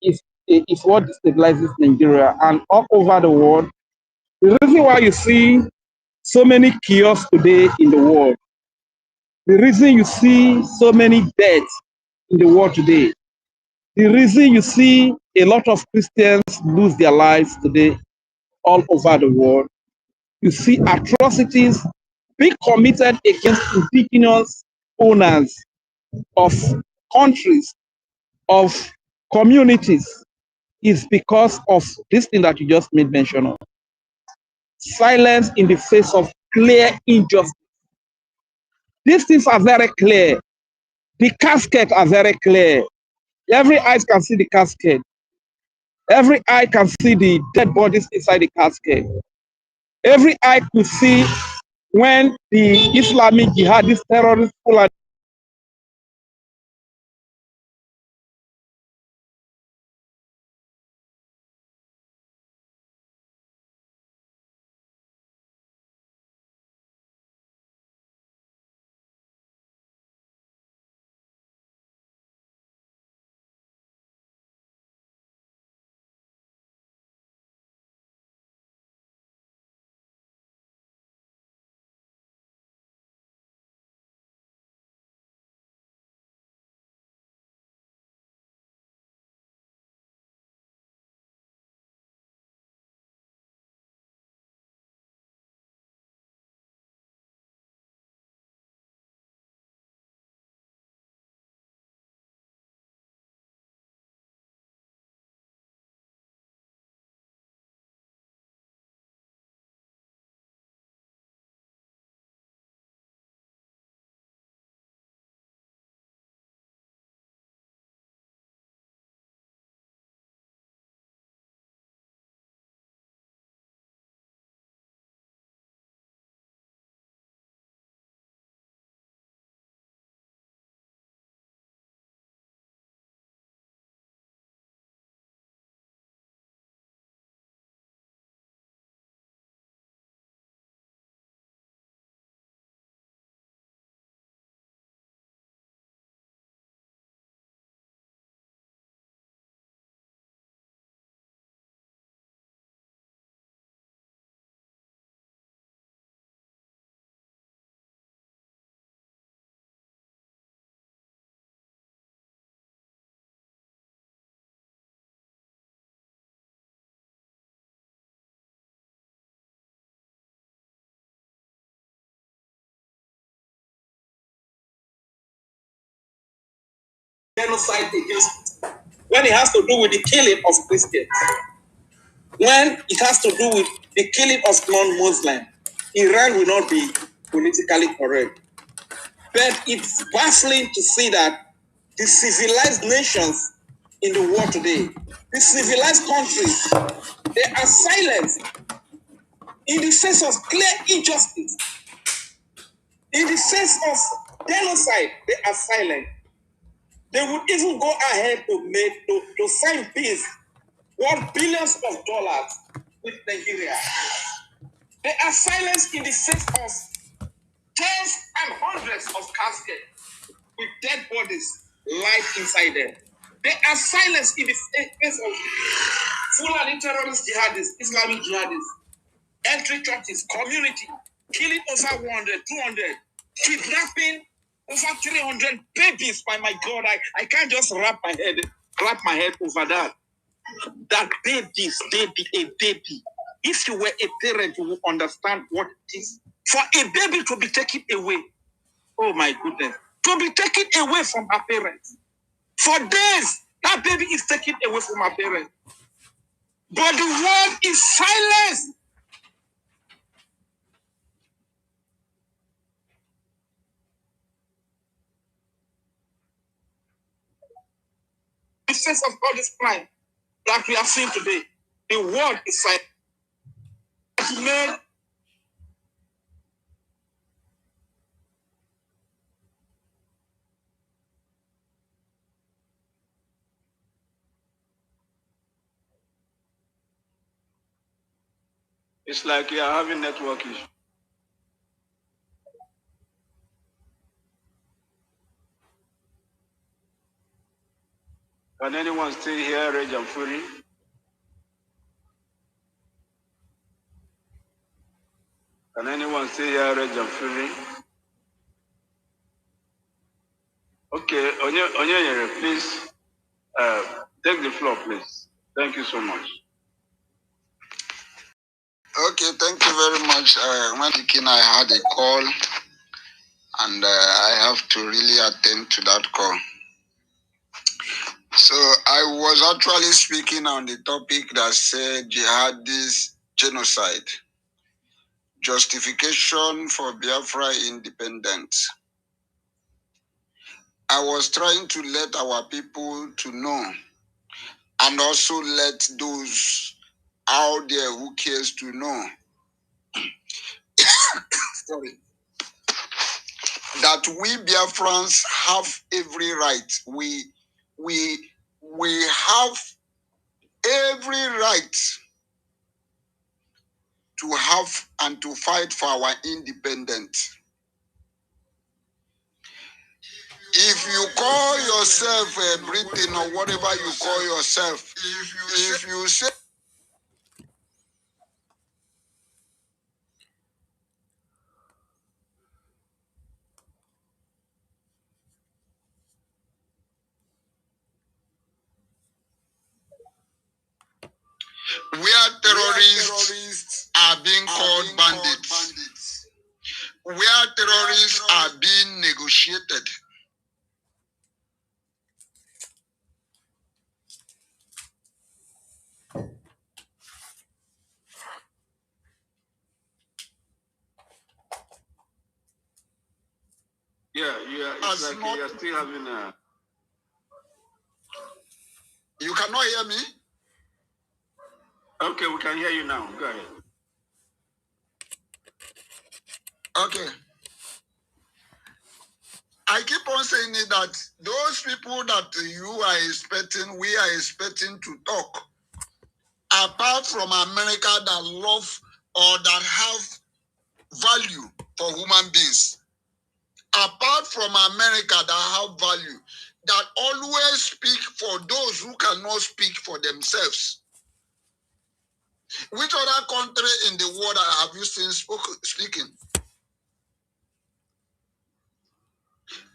is what destabilizes Nigeria and all over the world. The reason why you see so many chaos today in the world, the reason you see so many deaths in the world today, the reason you see a lot of Christians lose their lives today all over the world, you see atrocities being committed against indigenous owners of countries, of communities, is because of this thing that you just made mention of. Silence in the face of clear injustice. These things are very clear. The casket are very clear. Every eye can see the casket. Every eye can see the dead bodies inside the casket. Every eye could see when the Islamic jihadist terrorists pull out genocide against when it has to do with the killing of Christians, when it has to do with the killing of non-Muslims, Iran will not be politically correct. But it's baffling to see that the civilized nations in the world today, the civilized countries, they are silent in the face of clear injustice. In the face of genocide, they are silent. They would even go ahead to sign peace worth billions of dollars with Nigeria. They are silenced in the face of tens and hundreds of caskets with dead bodies lying inside them. They are silenced in the face of Fulani terrorist jihadists, Islamic jihadists, entry churches, community, killing over 100, 200, kidnapping over 300 babies. My God, I can't just wrap my head over that. That babies, a baby. If you were a parent, you would understand what it is. For a baby to be taken away, oh my goodness, to be taken away from her parents. For days, that baby is taken away from her parents. But the world is silent. In the face of all this crime that we have seen today, the world is silent. It's like you are having network issues. Can anyone still hear Rage and Fury? Can anyone still hear Rage and Fury? Okay, Onyere, please take the floor, please. Thank you so much. Okay, thank you very much. When I had a call, and I have to really attend to that call. So I was actually speaking on the topic that said Jihadist Genocide, Justification for Biafra Independence. I was trying to let our people to know, and also let those out there who cares to know sorry, that we Biafrans have every right. We have every right to have and to fight for our independence. If you call yourself a Britain or whatever you call yourself, if you say where terrorists are being called bandits, where terrorists are being negotiated, It's like not, you're still having a... You cannot hear me? Okay, we can hear you now. Go ahead. Okay. I keep on saying it that those people that you are expecting, we are expecting to talk, apart from America that love or that have value for human beings, apart from America that have value, that always speak for those who cannot speak for themselves. Which other country in the world have you seen speaking?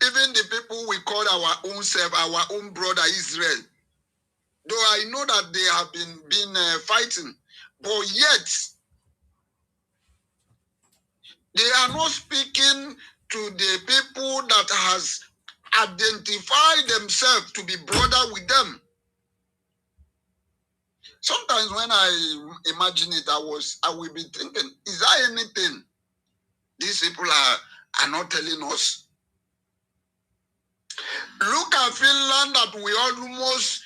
Even the people we call our own self, our own brother Israel, though I know that they have been fighting, but yet they are not speaking to the people that has identified themselves to be brother with them. Sometimes when I imagine it, I will be thinking, is there anything these people are not telling us? Look at Finland, that we almost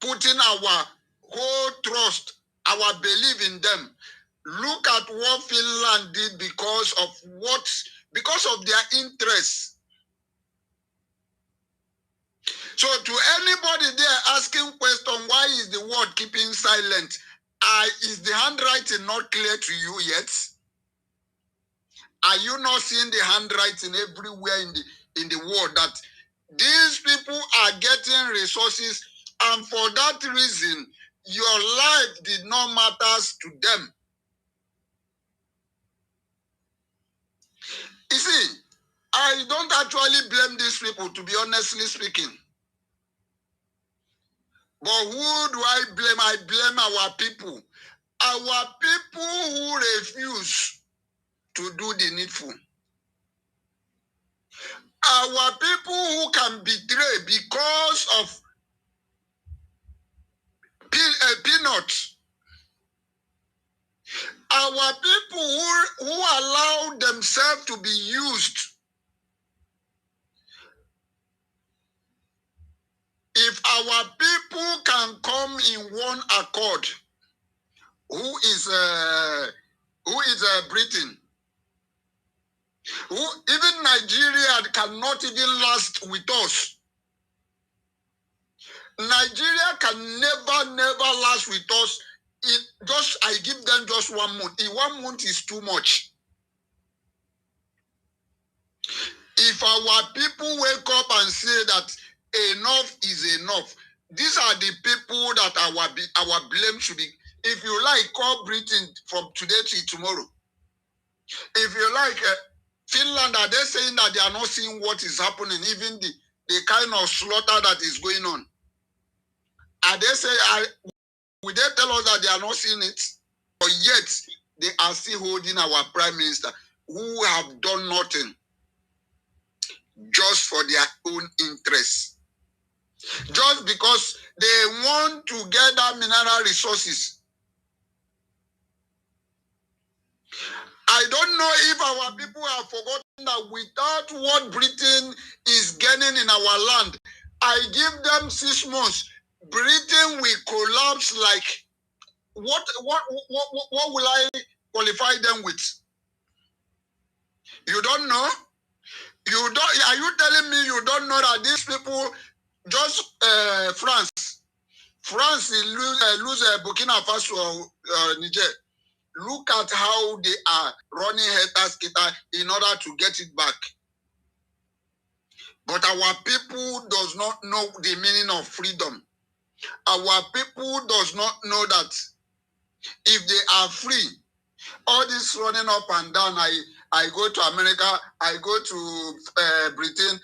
putting our whole trust, our belief in them. Look at what Finland did because of their interests. So to anybody there asking question, why is the world keeping silent? Is the handwriting not clear to you yet? Are you not seeing the handwriting everywhere in the world that these people are getting resources, and for that reason, your life did not matter to them? You see, I don't actually blame these people, to be honestly speaking. But who do I blame? I blame our people. Our people who refuse to do the needful. Our people who can betray because of peanuts. Our people who allow themselves to be used. If our people can come in one accord, who is Britain? Even Nigeria cannot even last with us. Nigeria can never last with us. I give them just 1 month. In 1 month is too much. If our people wake up and say that enough is enough, These are the people that our blame should be. If you like, call Britain from today to tomorrow. If you like, Finland, are they saying that they are not seeing what is happening, even the kind of slaughter that is going on? Are they saying, will they tell us that they are not seeing it? But yet, they are still holding our prime minister, who have done nothing just for their own interests. Just because they want to gather mineral resources. I don't know if our people have forgotten that without what Britain is gaining in our land, I give them 6 months. Britain will collapse like what will I qualify them with? You don't know? You don't. Are you telling me you don't know that these people just France lose Burkina Faso or Niger? Look at how they are running head in order to get it back. But our people does not know the meaning of freedom. Our people does not know that if they are free, all this running up and down, I go to America, I go to Britain,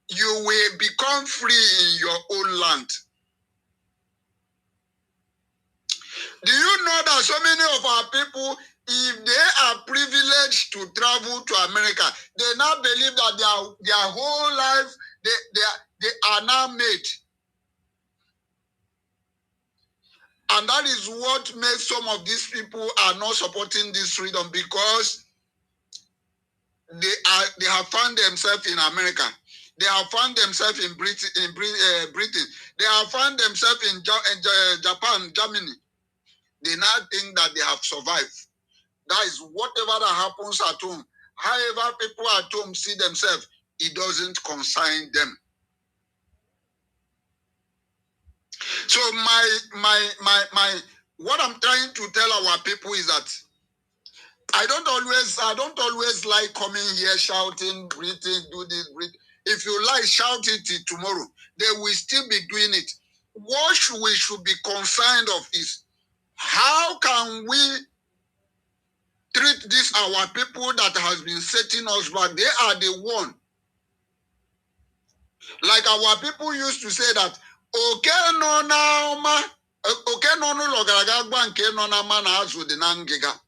you will become free in your own land. Do you know that so many of our people, if they are privileged to travel to America, they now believe that their whole life, they are now made. And that is what makes some of these people are not supporting this freedom, because they have found themselves in America. They have found themselves in Britain. They have found themselves in Japan, Germany. They now think that they have survived. That is whatever that happens at home. However people at home see themselves, it doesn't concern them. So what I'm trying to tell our people is that I don't always like coming here shouting, breathing, do this, breathe. If you like, shout it till tomorrow. They will still be doing it. What we should be concerned of is how can we treat this our people that has been setting us back. They are the one. Like our people used to say that, okay no na ma, okay no no logaraga gbanke no na ma na azu di na ngiga.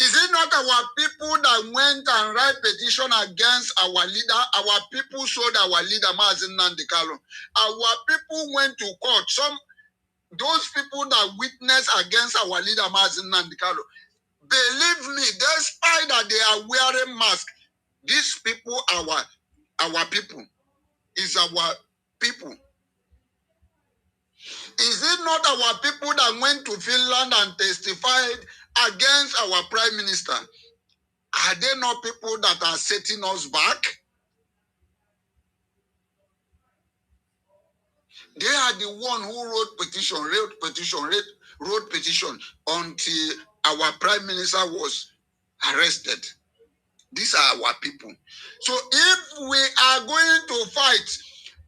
Is it not our people that went and write petition against our leader? Our people sold our leader, Mazin Nandikalo. Our people went to court. Those people that witnessed against our leader, Mazin Nandikalo, believe me, despite that they are wearing masks, these people are our people. Is our people. Is it not our people that went to Finland and testified against our prime minister? Are they not people that are setting us back? They are the one who wrote petition until our prime minister was arrested. These are our people. So if we are going to fight,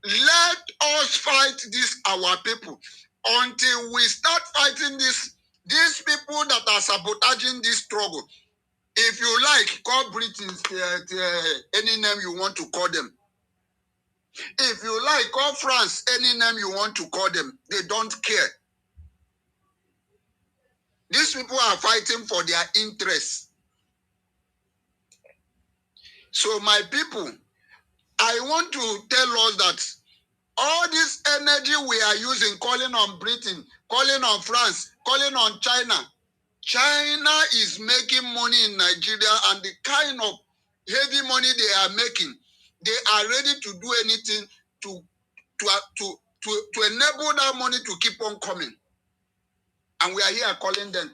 let us fight these our people until we start fighting these people that are sabotaging this struggle. If you like, call Britons any name you want to call them. If you like, call France any name you want to call them. They don't care. These people are fighting for their interests. So my people, I want to tell us that all this energy we are using, calling on Britain, calling on France, calling on China. China is making money in Nigeria, and the kind of heavy money they are making, they are ready to do anything to enable that money to keep on coming. And we are here calling them.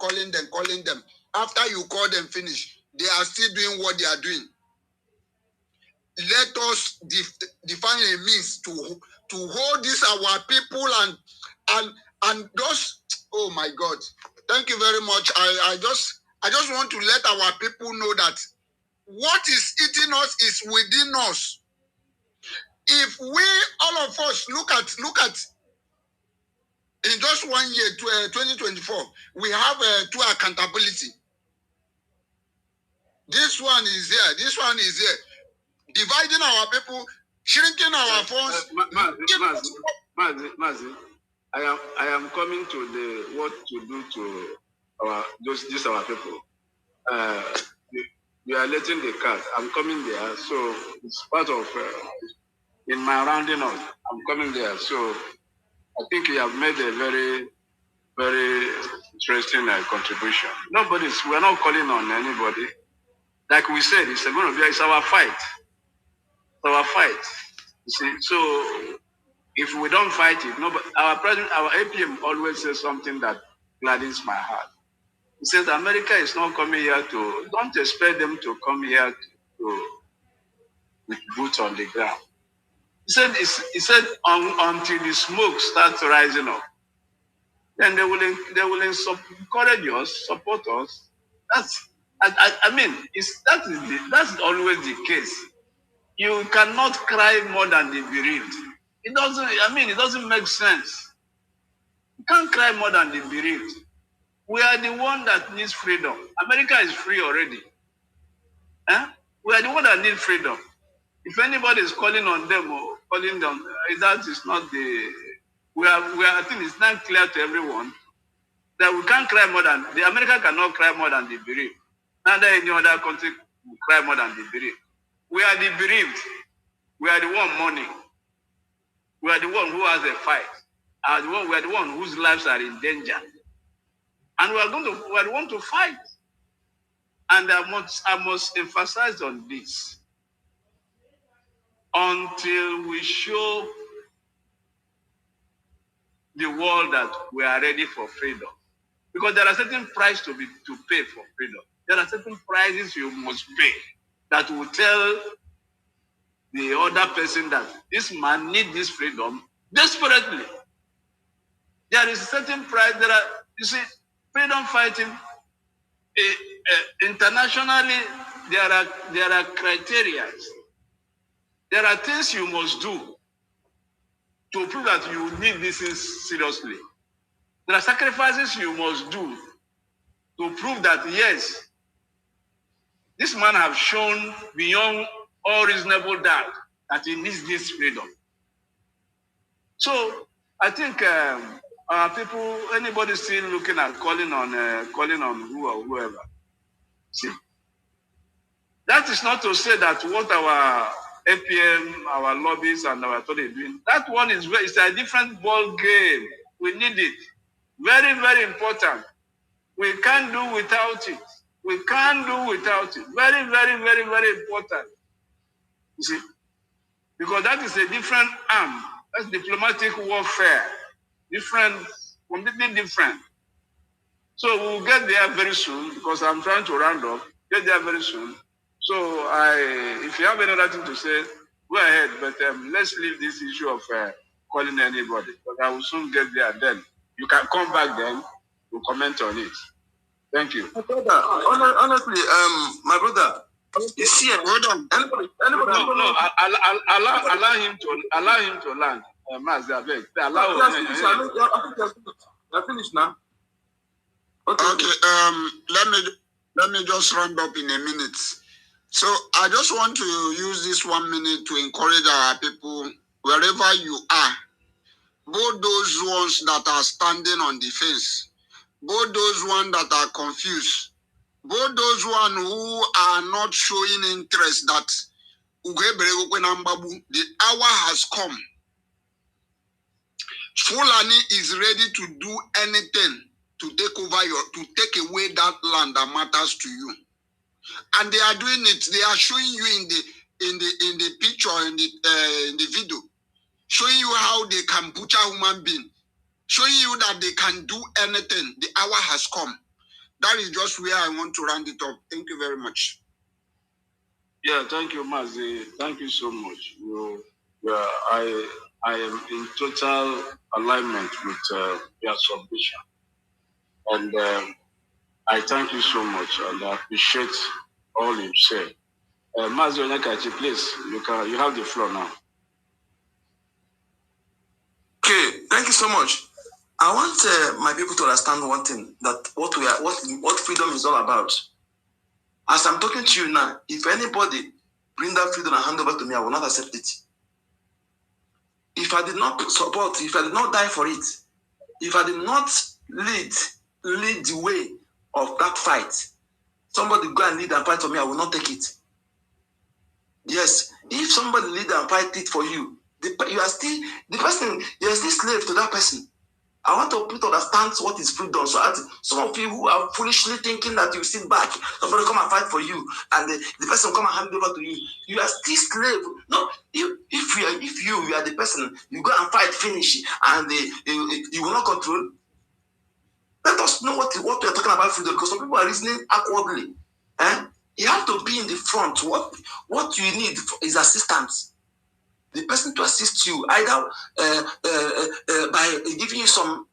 After you call them finish, they are still doing what they are doing. Let us define a means to hold this our people and just, oh my God. Thank you very much. I just want to let our people know that what is eating us is within us. if we, all of us, look at, in just 1 year, 2024, we have two accountability. This one is here, this one is here. Dividing our people, shrinking our force. Mazi, I am coming to the what to do to our our people. We are letting the cat. I'm coming there, so it's part of in my rounding up. I'm coming there, so I think you have made a very, very interesting contribution. We're not calling on anybody. Like we said, it's our fight. It's our fight. You see, so if we don't fight it, our president, our APM always says something that gladdens my heart. He says America is not coming here don't expect them to come here with boots on the ground. He said until the smoke starts rising up, then they will encourage us, support us. That's always the case. You cannot cry more than the bereaved. It doesn't make sense. You can't cry more than the bereaved. We are the one that needs freedom. America is free already. We are the one that need freedom. If anybody is calling on them or calling them, that is not the. I think it's not clear to everyone that we can't cry more than the America cannot cry more than the bereaved. Neither any other country will cry more than the bereaved. We are the bereaved. We are the one mourning. We are the one who has a fight. We are the one whose lives are in danger. And we are the one to fight. And I must emphasize on this. Until we show the world that we are ready for freedom. Because there are certain prices to pay for freedom. There are certain prices you must pay that will tell the other person that this man needs this freedom desperately. There is a certain price. Freedom fighting internationally. There are criteria. There are things you must do to prove that you need this seriously. There are sacrifices you must do to prove that yes, this man has shown beyond all reasonable doubt that he needs this freedom. So I think our people, anybody still looking at calling on who or whoever. See, that is not to say that what our APM, our lobbies, and our authority are doing. That one is a different ball game. We need it. Very, very important. We can't do without it. We can't do without it. Very, very, very, very important. You see, because that is a different arm. That's diplomatic warfare. Different, completely different. So we'll get there very soon because I'm trying to round up. Get there very soon. So if you have any other thing to say, go ahead. But let's leave this issue of calling anybody. But I will soon get there. Then you can come back then to comment on it. Thank you. My brother, honestly, my brother, you see, hold on. Anybody, no. Allow him to land. Mazabek. Allow him. I think you're finished now. Okay. Let me just round up in a minute. So I just want to use this 1 minute to encourage our people, wherever you are, both those ones that are standing on the fence, both those ones that are confused, both those ones who are not showing interest that the hour has come. Fulani is ready to do anything to take away that land that matters to you. And they are doing it. They are showing you in the picture, in the video, showing you how they can butcher human being, showing you that they can do anything. The hour has come. That is just where I want to round it up. Thank you very much. Yeah, thank you, Mazi. Thank you so much. I am in total alignment with your submission. And I thank you so much, and I appreciate all you said. Mazi Onyekachi, please, you have the floor now. Thank you so much. I want my people to understand one thing, that what freedom is all about. As I'm talking to you now, if anybody bring that freedom and hand over to me, I will not accept it. If I did not support, if I did not die for it, if I did not lead the way of that fight, somebody go and lead and fight for me, I will not take it. Yes, if somebody lead and fight it for you, you are still the person, you are still slave to that person. I want people to understand what is freedom. So some of you who are foolishly thinking that you sit back, somebody come and fight for you, and the person come and hand it over to you. You are still slave. No, if you are the person, you go and fight, finish, and you will not control. Let us know what we are talking about freedom, because some people are reasoning awkwardly. You have to be in the front. What you need is assistance. The person to assist you, either by giving you some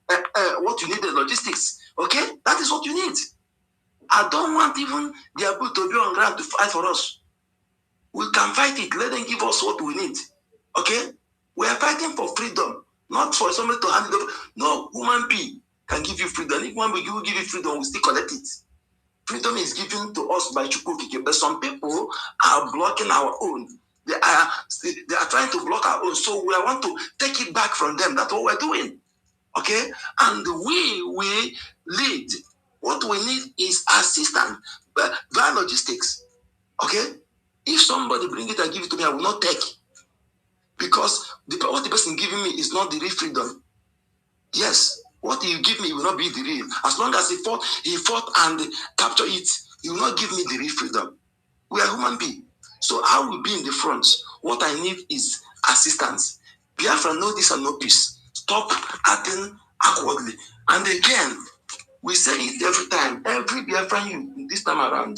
what you need, the logistics. Okay, that is what you need. I don't want even the ability to be on ground to fight for us. We can fight it. Let them give us what we need. Okay, we are fighting for freedom, not for somebody to hand it over. No human being can give you freedom. If one will give you freedom, we still collect it. Freedom is given to us by Chukwu, but some people are blocking our own. They are trying to block our own. So we want to take it back from them. That's what we're doing. Okay? And we lead. What we need is assistance via logistics. Okay? If somebody bring it and give it to me, I will not take. Because what the person giving me is not the real freedom. Yes. What you give me will not be the real. As long as he fought and captured it, he will not give me the real freedom. We are human beings. So I will be in the front. What I need is assistance. Biafra know this and know peace. Stop acting awkwardly. And again, we say it every time. Every Biafran you this time around,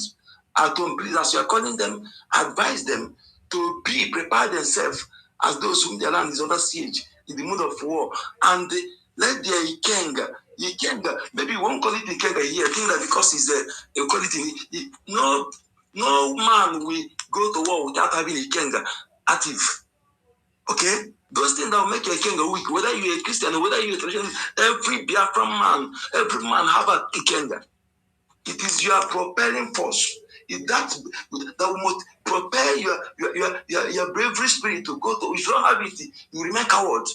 please, as you are calling them, advise them to prepare themselves as those whom their land is under siege, in the mood of war. And let their Ikenga, maybe we won't call it Ikenga here. I think that because it's a quality, no man will go to war without having Ikenga active. Okay? Those things that will make your Ikenga weak, whether you're a Christian or whether you're a traditionalist, every every man have a Ikenga. It is your propelling force. That will prepare your bravery spirit to go to. If you don't have it, you remain coward.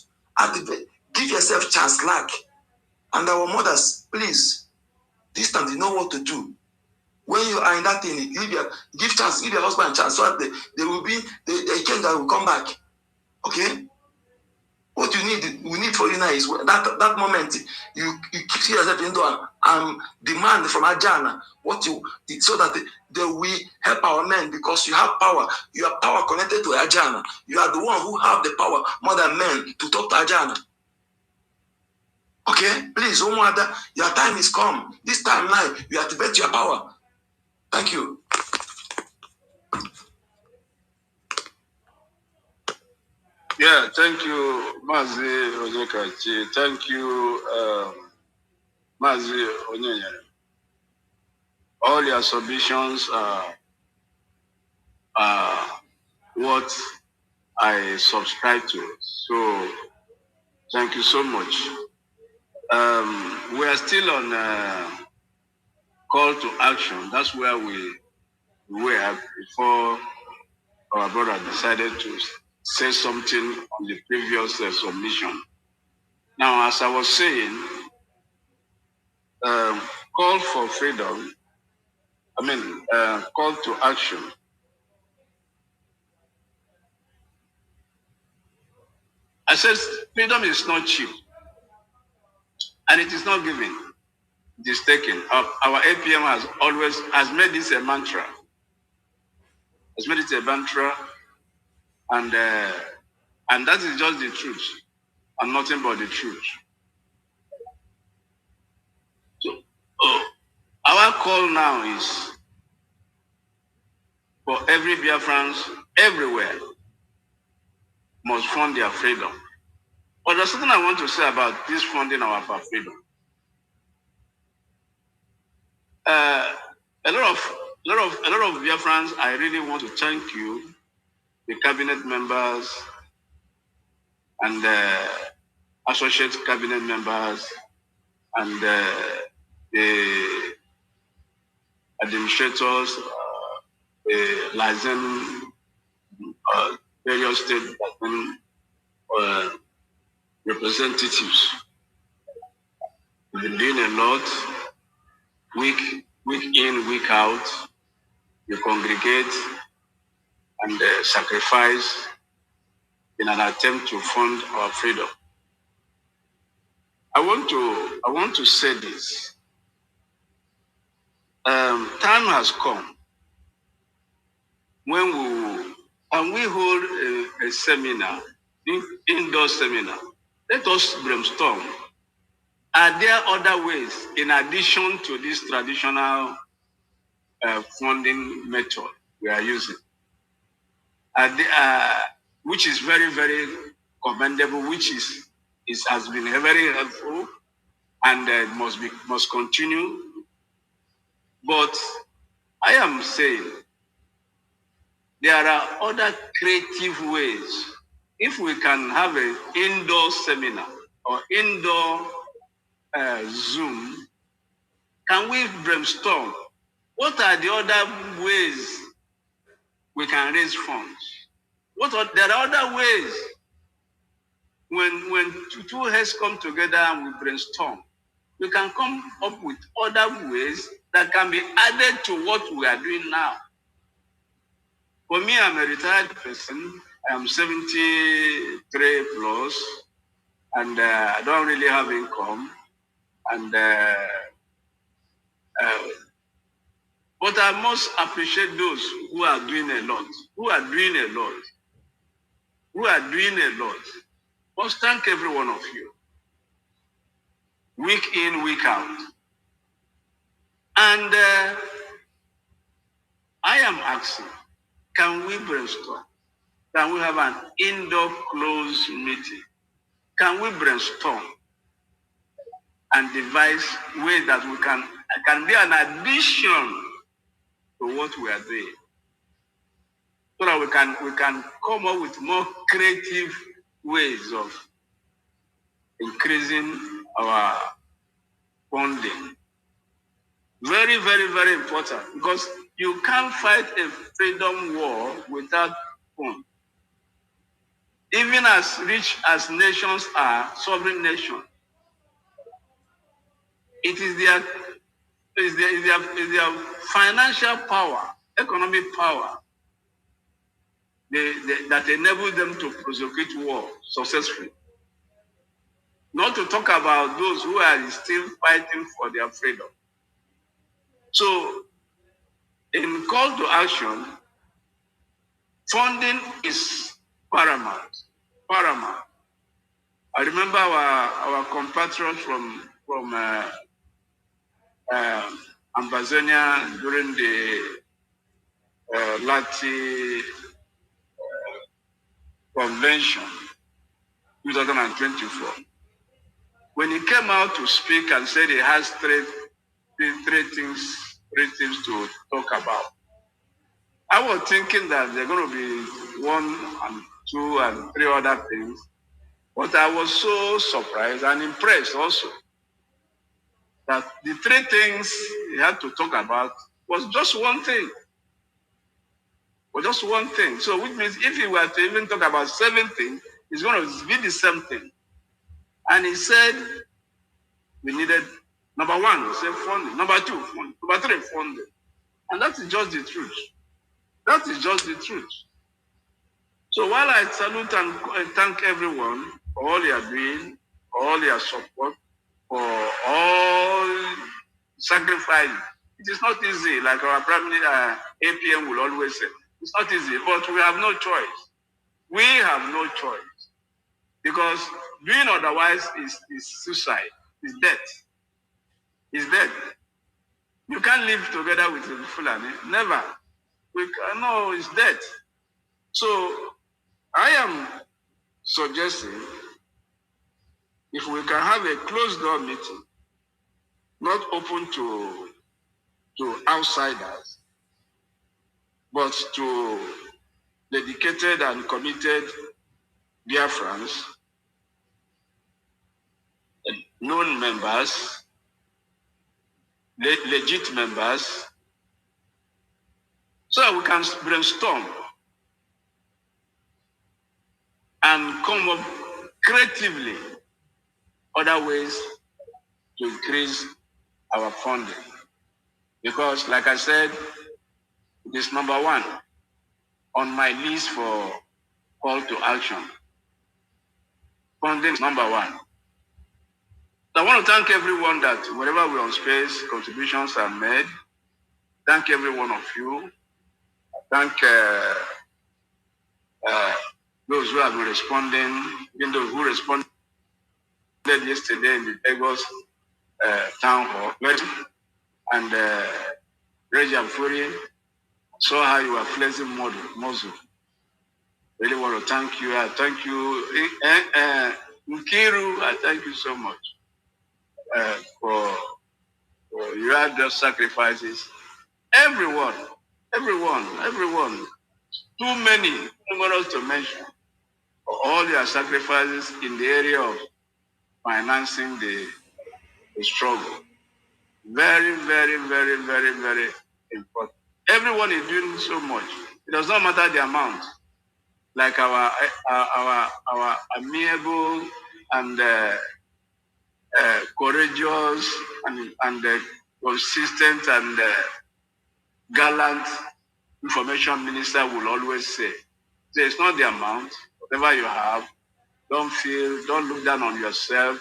Give yourself chance, lack. And our mothers, please, this time they know what to do. When you are in that thing, give your husband a chance, so that they will be the king that will come back. Okay? What we need for you now is that moment you keep yourself indoor and demand from Ajana so that they will help our men, because you have power. You have power connected to Ajana. You are the one who have the power more than men to talk to Ajana. Okay, please, Omwada, your time is come. This time now, you activate your power. Thank you. Yeah, thank you, Mazi Onyekachi. Thank you, Mazi Onyenya. All your submissions are what I subscribe to. So, thank you so much. We are still on call to action. That's where we were before our brother decided to say something on the previous submission. Now, as I was saying, call for freedom, call to action. I said freedom is not cheap, and it is not given. It is taken. Our APM has made this a mantra. Has made it a mantra, and that is just the truth, and nothing but the truth. So, our call now is for every Biafrans everywhere must fund their freedom. But there's something I want to say about this funding our freedom. A lot of Biafrans, I really want to thank you, the cabinet members, and associate cabinet members, and the administrators, the liaison, various state representatives. We've been doing a lot, week in, week out. You congregate and sacrifice in an attempt to fund our freedom. I want to say this. Time has come when we hold a seminar, indoor seminar. Let us brainstorm. Are there other ways in addition to this traditional funding method we are using? Which is very, very commendable, which has been very helpful and must continue. But I am saying there are other creative ways. If we can have an indoor seminar or indoor Zoom, can we brainstorm? What are the other ways we can raise funds? There are other ways when two heads come together and we brainstorm, we can come up with other ways that can be added to what we are doing now. For me, I'm a retired person. I'm 73 plus, and I don't really have income. And but I must appreciate those who are doing a lot. Must thank every one of you. Week in, week out. And I am asking, can we brainstorm? Can we have an indoor closed meeting? Can we brainstorm and devise ways that can be an addition to what we are doing? So that we can come up with more creative ways of increasing our funding. Very, very, very important, because you can't fight a freedom war without funds. Even as rich as nations are, sovereign nations, it is their financial power, economic power, that enable them to prosecute war successfully. Not to talk about those who are still fighting for their freedom. So, in call to action, funding is paramount. I remember our compatriots from Ambazonia during the Lati Convention 2024. When he came out to speak and said he has three things to talk about, I was thinking that there are going to be 1 and 2 and 3 other things. But I was so surprised and impressed also that the 3 things he had to talk about was just one thing. So which means if he were to even talk about 7 things, it's going to be the same thing. And he said we needed, number 1, he said funding. Number 2, funding. Number 3, funding. And that is just the truth. So while I salute and thank everyone for all you are doing, for all your support, for all sacrifice, it is not easy, like our primary APM will always say. It's not easy, but we have no choice. Because doing otherwise is suicide, is death. You can't live together with the Fulani, never. No, it's death. So I am suggesting if we can have a closed door meeting, not open to outsiders, but to dedicated and committed Biafrans, known members, legit members, so that we can brainstorm and come up creatively other ways to increase our funding. Because, like I said, it is number one on my list for call to action. Funding is number one. So I want to thank everyone that wherever we're on space, contributions are made. Thank every one of you. Thank those who have been responding, even those who responded yesterday in the Lagos town hall. And Rajab Furi, saw how you are flexing muscle. Really want to thank you. I thank you. Nkiru, I thank you so much for your just sacrifices. Everyone. Too many, numerous to mention. All your sacrifices in the area of financing the struggle. Very, very, very, very, very important. Everyone is doing so much. It does not matter the amount. Like our amiable and courageous and consistent and gallant information minister will always say, it's not the amount, whatever you have, don't look down on yourself.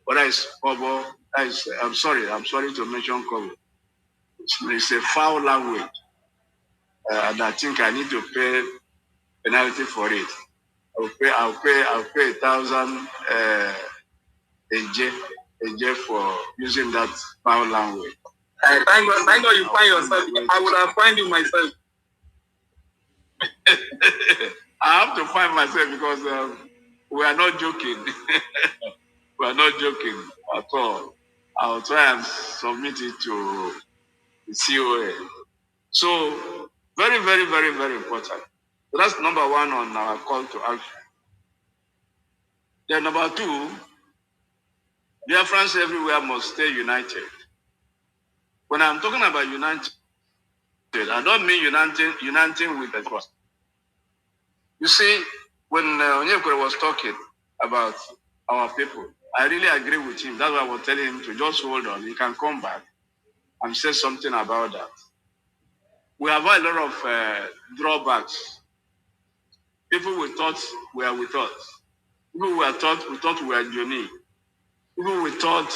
Whether it's Kobo, I'm sorry to mention Kobo. It's a foul language. And I think I need to pay penalty for it. I'll pay 1,000 AJ for using that foul language. Thank God you find yourself. I would have found you myself. I have to find myself because we are not joking. We are not joking at all. I'll try and submit it to the COA. So, very, very, very, very important. So that's number one on our call to action. Then number two, Biafrans everywhere must stay united. When I'm talking about united, I don't mean uniting with the cross. You see, when Onyekure was talking about our people, I really agree with him. That's why I was telling him to just hold on. He can come back and say something about that. We have a lot of drawbacks. People we thought were with us. People we thought were unique. People we thought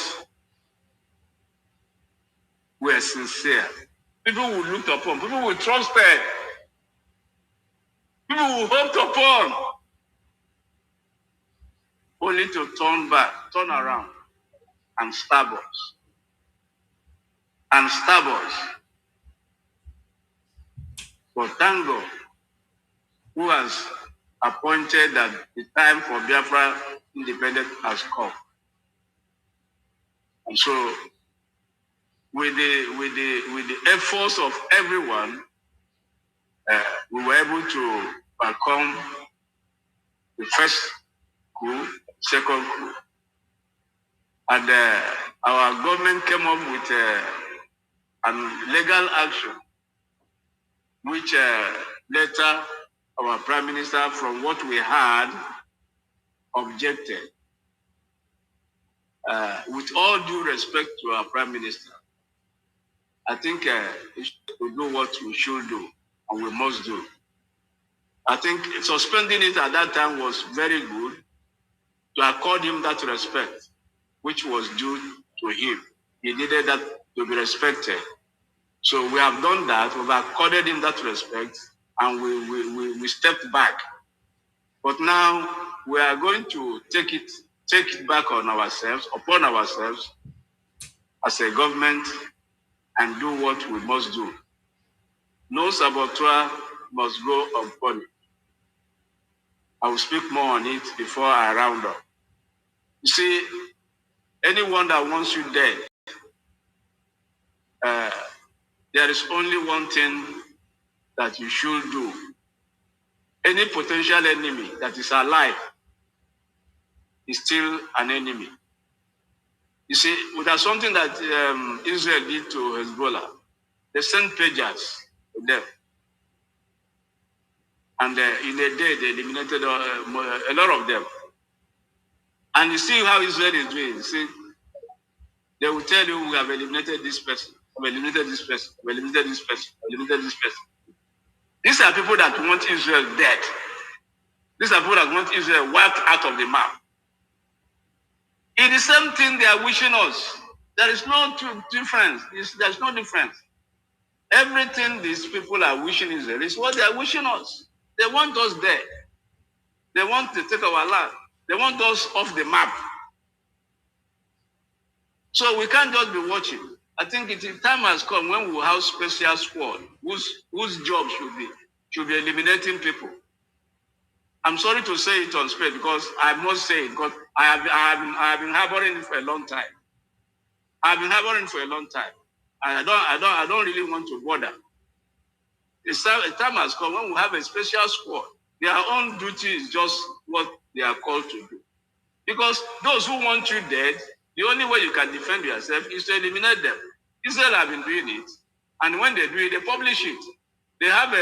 were sincere. People we looked upon. People we trusted. People we hoped upon. Only to turn back, turn around, and stab us. But thank God, who has appointed that the time for Biafra independence has come. And so, with the efforts of everyone, we were able to overcome the first coup, second coup. And our government came up with a legal action, which later our Prime Minister, from what we had, objected. With all due respect to our Prime Minister, I think we do what we should do and we must do. I think suspending it at that time was very good to accord him that respect, which was due to him. He needed that to be respected. So we have done that, we've accorded him that respect, and we stepped back. But now we are going to take it back on ourselves, upon ourselves, as a government, and do what we must do. No saboteur must go unpunished. I will speak more on it before I round up. You see, anyone that wants you dead, there is only one thing that you should do. Any potential enemy that is alive is still an enemy. You see, there's something that Israel did to Hezbollah. They sent pagers to them. And in a day, they eliminated a lot of them. And you see how Israel is doing. You see, they will tell you, we have eliminated this person, we have eliminated this person, we have eliminated this person, we have eliminated this person. These are people that want Israel dead. These are people that want Israel wiped out of the map. It's the same thing they are wishing us. There is no difference. There's no difference. Everything these people are wishing Israel is what they are wishing us. They want us dead. They want to take our land. They want us off the map. So we can't just be watching. I think time has come when we will have special squad whose job should be eliminating people. I'm sorry to say it on space because I must say it because I have been harboring it for a long time. I've been harboring for a long time. And I don't really want to bother. A time has come when we have a special squad. Their own duty is just what they are called to do. Because those who want you dead, the only way you can defend yourself is to eliminate them. Israel have been doing it, and when they do it, they publish it. They have a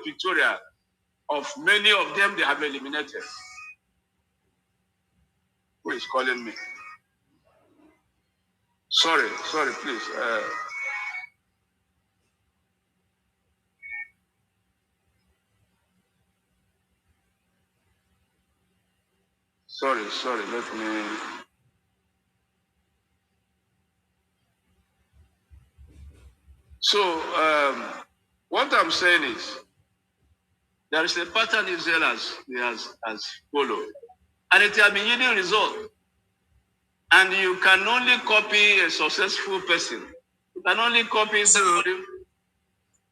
pictorial of many of them they have eliminated. Who is calling me? Sorry, please. Sorry, let me. So, what I'm saying is, there is a pattern Israel has followed, and it has been yielding results. And you can only copy a successful person. You can only copy somebody.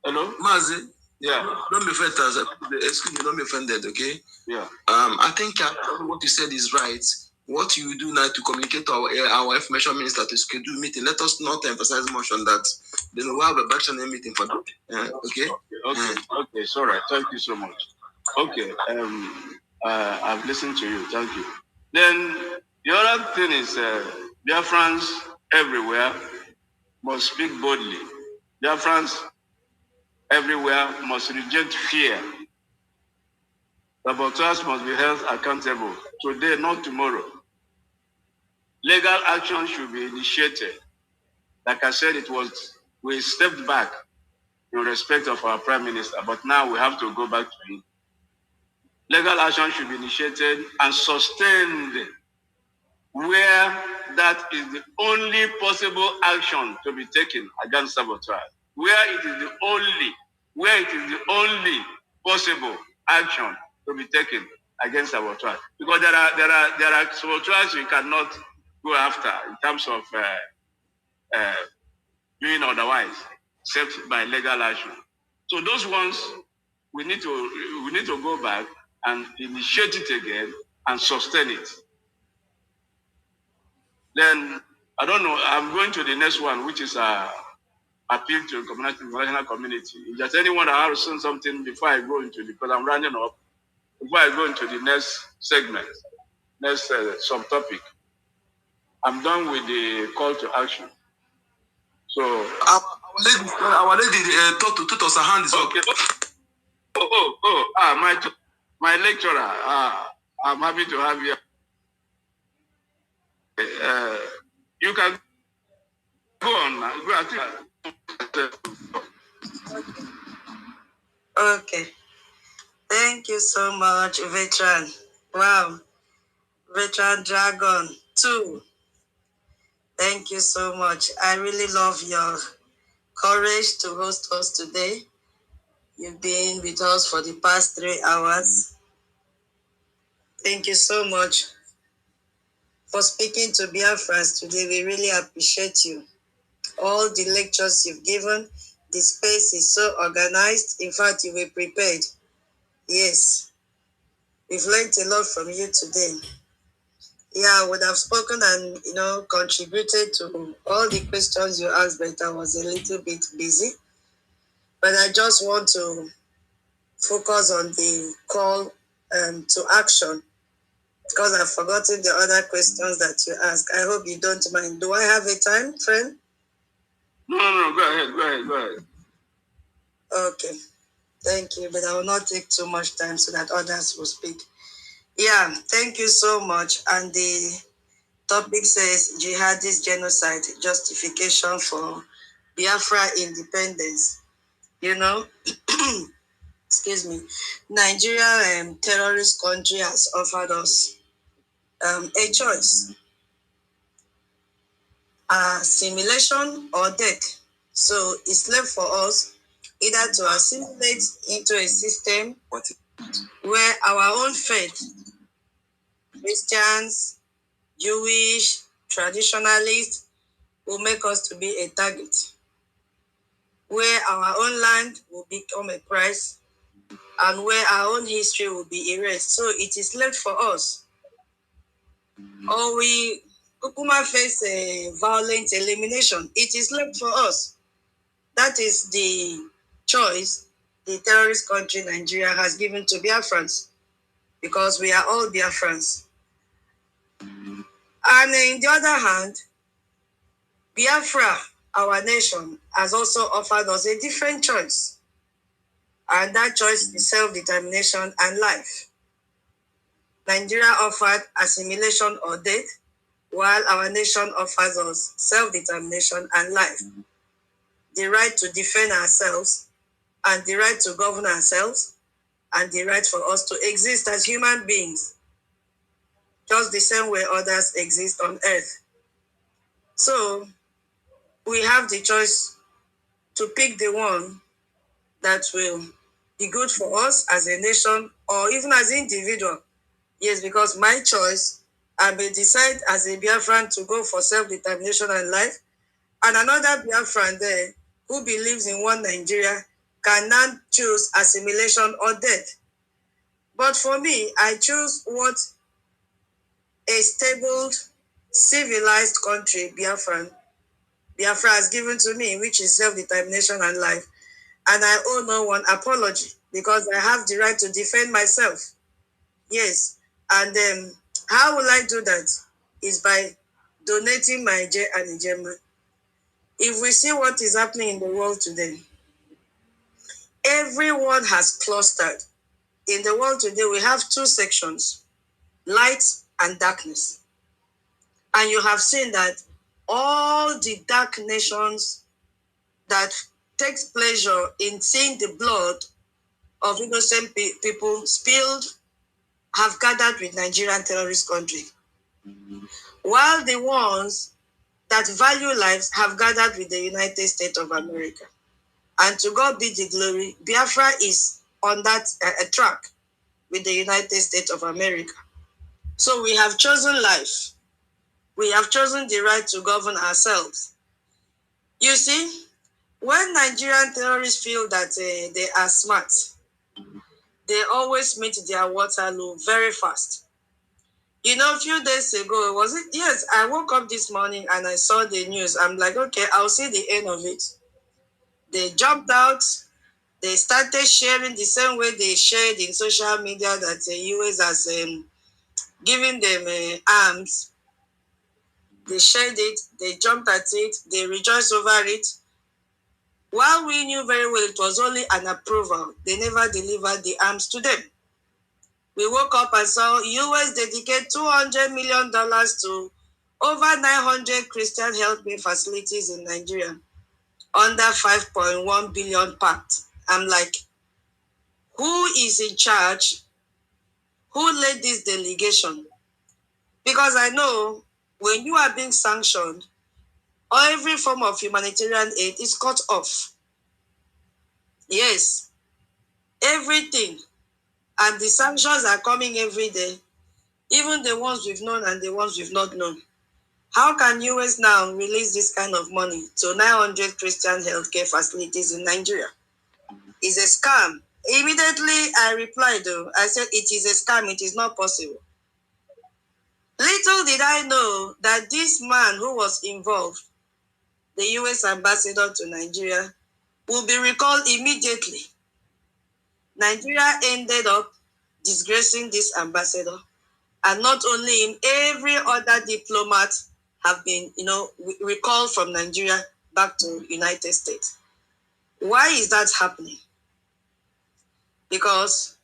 Hello? Mazi, yeah. Don't be offended. Excuse me, don't be offended, okay? Yeah. I think what you said is right. What you do now to communicate to our information minister to schedule meeting, let us not emphasize much on that. Then we'll have a back channel meeting for that. Okay? Okay, sorry. Thank you so much. Okay. I've listened to you. Thank you. Then the other thing is Biafrans everywhere must speak boldly. Biafrans everywhere must reject fear. Saboteurs must be held accountable today, not tomorrow. Legal action should be initiated. Like I said, we stepped back in respect of our Prime Minister, but now we have to go back to him. Legal action should be initiated and sustained where that is the only possible action to be taken against saboteurs. Where it is the only possible action to be taken against saboteurs. Because there are saboteurs you cannot go after in terms of doing otherwise, except by legal action. So those ones we need to go back and initiate it again and sustain it. Then I don't know. I'm going to the next one, which is appeal to the international community. If there's anyone that has to say something before I go into because I'm running up. Before I go into the next segment, next subtopic, I'm done with the call to action. So our lady taught us a hand is okay. My lecturer. I'm happy to have you. You can go on. Okay. Thank you so much, Veteran. Wow. Veteran Dragon 2. Thank you so much. I really love your courage to host us today. You've been with us for the past 3 hours. Thank you so much for speaking to Biafrans today. We really appreciate you. All the lectures you've given, the space is so organized. In fact, you were prepared. Yes. We've learned a lot from you today. Yeah, I would have spoken and, contributed to all the questions you asked, but I was a little bit busy. But I just want to focus on the call to action. because I've forgotten the other questions that you asked. I hope you don't mind. Do I have a time, friend? No. Go ahead. Okay. Thank you, but I will not take too much time so that others will speak. Yeah, thank you so much. And the topic says Jihadist Genocide, Justification for Biafra Independence. You know, excuse me, Nigeria, terrorist country, has offered us a choice, assimilation or death. So it's left for us either to assimilate into a system where our own faith, Christians, Jewish, traditionalists, will make us to be a target, where our own land will become a prize, and where our own history will be erased. So it is left for us. Or we Kukuma face a violent elimination. It is left for us. That is the choice the terrorist country Nigeria has given to Biafrans, because we are all Biafrans. And on the other hand, Biafra, our nation, has also offered us a different choice. And that choice is self-determination and life. Nigeria offered assimilation or death, while our nation offers us self-determination and life. The right to defend ourselves, and the right to govern ourselves, and the right for us to exist as human beings, just the same way others exist on earth. So we have the choice to pick the one that will be good for us as a nation or even as an individual. Yes, because my choice, I may decide as a Biafran to go for self-determination and life, and another Biafran there who believes in one Nigeria can now choose assimilation or death. But for me, I choose what a stable, civilized country, Biafra has given to me, which is self-determination and life. And I owe no one apology because I have the right to defend myself. Yes. And how will I do that? Is by donating my J and Ijema. If we see what is happening in the world today, everyone has clustered. In the world today, we have two sections, light and darkness. And you have seen that all the dark nations that takes pleasure in seeing the blood of innocent people spilled have gathered with Nigerian terrorist country. While the ones that value lives have gathered with the United States of America. And to God be the glory, Biafra is on that track with the United States of America. So we have chosen life. We have chosen the right to govern ourselves. You see, when Nigerian terrorists feel that they are smart, they always meet their Waterloo very fast. You know, a few days ago, was it? Yes, I woke up this morning and I saw the news. I'm like, okay, I'll see the end of it. They jumped out. They started sharing the same way they shared in social media that the US has given them arms. They shared it. They jumped at it. They rejoiced over it. While we knew very well it was only an approval, they never delivered the arms to them. We woke up and saw US dedicate $200 million to over 900 Christian healthcare facilities in Nigeria under 5.1 billion pact. I'm like, who is in charge? Who led this delegation? Because I know when you are being sanctioned, every form of humanitarian aid is cut off. Yes, everything. And the sanctions are coming every day, even the ones we've known and the ones we've not known. How can US now release this kind of money to 900 Christian healthcare facilities in Nigeria? It's a scam. Immediately I replied, though, I said, it is a scam, it is not possible. Little did I know that this man who was involved, the US ambassador to Nigeria, will be recalled immediately. Nigeria ended up disgracing this ambassador And not only him, every other diplomat have been, recalled from Nigeria back to United States. Why is that happening? Because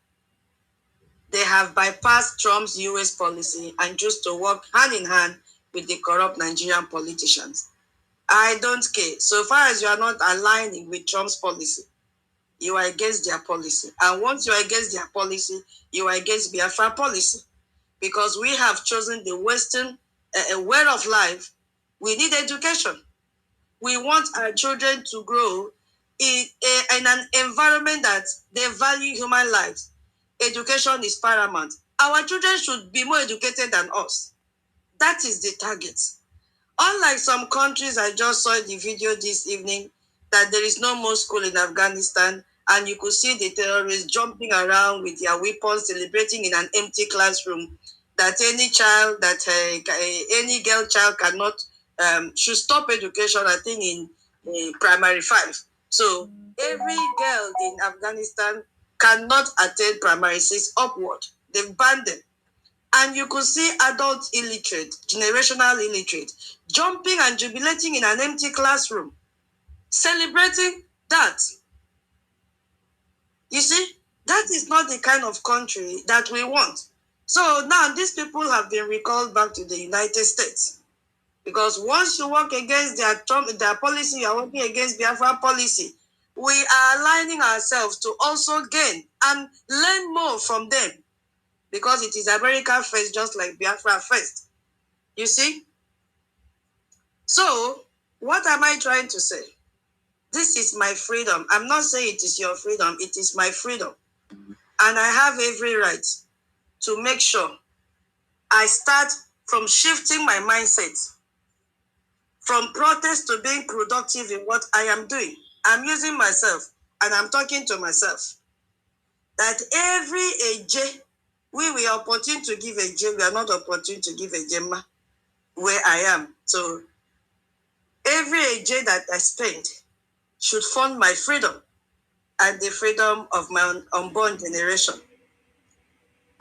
they have bypassed Trump's US policy and choose to work hand in hand with the corrupt Nigerian politicians. I don't care. So far as you are not aligning with Trump's policy, you are against their policy. And once you are against their policy, you are against Biafra policy. Because we have chosen the Western way of life. We need education. We want our children to grow in an environment that they value human lives. Education is paramount. Our children should be more educated than us. That is the target. Unlike some countries, I just saw the video this evening that there is no more school in Afghanistan, and you could see the terrorists jumping around with their weapons, celebrating in an empty classroom. That any girl child cannot should stop education, I think, in primary 5. So every girl in Afghanistan cannot attend primary 6 upward. They've banned them. And you could see adult illiterate, generational illiterate, jumping and jubilating in an empty classroom, celebrating that. You see, that is not the kind of country that we want. So now these people have been recalled back to the United States. Because once you work against their policy, you are working against Biafra policy. We are aligning ourselves to also gain and learn more from them. Because it is America first, just like Biafra first. You see? So, what am I trying to say? This is my freedom. I'm not saying it is your freedom. It is my freedom. And I have every right to make sure I start from shifting my mindset from protest to being productive in what I am doing. I'm using myself and I'm talking to myself. That every AJ, we were opportune to give AJ, we are not opportune to give AJ where I am. So every AJ that I spend should fund my freedom and the freedom of my unborn generation.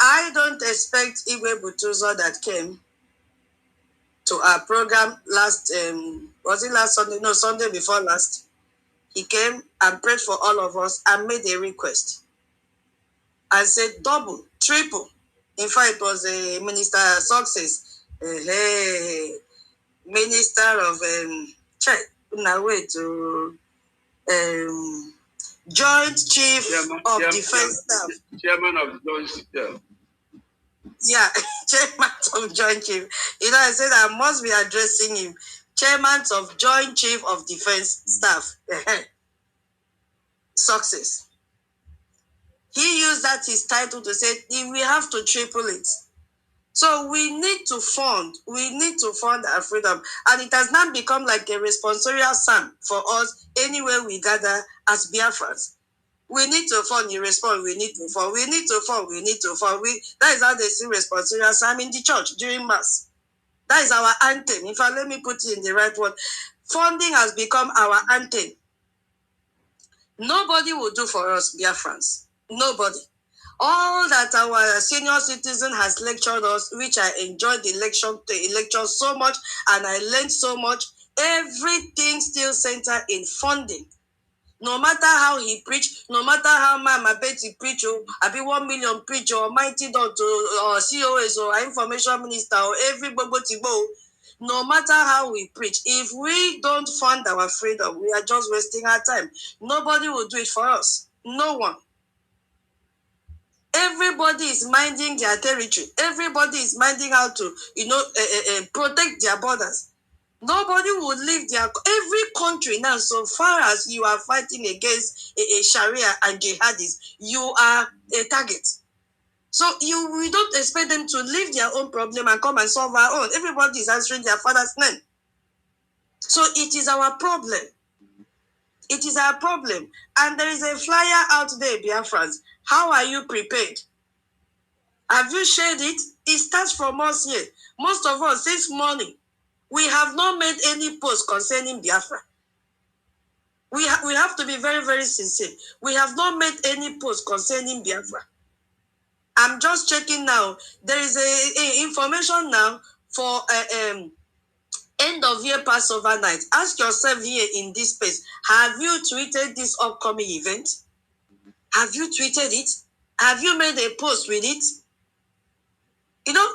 I don't expect Igwe Butuzo that came to our program last, was it last Sunday? No, Sunday before last. He came and prayed for all of us and made a request. I said double, triple. In fact, it was a Minister Success, Minister of Joint Chief of Defense Staff. Chairman of Joint Chief. Yeah, Chairman of Joint Chief. I said I must be addressing him. Chairman of Joint Chief of Defense Staff. Success. He used that his title to say we have to triple it. So we need to fund our freedom. And it has now become like a responsorial psalm for us anywhere we gather as Biafrans. We need to fund, you respond, we need to fund, we need to fund, we need to fund. That is how they sing responsorial psalm in the church during Mass. That is our anthem. In fact, let me put it in the right word. Funding has become our anthem. Nobody will do for us, Biafrans. Nobody. All that our senior citizen has lectured us, which I enjoyed the lecture so much, and I learned so much, everything still centered in funding. No matter how he preach, no matter how Mama Betty preach, or I be 1 million preach, or Mighty Dot, or COS, or Information Minister, or every Bobo, no matter how we preach, if we don't fund our freedom, we are just wasting our time. Nobody will do it for us. No one. Everybody is minding their territory. Everybody is minding how to, protect their borders. Nobody would leave every country now, so far as you are fighting against a Sharia and jihadists, you are a target. So we don't expect them to leave their own problem and come and solve our own. Everybody is answering their father's name. So it is our problem. It is our problem. And there is a flyer out there, Biafrans. How are you prepared? Have you shared it? It starts from us here. Most of us, since morning, we have not made any post concerning Biafra. We have to be very, very sincere. We have not made any post concerning Biafra. I'm just checking now. There is a information now for end of year Passover night. Ask yourself here in this space, have you tweeted this upcoming event? Have you tweeted it? Have you made a post with it? You know,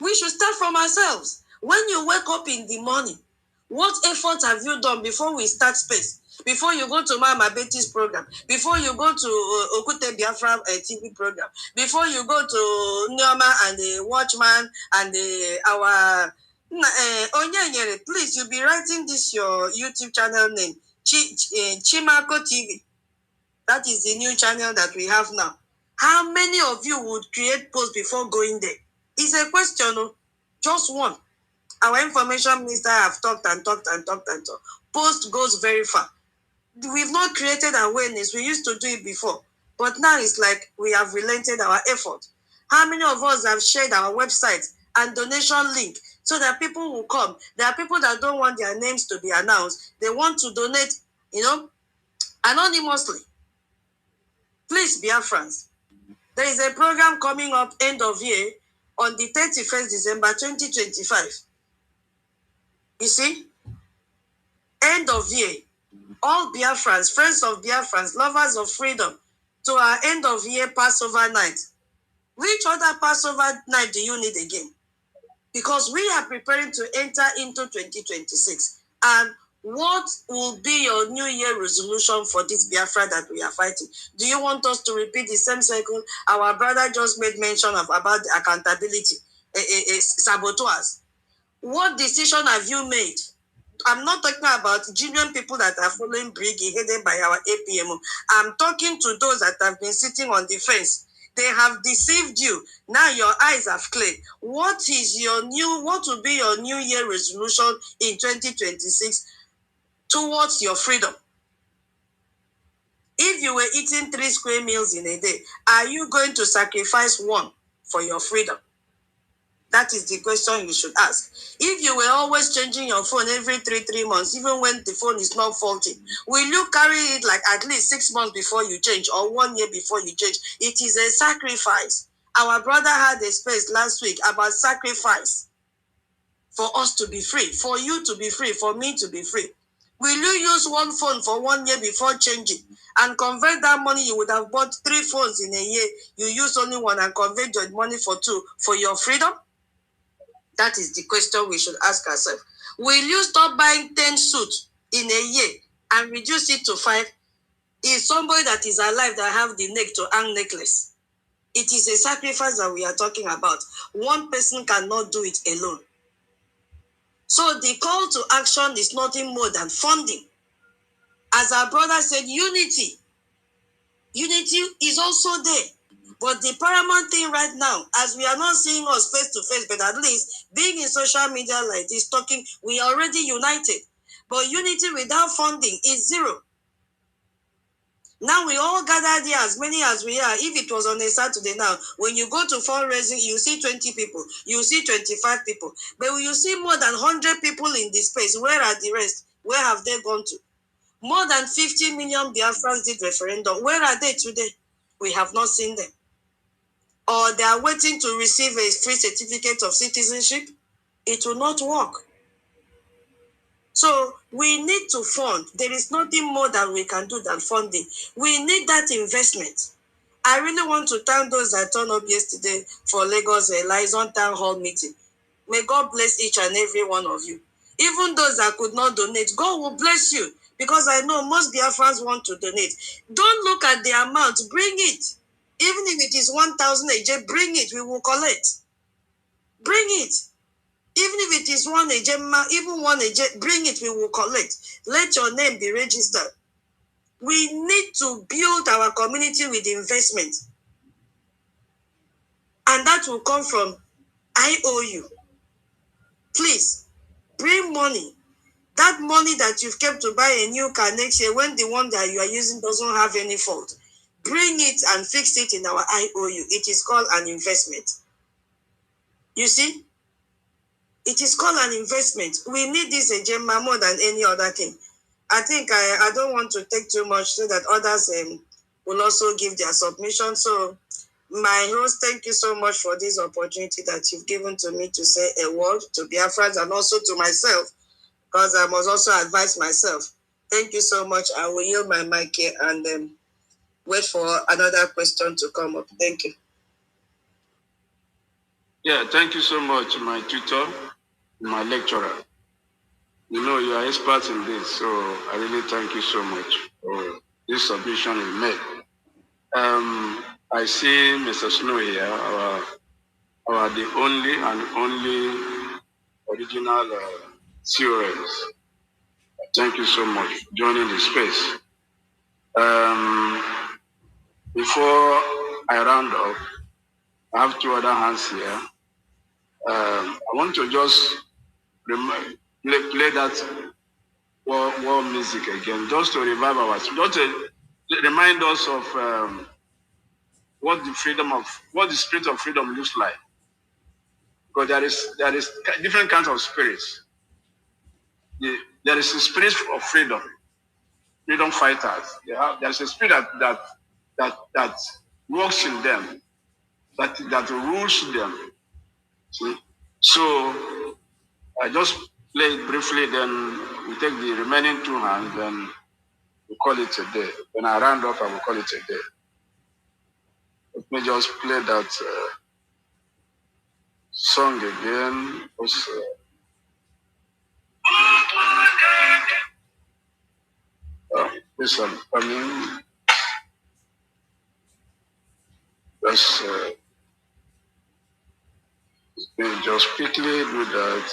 we should start from ourselves. When you wake up in the morning, what effort have you done before we start space? Before you go to Mama Betty's program, before you go to Okute Biafra TV program, before you go to Nyoma and the Watchman and our Onyanyere, please, you'll be writing this your YouTube channel name, Chimako TV. That is the new channel that we have now. How many of you would create posts before going there? It's a question, just one. Our information minister have talked and talked and talked and talked. Post goes very far. We've not created awareness. We used to do it before. But now it's like we have relented our effort. How many of us have shared our website and donation link so that people will come? There are people that don't want their names to be announced. They want to donate, anonymously. Please, Biafrans. There is a program coming up end of year on the 31st December 2025. You see? End of year. All Biafrans, friends of Biafrans, lovers of freedom, to our end of year Passover night. Which other Passover night do you need again? Because we are preparing to enter into 2026. And what will be your New Year resolution for this Biafra that we are fighting? Do you want us to repeat the same cycle? Our brother just made mention of about the accountability, saboteurs. What decision have you made? I'm not talking about genuine people that are following Briggy headed by our APM. I'm talking to those that have been sitting on the fence. They have deceived you. Now your eyes have cleared. What will be your New Year resolution in 2026 towards your freedom? If you were eating 3 square meals in a day, are you going to sacrifice one for your freedom? That is the question you should ask. If you were always changing your phone every 3 months, even when the phone is not faulty, will you carry it like at least 6 months before you change or 1 year before you change? It is a sacrifice. Our brother had a space last week about sacrifice for us to be free, for you to be free, for me to be free. Will you use one phone for 1 year before changing and convert that money you would have bought 3 phones in a year? You use only one and convert your money for 2 for your freedom? That is the question we should ask ourselves. Will you stop buying 10 suits in a year and reduce it to 5? Is somebody that is alive that have the neck to hang necklace? It is a sacrifice that we are talking about. One person cannot do it alone. So the call to action is nothing more than funding. As our brother said, unity. Unity is also there. But the paramount thing right now, as we are not seeing us face to face, but at least being in social media like this, talking, we are already united. But unity without funding is zero. Now we all gather there, as many as we are. If it was on a Saturday now, when you go to fundraising, you see 20 people, you see 25 people. But when you see more than 100 people in this space, where are the rest? Where have they gone to? More than 50 million Biafrans did referendum. Where are they today? We have not seen them. Or they are waiting to receive a free certificate of citizenship. It will not work. So we need to fund. There is nothing more that we can do than funding. We need that investment. I really want to thank those that turned up yesterday for Lagos Liaison Town Hall meeting. May God bless each and every one of you. Even those that could not donate, God will bless you. Because I know most Biafrans want to donate. Don't look at the amount. Bring it. Even if it is 1,000 AJ, bring it. We will collect. Bring it. Even if it is 1 AJ, even 1 AJ, bring it. We will collect. Let your name be registered. We need to build our community with investment. And that will come from IOU. Please, bring money. That money that you've kept to buy a new car next year, when the one that you are using doesn't have any fault, bring it and fix it in our IOU. It is called an investment. You see? It is called an investment. We need this agenda more than any other thing. I think I don't want to take too much so that others will also give their submission. So My host, thank you so much for this opportunity that you've given to me to say a word to Biafrans and also to myself, because I must also advise myself. Thank you so much. I will yield my mic here and wait for another question to come up. Thank you. Yeah, thank you so much, my tutor, my lecturer. You know, you are expert in this, so I really thank you so much for this submission you made. I see Mr. Snow here, our the only and only original COS. Thank you so much for joining the space. Before I round up, I have two other hands here. I want to just play that war music again, just to revive our, just to remind us of what the spirit of freedom looks like. Because there is different kinds of spirits. There is a spirit of freedom fighters. There's a spirit that works in them, that rules them. See? So I just play it briefly, then we take the remaining two hands, then we call it a day. When I round up, I will call it a day. Let me just play that song again. This one coming. Just quickly do that.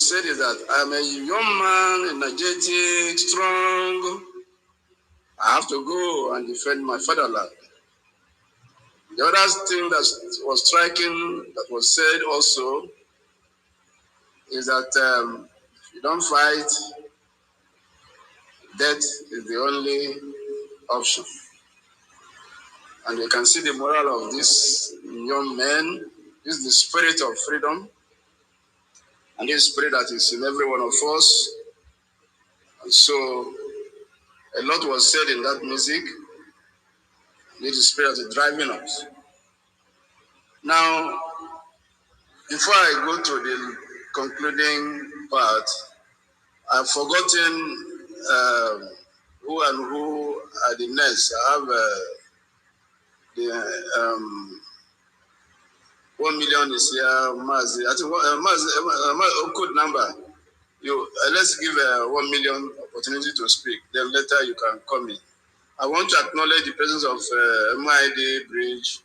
Said is that I'm a young man, energetic, strong. I have to go and defend my fatherland. The other thing that was striking, that was said also, is that if you don't fight, death is the only option. And you can see the moral of these young men. This is the spirit of freedom, and this spirit that is in every one of us. And so, a lot was said in that music. This is spirit is driving us. Now, before I go to the concluding part, I've forgotten who and who are the next. I have the 1 million is here, Mazi. I think Mazi, code number. You let's give 1 million opportunity to speak. Then later you can come in. I want to acknowledge the presence of MID Bridge,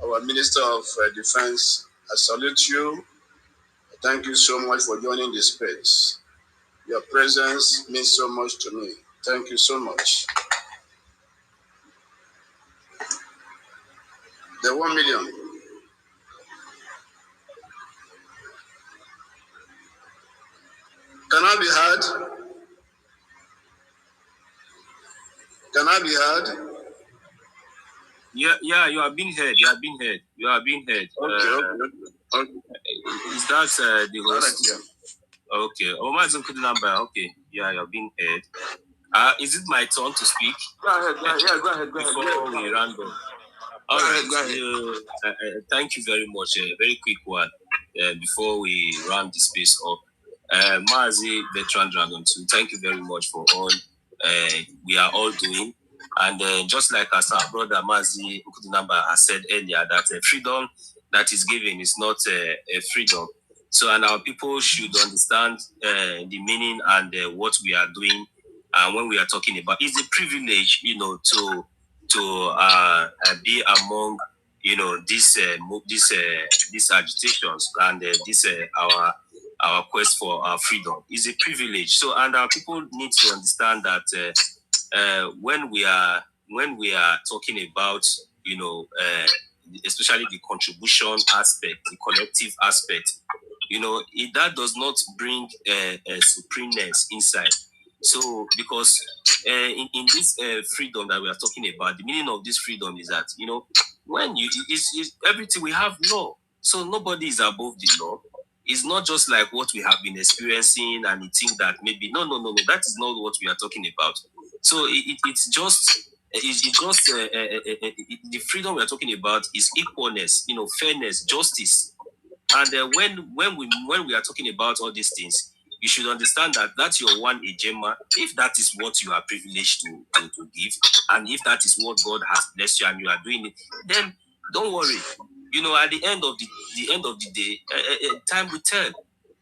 our Minister of Defense. I salute you. Thank you so much for joining the space. Your presence means so much to me. Thank you so much. The 1 million. Can I be heard? Can I be heard? Yeah, you are being heard. You are being heard. You are being heard. Okay. Is that the host? Right, yeah. Okay. Omar is a good number. Okay. Yeah, you're being heard. Is it my turn to speak? Go ahead. Go ahead. Before we round up. All right. Thank you very much. A very quick one before we round the space up. Mazi Veteran Dragon 2, thank you very much for all we are all doing. And just like as our brother Mazi Ukudinamba has said earlier, that freedom that is given is not a freedom. So, and our people should understand the meaning and what we are doing. And when we are talking about, it's a privilege, to be among, these agitations and this our quest for our freedom is a privilege. So, and our people need to understand that when we are talking about, especially the contribution aspect, the collective aspect, that does not bring a supremeness inside. So, because in this freedom that we are talking about, the meaning of this freedom is that, when it's everything, we have law. So nobody is above the law. It's not just like what we have been experiencing and you think that maybe, no, that is not what we are talking about. So it's just the freedom we are talking about is equalness, fairness, justice. And when we are talking about all these things, you should understand that that's your one agenda. If that is what you are privileged to give, and if that is what God has blessed you and you are doing it, then don't worry. At the end of the day, time will tell.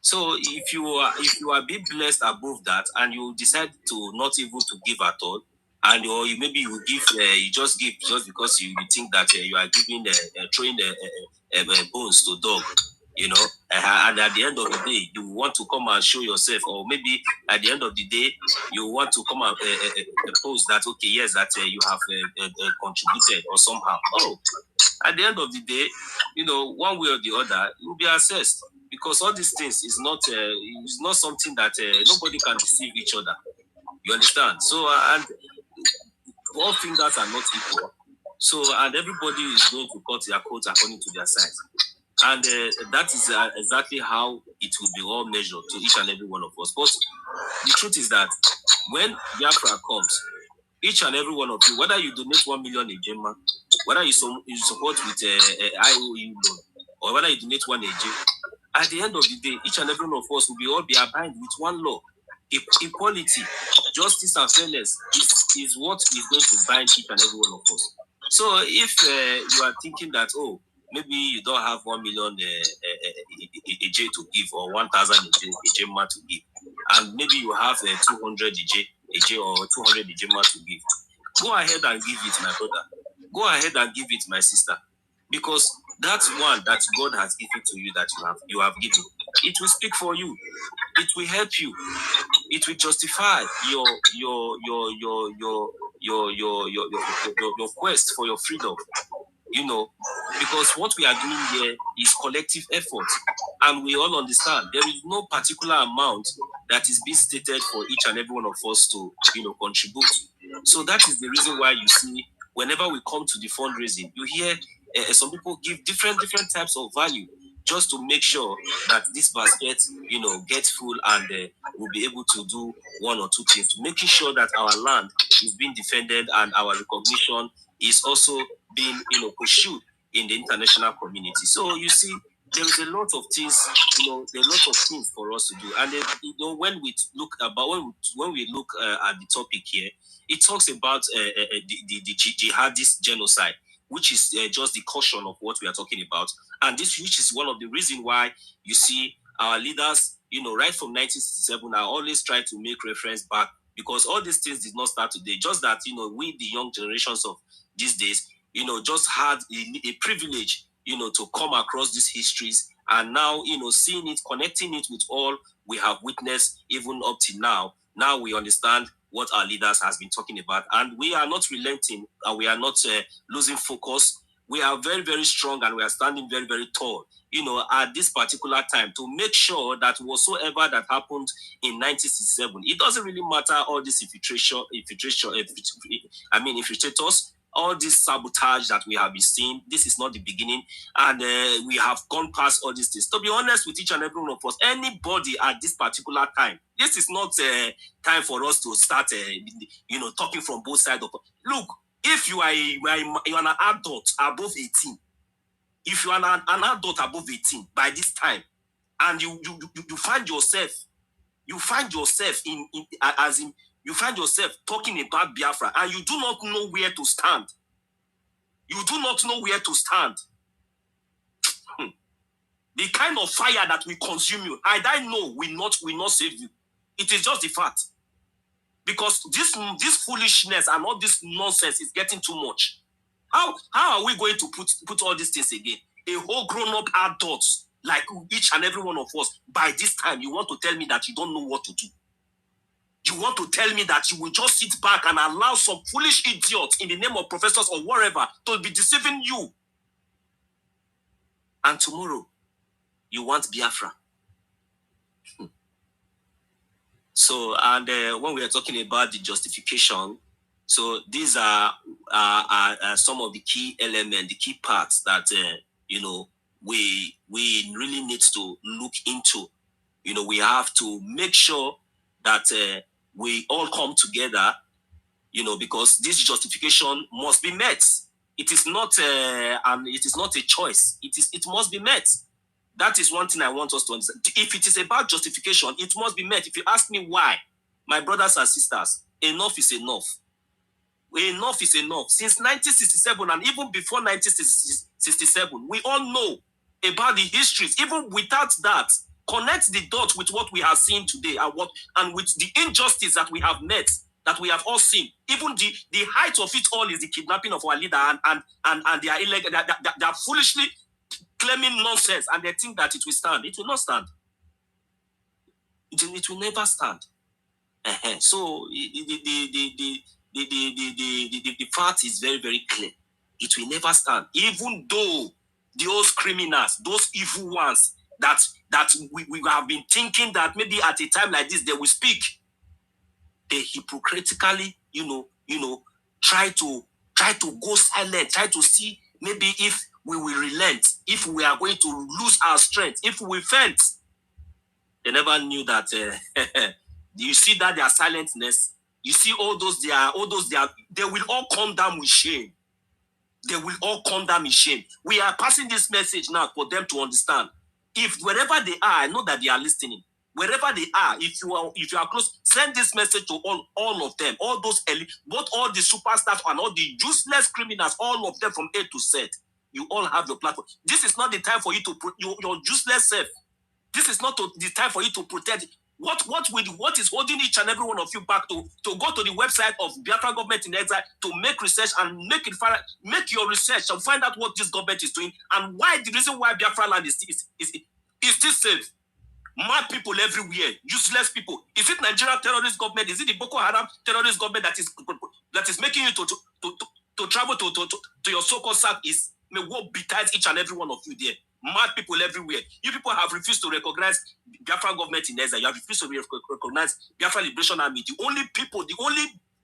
So if you are being blessed above that, and you decide to not even to give at all, and or maybe you give, you just give just because you think that you are giving, throwing bones to dog. And at the end of the day, you want to come and show yourself, or maybe at the end of the day, you want to come and post that, okay, yes, that you have contributed or somehow. Oh, at the end of the day, one way or the other, you will be assessed, because all these things is not something that nobody can deceive each other. You understand? So, and all fingers are not equal. So, and everybody is going to cut their coat according to their size. And that is exactly how it will be all measured to each and every one of us. But the truth is that when Biafra comes, each and every one of you, whether you donate 1 million a Gemma, whether you support with IOU loan, or whether you donate 1 AJ, at the end of the day, each and every one of us will all be abiding with one law. Equality, justice, and fairness is what is going to bind each and every one of us. So if you are thinking that, oh, maybe you don't have 1 million AJ to give, or 1,000 AJ to give, and maybe you have 200 AJ or 200 AJ to give, go ahead and give it, my brother. Go ahead and give it, my sister, because that's one that God has given to you, that you have given. It will speak for you. It will help you. It will justify your quest for your freedom. Because what we are doing here is collective effort, and we all understand there is no particular amount that is being stated for each and every one of us to contribute. So that is the reason why you see, whenever we come to the fundraising, you hear some people give different types of value, just to make sure that this basket gets full, and we'll be able to do one or two things, making sure that our land is being defended and our recognition is also being pursued in the international community. So you see, there is a lot of things, there are a lot of things for us to do. And when we look at the topic here, it talks about the Jihadist genocide, which is just the caution of what we are talking about. And this, which is one of the reasons why you see our leaders, right from 1967, are always trying to make reference back, because all these things did not start today. Just that, we, the young generations of these days, just had a privilege, to come across these histories, and now, seeing it, connecting it with all we have witnessed even up till now. Now we understand what our leaders has been talking about, and we are not relenting, and we are not losing focus. We are very, very strong, and we are standing very, very tall, at this particular time, to make sure that whatsoever that happened in 1967, it doesn't really matter all this infiltrators, all this sabotage that we have been seeing, this is not the beginning, and we have gone past all these things. To be honest with each and every one of us, anybody at this particular time, this is not time for us to start, talking from both sides of. Look, if you are an adult above 18, if you are an adult above 18 by this time, and you find yourself, you find yourself talking about Biafra, and you do not know where to stand. You do not know where to stand. The kind of fire that will consume you, I know will not save you. It is just the fact. Because this foolishness and all this nonsense is getting too much. How are we going to put all these things again? A whole grown-up adult, like each and every one of us, by this time, you want to tell me that you don't know what to do. You want to tell me that you will just sit back and allow some foolish idiots in the name of professors or whatever to be deceiving you. And tomorrow, you want Biafra. So, and when we are talking about the justification, so these are some of the key elements, the key parts that, we really need to look into. We have to make sure that we all come together, because this justification must be met. It is not a choice. It must be met. That is one thing I want us to understand. If it is about justification, it must be met. If you ask me why, my brothers and sisters, enough is enough. Enough is enough. Since 1967 and even before 1967, we all know about the histories. Even without that, connect the dots with what we are seeing today and with the injustice that we have met, that we have all seen. Even the height of it all is the kidnapping of our leader and they are illegal. They are foolishly claiming nonsense, and they think that it will stand. It will not stand. It will never stand. So the fact is very, very clear. It will never stand. Even though those criminals, those evil ones that we have been thinking that maybe at a time like this they will speak, they hypocritically, try to go silent, try to see maybe if we will relent, if we are going to lose our strength, if we faint. They never knew that. You see that their silentness. You see all those they will all come down with shame. They will all come down with shame. We are passing this message now for them to understand. If wherever they are, I know that they are listening. Wherever they are, if you are close, send this message to all of them, all those both all the superstars and all the useless criminals, all of them from A to Z. You all have your platform. This is not the time for you to put your useless self. This is not the time for you to protect. What is holding each and every one of you back to go to the website of Biafra government in exile to make research and make your research and find out what this government is doing and why the reason why Biafra land is still safe. Mad people everywhere, useless people. Is it Nigerian terrorist government? Is it the Boko Haram terrorist government that is making you to travel to your so-called southeast? May what betides each and every one of you there. Mad people everywhere. You people have refused to recognize Biafra government in exile. You have refused to recognize Biafra Liberation Army. The only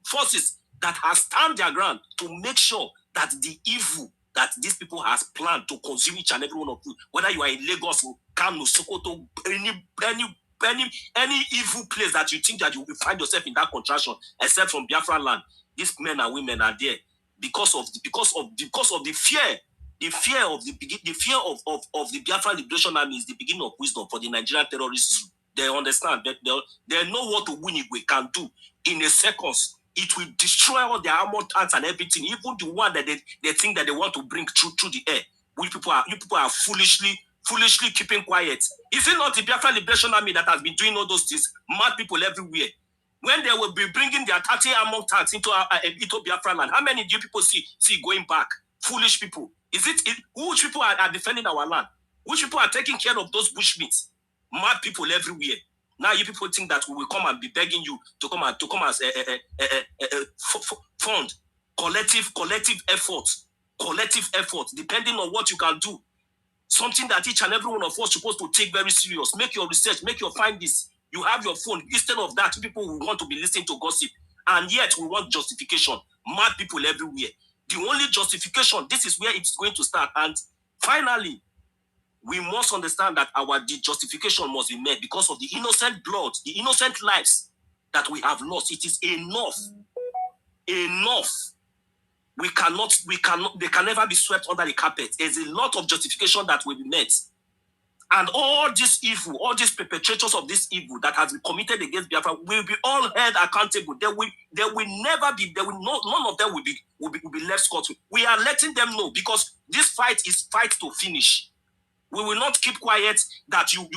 forces that have stand their ground to make sure that the evil that these people has planned to consume each and every one of you, whether you are in Lagos or Kano, Sokoto, any evil place that you think that you will find yourself in that contraction, except from Biafra land, these men and women are there because of the fear. The fear of the Biafra Liberation Army is the beginning of wisdom for the Nigerian terrorists. They understand that they know what Owuniwe can do in a second. It will destroy all their armored tanks and everything, even the one that they think that they want to bring through the air. You people are foolishly keeping quiet. Is it not the Biafra Liberation Army that has been doing all those things? Mad people everywhere. When they will be bringing their 30 armored tanks into Biafra land, how many do you people see going back? Foolish people. Which people are defending our land? Which people are taking care of those bushmeats? Mad people everywhere. Now you people think that we will come and be begging you to come as fund collective effort, depending on what you can do. Something that each and every one of us is supposed to take very serious. Make your research, make your find this. You have your phone. Instead of that, people will want to be listening to gossip, and yet we want justification. Mad people everywhere. The only justification, this is where it's going to start. And finally, we must understand that the justification must be made because of the innocent blood, the innocent lives that we have lost. It is enough. Enough. They can never be swept under the carpet. There's a lot of justification that will be met. And all this evil, all these perpetrators of this evil that has been committed against Biafra will be all held accountable. None of them will be left scot-free. We are letting them know because this fight is fight to finish. We will not keep quiet that you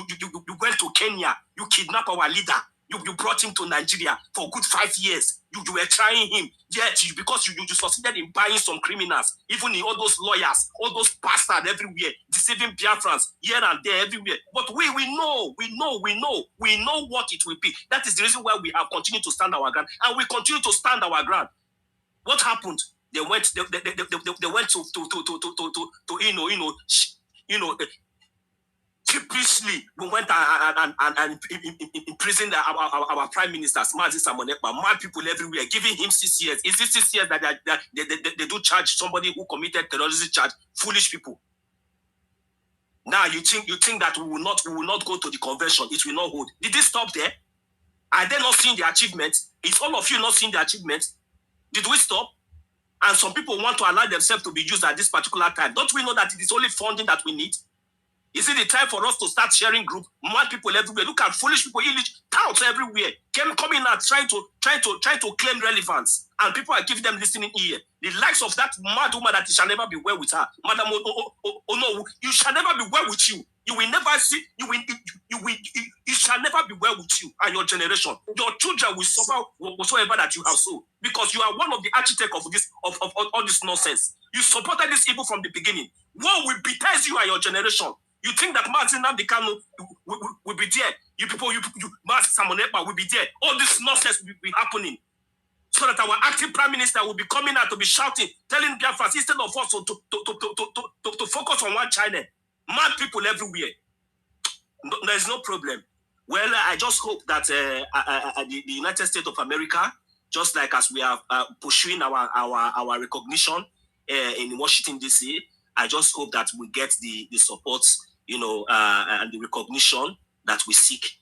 went to Kenya, you kidnapped our leader, you brought him to Nigeria for good 5 years. You were trying him, yet because you succeeded in buying some criminals, even in all those lawyers, all those bastards everywhere, deceiving Biafrans here and there, everywhere. But we know what it will be. That is the reason why we have continued to stand our ground, and we continue to stand our ground. What happened? They went to Typically, we went and imprisoned our prime minister, Mazi Samonekpa, mad people everywhere, giving him 6 years. Is it 6 years that they do charge somebody who committed terrorism charge? Foolish people. Now you think that we will not go to the convention? It will not hold. Did it stop there? Are they not seeing the achievement? Is all of you not seeing the achievement? Did we stop? And some people want to allow themselves to be used at this particular time. Don't we know that it is only funding that we need? Is it the time for us to start sharing group? Mad people everywhere. Look at foolish people, touts everywhere. Coming out trying to claim relevance, and people are giving them listening ear. The likes of that mad woman that it shall never be well with her, Madam. No, you shall never be well with you. You will never see. It shall never be well with you and your generation. Your children will suffer whatsoever that you have sown, because you are one of the architects of this of all this nonsense. You supported this evil from the beginning. What will betize you and your generation? You think that Martin Namdekano will be there? You Martin Samonekpa will be there. All this nonsense will be happening, so that our acting prime minister will be coming out to be shouting, telling Biafra instead of us to focus on one China. Mad people everywhere. There's no problem. Well, I just hope that the United States of America, just like as we are pursuing our recognition in Washington D.C., I just hope that we get the support, and the recognition that we seek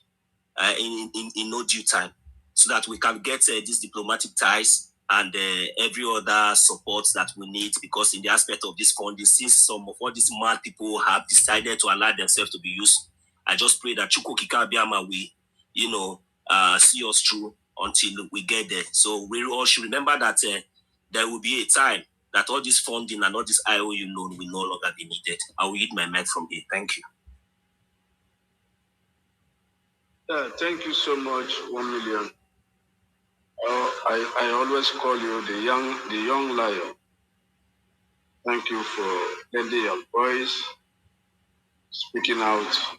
in no due time, so that we can get these diplomatic ties and every other support that we need. Because in the aspect of this funding, since some of all these mad people have decided to allow themselves to be used, I just pray that Chukwu Kika Biama will, see us through until we get there. So we all should remember that there will be a time that all this funding and all this IOU loan will no longer be needed. I will eat my mind from here. Thank you. Thank you so much, 1 million. I always call you the young lion. Thank you for lending your voice, speaking out.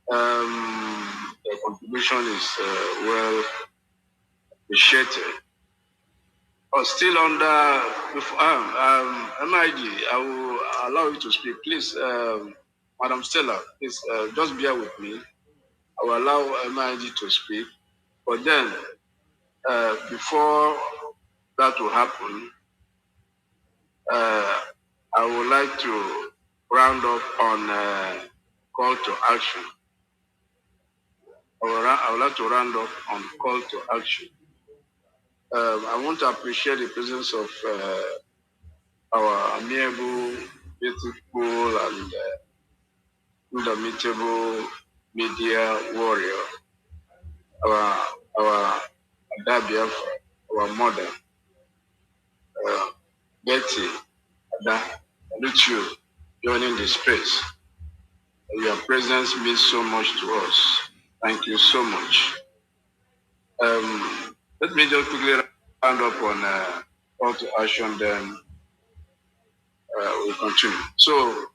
The contribution is well appreciated. Still under MIG, I will allow you to speak. Please, Madam Stella, please just bear with me. I will allow MIG to speak. But then, before that will happen, I would like to round up on call to action. I would like to round up on call to action. I want to appreciate the presence of our amiable, beautiful, and indomitable media warrior, our Biafra, our mother, Betty, Lucio, joining the space. Your presence means so much to us. Thank you so much. Let me just quickly round up on call to action, then we'll continue. So,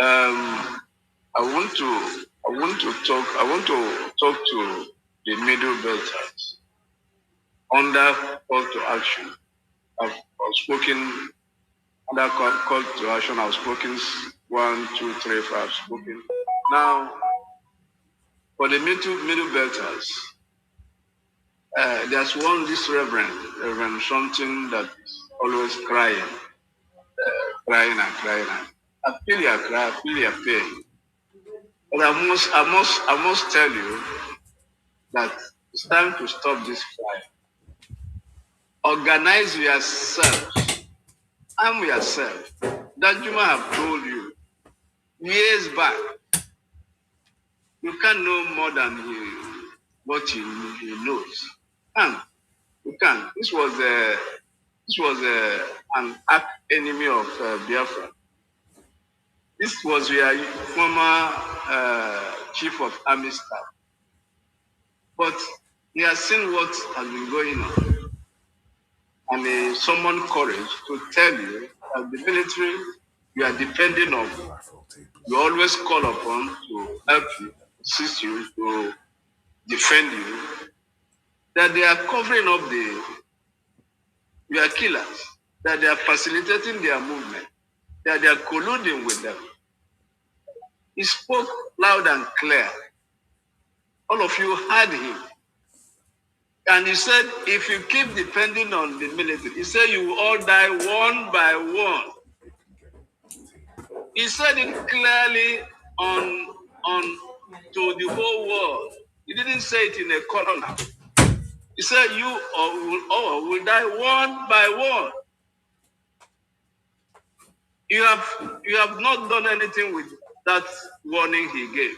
I want to talk to the middle belters under call to action. I've spoken under call to action. I've spoken 1, 2, 3, 4. I've spoken. Now, for the middle belters, There's this Reverend something that always crying. Crying and crying. I feel your cry, I feel your pain. But I must tell you that it's time to stop this cry. Organize yourself. Arm yourself. That Juma have told you years back. You can't know more than what he knows. You can. This was an arch enemy of Biafra. This was your former chief of army staff. But he has seen what has been going on. And he summoned courage to tell you that the military you are depending on, you always call upon to help you, assist you, to defend you, that they are covering up your killers, that they are facilitating their movement, that they are colluding with them. He spoke loud and clear. All of you heard him. And he said, if you keep depending on the military, he said you will all die one by one. He said it clearly to the whole world. He didn't say it in a corner. He said you all will die one by one. You have not done anything with that warning he gave.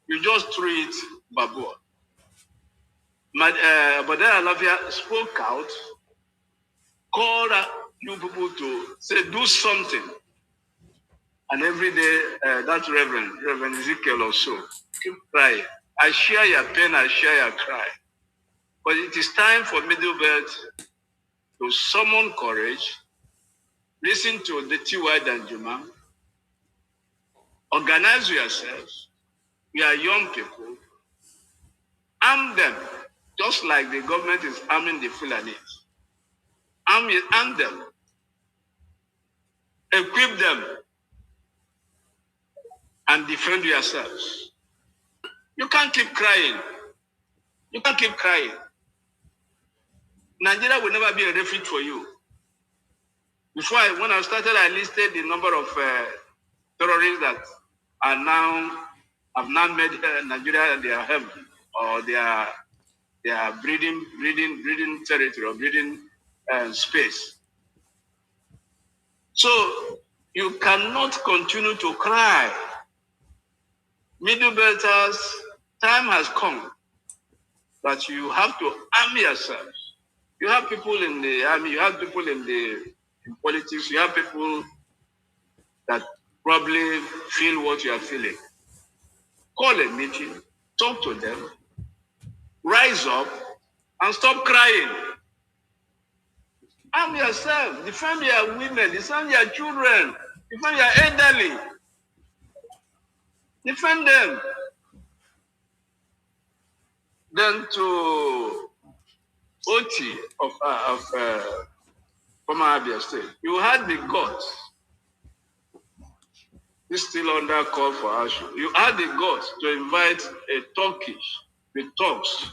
You just threw it backward. But then Alavia spoke out, called you people to say, do something. And every day, that Reverend Ezekiel also, keep crying. I share your pain, I share your cry. But it is time for Middle Belt to summon courage, listen to the T.Y. Danjuma, organize yourselves. We are young people. Arm them, just like the government is arming the Fulanese. Arm them. Equip them. And defend yourselves. You can't keep crying. You can't keep crying. Nigeria will never be a refuge for you. When I started, I listed the number of terrorists that have now made Nigeria their heaven, or their breeding territory, or breeding space. So you cannot continue to cry. Middle Belters, time has come that you have to arm yourselves. You have people in the army, you have people in politics, you have people that probably feel what you are feeling. Call a meeting, talk to them, rise up, and stop crying. Arm yourself, defend your women, defend your children, defend your elderly. Defend them. Then to Oti of former Abia State, you had the guts. This still under call for action. You had the guts to invite the Turks,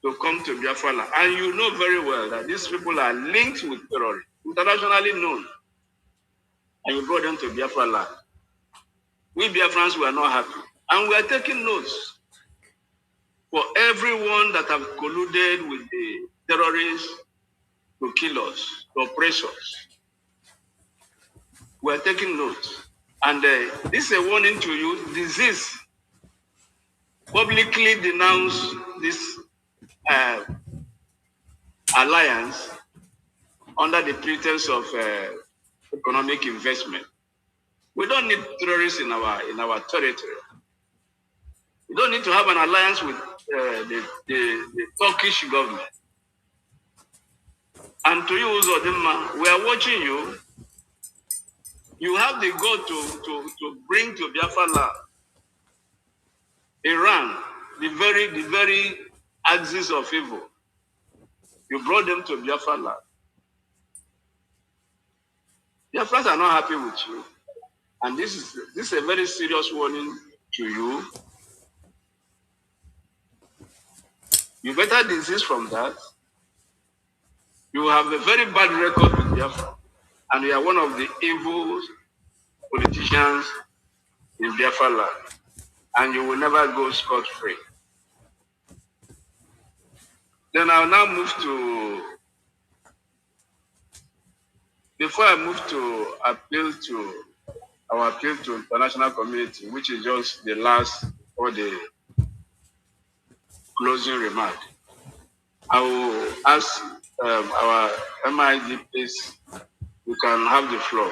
to come to Biafra land. And you know very well that these people are linked with terrorists, internationally known. And you brought them to Biafra land. We Biafrans were not happy. And we are taking notes for everyone that have colluded with the terrorists to kill us, to oppress us. We are taking notes. And this is a warning to you. Disease. Publicly denounce this alliance under the pretense of economic investment. We don't need terrorists in our territory. We don't need to have an alliance with the Turkish government. And to you, Uzodimma, we are watching you. You have the goal to bring to Biafra land Iran, the very axis of evil. You brought them to Biafra land. Biafrans are not happy with you. And this is a very serious warning to you. You better desist from that. You have a very bad record with Biafra, and you are one of the evil politicians in Biafra land, and you will never go scot-free. Then I'll now move to, before I move to our appeal to international community, which is just the last or the closing remark. I will ask our MIG, please, you can have the floor.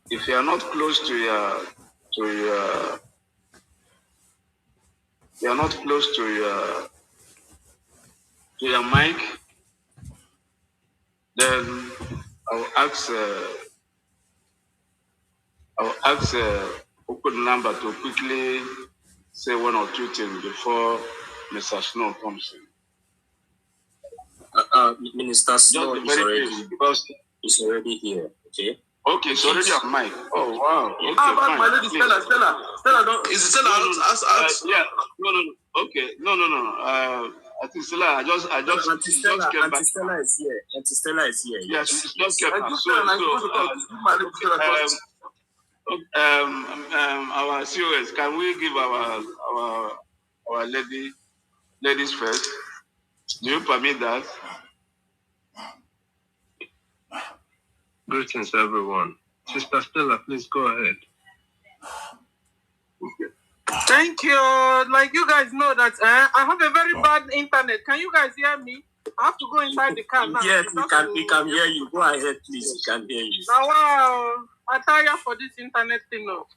If you are not close to your mic, then I will ask open number to quickly say one or two things before Mr. Snow comes in. Minister Snow is already here. Okay. Okay, it's already on mic. Oh wow. Okay, fine. My lady Stella, don't. Is it Stella? Yeah. No. Okay. No. I think Stella. I just came back. Auntie Stella is here. Auntie Stella is here. Yes, she just came back. Our COS, can we give our ladies first? Do you permit that? Greetings, everyone. Sister Stella, please go ahead. Okay. Thank you. Like you guys know that I have a very bad internet. Can you guys hear me? I have to go inside the car now. Yes, we can hear you. Go ahead, please. We can hear you. Now, wow. I tire for this internet thing now.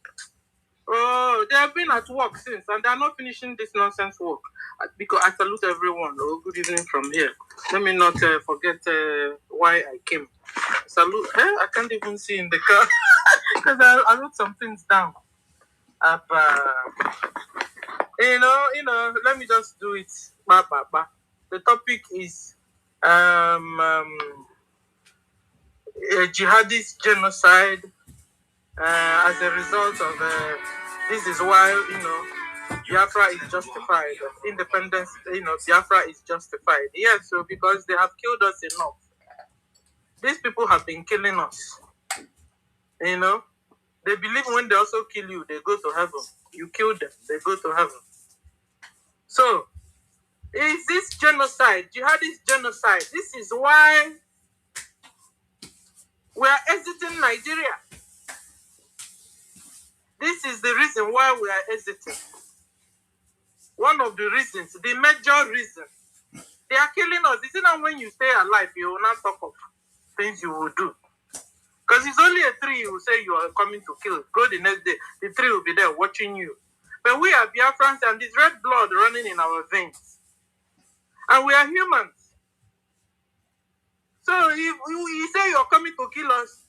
Oh, they have been at work since, and they are not finishing this nonsense work. Because I salute everyone. Oh, good evening from here. Let me not forget why I came. Salute. I can't even see in the car because I wrote some things down. You know. Let me just do it. The topic is Jihadist genocide. As a result of this is why Biafra is justified. Independence, Biafra is justified. Yes, so because they have killed us enough. These people have been killing us. They believe when they also kill you, they go to heaven. You kill them, they go to heaven. So, is this genocide, jihadist genocide? This is why we are exiting Nigeria. This is the reason why we are exiting. One of the reasons, the major reason. They are killing us. Is it not when you stay alive, you will not talk of things you will do? Because it's only a tree you will say you are coming to kill. Go the next day, the tree will be there watching you. But we are Biafrans and there's red blood running in our veins. And we are humans. So if you say you're coming to kill us,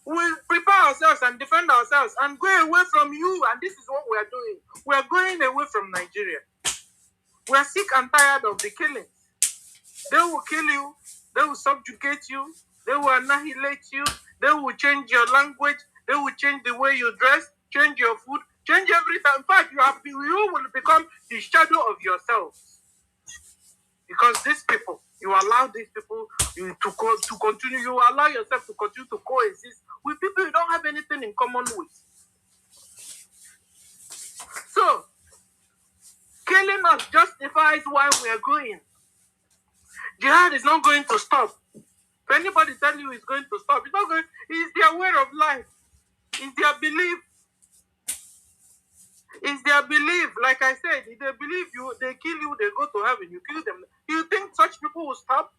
we'll prepare ourselves and defend ourselves and go away from you. And this is what we are doing. We are going away from Nigeria. We are sick and tired of the killings. They will kill you. They will subjugate you. They will annihilate you. They will change your language. They will change the way you dress, change your food, change everything. In fact, you will become the shadow of yourselves. Because these people, you allow these people to continue. You allow yourself to continue to coexist with people you don't have anything in common with. So, killing us justifies why we are going. Jihad is not going to stop. If anybody tell you it's going to stop, it's not going. It's their way of life. It's their belief. It's their belief. Like I said, if they believe you, they kill you, they go to heaven. You kill them. You think such people will stop?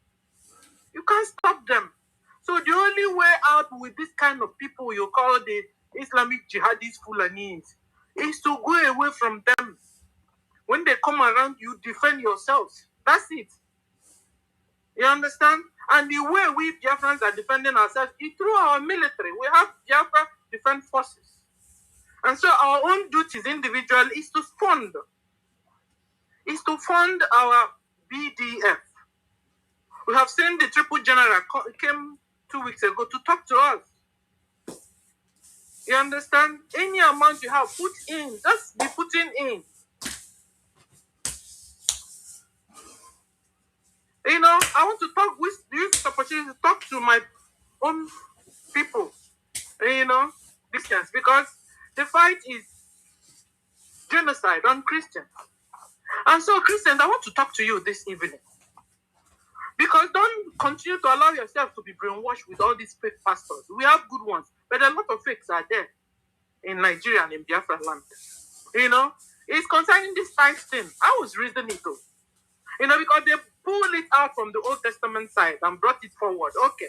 You can't stop them. So the only way out with this kind of people you call the Islamic jihadist Fulanis is to go away from them. When they come around, you defend yourselves. That's it. You understand? And the way we Biafrans are defending ourselves is through our military. We have Biafra Defense Forces. And so our own duties individually is to fund our BDF. We have seen the Triple General came 2 weeks ago to talk to us. You understand? Any amount you have, put in. Just be putting in. You know, I want to use this opportunity to talk to my own people, you know, Christians, because the fight is genocide on Christians. And so, Christians, I want to talk to you this evening. Because don't continue to allow yourself to be brainwashed with all these fake pastors. We have good ones, but a lot of fakes are there in Nigeria and in Biafra land. You know, it's concerning this type thing. I was reading it too. You know, because they pulled it out from the Old Testament side and brought it forward. Okay.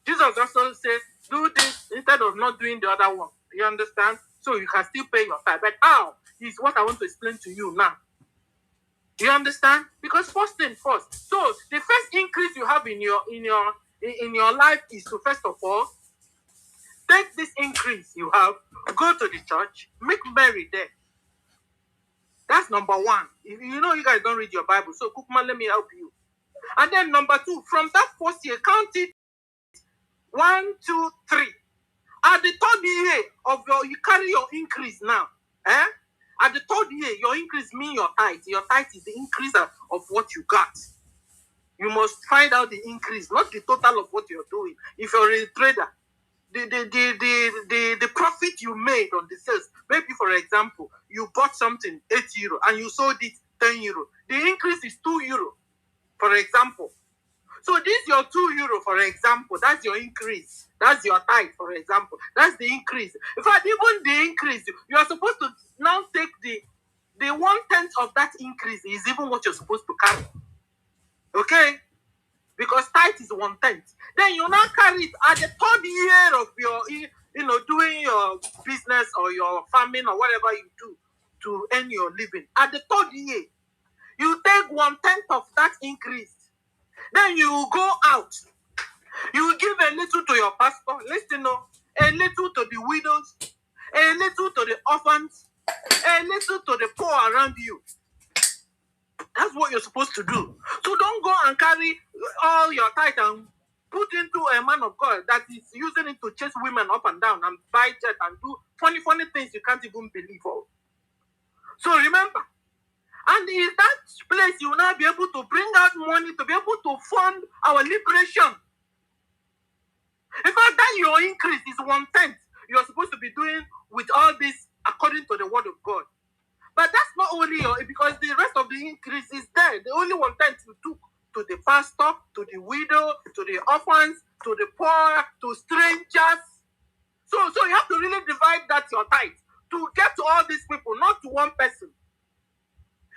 Jesus also says, do this instead of not doing the other one. You understand? So you can still pay your tithe. But how is what I want to explain to you now. You understand? Because first thing first. So the first increase you have in your life is to, first of all, take this increase you have, go to the church, make merry there. That's number one. You know you guys don't read your Bible, so Kukma, let me help you. And then number two, from that first year, count it 1, 2, 3. At the third year of you carry your increase now. At the third year, your increase means your tithe. Your tithe is the increase of what you got. You must find out the increase, not the total of what you're doing. If you're a trader, the profit you made on the sales, maybe for example, you bought something 8 euro and you sold it 10 euro. The increase is 2 euro, for example. So this your 2 euro, for example, that's your increase. That's your tithe, for example. That's the increase. In fact, even the increase, you are supposed to now take the 1/10 of that increase is even what you're supposed to carry. Okay? Because tithe is 1/10. Then you now carry it at the third year of your, doing your business or your farming or whatever you do to earn your living. At the third year, you take 1/10 of that increase. Then you go out. You give a little to your pastor, listen, a little to the widows, a little to the orphans, a little to the poor around you. That's what you're supposed to do. So don't go and carry all your tithe and put into a man of God that is using it to chase women up and down and buy jet and do funny things you can't even believe of. So remember, and in that place you will now be able to bring out money to be able to fund our liberation. In fact, that your increase is 1/10. You're supposed to be doing with all this according to the word of God. But that's not only because the rest of the increase is there. The only 1/10 you took to the pastor, to the widow, to the orphans, to the poor, to strangers. So you have to really divide that your tithe to get to all these people, not to one person.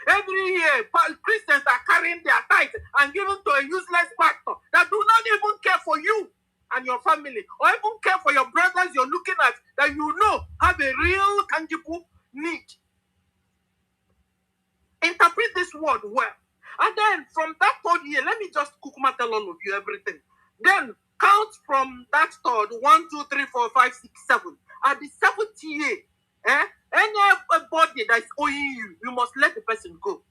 Every year, Christians are carrying their tithe and giving to a useless pastor that do not even care for you and your family, or even care for your brothers you're looking at that you know have a real tangible need. Interpret this word well. And then from that third year, let me just tell all of you everything. Then count from that third, 1, 2, 3, 4, 5, 6, 7. At the 7th year, anybody that is owing you, you must let the person go.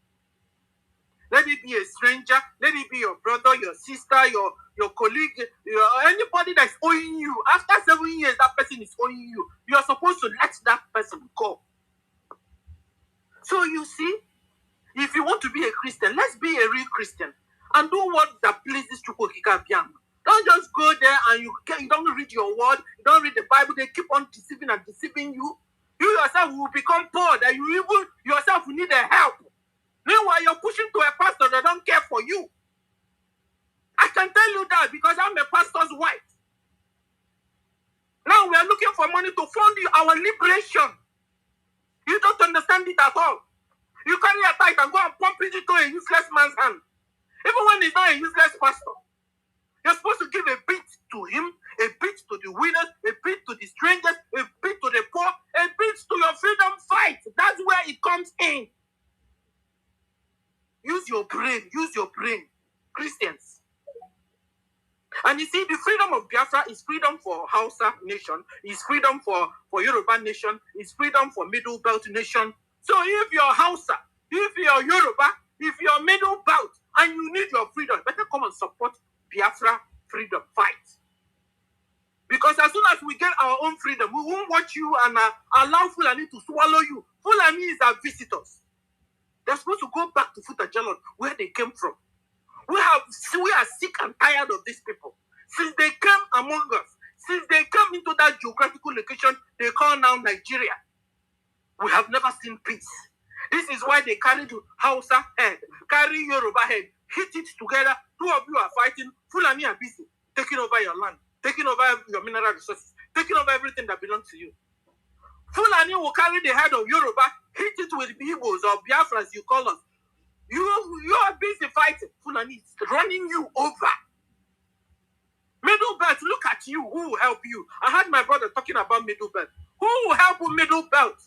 Let it be a stranger, let it be your brother, your sister, your colleague, anybody that is owing you. After 7 years, that person is owing you. You are supposed to let that person go. So you see, if you want to be a Christian, let's be a real Christian and do what that pleases Chukwokika Biam. Don't just go there and you don't read your word, you don't read the Bible, they keep on deceiving and deceiving you. You yourself will become poor, that you even yourself will need a help. Meanwhile, you're pushing to a pastor that don't care for you. I can tell you that because I'm a pastor's wife. Now we are looking for money to fund our liberation. You don't understand it at all. You carry a tithe and go and pump it into a useless man's hand. Even when he's not a useless pastor. You're supposed to give a bit to him, a bit to the widows, a bit to the strangers, a bit to the poor, a bit to your freedom fight. That's where it comes in. Use your brain, Christians. And you see, the freedom of Biafra is freedom for Hausa nation, is freedom for Yoruba nation, is freedom for Middle Belt nation. So if you're Hausa, if you're Yoruba, if you're Middle Belt, and you need your freedom, better come and support Biafra freedom fight. Because as soon as we get our own freedom, we won't watch you and allow Fulani to swallow you. Fulani is our visitors. They're supposed to go back to Futajalon, where they came from. We are sick and tired of these people. Since they came among us, since they came into that geographical location they call now Nigeria, we have never seen peace. This is why they carry the Hausa head, carry Yoruba head, hit it together. Two of you are fighting. Fulani are busy taking over your land, taking over your mineral resources, taking over everything that belongs to you. Fulani will carry the head of Yoruba, hit it with Igbos or Biafra as you call us. You are busy fighting. Fulani is running you over. Middle Belt, look at you. Who will help you? I had my brother talking about Middle Belt. Who will help with Middle Belt?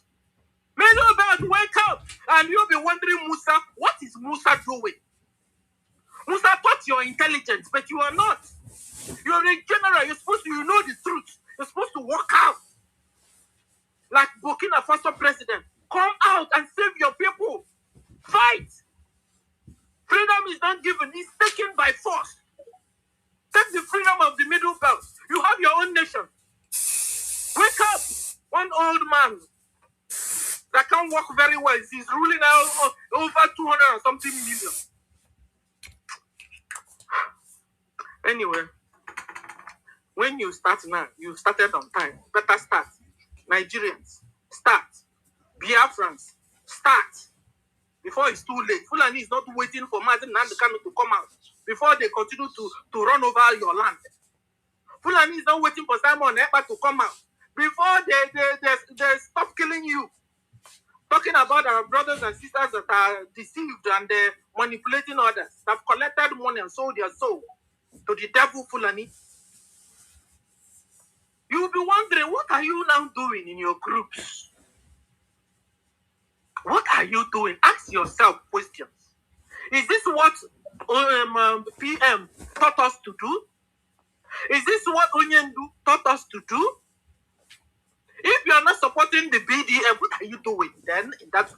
Middle Belt, wake up! And you'll be wondering, Musa, what is Musa doing? Musa thought you're intelligent, but you are not. You're a general. You're supposed to, know the truth. You're supposed to walk out. Like Burkina Faso president. Come out and save your people. Fight. Freedom is not given. It's taken by force. Take the freedom of the Middle Belt. You have your own nation. Wake up. One old man that can't walk very well. He's ruling out over 200 and something million. Anyway, when you start now, you started on time. Better start. Nigerians, start. Biafrans, start. Before it's too late. Fulani is not waiting for Martin Nandekano to come out before they continue to run over your land. Fulani is not waiting for Simon Ekpa to come out before they stop killing you. Talking about our brothers and sisters that are deceived and manipulating others, that have collected money and sold their soul to the devil Fulani. You'll be wondering, what are you now doing in your groups? What are you doing? Ask yourself questions. Is this what PM taught us to do? Is this what Onyendu taught us to do? If you are not supporting the BDM, what are you doing then in that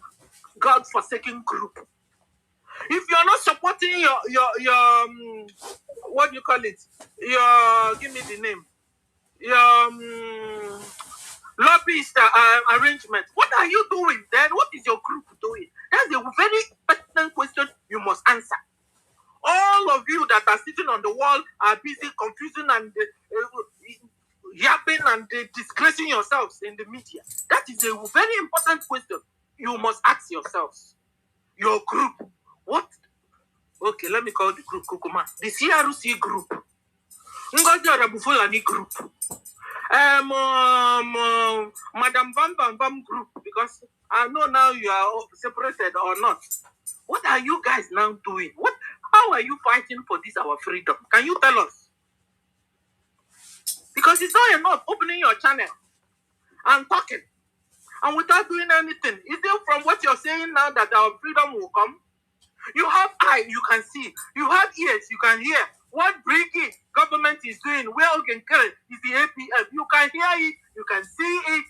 God-forsaken group? If you are not supporting your what do you call it? Give me the name. Your lobbyist arrangement. What are you doing then? What is your group doing? That's a very pertinent question you must answer. All of you that are sitting on the wall are busy confusing and yapping and disgracing yourselves in the media. That is a very important question you must ask yourselves. Your group. What? Okay, let me call the group Kukuma. The CRC group. Ngozi Arabufulani group. Madam Bam Bam Bam group, because I know now you are separated or not. What are you guys now doing? How are you fighting for this our freedom? Can you tell us? Because it's not enough opening your channel and talking and without doing anything. Is it from what you're saying now that our freedom will come? You have eyes, you can see. You have ears, you can hear. What Briggy government is doing, where you can kill it, is the APM. You can hear it, you can see it.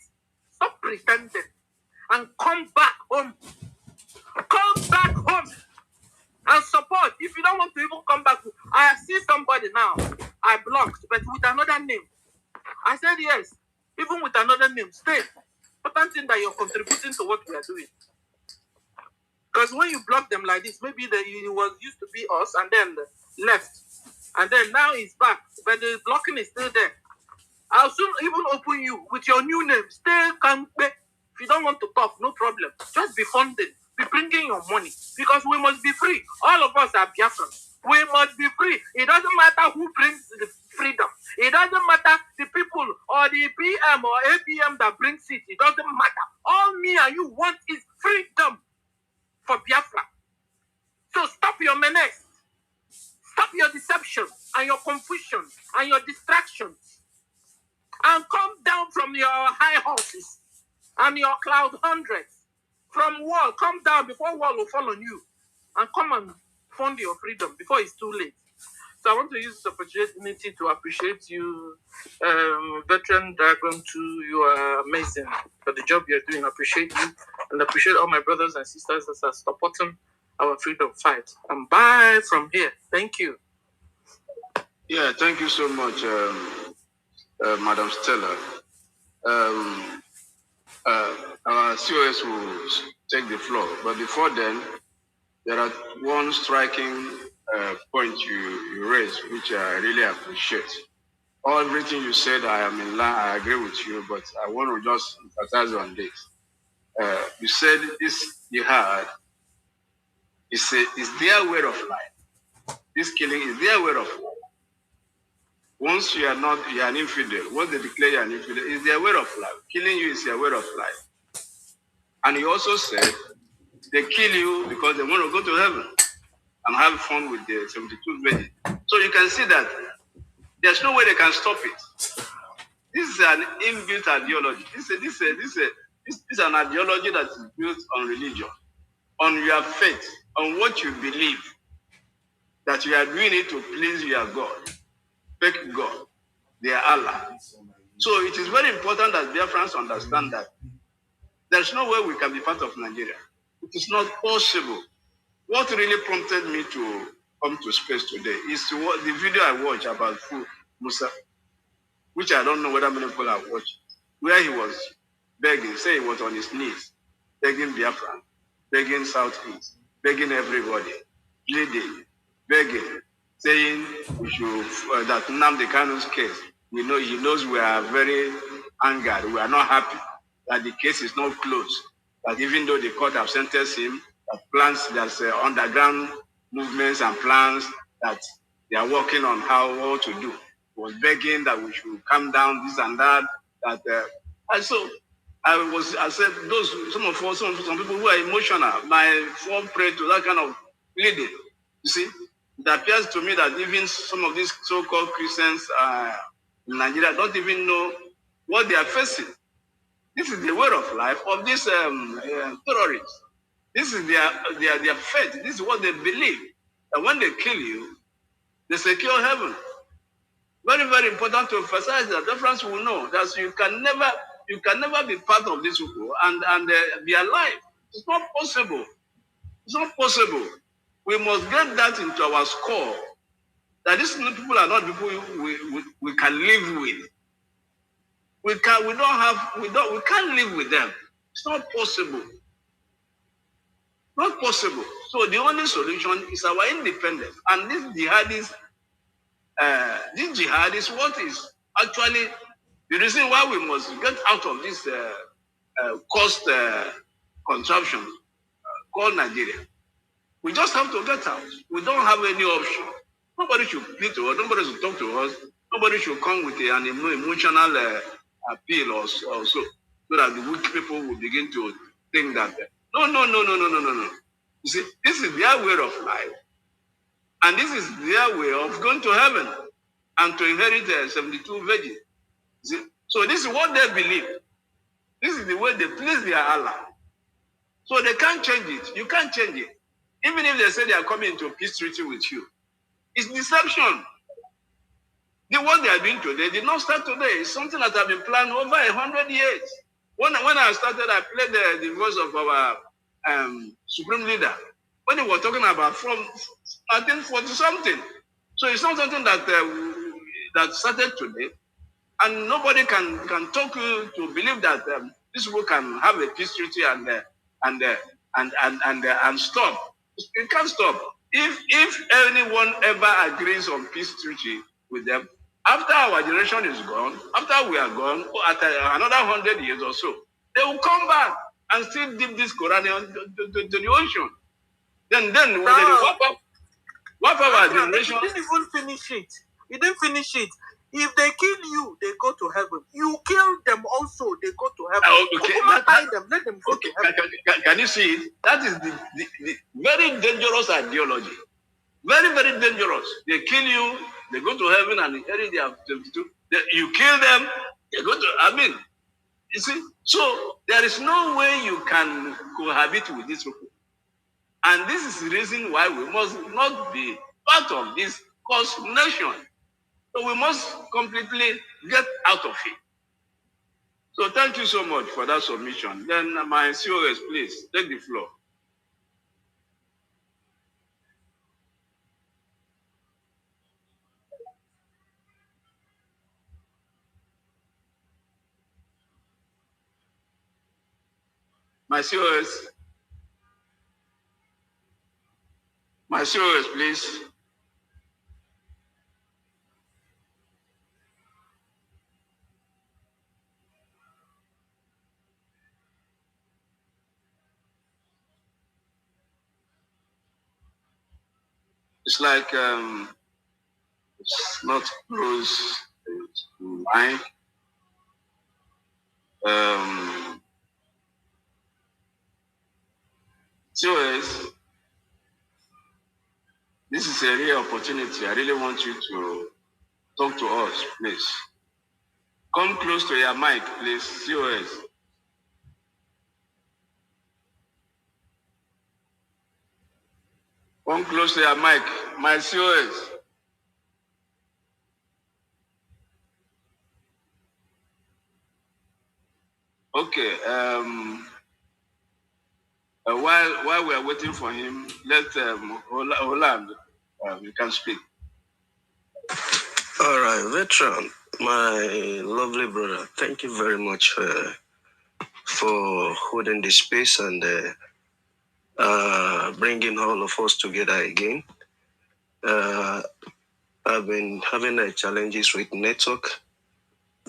Stop pretending and come back home. Come back home and support. If you don't want to even come back, I see somebody now. I blocked, but with another name. I said yes, even with another name. Stay. Important thing that you're contributing to what we are doing. Because when you block them like this, maybe it was used to be us and then left. And then now it's back. But the blocking is still there. I'll soon even open you with your new name. Stay Kampe. If you don't want to talk, no problem. Just be funded. Be bringing your money. Because we must be free. All of us are Biafrans. We must be free. It doesn't matter who brings the freedom. It doesn't matter the people or the PM or APM that brings it. It doesn't matter. All me and you want is freedom for Biafra. So stop your menace. Stop your deception and your confusion and your distractions. And come down from your high horses and your cloud hundreds. From wall, come down before wall will fall on you. And come and fund your freedom before it's too late. So I want to use this opportunity to appreciate you, Veteran Dragon 2. You are amazing for the job you're doing. I appreciate you and appreciate all my brothers and sisters that are supporting our freedom fight. And bye from here. Thank you. Yeah, thank you so much. Madam Stella. Our COS will take the floor, but before then, there are one striking point you raised, which I really appreciate. Everything you said, I am in line. I agree with you, but I want to just emphasize on this. You said this jihad is their way of life. This killing is their way of life. Once you are an infidel. Once they declare you an infidel, it's their way of life. Killing you is their way of life. And he also said they kill you because they want to go to heaven and have fun with the 72 virgin. So you can see that there's no way they can stop it. This is an inbuilt ideology. This is an ideology that is built on religion, on your faith, on what you believe, that you are doing it to please your God, fake God, their Allah. So it is very important that Biafrans understand that there's no way we can be part of Nigeria. It is not possible. What really prompted me to come to space today is to watch the video I watched about Musa, which I don't know whether many people have watched, where he was begging, say he was on his knees, begging Biafra, begging Southeast, begging everybody, pleading, begging, saying we should, that Nnamdi Kanu's case, he knows we are very angered, we are not happy, that the case is not closed, that even though the court have sentenced him, that plans, there's underground movements and plans that they are working on what to do. He was begging that we should calm down, this and that. And so I said, some people who are emotional might fall prey to that kind of pleading. You see, it appears to me that even some of these so-called Christians in Nigeria don't even know what they are facing. This is the way of life of these terrorists. This is their faith. This is what they believe. And when they kill you, they secure heaven. Very, very important to emphasize that. Reference will know that you can never be part of this people and be alive. It's not possible. It's not possible. We must get that into our score. That these people are not people we can live with. We can't live with them. It's not possible. Not possible. So the only solution is our independence. And this jihad is what is actually the reason why we must get out of this cost consumption called Nigeria. We just have to get out. We don't have any option. Nobody should plead to us. Nobody should talk to us. Nobody should come with an emotional appeal or so that the weak people will begin to think that no. You see, this is their way of life. And this is their way of going to heaven and to inherit 72 virgins. See? So this is what they believe. This is the way they please their Allah. So they can't change it. You can't change it. Even if they say they are coming into a peace treaty with you. It's deception. What they are doing today did not start today. It's something that has been planned over 100 years. When I started, I played the voice of our supreme leader. When he was talking about from 1940 something. So it's not something that started today. And nobody can talk you to believe that these people can have a peace treaty and stop. It can't stop. If anyone ever agrees on peace treaty with them, after our generation is gone, after we are gone, after another 100 years or so, they will come back and still dip this Quran to the ocean. Then what our generation? You didn't even finish it. You didn't finish it. If they kill you, they go to heaven. You kill them also, they go to heaven. Okay. Let them go to heaven. Can you see it? That is the very dangerous ideology. Very, very dangerous. They kill you, they go to heaven and inherit their 72. You kill them, they go to, you see? So there is no way you can cohabit with these people. And this is the reason why we must not be part of this cursed nation. So we must completely get out of it. So thank you so much for that submission. Then my COS, please, take the floor. My COS. My COS, please. It's like it's not close to mine. COS, this is a real opportunity. I really want you to talk to us, please. Come close to your mic, please. COS. Come close to your mic. My COS. Okay. While we are waiting for him, let Holland, you can speak. All right, veteran, my lovely brother, thank you very much for holding this space and bringing all of us together again. I've been having challenges with network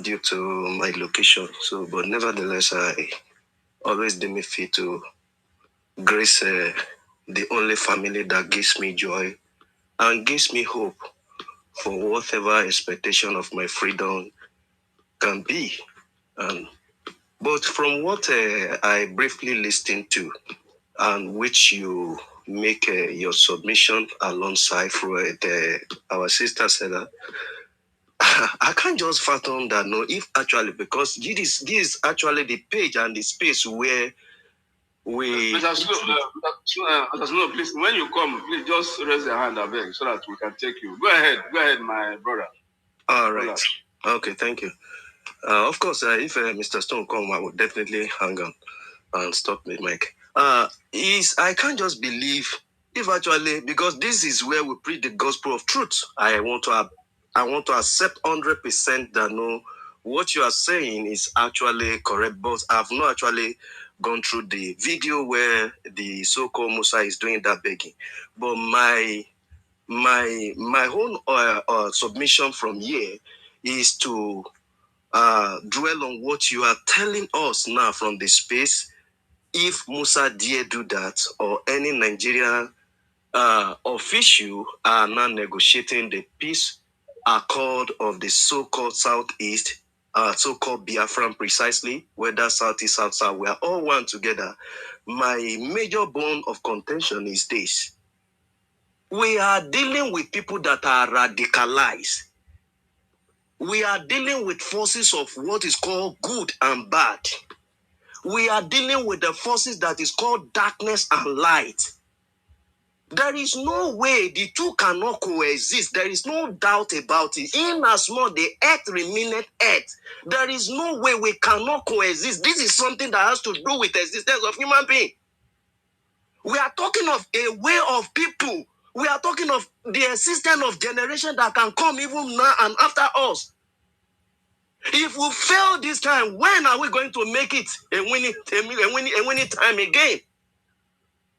due to my location, but nevertheless, I always deem it fit to grace the only family that gives me joy and gives me hope for whatever expectation of my freedom can be. But from what I briefly listened to, and which you make your submission alongside for our sister said that, I can't just fathom that. No, if actually, because this is actually the page and the space where we. Mr. Snow, please, when you come, please just raise your hand, I beg, so that we can take you. Go ahead, my brother. All right. Okay, thank you. Of course, if Mr. Stone come, I would definitely hang on and stop the mic. I can't just believe if actually, because this is where we preach the gospel of truth. I want to accept 100% that no, what you are saying is actually correct, but I've not actually gone through the video where the so-called Musa is doing that begging. But my own submission from here is to dwell on what you are telling us now from the space. If Musa dare do that, or any Nigerian official are now negotiating the peace accord of the so-called Southeast, so-called Biafran precisely, whether Southeast, South, we are all one together. My major bone of contention is this. We are dealing with people that are radicalized. We are dealing with forces of what is called good and bad. We are dealing with the forces that is called darkness and light. There is no way the two cannot coexist. There is no doubt about it. In as much the earth remaineth earth, there is no way we cannot coexist. This is something that has to do with the existence of human being. We are talking of a way of people. We are talking of the existence of generation that can come even now and after us. If we fail this time, when are we going to make it a winning time again?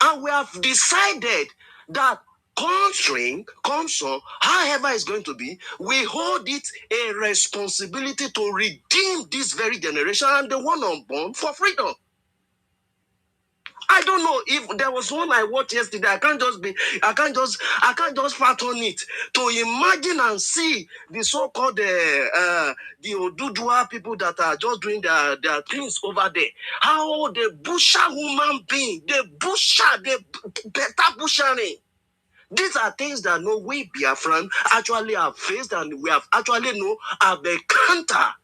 And we have decided that console, however it's going to be, we hold it a responsibility to redeem this very generation and the one unborn for freedom. I don't know if there was one I watched yesterday. I can't just fart on it to imagine and see the so-called the Odudua people that are just doing their things over there. How the butcher human being, the better butchering. These are things that no we Biafran actually have faced and we have actually have a counter.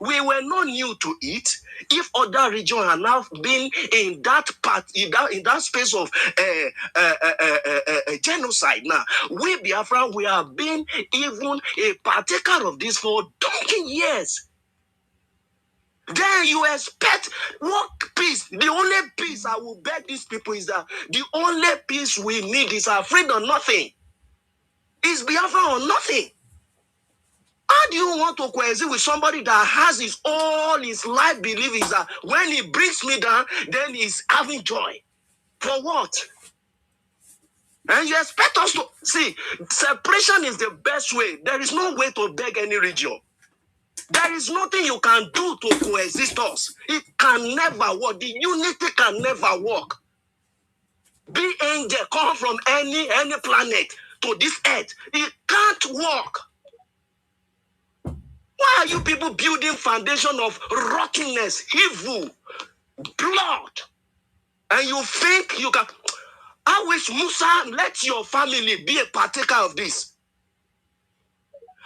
We were not new to it. If other regions have now been in that part, in that space of genocide now, we Biafran, we have been even a partaker of this for donkey years. Then you expect what peace? The only peace I will beg these people is that the only peace we need is our freedom, nothing. It's Biafra or nothing. How do you want to coexist with somebody that has his life belief is that when he brings me down, then he's having joy? For what? And you expect us to see, separation is the best way. There is no way to beg any region. There is nothing you can do to coexist us. It can never work. The unity can never work. Be angel, come from any planet to this earth. It can't work. Why are you people building foundation of rottenness, evil, blood? And you think you can... I wish Musa let your family be a partaker of this.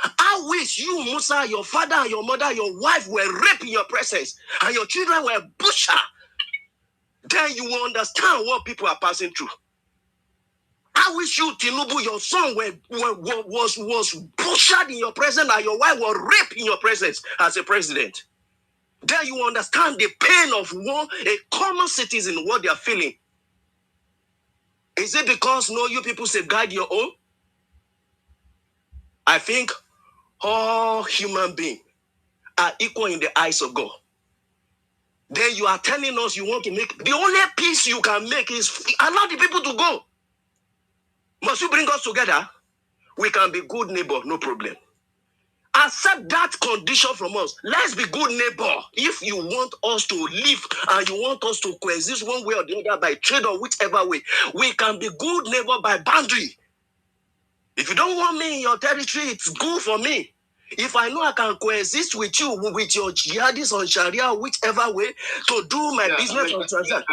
I wish you, Musa, your father and your mother, your wife were raped in your presence and your children were butchered. Then you will understand what people are passing through. I wish you, Tinubu, your son was butchered in your presence and your wife was raped in your presence as a president. Then you will understand the pain of war, a common citizen, what they are feeling. Is it because no, you people say guide your own? I think all human beings are equal in the eyes of God. Then you are telling us you want to make... The only peace you can make is allow the people to go. Must you bring us together? We can be good neighbor, no problem. Accept that condition from us. Let's be good neighbor. If you want us to live and you want us to coexist one way or the other by trade or whichever way, we can be good neighbor by boundary. If you don't want me in your territory, it's good for me. If I know I can coexist with you, with your jihadists on Sharia, whichever way, to do my business on transaction.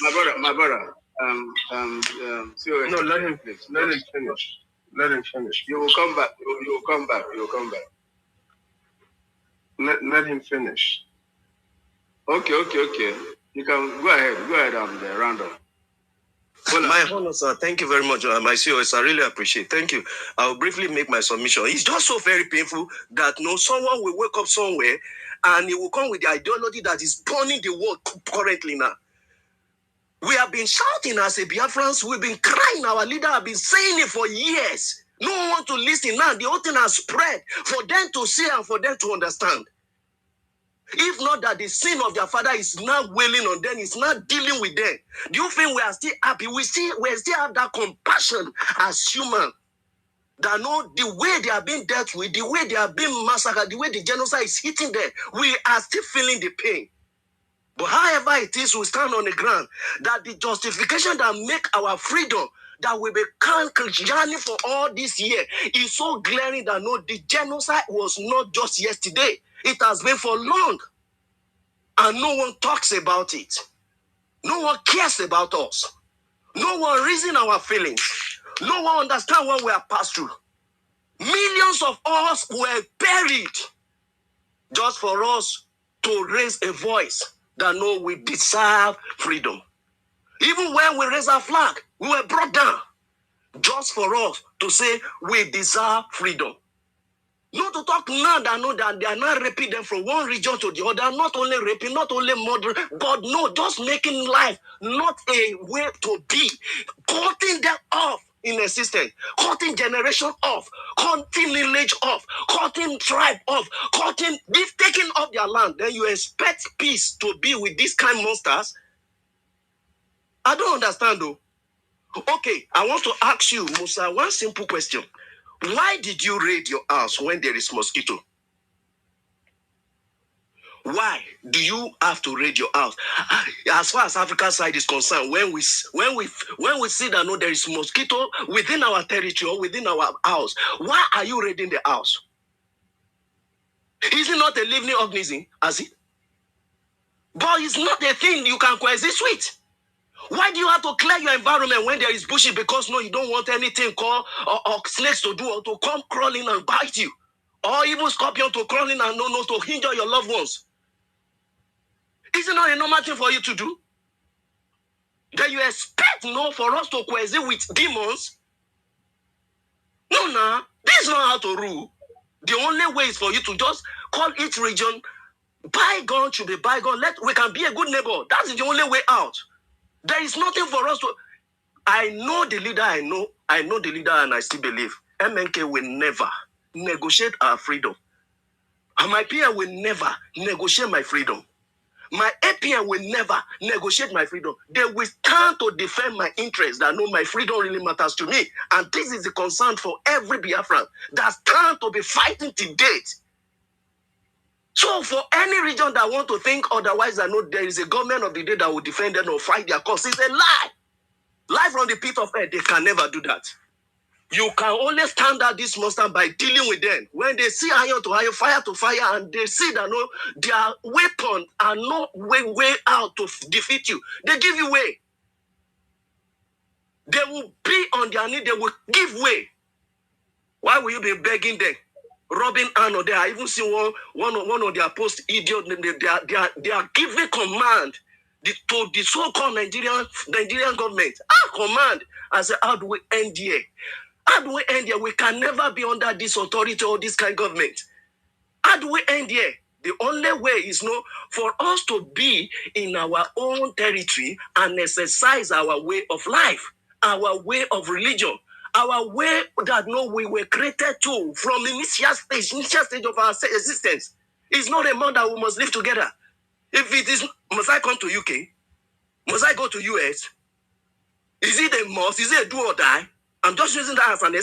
My brother. No, let him finish. Let him finish. Let him finish. You will come back. You will come back. You will come back. Let him finish. Okay. You can go ahead. Go ahead on the roundup. My honor, sir. Thank you very much. My COS, I really appreciate. Thank you. I'll briefly make my submission. It's just so very painful that someone will wake up somewhere and he will come with the ideology that is burning the world currently now. We have been shouting as a Biafrans. We've been crying. Our leader have been saying it for years. No one wants to listen now. The whole thing has spread for them to see and for them to understand. If not that the sin of their father is now wailing on them, it's not dealing with them. Do you think we are still happy? We still have that compassion as human. That know the way they are being dealt with, the way they are being massacred, the way the genocide is hitting them. We are still feeling the pain. But however it is, we stand on the ground that the justification that make our freedom, that we become Christianity for all this year, is so glaring that no, the genocide was not just yesterday. It has been for long. And no one talks about it. No one cares about us. No one reasons our feelings. No one understands what we have passed through. Millions of us were buried just for us to raise a voice that no, we deserve freedom. Even when we raise our flag, we were brought down just for us to say we deserve freedom. Not to talk now that know that they are not raping them from one region to the other, not only raping, not only murdering, but no, just making life not a way to be, cutting them off in existence, cutting generation off, cutting lineage off, cutting tribe off, taking off their land. Then you expect peace to be with these kind of monsters? I don't understand though. Okay, I want to ask you, Musa, one simple question. Why did you raid your house when there is mosquito? Why do you have to raid your house? As far as African side is concerned, when we see that no, there is mosquito within our territory or within our house, why are you raiding the house? Is it not a living organism? As it? But it's not a thing you can coexist with. Why do you have to clear your environment when there is bushes? Because no, you don't want anything called or snakes to do or to come crawling and bite you, or even scorpion to crawl in and to hinder your loved ones. Is it not a normal thing for you to do? That you expect for us to coexist with demons? No, this is not how to rule. The only way is for you to just call each region bygone should be bygone. We can be a good neighbor. That is the only way out. There is nothing for us to... I know the leader, I know the leader, and I still believe MNK will negotiate our freedom. And my peer will never negotiate my freedom. My APN will never negotiate my freedom. They will stand to defend my interests that know my freedom really matters to me. And this is the concern for every Biafran that stand to be fighting to date. So for any region that want to think otherwise, that know there is a government of the day that will defend them or fight their cause, it's a lie. Lie from the pit of hell. They can never do that. You can only stand out this monster by dealing with them. When they see iron to iron, fire to fire, and they see that no, their weapons are not way out to defeat you, they give you way. They will be on their knee, they will give way. Why will you be begging them? Robbing Anno, they are even seen one of their post idiot, they are giving command to the so-called Nigerian government. Our command, I say, how do we end here? How do we end here? We can never be under this authority or this kind of government. How do we end here? The only way is for us to be in our own territory and exercise our way of life, our way of religion, our way that we were created to from the initial stage of our existence. It's not a month that we must live together. If it is, must I come to UK? Must I go to US? Is it a must? Is it a do or die? I'm just using that as an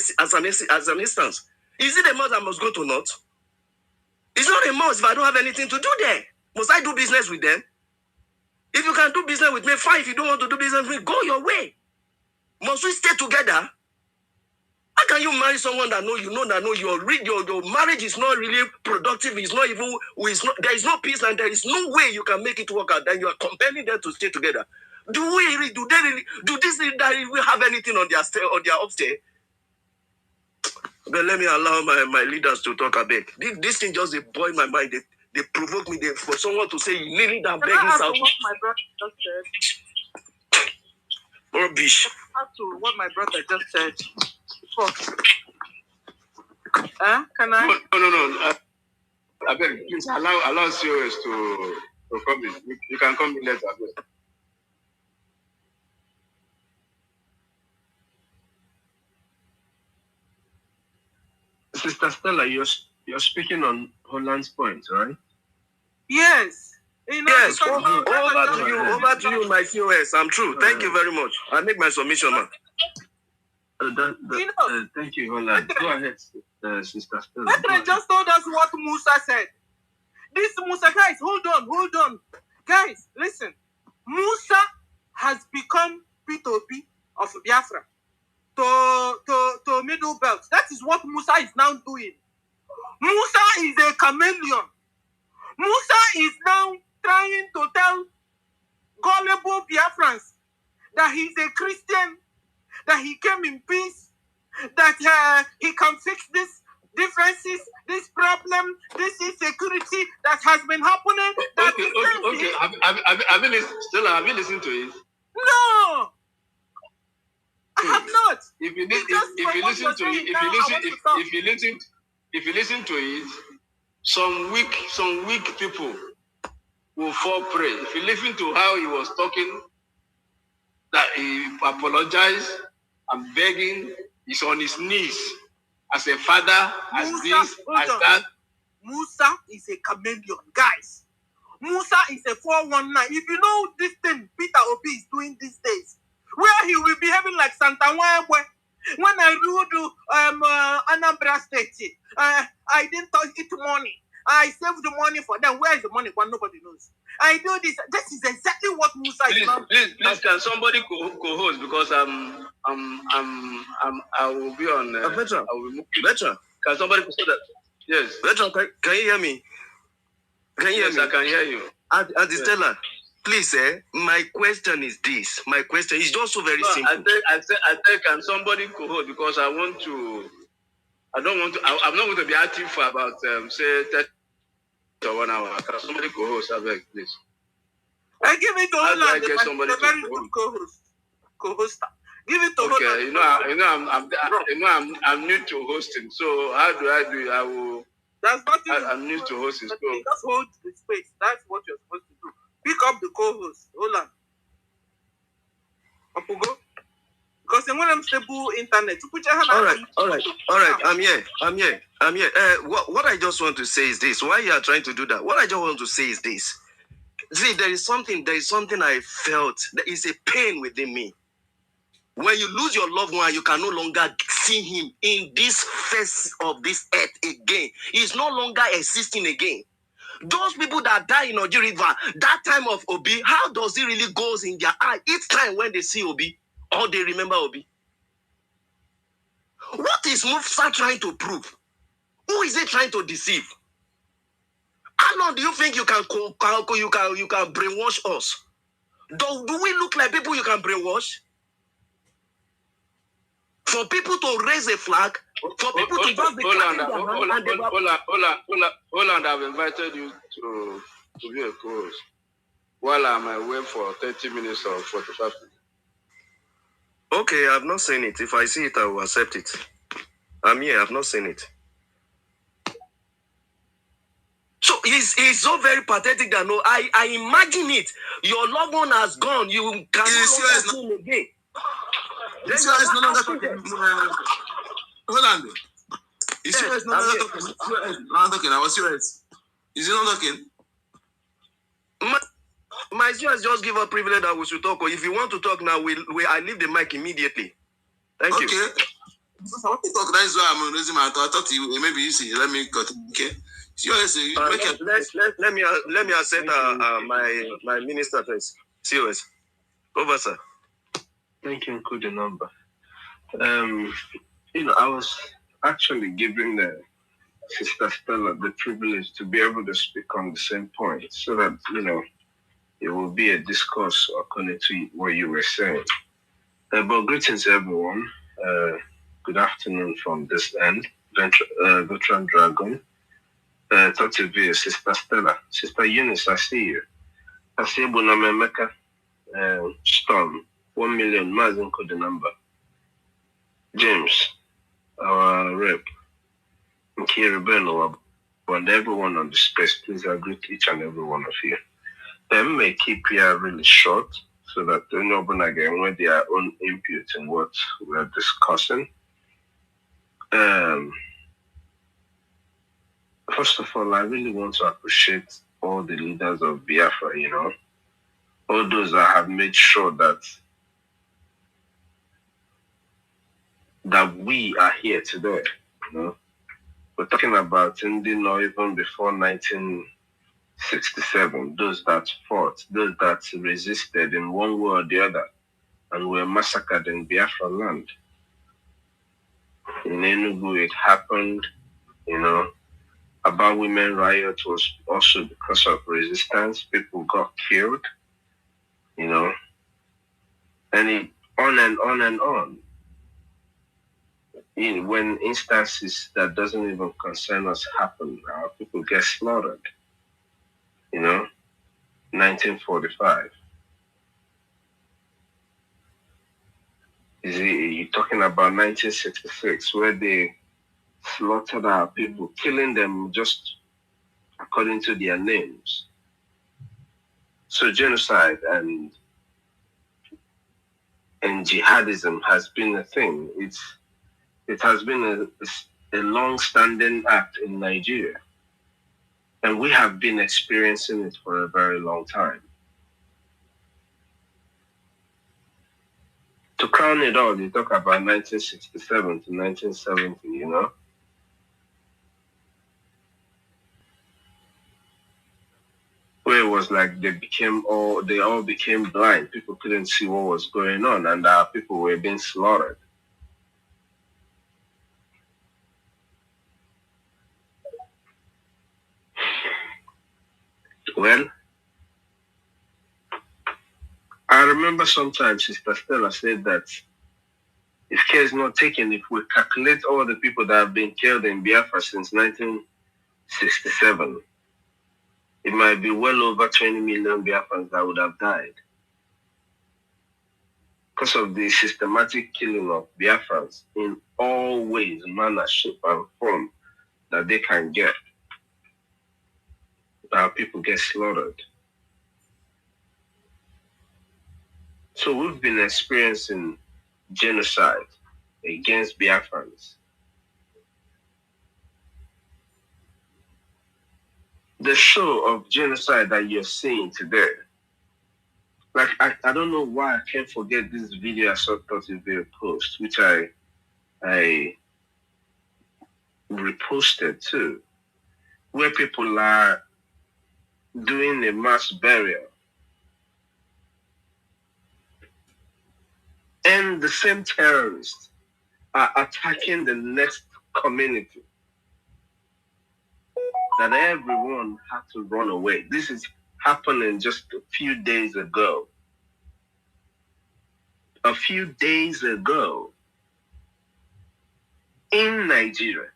instance. Is it a must I must go to North? It's not a must if I don't have anything to do there. Must I do business with them? If you can do business with me, fine. If you don't want to do business with me, go your way. Must we stay together? How can you marry someone that your marriage is not really productive? It's not even. There is no peace and there is no way you can make it work out. Then you are compelling them to stay together. Do this really have anything on their upstairs? But let me allow my leaders to talk a bit. This thing just boil my mind. They provoke me. For someone to say, "Lily, that begging South." What my brother just said. Rubbish. To what my brother just said. Can I? No. I beg, please allow COS to come in. You can come in later. Sister Stella, you're speaking on Holland's point, right? Yes. Yes. Over to you, my COS. I'm true. Thank you very much. I make my submission, man. Thank you, Holland. Go ahead, Sister Stella. Veteran just told us what Musa said. This Musa, guys, hold on. Guys, listen. Musa has become P2P of Biafra to Middle Belt. That is what Musa is now doing. Musa is a chameleon. Musa is now trying to tell gullible Biafrans that he's a Christian, that he came in peace, that he can fix these differences, this problem, this insecurity that has been happening. Okay. Have you listened to it? No, I have not. If you listen to it, some weak people will fall prey. If you listen to how he was talking, that he apologized and begging, he's on his knees as a father, as that. Musa is a chameleon, guys. Musa is a 419. If you know this thing Peter Obi is doing these days, where he will be behaving like Santa Webwe. When I ruled Anambra State, I didn't eat money. I saved the money for them. Where is the money? Well, nobody knows. I do this. This is exactly what Musa is now. Please, can somebody co-host, because I will be on. Veteran. I will be Veteran. Can somebody say that? Yes. Veteran, can you hear me? Yes, I can hear you. Stella, please, my question is this. My question is also very simple. I said, can somebody co-host, because I'm not going to be active for about say 30 or 1 hour. Can somebody co-host? I beg, please. I give it to Holland. I get somebody a very good co-hoster. Give it to Holland. Okay, I'm new to hosting. So how do I do it? I will. That's not I'm new to hosting. So just hold the space. That's what you're supposed to do. Pick up the co-host. Holland. Apugo. Because in one stable internet, you put your hand all right. I'm here. What I just want to say is this. Why you are trying to do that? What I just want to say is this. See, there is something I felt. There is a pain within me. When you lose your loved one, you can no longer see him in this face of this earth again. He's no longer existing again. Those people that die in Oji River, that time of Obi, how does it really goes in their eye each time when they see Obi or they remember Obi? What is Mufsa trying to prove? Who is he trying to deceive? How long do you think you can brainwash us? Do we look like people you can brainwash? For people to raise a flag, for people to just be Hold on, I've invited you to be a co-host while I'm away for 30 minutes or 45 minutes. Okay, I've not seen it. If I see it, I will accept it. I'm here, I've not seen it. So he's so very pathetic that no, I imagine it. Your loved one has gone. You cannot see him again. This guy is no longer talking. Hold on. Is he no longer talking? I was serious. Is he not talking? My serious just give a privilege that we should talk. Or if you want to talk now, I leave the mic immediately. Thank you. Okay. Because I want to talk. That is why I'm raising my thought. I thought maybe you see. Let me cut. Okay. Seriously, let me accept my minister first. Serious. Over, sir. Thank you, good number. I was actually giving the Sister Stella the privilege to be able to speak on the same point, so that it will be a discourse according to what you were saying. But greetings, everyone. Good afternoon from this end, Veteran Dragon. Talk to you, Sister Stella. Sister Eunice, I see you. I see Bunamemeka, Storm, 1 million, Mazen code the number. James, our rep, Nkiri Beno, and everyone on the space, please, I greet each and every one of you. I may keep here really short so that nobody again with their own input in what we're discussing. First of all, I really want to appreciate all the leaders of Biafra, all those that have made sure that we are here today. We're talking about Indian or even before 1967, those that fought, those that resisted in one way or the other, and were massacred in Biafra land. In Enugu, it happened, About women riot was also because of resistance. People got killed, and it on and on and on. When instances that doesn't even concern us happen, our people get slaughtered. 1945. You're talking about 1966, where they slaughtered our people, killing them just according to their names. So genocide and jihadism has been a thing. It has been a long-standing act in Nigeria. And we have been experiencing it for a very long time. To crown it all, you talk about 1967 to 1970, Where it was like they all became blind. People couldn't see what was going on, and our people were being slaughtered. Well, I remember sometimes Sister Stella said that if care is not taken, if we calculate all the people that have been killed in Biafra since 1967, it might be well over 20 million Biafrans that would have died because of the systematic killing of Biafrans in all ways, manner, shape, and form that they can get. Our people get slaughtered. So we've been experiencing genocide against Biafrans the show of genocide that you're seeing today, like I don't know why I can't forget this video I saw Totiville post, which I reposted too, where people are doing a mass burial. And the same terrorists are attacking the next community that everyone had to run away. This is happening just a few days ago. A few days ago in Nigeria,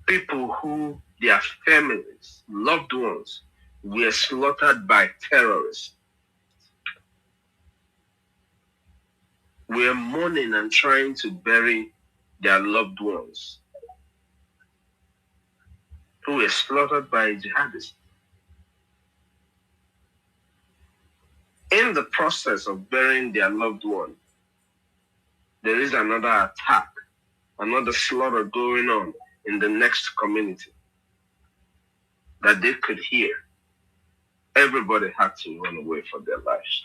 people who their families, loved ones, were slaughtered by terrorists, were mourning and trying to bury their loved ones who were slaughtered by jihadists. In the process of burying their loved one, there is another attack, another slaughter going on in the next community that they could hear. Everybody had to run away for their lives.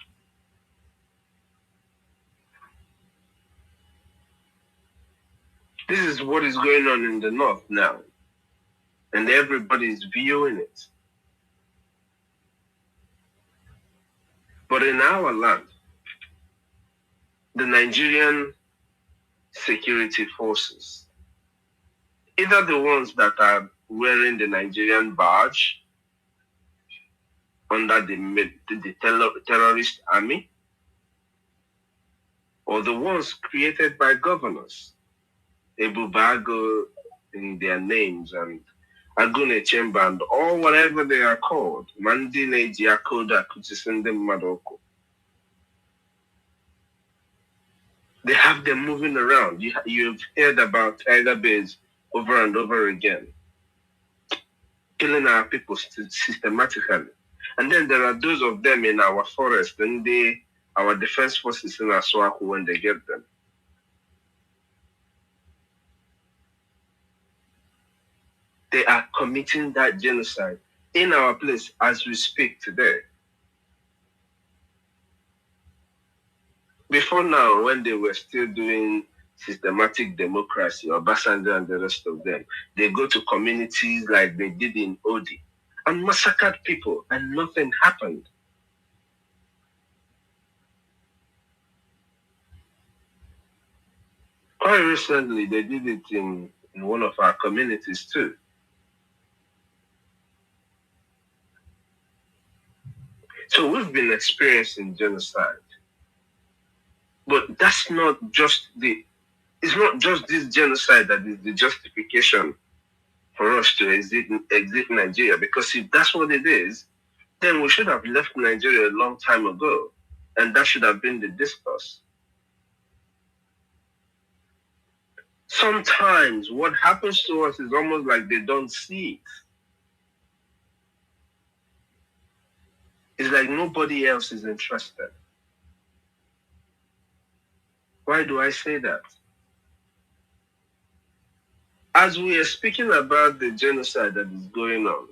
This is what is going on in the north now, and everybody is viewing it. But in our land, the Nigerian security forces, either the ones that are wearing the Nigerian badge under the terrorist army, or the ones created by governors, Ebubago in their names, and Agune Chemba, and or whatever they are called, Mandine Jiakoda Kutisende Madoko. They have them moving around. You've heard about Tiger Base over and over again, killing our people systematically. And then there are those of them in our forest, and our defense forces in Aswaku when they get them. They are committing that genocide in our place as we speak today. Before now, when they were still doing systematic democracy, Obasanjo and the rest of them, they go to communities like they did in Odi and massacred people, and nothing happened. Quite recently, they did it in one of our communities too. So we've been experiencing genocide. But that's not just it's not just this genocide that is the justification for us to exit Nigeria. Because if that's what it is, then we should have left Nigeria a long time ago. And that should have been the discourse. Sometimes what happens to us is almost like they don't see it. It's like nobody else is interested. Why do I say that? As we are speaking about the genocide that is going on,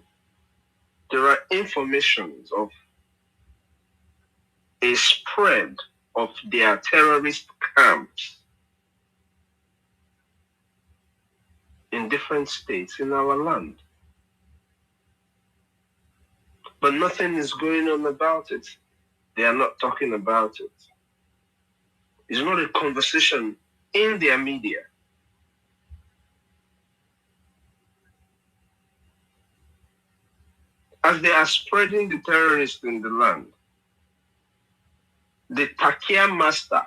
there are informations of a spread of their terrorist camps in different states in our land. But nothing is going on about it. They are not talking about it. It's not a conversation in their media. As they are spreading the terrorists in the land, the Takia master,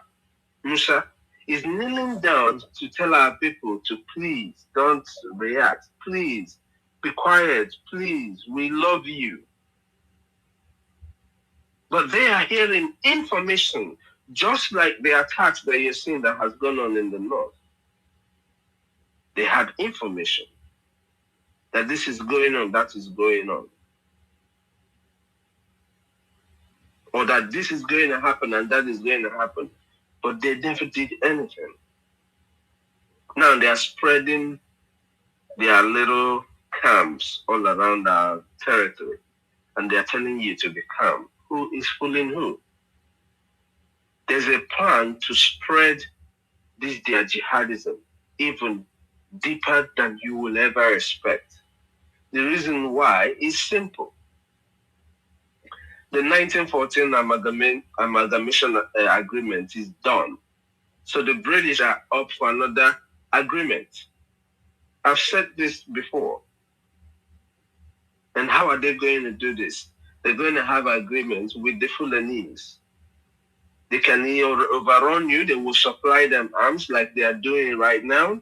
Musa, is kneeling down to tell our people to please don't react. Please be quiet. Please, we love you. But they are hearing information just like the attacks that you're seeing that has gone on in the north. They had information that this is going on, that is going on. Or that this is going to happen and that is going to happen. But they never did anything. Now they are spreading their little camps all around our territory, and they're telling you to be calm. Who is fooling who? There's a plan to spread this their jihadism even deeper than you will ever expect. The reason why is simple. The 1914 amalgamation agreement is done. So the British are up for another agreement. I've said this before. And how are they going to do this? They're going to have agreements with the Fulanese. They can overrun you. They will supply them arms like they are doing right now.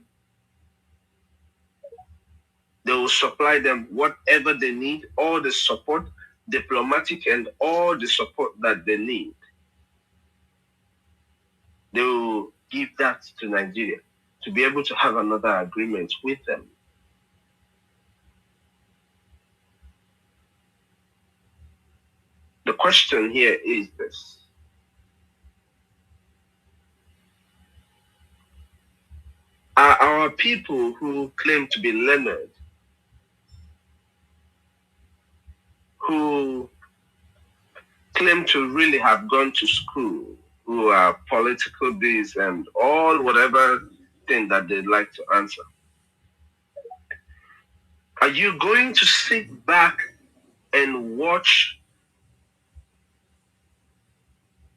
They will supply them whatever they need, all the support, diplomatic and all the support that they need. They will give that to Nigeria to be able to have another agreement with them. The question here is this. Are our people who claim to be learned, who claim to really have gone to school, who are political bees and all whatever thing that they'd like to answer, are you going to sit back and watch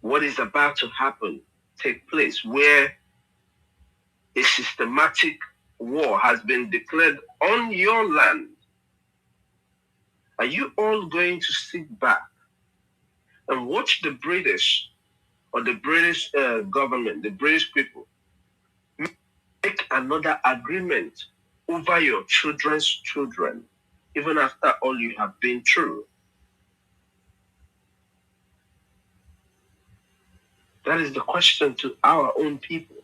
what is about to happen take place, where a systematic war has been declared on your land? Are you all going to sit back and watch the British or the British government, the British people, make another agreement over your children's children, even after all you have been through? That is the question to our own people.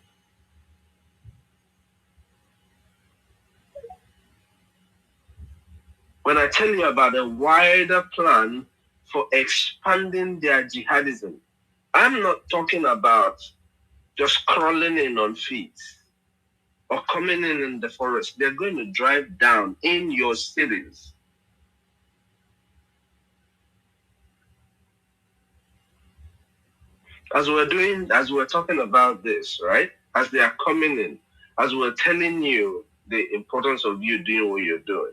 When I tell you about a wider plan for expanding their jihadism, I'm not talking about just crawling in on feet or coming in the forest. They're going to drive down in your cities. As we're talking about this, right? As they are coming in, as we're telling you the importance of you doing what you're doing.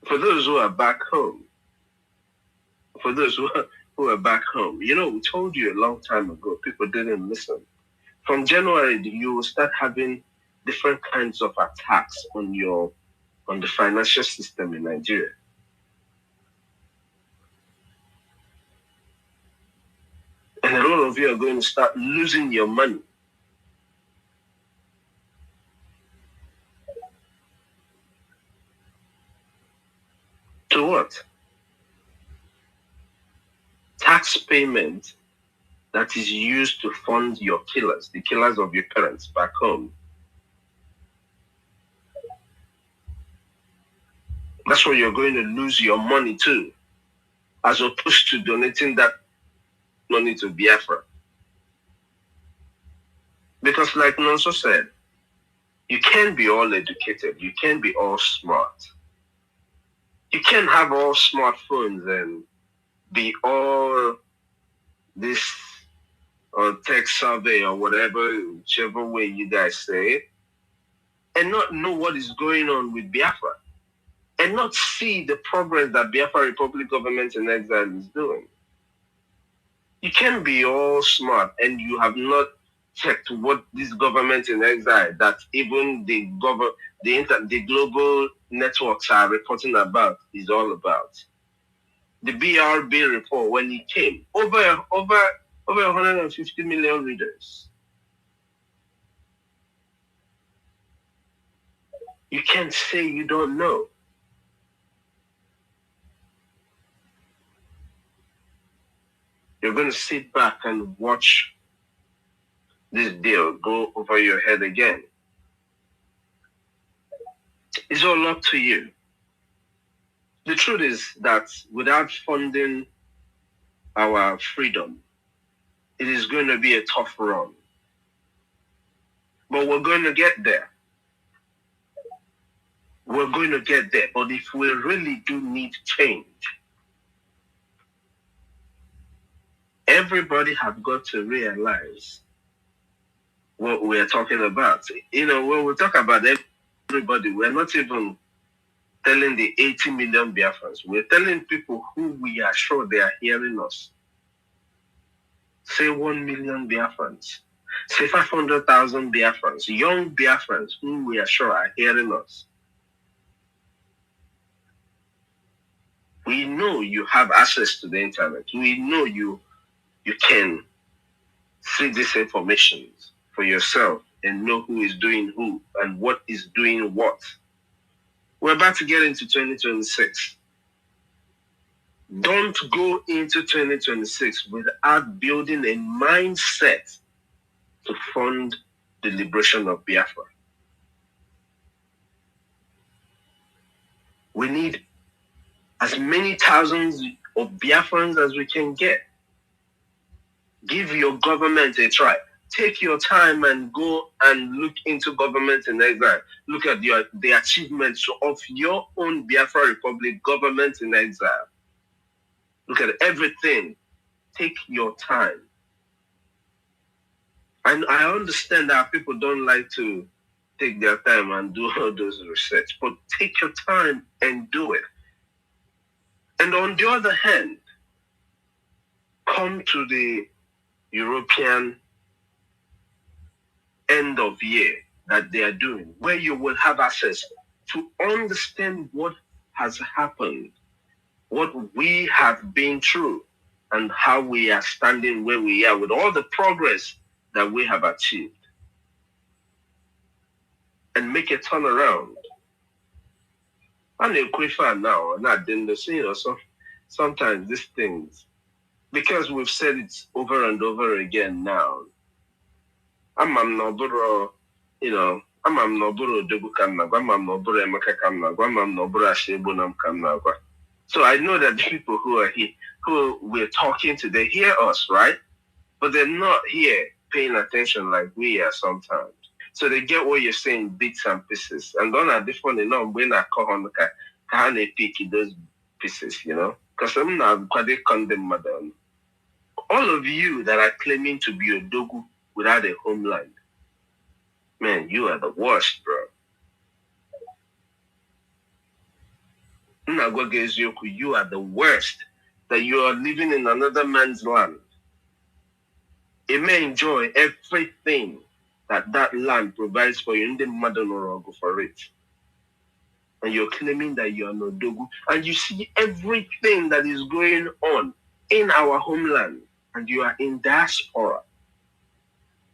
For those who are back home, who are back home, we told you a long time ago, people didn't listen. From January, you will start having different kinds of attacks on the financial system in Nigeria. And a lot of you are going to start losing your money. To what? Tax payment that is used to fund your killers, the killers of your parents back home. That's where you're going to lose your money to, as opposed to donating that money to Biafra. Because like Nonso said, you can't be all educated. You can't be all smart. You can't have all smartphones and be all this or tech survey or whatever, whichever way you guys say it, and not know what is going on with Biafra, and not see the progress that Biafra Republic government in exile is doing. You can't be all smart and you have not checked what this government in exile that even the global networks are reporting about is all about. The BRB report, when it came, over 150 million readers. You can't say you don't know. You're going to sit back and watch this deal go over your head again. It's all up to you. The truth is that without funding our freedom, it is going to be a tough run. But we're going to get there. we're going to get there. But if we really do need change, everybody have got to realize what we're talking about. When we talk about everybody, we're not even telling the 80 million Biafrans. We're telling people who we are sure they are hearing us. Say 1 million Biafrans. Say 500,000 Biafrans. Young Biafrans who we are sure are hearing us. We know you have access to the internet. We know you can see this information for yourself and know who is doing who and what is doing what. We're about to get into 2026. Don't go into 2026 without building a mindset to fund the liberation of Biafra. We need as many thousands of Biafrans as we can get. Give your government a try. Take your time and go and look into government in exile. Look at the achievements of your own Biafra Republic government in exile. Look at everything. Take your time. And I understand that people don't like to take their time and do all those research, but take your time and do it. And on the other hand, come to the European end of year that they are doing, where you will have access to understand what has happened, what we have been through, and how we are standing where we are with all the progress that we have achieved. And make a turnaround. And a quicker now, not then the scene or so. Sometimes these things, because we've said it over and over again now. I'm noburo, I'm noburo debu kamnagwa, I'm noburo emeka kamnagwa, I'm noburo ashebunam kamnagwa. So I know that the people who are here, who we're talking to, they hear us, right? But they're not here paying attention like we are sometimes. So they get what you're saying, bits and pieces. And don't have different enough when I call on the can they pick those pieces, Because I'm not quite condemn madam. All of you that are claiming to be a dogu without a homeland, man, you are the worst, bro. You are the worst. That you are living in another man's land. You may enjoy everything that land provides for you, and the mother no go for it. And you're claiming that you are no dogu, and you see everything that is going on in our homeland, and you are in diaspora.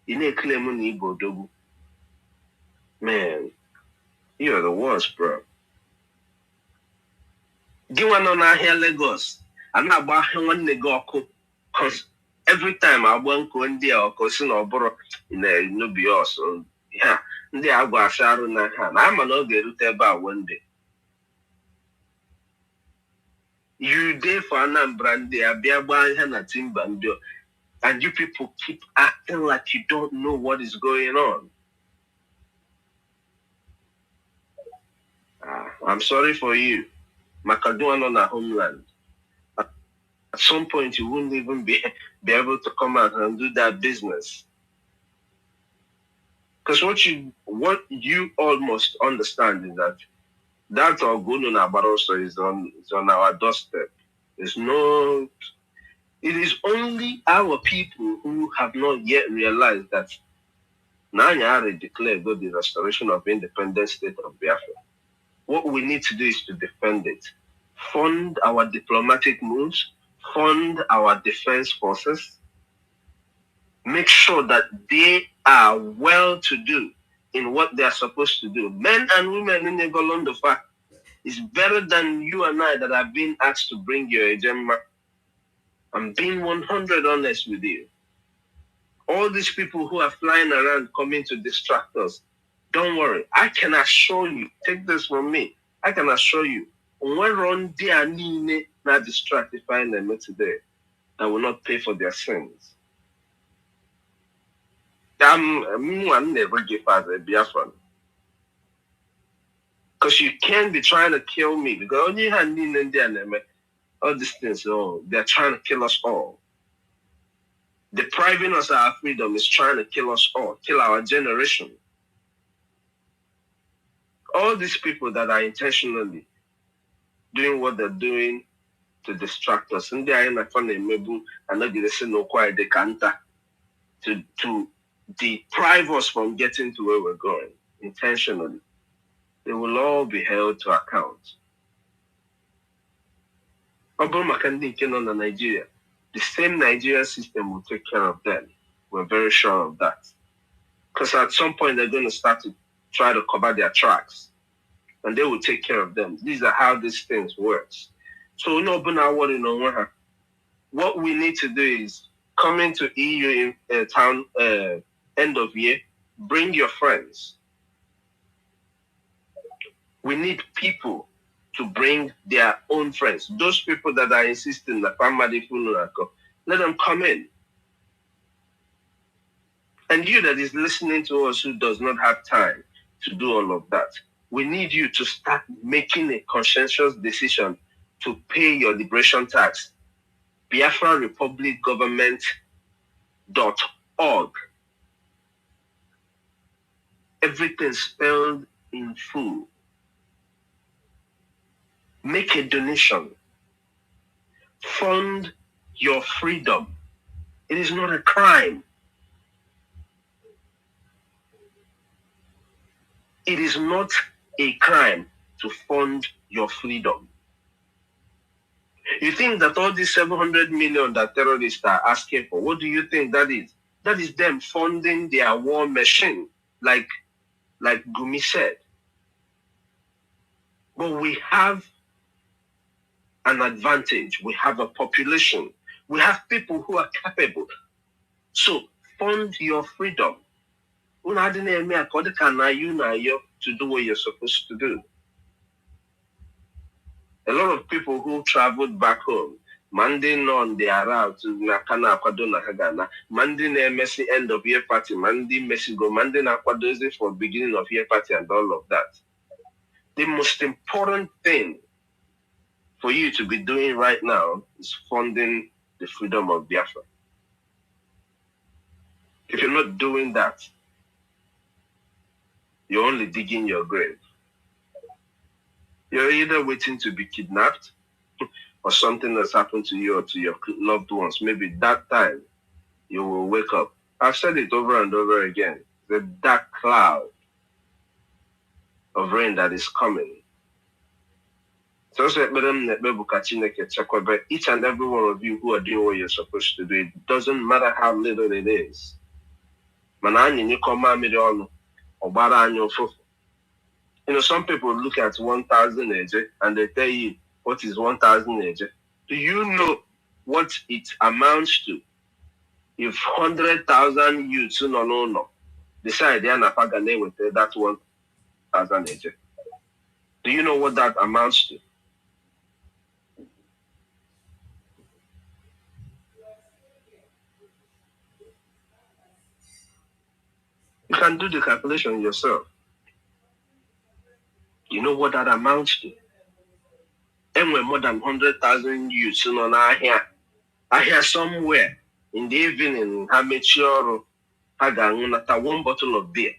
You need claiming Igbo dogu. Man, you are the worst, bro. Give one on here Lagos. I'm not about one nego because every time I want to India or cousin or borrow in a no be also. Yeah, they are going to share on that hand. I'm not going to about one day. You there for an brand there, be a buying a timber, and you people keep acting like you don't know what is going on. I'm sorry for you. Makaduan on our homeland. At some point, you wouldn't even be able to come out and do that business. Because what you all must understand is that Ogununa Barossa is on our doorstep. It is only our people who have not yet realized that Nanyari declared the restoration of independent state of Biafra. What we need to do is to defend it. Fund our diplomatic moves, fund our defense forces, make sure that they are well to do in what they are supposed to do. Men and women in the Golondofa is better than you and I that have been asked to bring your agenda. I'm being 100 honest with you. All these people who are flying around coming to distract us, don't worry. I can assure you, take this from me, I can assure you, when on their knee not distractifying them today, I will not pay for their sins. I'm never give us a Biafran. Because you can't be trying to kill me. Because only all these things, they're trying to kill us all. Depriving us of our freedom is trying to kill us all, kill our generation. All these people that are intentionally doing what they're doing to distract us, and they are in a funny mebu and not get no quiet they can't to deprive us from getting to where we're going intentionally. They will all be held to account. Nigeria, the same Nigerian system will take care of them. We're very sure of that. Because at some point they're going to start to try to cover their tracks, and they will take care of them. These are how these things work. So what we need to do is come into EU in town end of year. Bring your friends. We need people to bring their own friends. Those people that are insisting that let them come in. And you that is listening to us who does not have time to do all of that, we need you to start making a conscientious decision to pay your liberation tax. Biafra Republic Government.org. Everything spelled in full. Make a donation. Fund your freedom. It is not a crime. It is not a crime to fund your freedom. You think that all these 700 million that terrorists are asking for, what do you think that is? That is them funding their war machine, like Gumi said. But we have an advantage. We have a population. We have people who are capable. So fund your freedom. To do what you're supposed to do. A lot of people who traveled back home, Monday on their route to Nakana Akwadona Hagana, Monday Messi end of year party, Monday Messi go, Monday Nakwadoze for beginning of year party and all of that. The most important thing for you to be doing right now is funding the freedom of Biafra. If you're not doing that, you're only digging your grave. You're either waiting to be kidnapped or something that's happened to you or to your loved ones. Maybe that time you will wake up. I've said it over and over again. The dark cloud of rain that is coming. So each and every one of you who are doing what you're supposed to do, it doesn't matter how little it is. You know, some people look at 1,000 AJ and they tell you, what is 1,000 AJ? Do you know what it amounts to? If 100,000 youths no decide they are not going to with that 1,000 AJ, do you know what that amounts to? You can do the calculation yourself. You know what that amounts to? And we're more than 100,000 youths here somewhere in the evening, amateur, one bottle of beer.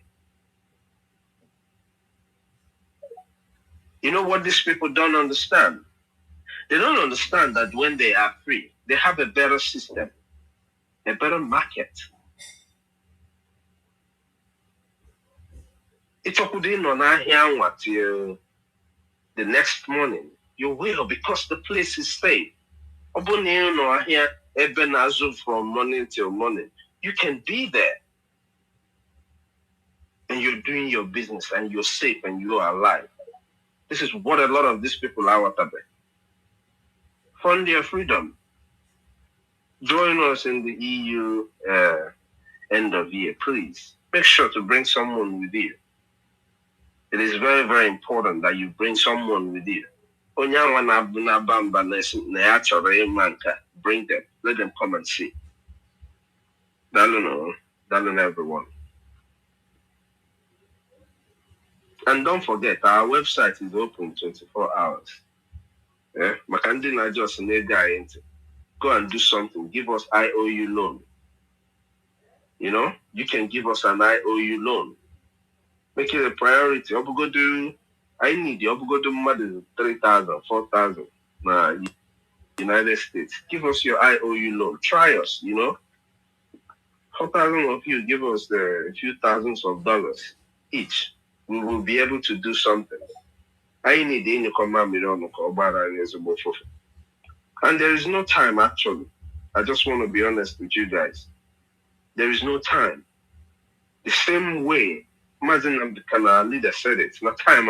You know what these people don't understand? They don't understand that when they are free, they have a better system, a better market. It's up in on till the next morning. You will, because the place is safe. From morning till morning. You can be there. And you're doing your business and you're safe and you are alive. This is what a lot of these people are out there. Fund their freedom. Join us in the EU end of year, please. Make sure to bring someone with you. It is very, very important that you bring someone with you. Bring them. Let them come and see. Darling everyone. And don't forget, our website is open 24 hours. Yeah, Makandi na just go and do something. Give us IOU loan. You know, you can give us an IOU loan. Make it a priority. I need you. Go do money 3,000, 4,000. United States. Give us your IOU loan. Try us. You know, 4,000 of you give us a few thousands of dollars each. We will be able to do something. I need you come and there is no time actually. I just want to be honest with you guys. There is no time. The same way Mazen Abdikana leader said it. No time,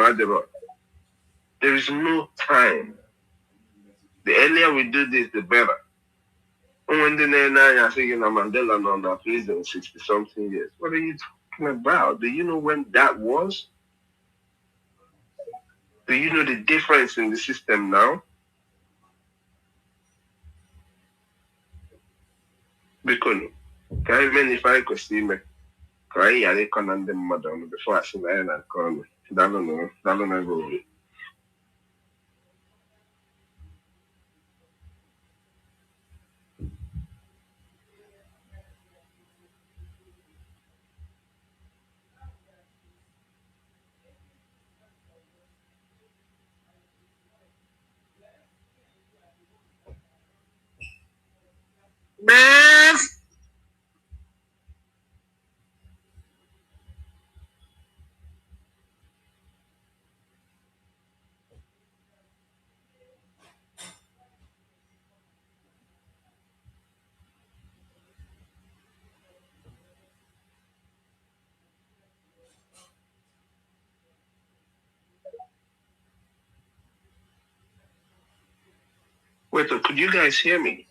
there is no time. The earlier we do this, the better. When the I think Mandela on the prison 60-something years. What are you talking about? Do you know when that was? Do you know the difference in the system now? Because even if I could see me, I can't before I see my end and call me. That don't know. Man. Wait, could you guys hear me?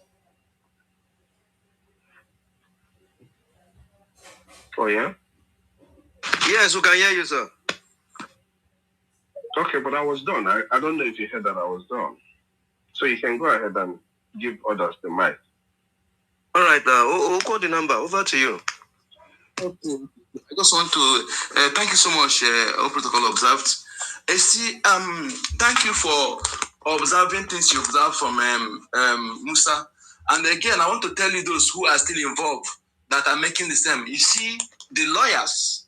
Oh, yeah? Yes, we can hear you, sir. Okay, but I was done. I don't know if you heard that I was done. So you can go ahead and give others the mic. All right, we'll call the number. Over to you. Okay. I just want to thank you so much, all protocol observed. Thank you for observing things you observed from Musa. And again, I want to tell you those who are still involved that are making the same. You see, the lawyers.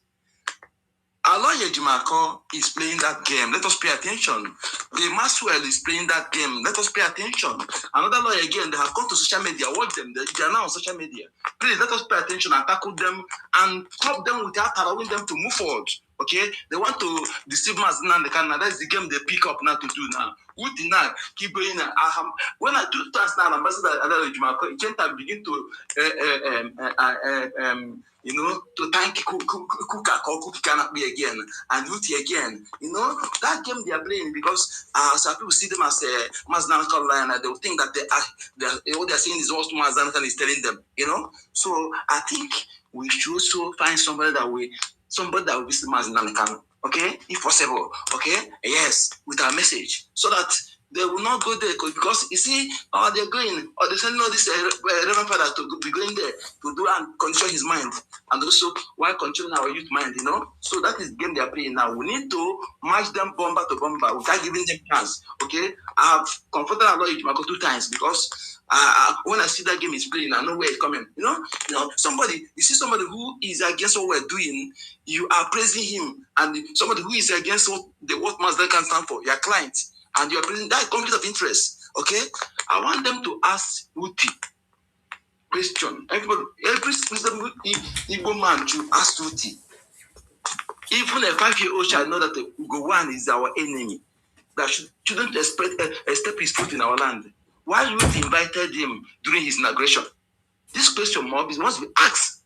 Our lawyer Jimako is playing that game. Let us pay attention. The Maxwell is playing that game. Let us pay attention. Another lawyer again, they have gone to social media. Watch them. They are now on social media. Please let us pay attention and tackle them and help them without allowing them to move forward. Okay? They want to deceive Mazina and the Canada. That's the game they pick up now to do now. Who deny? Keep going. When I do trust now, Ambassador Jimako, it can't begin to to thank Kuka cannot be again, and Uti again. That game they are playing because some people see them as a Mazdan line, and they will think that what they are saying is what Mazdan is telling them. So I think we should also find somebody that will be Mazdan, okay, if possible, okay, yes, with our message, so that they will not go there because you see, they're going, or they're sending all this Reverend Father to be going there to do and control his mind, and also while controlling our youth mind, So that is the game they are playing now. We need to match them bomber to bomber without giving them chance. Okay, I've confronted our lawyer 2 times because when I see that game is playing, I know where it's coming. You see somebody who is against what we're doing, you are praising him, and somebody who is against what Mazda can stand for, your client. And you're bringing that conflict of interest. Okay? I want them to ask Uti question. Every Igbo man should ask Uti. Even a 5-year-old shall know that Ugo1 is our enemy. That shouldn't step his foot in our land. Why Uti invited him during his inauguration? This question must be asked.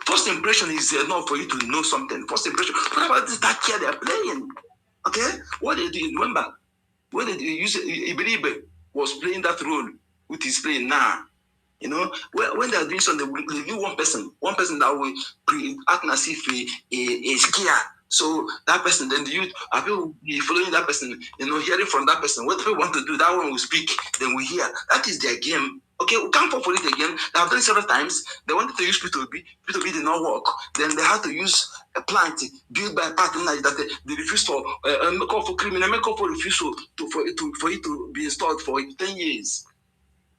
First impression is enough for you to know something. First impression. What about this Takia they're playing? Okay, what they do? Remember when they use Iberibe was playing that role, which is playing now. When they are doing something, they give one person that will act as if he is scared So that person, then the youth, people will be following that person, hearing from that person. Whatever we want to do, that one will speak, then we hear. That is their game. Okay, we can't fall for it again. They have done it several times. They wanted to use P2B. P2B did not work. Then they had to use a plant built by a partner that they refused for, call for criminal, call for refusal for it to be installed for 10 years.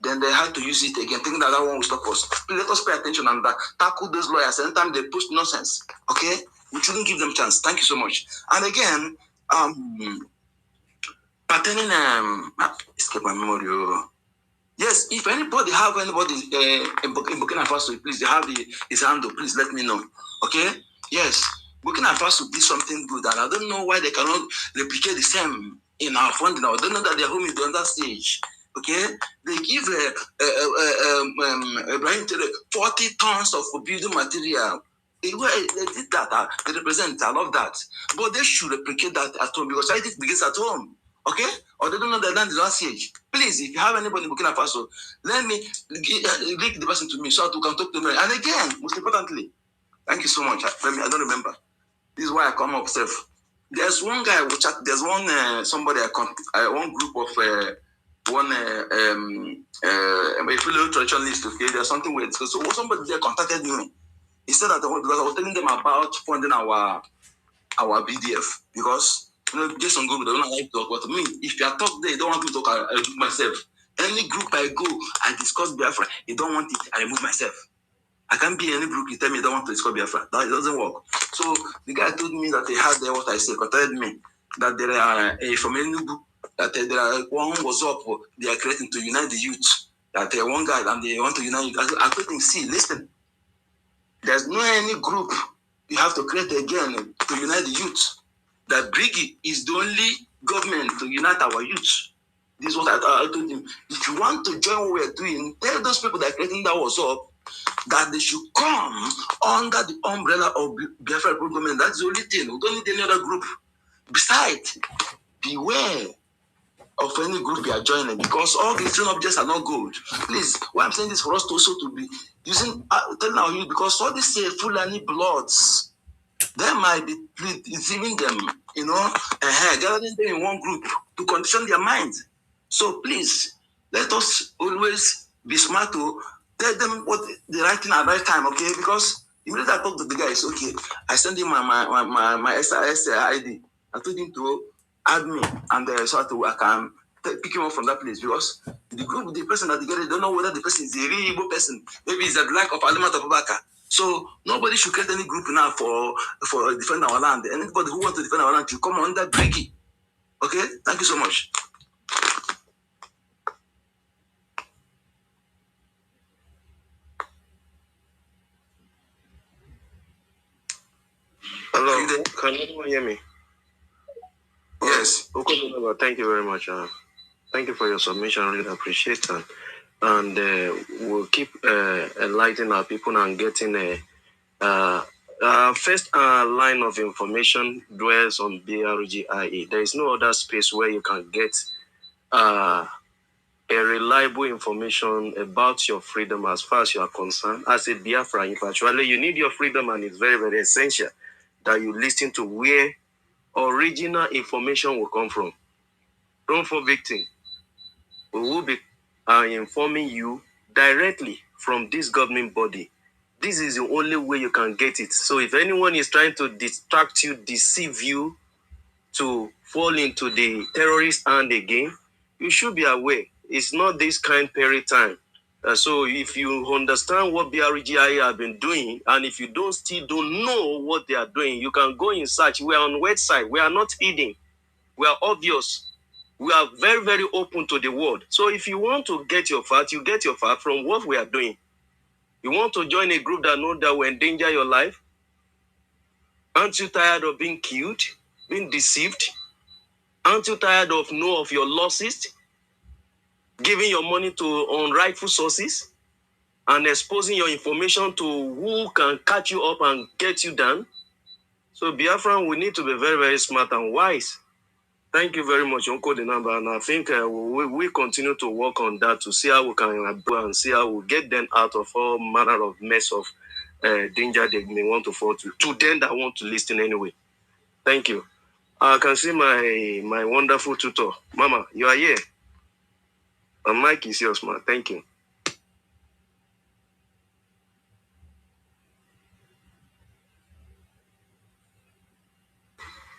Then they had to use it again, thinking that one will stop us. Please let us pay attention and tackle those lawyers anytime they post nonsense. Okay? We shouldn't give them a chance. Thank you so much. And again, pertaining, escape my memory. Yes, if anybody in Burkina Faso, please, they have his handle, please let me know. Okay? Yes, Burkina Faso did something good, and I don't know why they cannot replicate the same in our funding. I don't know that their home is on that stage. Okay? They give Ibrahim 40 tons of building material. They did that. They represent. I love that. But they should replicate that at home, because charity begins at home. Okay? Or they don't know the land is last stage. Please, if you have anybody in Burkina Faso, let me link the person to me so that we can talk to them. And again, most importantly, thank you so much. I don't remember. This is why I come up safe. There's one guy which there's one one group of a fellow traditionalist. Okay, there's something weird. So somebody there contacted me. He said that because I was telling them about funding our BDF, because just on Google, they don't like to talk. But to me, if you are talk there, you don't want me to talk, I remove myself. Any group I go, I discuss Biafra. You don't want it, I remove myself. I can't be in any group you tell me you don't want to discuss Biafra. That doesn't work. So the guy told me that he had what I say, contacted me, that there are from Enugu, that there are one was up, they are creating to unite the youth. That one guy and they want to unite. I told him, see, listen, there's no any group you have to create again to unite the youth. That Briggy is the only government to unite our youth. This is what I told him. If you want to join what we're doing, tell those people that are creating that was up that they should come under the umbrella of Biafra government. That's the only thing. We don't need any other group. Besides, beware of any group you are joining, because all the glittering objects are not gold. Please, why I'm saying this for us to also to be using, telling our youth, because all these Fulani bloods, they might be deceiving them, gathering them in one group to condition their minds. So please, let us always be smart to tell them what the right thing at the right time, okay? Because immediately I talk to the guys, okay, I send him my SIS ID. I told him to add me, and so I can pick him up from that place, because the group, the person that they get it, don't know whether the person is a real Igbo person. Maybe it's the like of Alimat of Abaka. So nobody should create any group now for defend our land. Anybody who wants to defend our land should come under Briggy. Okay? Thank you so much. Hello, can anyone hear me? Yes. Okay, thank you very much. Thank you for your submission. I really appreciate that. And we'll keep enlightening our people and getting first line of information dwells on BRGIE. There is no other space where you can get a reliable information about your freedom as far as you are concerned. As a Biafra, if actually you need your freedom, and it's very, very essential that you listen to where original information will come from. Don't fall victim. We will be informing you directly from this government body. This is the only way you can get it. So if anyone is trying to distract you, deceive you to fall into the terrorist hand again, you should be aware. It's not this kind period time. So if you understand what BRGIA have been doing, and if you still don't know what they are doing, you can go in search. We are on the website. We are not hidden. We are obvious. We are very, very open to the world. So if you want to get your fact, you get your fact from what we are doing. You want to join a group that knows that will endanger your life? Aren't you tired of being killed, being deceived? Aren't you tired of knowing of your losses? Giving your money to unrightful sources and exposing your information to who can catch you up and get you down? So Biafran, we need to be very, very smart and wise. Thank you very much, Uncle the number, and I think we continue to work on that to see how we can do and see how we get them out of all manner of mess of danger they may want to fall to them that want to listen anyway. Thank you. I can see my wonderful tutor. Mama, you are here. The mic is yours, ma. Thank you.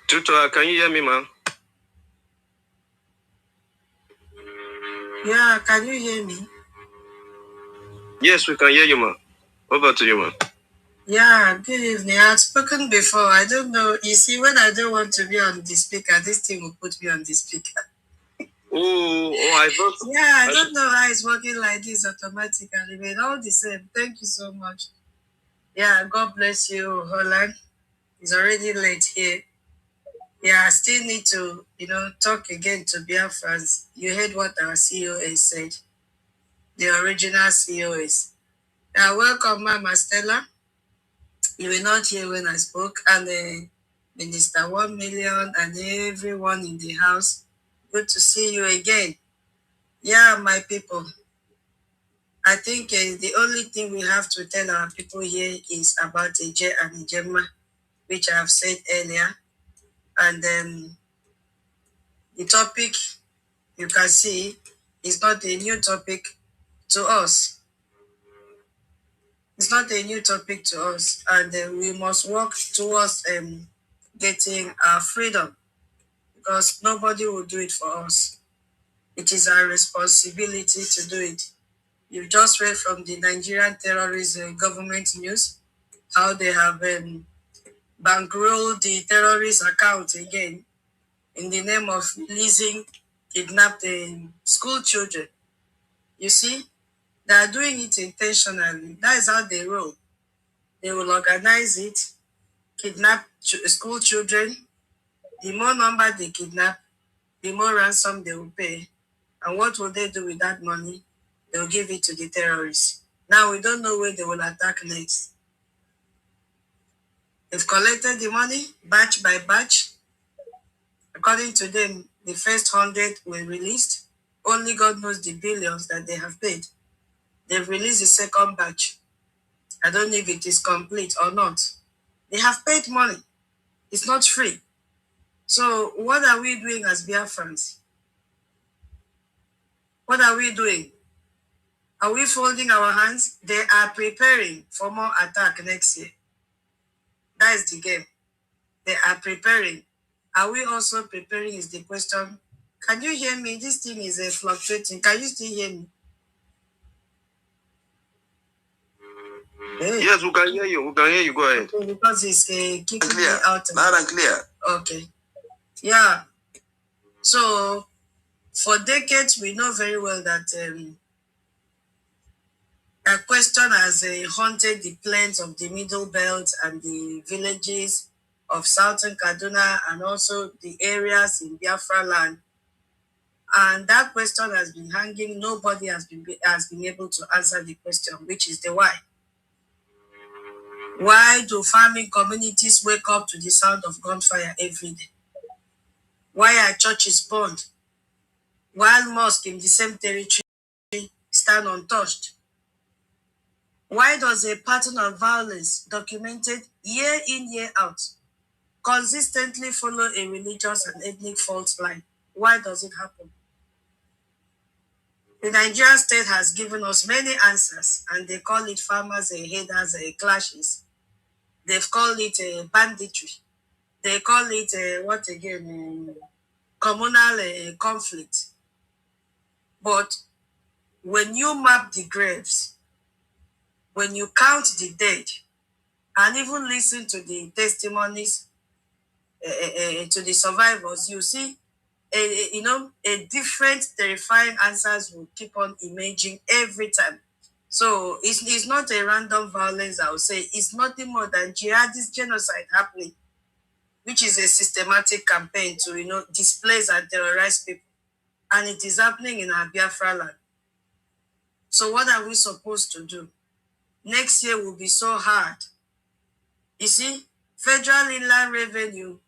Tutor, can you hear me, ma? Yeah, can you hear me? Yes, we can hear you, ma. Over to you, ma. Yeah, good evening. I've spoken before. I don't know. You see, when I don't want to be on the speaker, this thing will put me on the speaker. I thought. Yeah, I don't know how it's working like this automatically, but all the same. Thank you so much. Yeah, God bless you, Holland. It's already late here. Yeah, I still need to, talk again to Biafrans. You heard what our COS said, the original COS. Welcome, Mama Stella. You were not here when I spoke, and Minister 1 Million and everyone in the house. Good to see you again. Yeah, my people. I think the only thing we have to tell our people here is about Eje and Ejema, which I have said earlier. And the topic, you can see, is not a new topic to us. It's not a new topic to us. And we must work towards getting our freedom, because nobody will do it for us. It is our responsibility to do it. You just read from the Nigerian terrorist government news how they have bankrolled the terrorist account again in the name of releasing kidnapped school children. You see, they are doing it intentionally. That is how they roll. They will organize it, kidnap school children. The more number they kidnap, the more ransom they will pay. And what will they do with that money? They'll give it to the terrorists. Now we don't know where they will attack next. They've collected the money batch by batch. According to them, the first 100 were released. Only God knows the billions that they have paid. They've released the second batch. I don't know if it is complete or not. They have paid money. It's not free. So what are we doing as Biafrans? What are we doing? Are we folding our hands? They are preparing for more attack next year. That is the game. They are preparing. Are we also preparing is the question. Can you hear me? This thing is fluctuating. Can you still hear me? Hey. Yes, we can hear you. We can hear you. Go ahead. Okay, because it's kicking clear. me out. Loud and clear. Okay. Yeah. So for decades, we know very well that a question has haunted the plains of the Middle Belt and the villages of southern Kaduna and also the areas in Biafra land. And that question has been hanging. Nobody has been able to answer the question, which is the why. Why do farming communities wake up to the sound of gunfire every day? Why are churches burned while mosques in the same territory stand untouched? Why does a pattern of violence documented year in, year out consistently follow a religious and ethnic fault line? Why does it happen? The Nigerian state has given us many answers, and they call it farmers headers clashes. They've called it banditry. They call it what again? Communal conflict. But when you map the graves, when you count the dead, and even listen to the testimonies to the survivors, you see, a different terrifying answers will keep on emerging every time. So it's not a random violence, I would say. It's nothing more than jihadist genocide happening, which is a systematic campaign to, displace and terrorize people. And it is happening in our Biafra land. So what are we supposed to do? Next year will be so hard. You see, Federal Inland Revenue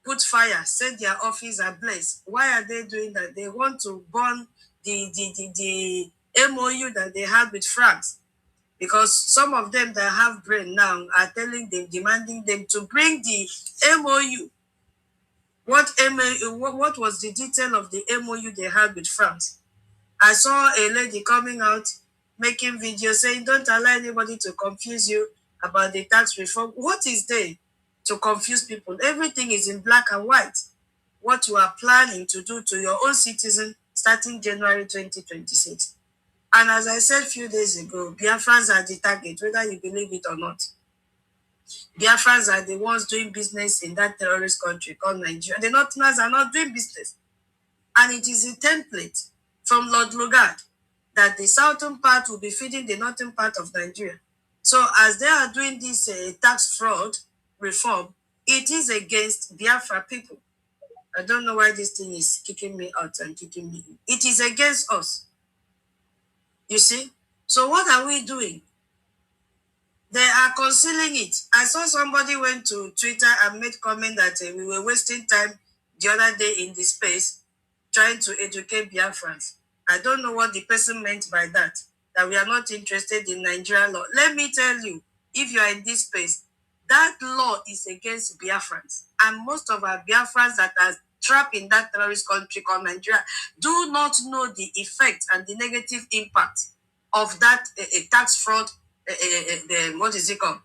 put fire, set their office ablaze. Why are they doing that? They want to burn the MOU that they had with France. Because some of them that have brain now are telling them, demanding them to bring the MOU What was the detail of the MOU they had with France? I saw a lady coming out making videos saying, don't allow anybody to confuse you about the tax reform. What is there to confuse people? Everything is in black and white. What you are planning to do to your own citizen starting January 2026. And as I said a few days ago, Biafrans are the target, whether you believe it or not. Biafrans are the ones doing business in that terrorist country called Nigeria. The Northerners are not doing business. And it is a template from Lord Lugard that the southern part will be feeding the northern part of Nigeria. So as they are doing this tax fraud reform, it is against Biafra people. I don't know why this thing is kicking me out and kicking me in. It is against us. You see? So what are we doing? They are concealing it. I saw somebody went to Twitter and made comment that we were wasting time the other day in the space trying to educate Biafrans. I don't know what the person meant by that we are not interested in Nigerian law. Let me tell you, if you are in this space, that law is against Biafrans. And most of our Biafrans that are trapped in that terrorist country called Nigeria do not know the effect and the negative impact of that tax fraud, what is it called?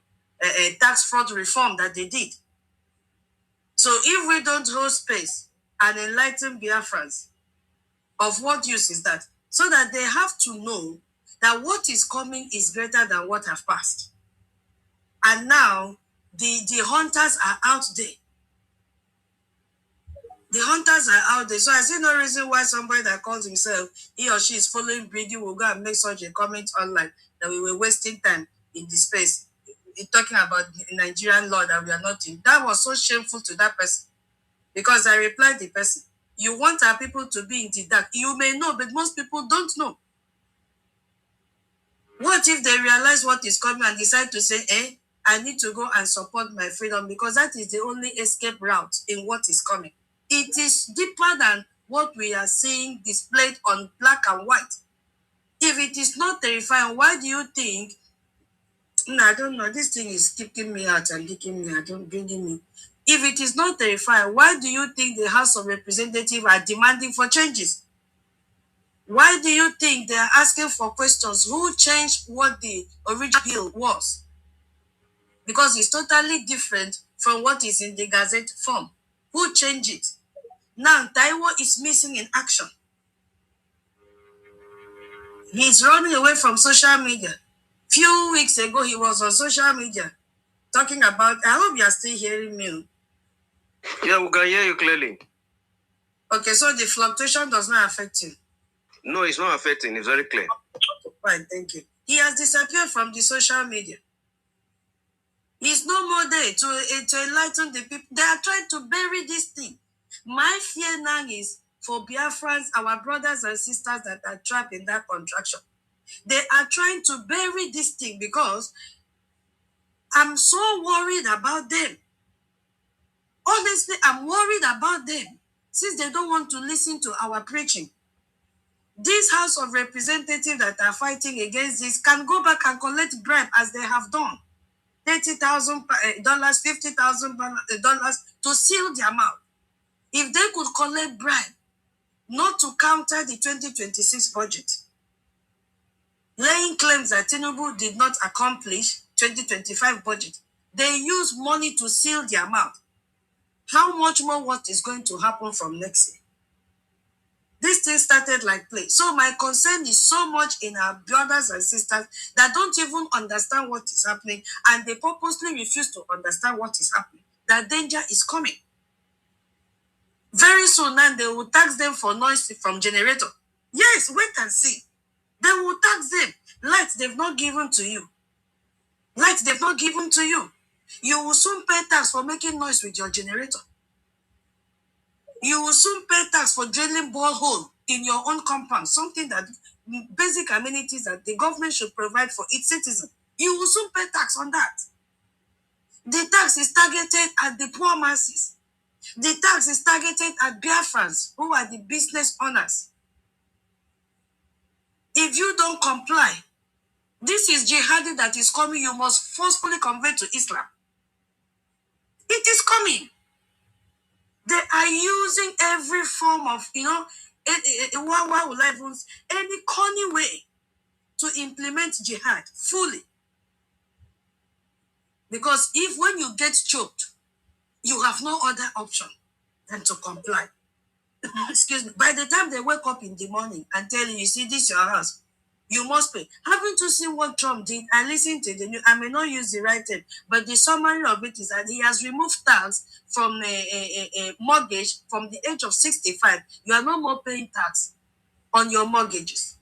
Tax fraud reform that they did. So if we don't hold space and enlighten Biafrans, of what use is that? So that they have to know that what is coming is greater than what have passed. And now, the hunters are out there. The hunters are out there. So I see no reason why somebody that calls himself, he or she is following Brady will go and make such a comment online that we were wasting time in this space. Talking about Nigerian law that we are not in. That was so shameful to that person. Because I replied the person, you want our people to be in the dark. You may know, but most people don't know. What if they realize what is coming and decide to say, I need to go and support my freedom because that is the only escape route in what is coming. It is deeper than what we are seeing displayed on black and white. If it is not terrifying, why do you think, I don't know, this thing is kicking me out and kicking me out, bringing me. If it is not terrifying, why do you think the House of Representatives are demanding for changes? Why do you think they are asking for questions? Who changed what the original bill was? Because it's totally different from what is in the Gazette form. Who changed it? Now, Taiwo is missing in action. He's running away from social media. Few weeks ago, he was on social media talking about, I hope you are still hearing me. Yeah, we can hear you clearly. Okay, so the fluctuation does not affect you? No, it's not affecting. It's very clear. Fine, thank you. He has disappeared from the social media. He's no more there to enlighten the people. They are trying to bury this thing. My fear now is for Biafrans, our brothers and sisters that are trapped in that contraction. They are trying to bury this thing because I'm so worried about them. Honestly, I'm worried about them since they don't want to listen to our preaching. This House of Representatives that are fighting against this can go back and collect bribe as they have done. $30,000, $50,000 to seal their mouth. If they could collect bribe, not to counter the 2026 budget, laying claims that Tinubu did not accomplish 2025 budget, they use money to seal their mouth. How much more what is going to happen from next year? This thing started like play. So my concern is so much in our brothers and sisters that don't even understand what is happening, and they purposely refuse to understand what is happening. That danger is coming. Very soon now they will tax them for noise from generator. Yes, wait and see. They will tax them. Lights they've not given to you. Lights they've not given to you. You will soon pay tax for making noise with your generator. You will soon pay tax for drilling borehole in your own compound, something that basic amenities that the government should provide for its citizens. You will soon pay tax on that. The tax is targeted at the poor masses. The tax is targeted at Biafrans, who are the business owners. If you don't comply, this is jihadi that is coming. You must forcefully convert to Islam. It is coming. They are using every form of, why would I even, any corny way to implement jihad fully. Because if when you get choked, you have no other option than to comply. Excuse me. By the time they wake up in the morning and tell you, see, this is your house, you must pay. Haven't you seen what Trump did? I listened to the news. I may not use the right term, but the summary of it is that he has removed tax from a mortgage from the age of 65. You are no more paying tax on your mortgages.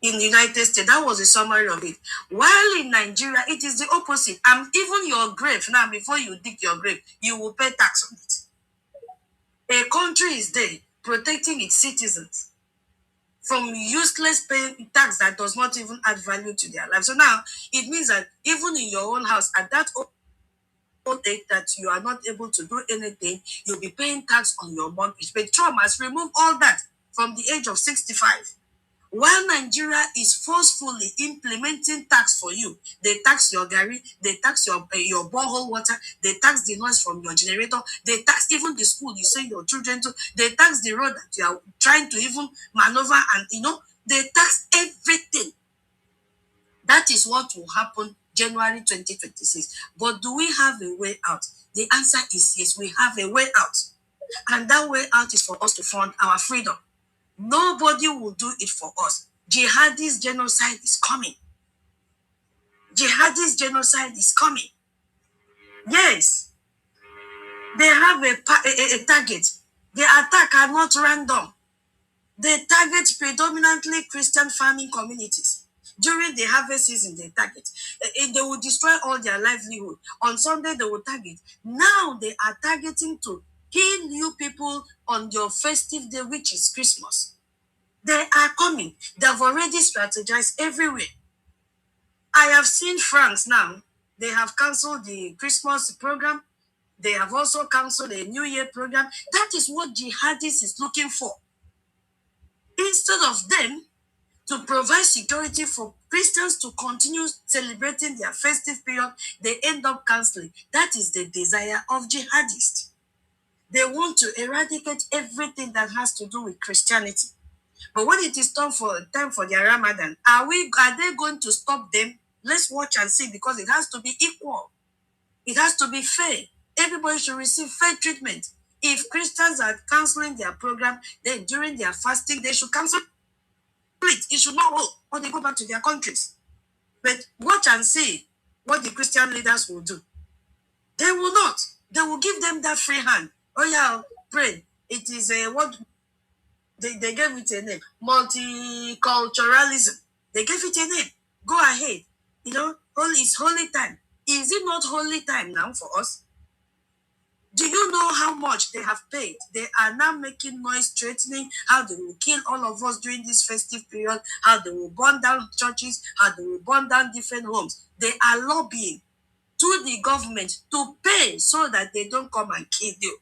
In the United States, that was the summary of it. While in Nigeria, it is the opposite. And even your grave, now before you dig your grave, you will pay tax on it. A country is there protecting its citizens from useless paying tax that does not even add value to their life. So now it means that even in your own house, at that old age that you are not able to do anything, you'll be paying tax on your mortgage. But Trump has removed all that from the age of 65. While Nigeria is forcefully implementing tax for you, they tax your gari, they tax your borehole water, they tax the noise from your generator, they tax even the school you send your children to, they tax the road that you are trying to even maneuver, and they tax everything. That is what will happen January 2026. But do we have a way out? The answer is yes, we have a way out. And that way out is for us to fund our freedom. Nobody will do it for us. Jihadist genocide is coming. Jihadist genocide is coming. Yes. They have a target. The attack are not random. They target predominantly Christian farming communities. During the harvest season, they target. They will destroy all their livelihood. On Sunday, they will target. Now they are targeting to kill you people on your festive day, which is Christmas. They are coming. They have already strategized everywhere. I have seen France now. They have cancelled the Christmas program. They have also cancelled the New Year program. That is what jihadists is looking for. Instead of them to provide security for Christians to continue celebrating their festive period, they end up cancelling. That is the desire of jihadists. They want to eradicate everything that has to do with Christianity. But when it is time for their Ramadan, are they going to stop them? Let's watch and see, because it has to be equal. It has to be fair. Everybody should receive fair treatment. If Christians are cancelling their program, then during their fasting, they should cancel it. It should not hold, or they go back to their countries. But watch and see what the Christian leaders will do. They will not. They will give them that free hand. Oh yeah, pray. It is what they gave it a name. Multiculturalism. They gave it a name. Go ahead. It's holy time. Is it not holy time now for us? Do you know how much they have paid? They are now making noise, threatening how they will kill all of us during this festive period, how they will burn down churches, how they will burn down different homes. They are lobbying to the government to pay so that they don't come and kill you.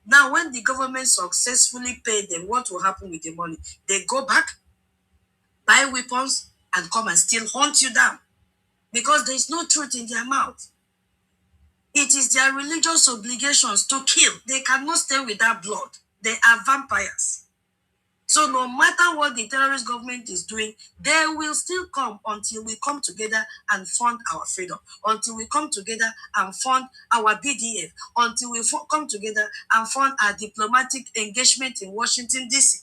Now, when the government successfully pay them, what will happen with the money? They go back, buy weapons, and come and still hunt you down, because there is no truth in their mouth. It is their religious obligations to kill. They cannot stay without blood. They are vampires. So no matter what the terrorist government is doing, they will still come until we come together and fund our freedom, until we come together and fund our BDF, until we come together and fund our diplomatic engagement in Washington, D.C.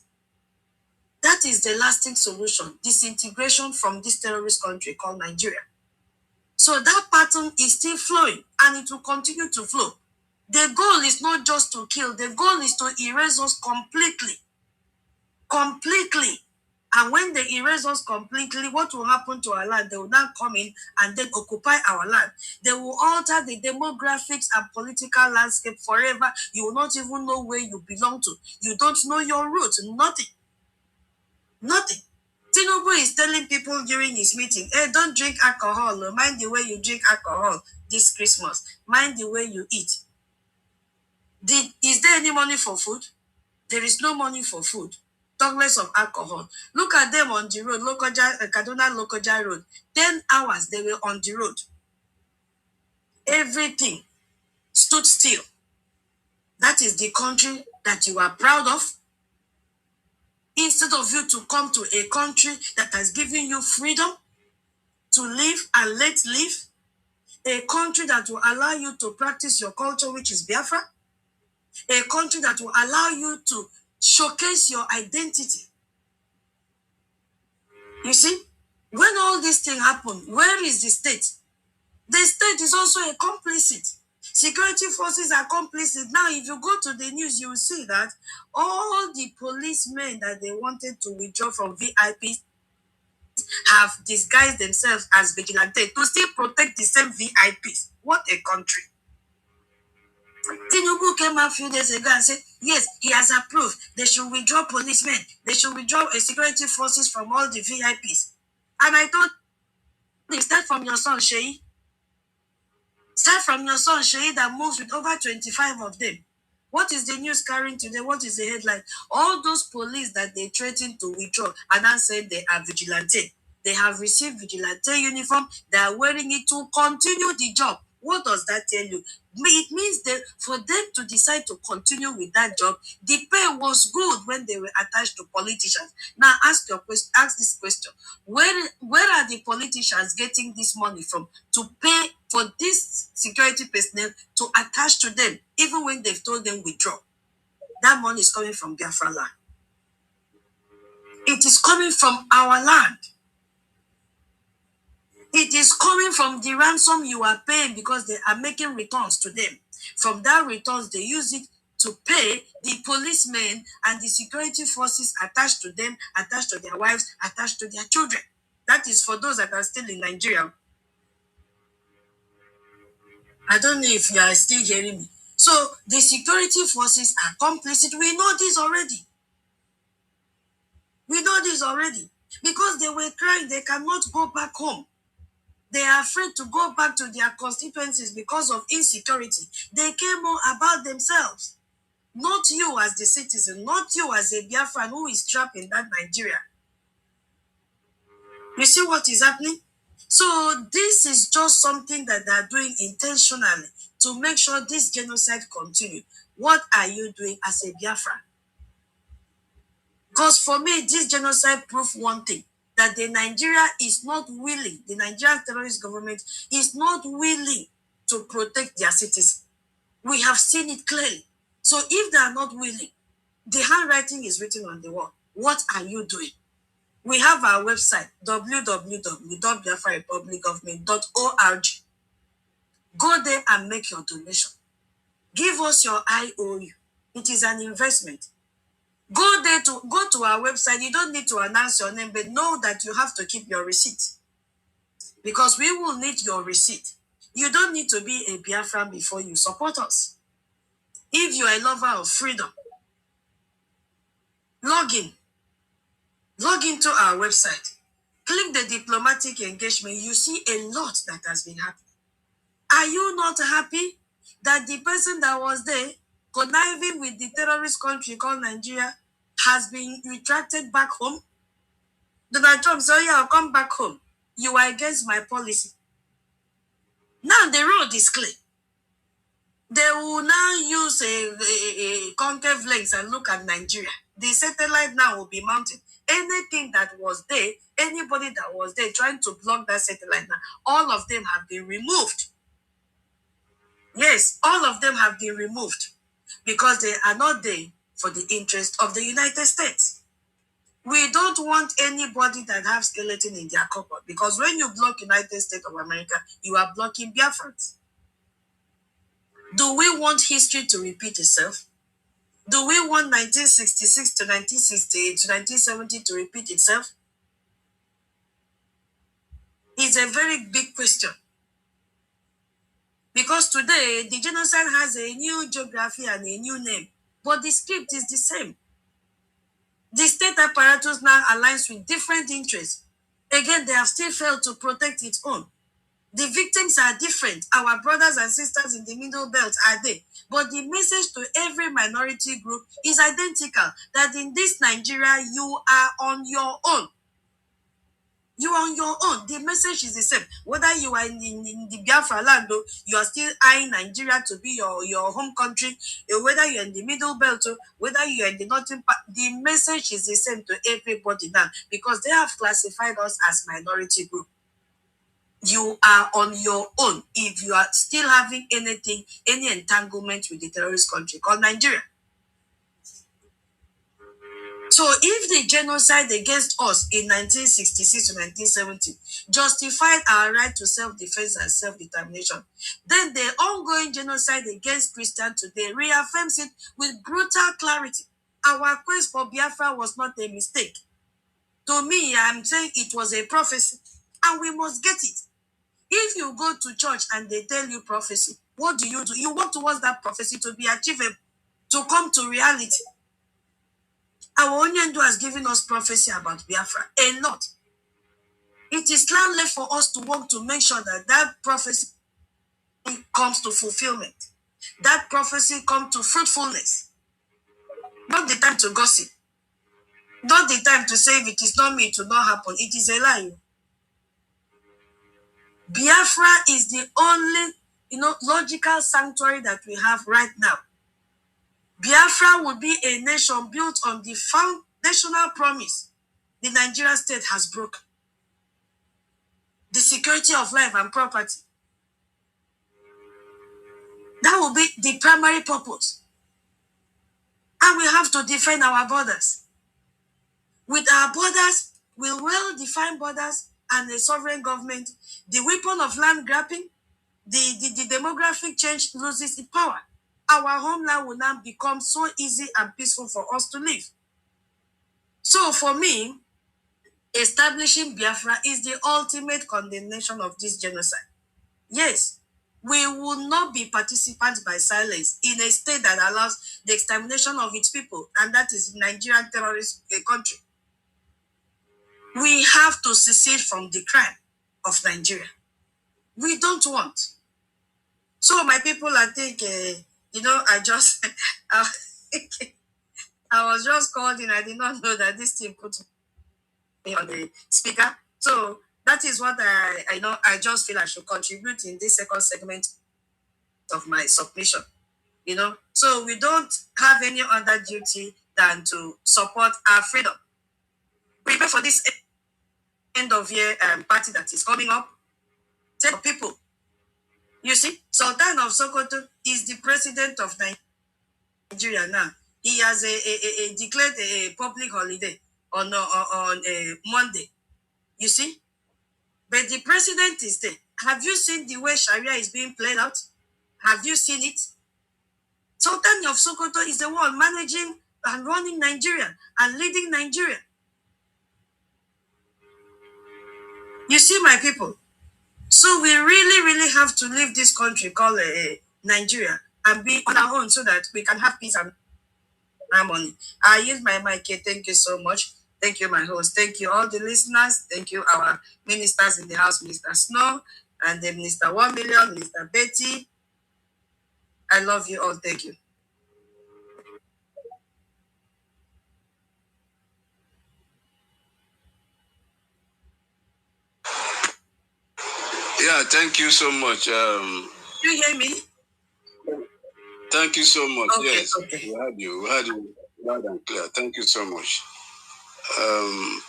That is the lasting solution, disintegration from this terrorist country called Nigeria. So that pattern is still flowing, and it will continue to flow. The goal is not just to kill. The goal is to erase us completely. Completely. And when they erase us completely, what will happen to our land? They will now come in and then occupy our land. They will alter the demographics and political landscape forever. You will not even know where you belong to. You don't know your roots. Nothing. Nothing. Tinubu is telling people during his meeting, hey, don't drink alcohol. Mind the way you drink alcohol this Christmas. Mind the way you eat. Is there any money for food? There is no money for food. Talk less of alcohol. Look at them on the road, Kaduna Lokoja Road. 10 hours they were on the road. Everything stood still. That is the country that you are proud of. Instead of you to come to a country that has given you freedom to live and let live, a country that will allow you to practice your culture, which is Biafra, a country that will allow you to showcase your identity. You see, when all these things happen, where is the state? The state is also a complicit. Security forces are complicit. Now, if you go to the news, you will see that all the policemen that they wanted to withdraw from VIPs have disguised themselves as vigilantes to still protect the same VIPs. What a country. Tinubu came out a few days ago and said, yes, he has approved. They should withdraw policemen. They should withdraw security forces from all the VIPs. And I told him, start from your son, Sheyi. Start from your son, Sheyi, that moves with over 25 of them. What is the news carrying today? What is the headline? All those police that they threatened to withdraw and then said they are vigilante. They have received vigilante uniform. They are wearing it to continue the job. What does that tell you? It means that for them to decide to continue with that job, the pay was good when they were attached to politicians. Now ask this question. Where are the politicians getting this money from to pay for this security personnel to attach to them, even when they've told them withdraw? That money is coming from Biafra land. It is coming from our land. It is coming from the ransom you are paying because they are making returns to them. From that returns, they use it to pay the policemen and the security forces attached to them, attached to their wives, attached to their children. That is for those that are still in Nigeria. I don't know if you are still hearing me. So the security forces are complicit. We know this already. We know this already. Because they were crying, they cannot go back home. They are afraid to go back to their constituencies because of insecurity. They care more about themselves. Not you as the citizen, not you as a Biafran who is trapped in that Nigeria. You see what is happening? So this is just something that they are doing intentionally to make sure this genocide continues. What are you doing as a Biafran? Because for me, this genocide proves one thing, that the Nigeria is not willing, the Nigerian terrorist government is not willing to protect their citizens. We have seen it clearly. So if they are not willing, the handwriting is written on the wall. What are you doing? We have our website, www.biafrarepublicgovernment.org. Go there and make your donation. Give us your IOU. It is an investment. Go to our website. You don't need to announce your name, but know that you have to keep your receipt. Because we will need your receipt. You don't need to be a Biafran before you support us. If you are a lover of freedom, log into our website. Click the diplomatic engagement. You see a lot that has been happening. Are you not happy that the person that was there conniving with the terrorist country called Nigeria has been retracted back home? Donald Trump said, yeah, I'll come back home. You are against my policy. Now the road is clear. They will now use a concave lens and look at Nigeria. The satellite now will be mounted. Anything that was there, anybody that was there trying to block that satellite now, all of them have been removed. Yes, all of them have been removed because they are not there for the interest of the United States. We don't want anybody that have skeleton in their cupboard, because when you block United States of America, you are blocking Biafrans. Do we want history to repeat itself? Do we want 1966 to 1968 to 1970 to repeat itself? It's a very big question. Because today, the genocide has a new geography and a new name, but the script is the same. The state apparatus now aligns with different interests. Again, they have still failed to protect its own. The victims are different. Our brothers and sisters in the Middle Belt are there. But the message to every minority group is identical, that in this Nigeria, you are on your own. You are on your own. The message is the same. Whether you are in the Biafra land, though, you are still eyeing Nigeria to be your home country, whether you're in the middle belt, whether you're in the northern part, the message is the same to everybody now because they have classified us as minority group. You are on your own if you are still having any entanglement with the terrorist country called Nigeria. So if the genocide against us in 1966 to 1970 justified our right to self-defense and self-determination, then the ongoing genocide against Christians today reaffirms it with brutal clarity. Our quest for Biafra was not a mistake. To me, I'm saying it was a prophecy, and we must get it. If you go to church and they tell you prophecy, what do? You want towards that prophecy to be achievable, to come to reality. Our Onyendu has given us prophecy about Biafra, a lot. It is now left for us to work to make sure that that prophecy comes to fulfillment. That prophecy comes to fruitfulness. Not the time to gossip. Not the time to say if it is not me, it will not happen. It is a lie. Biafra is the only, logical sanctuary that we have right now. Biafra will be a nation built on the foundational promise the Nigerian state has broken. The security of life and property. That will be the primary purpose. And we have to defend our borders. With our borders, with well-defined borders and a sovereign government, the weapon of land grabbing, the demographic change loses its power. Our homeland will now become so easy and peaceful for us to live. So for me, establishing Biafra is the ultimate condemnation of this genocide. Yes, we will not be participants by silence in a state that allows the extermination of its people, and that is Nigerian terrorist country. We have to secede from the crime of Nigeria. We don't want. So my people, I think, I just, I was just called in. I did not know that this thing put me on the speaker. So that is what I know. I just feel I should contribute in this second segment of my submission. So we don't have any other duty than to support our freedom. Prepare for this end of year party that is coming up. Tell people. You see, Sultan of Sokoto is the president of Nigeria now. He has declared a public holiday on Monday. You see? But the president is there. Have you seen the way Sharia is being played out? Have you seen it? Sultan of Sokoto is the one managing and running Nigeria and leading Nigeria. You see, my people. So we really, really have to leave this country called Nigeria and be on our own so that we can have peace and harmony. I use my mic here. Thank you so much. Thank you, my host. Thank you, all the listeners. Thank you, our ministers in the house, Minister Snow, and then Minister 1 Million, Minister Betty. I love you all. Thank you. Yeah, thank you so much. Do you hear me? Thank you so much. Okay, yes, okay. We heard you loud and clear. Thank you so much.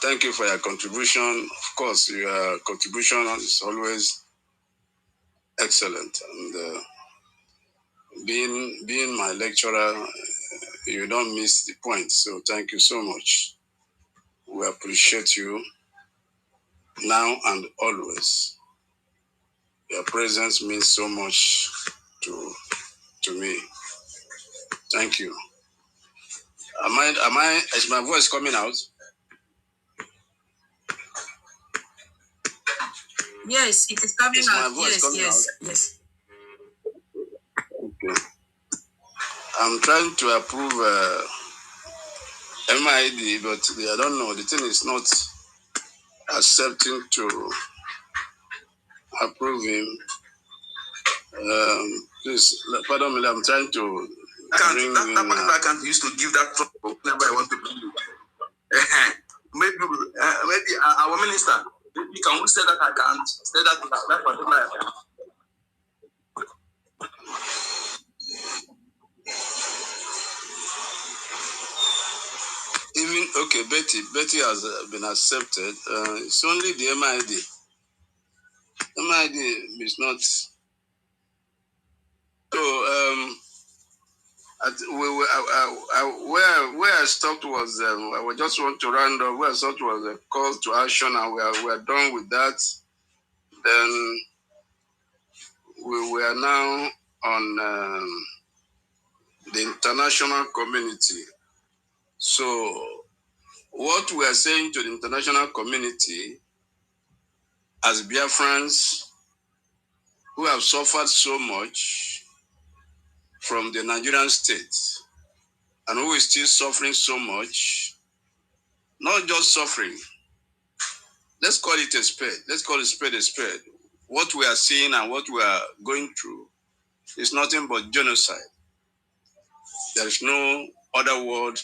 Thank you for your contribution. Of course, your contribution is always excellent. And being my lecturer, you don't miss the point. So thank you so much. We appreciate you now and always. Your presence means so much to me. Thank you. Is my voice coming out? Yes, it is coming out. Yes. Okay. I'm trying to approve MID, but I don't know. The thing is not accepting to approve him. Please, pardon me. I'm trying to bring that particular account used to give that whenever I want to bring you. Maybe our minister. Can we say that I can't say that that particular account? Even okay, Betty has been accepted. It's only the MID. MID is not. So where I stopped was I just want to round up. Where I stopped was a call to action, and we are done with that. Then we are now on the international community. So what we are saying to the international community as Biafrans who have suffered so much from the Nigerian state and who is still suffering so much, not just suffering, let's call it a spade. Let's call it a spade. What we are seeing and what we are going through is nothing but genocide. There is no other word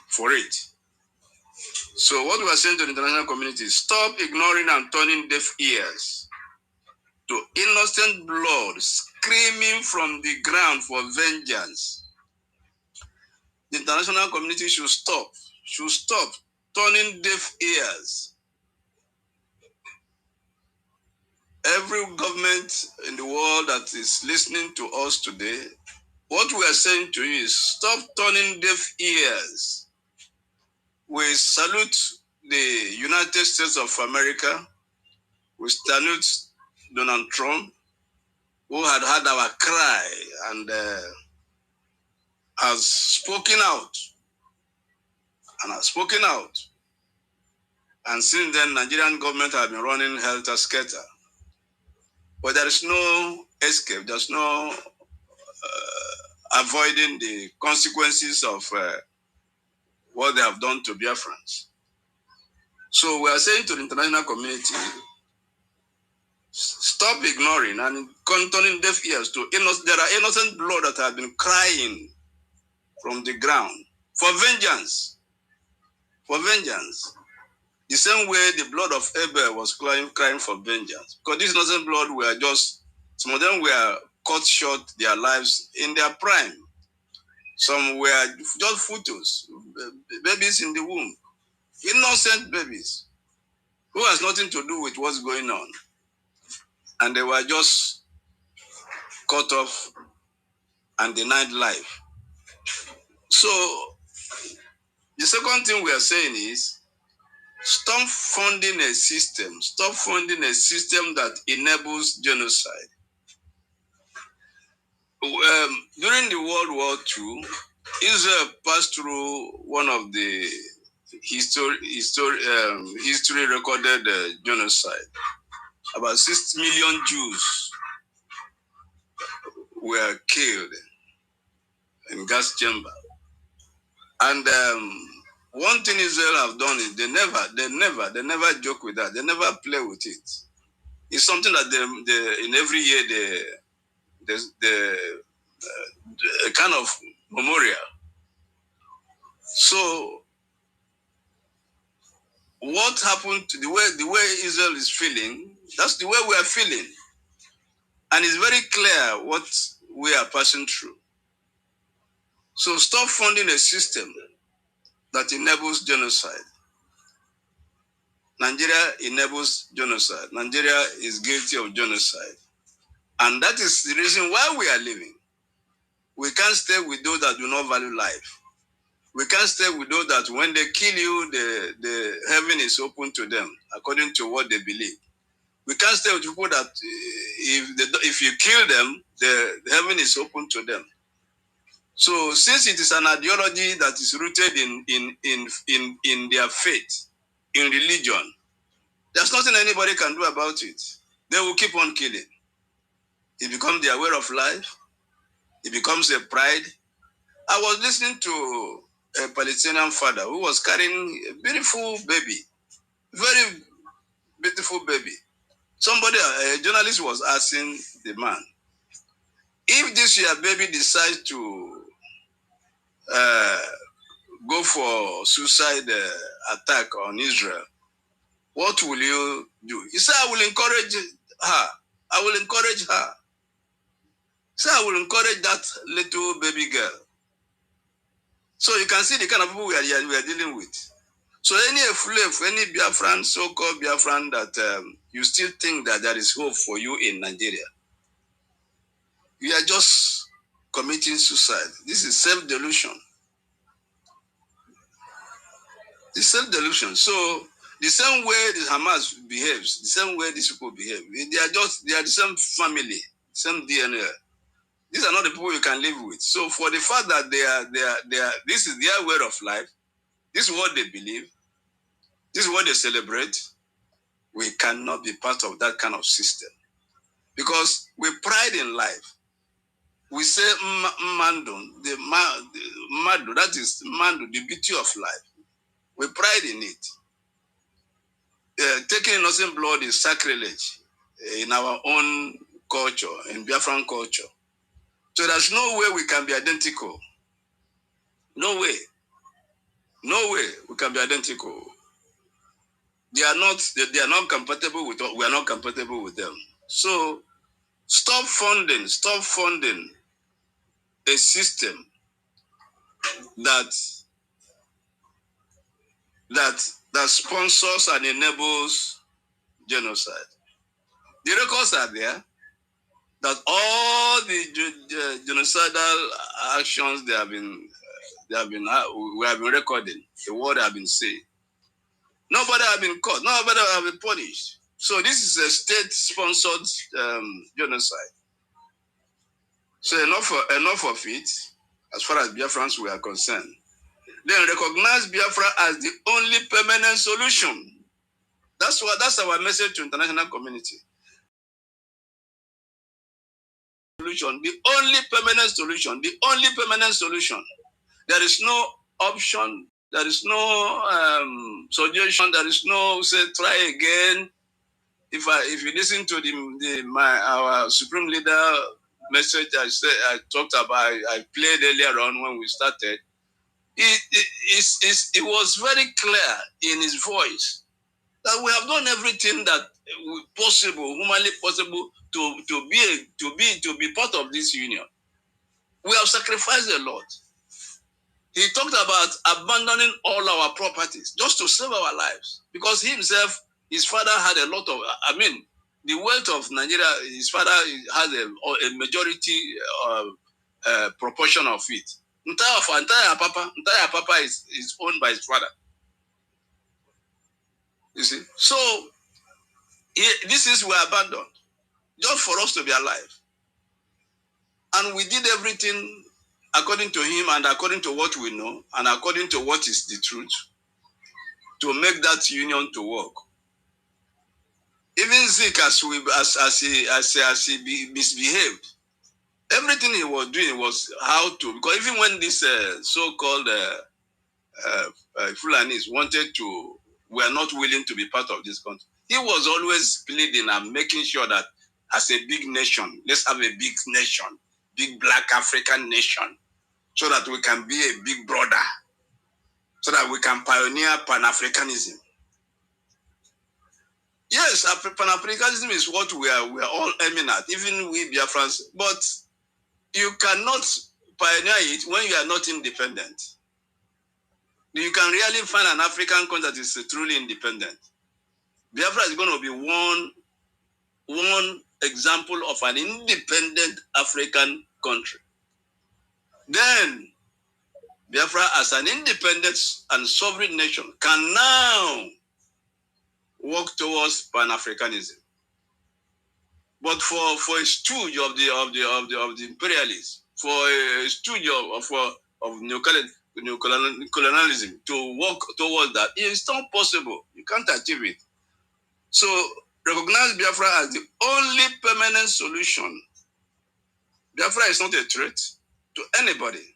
for it. So what we are saying to the international community is stop ignoring and turning deaf ears to innocent blood screaming from the ground for vengeance. The international community should stop turning deaf ears. Every government in the world that is listening to us today, what we are saying to you is stop turning deaf ears. We salute the United States of America. We salute Donald Trump, who had heard our cry and has spoken out. And since then, Nigerian government have been running helter-skelter. But there is no escape. There's no avoiding the consequences of what they have done to Biafrans. So we are saying to the international community, stop ignoring and turning deaf ears to innocent. There are innocent blood that have been crying from the ground for vengeance. For vengeance. The same way the blood of Abel was crying for vengeance. Because this innocent blood were just, some of them were cut short their lives in their prime. Some were just fetus, babies in the womb, innocent babies, who has nothing to do with what's going on. And they were just cut off and denied life. So the second thing we are saying is, stop funding a system that enables genocide. During the World War II, Israel passed through one of the history recorded genocide. About 6 million Jews were killed in gas chamber. And one thing Israel have done is they never joke with that. They never play with it. It's something that they in every year a kind of memorial. So what happened to the way Israel is feeling, that's the way we are feeling. And it's very clear what we are passing through. So stop funding a system that enables genocide. Nigeria enables genocide. Nigeria is guilty of genocide. And that is the reason why we are living. We can't stay with those that do not value life. We can't stay with those that when they kill you, the heaven is open to them, according to what they believe. We can't stay with people that if you kill them, the heaven is open to them. So since it is an ideology that is rooted in their faith, in religion, there's nothing anybody can do about it. They will keep on killing. It becomes their way of life. It becomes a pride. I was listening to a Palestinian father who was carrying a beautiful baby, very beautiful baby. Somebody, a journalist was asking the man, if this your baby decides to go for suicide attack on Israel, What will you do? He said, I will encourage her. I will encourage her. So I will encourage that little baby girl. So you can see the kind of people we are dealing with. So any Efulef, any Biafran, so-called Biafran that you still think that there is hope for you in Nigeria, you are just committing suicide. This is self-delusion. It's self-delusion. So the same way the Hamas behaves, the same way these people behave, they are the same family, same DNA. These are not the people you can live with. So for the fact that they are this is their way of life, this is what they believe, this is what they celebrate, we cannot be part of that kind of system. Because we pride in life. We say Mando, Mando, that is Mando, the beauty of life. We pride in it. Taking innocent blood is sacrilege in our own culture, in Biafran culture. So there's no way we can be identical. No way. No way we can be identical. They are not compatible with us. We are not compatible with them. So stop funding a system that sponsors and enables genocide. The records are there that all the genocidal actions we have been recording, the word have been saying. Nobody have been caught, nobody have been punished. So this is a state-sponsored genocide. So enough of it, as far as Biafrans we are concerned. Then recognize Biafra as the only permanent solution. That's our message to international community. The only permanent solution. There is no option. There is no suggestion. There is no say try again. If you listen to our supreme leader message, I talked about, I played earlier on when we started. It was very clear in his voice that we have done everything that possible, humanly possible, to be part of this union. We have sacrificed a lot. He talked about abandoning all our properties just to save our lives, because he himself, his father had a lot of. The wealth of Nigeria. His father has a majority proportion of it. Entire papa is owned by his father. You see, so this is we abandoned just for us to be alive, and we did everything according to him and according to what we know and according to what is the truth to make that union to work. Even Zik, as he misbehaved, everything he was doing was how to, because even when this so-called Fulanis were not willing to be part of this country, he was always pleading and making sure that as a big nation, let's have a big nation, big black African nation, so that we can be a big brother, so that we can pioneer Pan-Africanism. Yes, Pan-Africanism is what we are all aiming at, even we Biafrans. But you cannot pioneer it when you are not independent. You can really find an African country that is truly independent. Biafra is going to be one example of an independent African country. Then Biafra, as an independent and sovereign nation, can now work towards Pan-Africanism. But for a stooge of the imperialists, for a stooge of neocolonialism to work towards that, it's not possible. You can't achieve it. So recognize Biafra as the only permanent solution. Biafra is not a threat to anybody.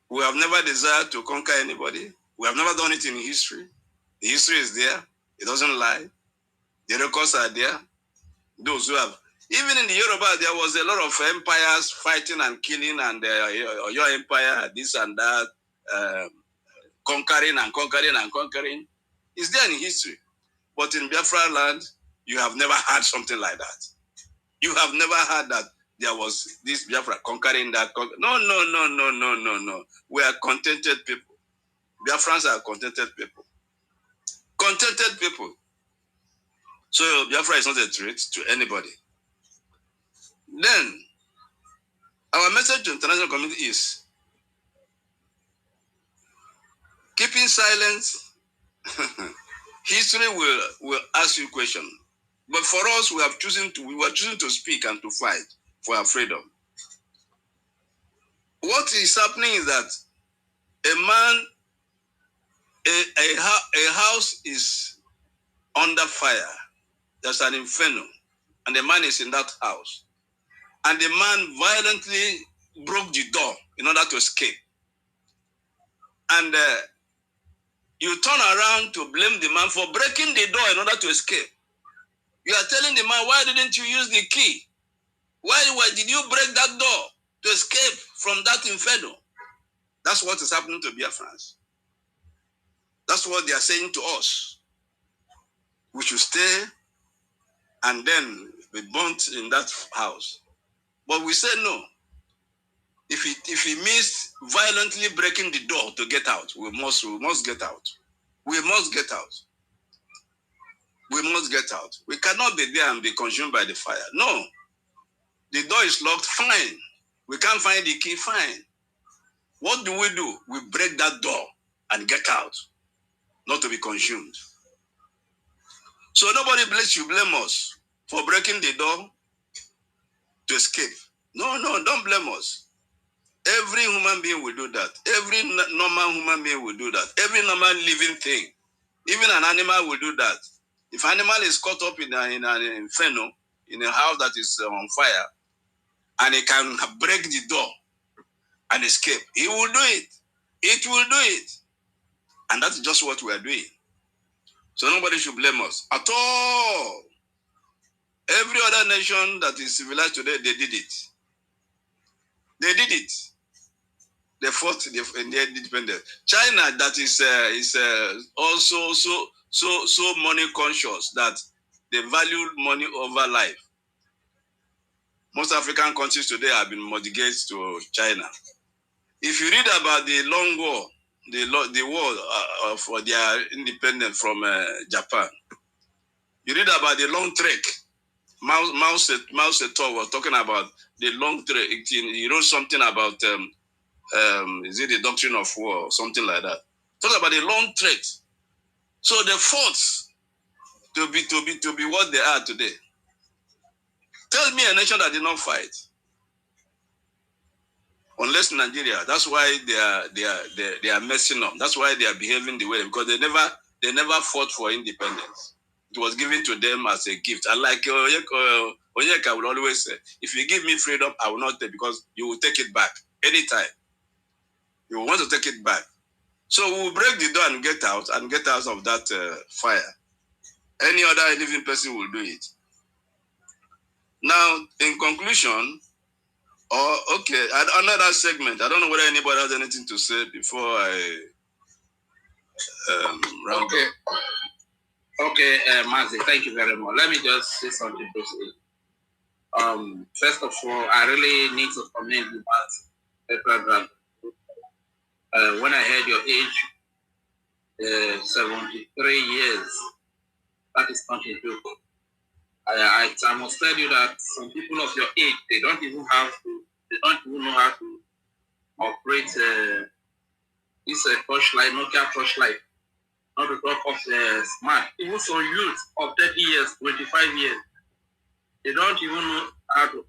We have never desired to conquer anybody. We have never done it in history. The history is there. It doesn't lie. The records are there. Those who have, even in the Yoruba, there was a lot of empires fighting and killing, and your empire, this and that, conquering and conquering and conquering. It's there in history. But in Biafra land, you have never had something like that. You have never heard that there was this Biafra conquering that. No. We are contented people. Biafrans are contented people. Contented people. So Biafra is not a threat to anybody. Then, our message to international community is keeping silence. History will ask you questions. But for us, we were choosing to speak and to fight for our freedom. What is happening is that a house is under fire. There's an inferno, and the man is in that house. And the man violently broke the door in order to escape. And you turn around to blame the man for breaking the door in order to escape. You are telling the man, why didn't you use the key? Why did you break that door to escape from that inferno? That's what is happening to Biafrans. That's what they are saying to us. We should stay and then be burnt in that house. But we say no. If he means violently breaking the door to get out, we must get out. We must get out. We must get out. We cannot be there and be consumed by the fire. No. The door is locked, fine. We can't find the key, fine. What do? We break that door and get out, not to be consumed. So nobody blame us for breaking the door to escape. No, don't blame us. Every human being will do that. Every normal human being will do that. Every normal living thing, even an animal will do that. If an animal is caught up in an inferno, in a house that is on fire, and it can break the door and escape, it will do it. It will do it. And that's just what we are doing. So nobody should blame us at all. Every other nation that is civilized today, they did it. They did it. They fought in their independence. China, that is also so money conscious that they value money over life. Most African countries today have been mortgaged to China. If you read about the long war, the war for their independence from Japan, you read about the long trek. Mao Zedong was talking about the long trek. He wrote something about is it the doctrine of war or something like that? Talk about the long trek. So they fought to be what they are today. Tell me a nation that did not fight. Unless Nigeria. That's why they are messing up. That's why they are behaving the way, because they never fought for independence. It was given to them as a gift. And like Onyeka would always say, if you give me freedom, I will not take, because you will take it back anytime. You will want to take it back. So we will break the door and get out of that fire. Any other living person will do it. Now, in conclusion, another segment. I don't know whether anybody has anything to say before I round up. Okay, Mazi, thank you very much. Let me just say something briefly. First of all, I really need to commend you, Mazi. When I heard your age, 73 years, that is not a joke. I must tell you that some people of your age, they don't even know how to operate this torchlight, Nokia torchlight. Not to talk of smart. Even for youth of 30 years, 25 years, they don't even know how to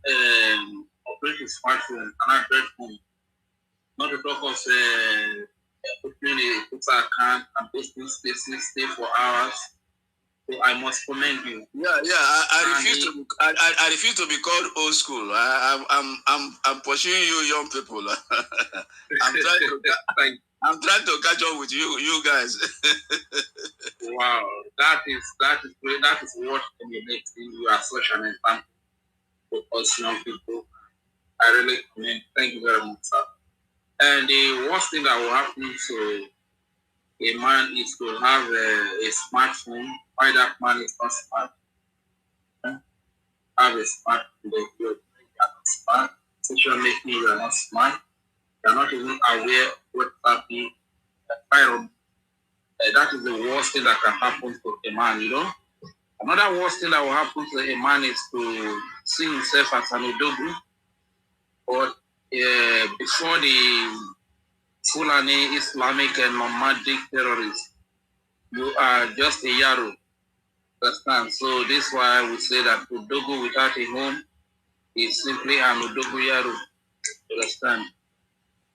operate a smartphone, an Android phone. Not to talk of opening a Twitter account and posting spaces, stay for hours. So I must commend you. I refuse to be called old school. I'm pursuing you, young people. I'm trying to catch up with you guys. Wow, that is great. That is what emulates you. You are such an example for us young people. I really commend. Thank you very much, sir. And the worst thing that will happen to a man is to have a smartphone, why that man is not smart. Have a smartphone, you are not smart. Social media, you are not smart. You are not even aware of what's happening. That is the worst thing that can happen to a man, you know. Another worst thing that will happen to a man is to see himself as an Odogu. But before the Fulani Islamic and nomadic terrorists, you are just a Yaro. Understand? So this is why we say that Odogu without a home is simply an Odogu Yaro. Understand?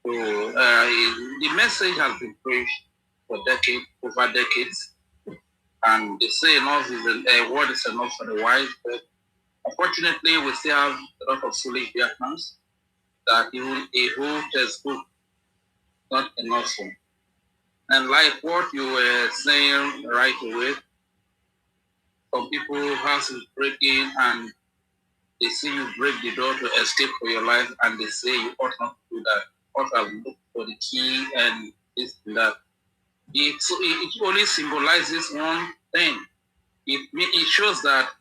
So the message has been preached for decades, over decades. And they say enough is a word is enough for the wise, but unfortunately, we still have a lot of foolish Vietnams that even a whole textbook not enough for. And like what you were saying right away, some people house is breaking and they see you break the door to escape for your life, and they say you ought not to do that. Ought to have looked for the key and this and that. It only symbolizes one thing. It shows that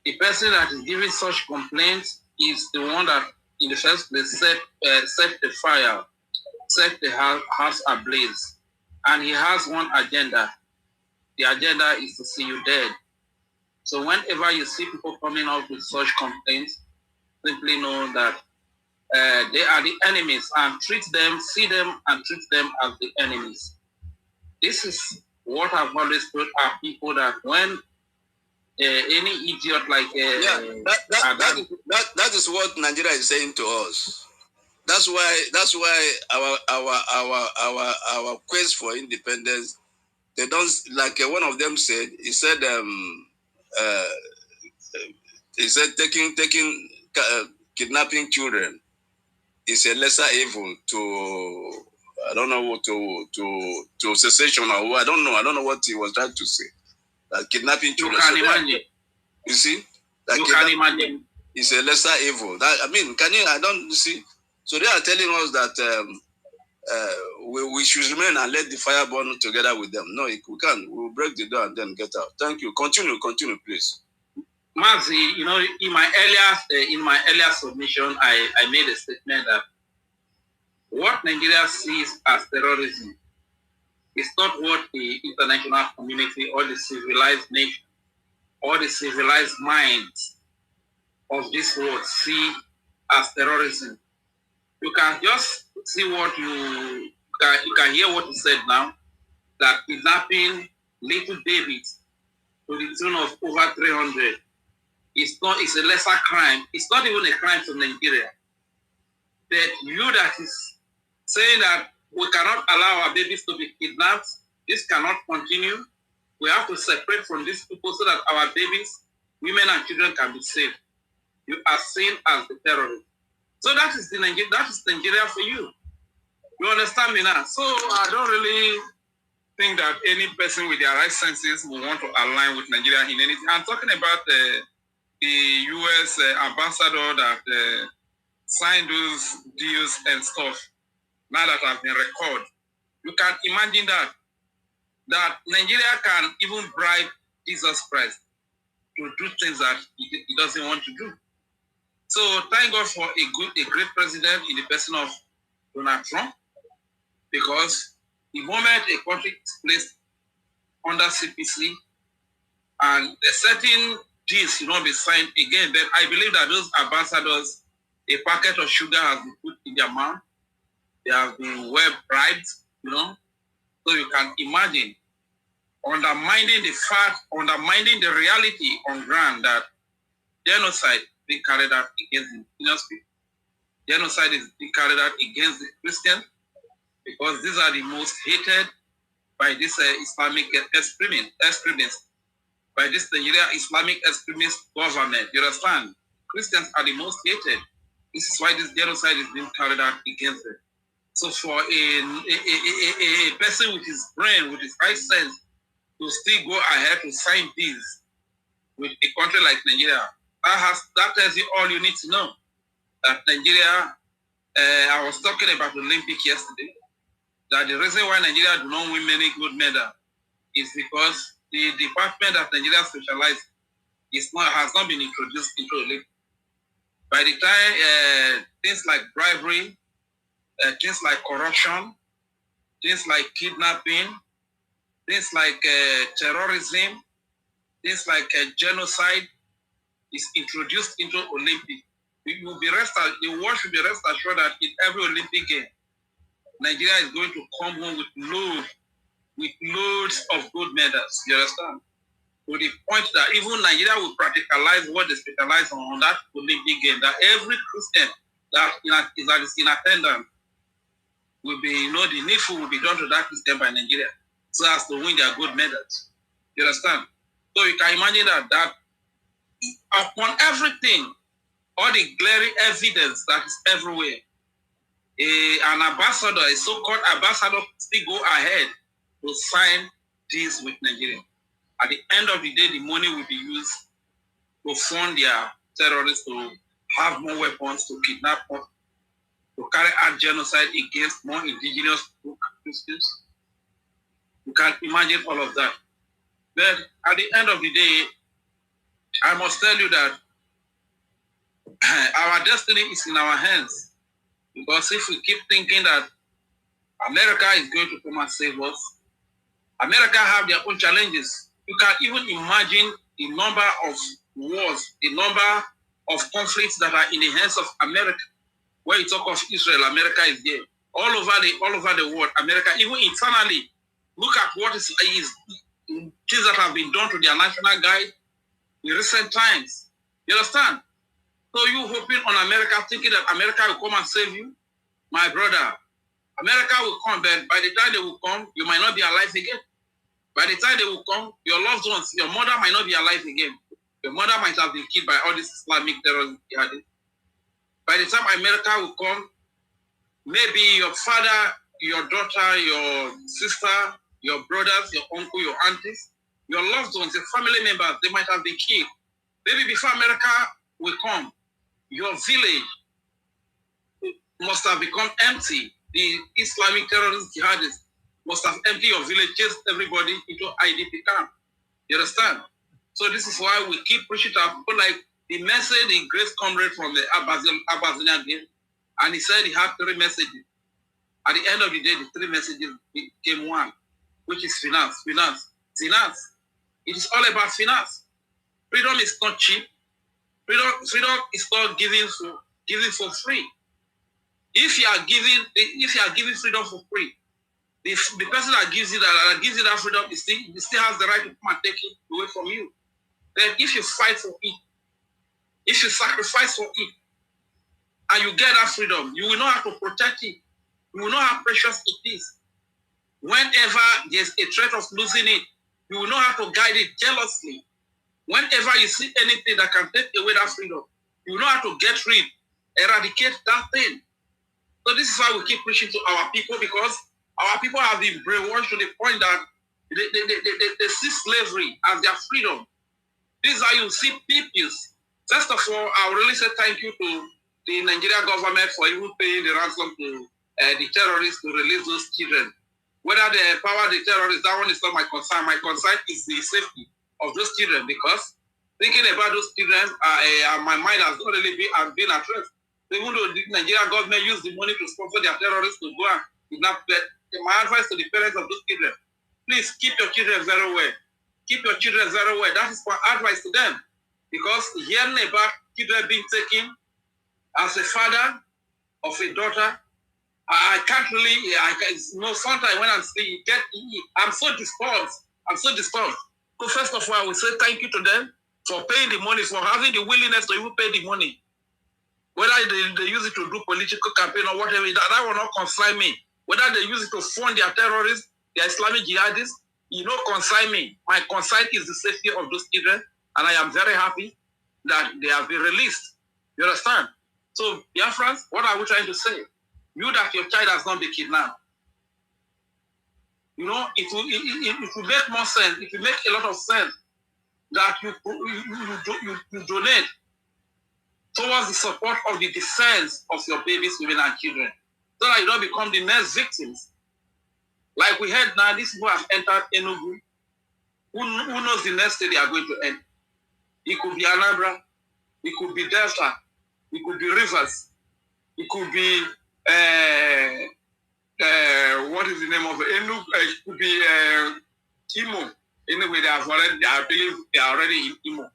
the person that is giving such complaints is the one that, in the first place, set the fire, set the house ablaze. And he has one agenda. The agenda is to see you dead. So whenever you see people coming out with such complaints, simply know that they are the enemies, and see them and treat them as the enemies. This is what I've always told our people, that when any idiot like that is what Nigeria is saying to us. That's why our quest for independence, they don't, like one of them said. He said taking kidnapping children is a lesser evil to, I don't know what, to secession, or I don't know what he was trying to say. That kidnapping children. You can imagine. You see? That you can imagine. It's a lesser evil. I don't see. So they are telling us that we should remain and let the fire burn together with them. No, we can't. We'll break the door and then get out. Thank you. Continue, please. Mazi, you know, in my earlier submission, I made a statement that what Nigeria sees as terrorism is not what the international community or the civilized nation or the civilized minds of this world see as terrorism. You can just see what you can hear what he said now, that kidnapping little babies to the tune of over 300 it's a lesser crime. It's not even a crime to Nigeria. But you that is saying that we cannot allow our babies to be kidnapped, this cannot continue. We have to separate from these people so that our babies, women and children can be safe. You are seen as the terrorist. So that is Nigeria for you. You understand me now? So I don't really think that any person with their right senses will want to align with Nigeria in anything. I'm talking about the U.S. ambassador that signed those deals and stuff now that have been recorded. You can imagine that Nigeria can even bribe Jesus Christ to do things that he doesn't want to do. So thank God for a great president in the person of Donald Trump, because the moment a country is placed under CPC and a certain deals should not be signed again, then I believe that those ambassadors, a packet of sugar has been put in their mouth. They have been well bribed, you know. So you can imagine undermining the reality on ground that genocide being carried out against the indigenous people. Genocide is being carried out against the Christians, because these are the most hated by this Islamic extremists, by this Nigeria Islamic extremist government. You understand? Christians are the most hated. This is why this genocide is being carried out against them. So for a person with his brain, with his right sense, to still go ahead to sign deals with a country like Nigeria, that tells you all you need to know. That Nigeria, I was talking about the Olympic yesterday. that the reason why Nigeria do not win many gold medals is because the department that Nigeria specializes has not been introduced into Olympics. By the time things like bribery, things like corruption, things like kidnapping, things like terrorism, things like genocide is introduced into Olympics, the world should be rest assured that in every Olympic game, Nigeria is going to come home with loads of gold medals. You understand? To the point that even Nigeria will practicalize what they specialize on that Olympic game, that every Christian that is in attendance will be, the needful will be done to that Christian by Nigeria so as to win their gold medals. You understand? So you can imagine that upon everything, all the glaring evidence that is everywhere, an ambassador, a so-called ambassador, still go ahead to sign deals with Nigeria. At the end of the day, the money will be used to fund their terrorists to have more weapons, to kidnap more, to carry out genocide against more indigenous Christians. You can imagine all of that. But at the end of the day, I must tell you that our destiny is in our hands. Because if we keep thinking that America is going to come and save us, America have their own challenges. You can even imagine the number of wars, the number of conflicts that are in the hands of America. When you talk of Israel, America is there. All over the world, America, even internally, look at what is things that have been done to their national guard in recent times. You understand? So you hoping on America, thinking that America will come and save you? My brother, America will come, but by the time they will come, you might not be alive again. By the time they will come, your loved ones, your mother might not be alive again. Your mother might have been killed by all these Islamic terrorists. By the time America will come, maybe your father, your daughter, your sister, your brothers, your uncle, your aunties, your loved ones, your family members, they might have been killed. Maybe before America will come, your village must have become empty. The Islamic terrorist jihadists must have emptied your village, chased everybody into IDP camp. You understand? So this is why we keep pushing to our people, like the message the great comrade from the Abyssinian gave, and he said he had 3 messages. At the end of the day, the 3 messages became one, which is finance. It is all about finance. Freedom is not cheap. Freedom is not giving for free. If you are giving freedom for free, the person that gives you that freedom, still has the right to come and take it away from you. Then if you fight for it, if you sacrifice for it, and you get that freedom, you will know how to protect it. You will know how precious it is. Whenever there's a threat of losing it, you will know how to guide it jealously. Whenever you see anything that can take away that freedom, you will know how to get rid, eradicate that thing. So this is why we keep preaching to our people, because our people have been brainwashed to the point that they see slavery as their freedom. This is how you see people. First of all, I will really say thank you to the Nigerian government for even paying the ransom to the terrorists to release those children. Whether they empower the terrorists, that one is not my concern. My concern is the safety of those children, because thinking about those children, my mind has not really been at rest. Even though the Nigerian government used the money to sponsor their terrorists to go and kidnap them, my advice to the parents of those children, please keep your children very well. Keep your children very well. That is my advice to them. Because hearing about children being taken as a father of a daughter, I can't really, sometimes when I'm sleeping, I'm so disturbed. So first of all, I will say thank you to them for paying the money, for having the willingness to even pay the money. Whether they use it to do political campaign or whatever, that will not concern me. Whether they use it to fund their terrorists, their Islamic jihadists, concern me. My concern is the safety of those children, and I am very happy that they have been released. You understand? So, Biafrans, what are we trying to say? You that your child has not been kidnapped. It will make more sense. It will make a lot of sense that you donate towards the support of the defense of your babies, women, and children, so that you don't become the next victims. Like we heard now, these people have entered Enugu. Who knows the next day they are going to end? It could be Anambra, it could be Delta, it could be Rivers, it could be what is the name of it? Enugu? It could be Imo. Anyway, I believe they are already in Imo.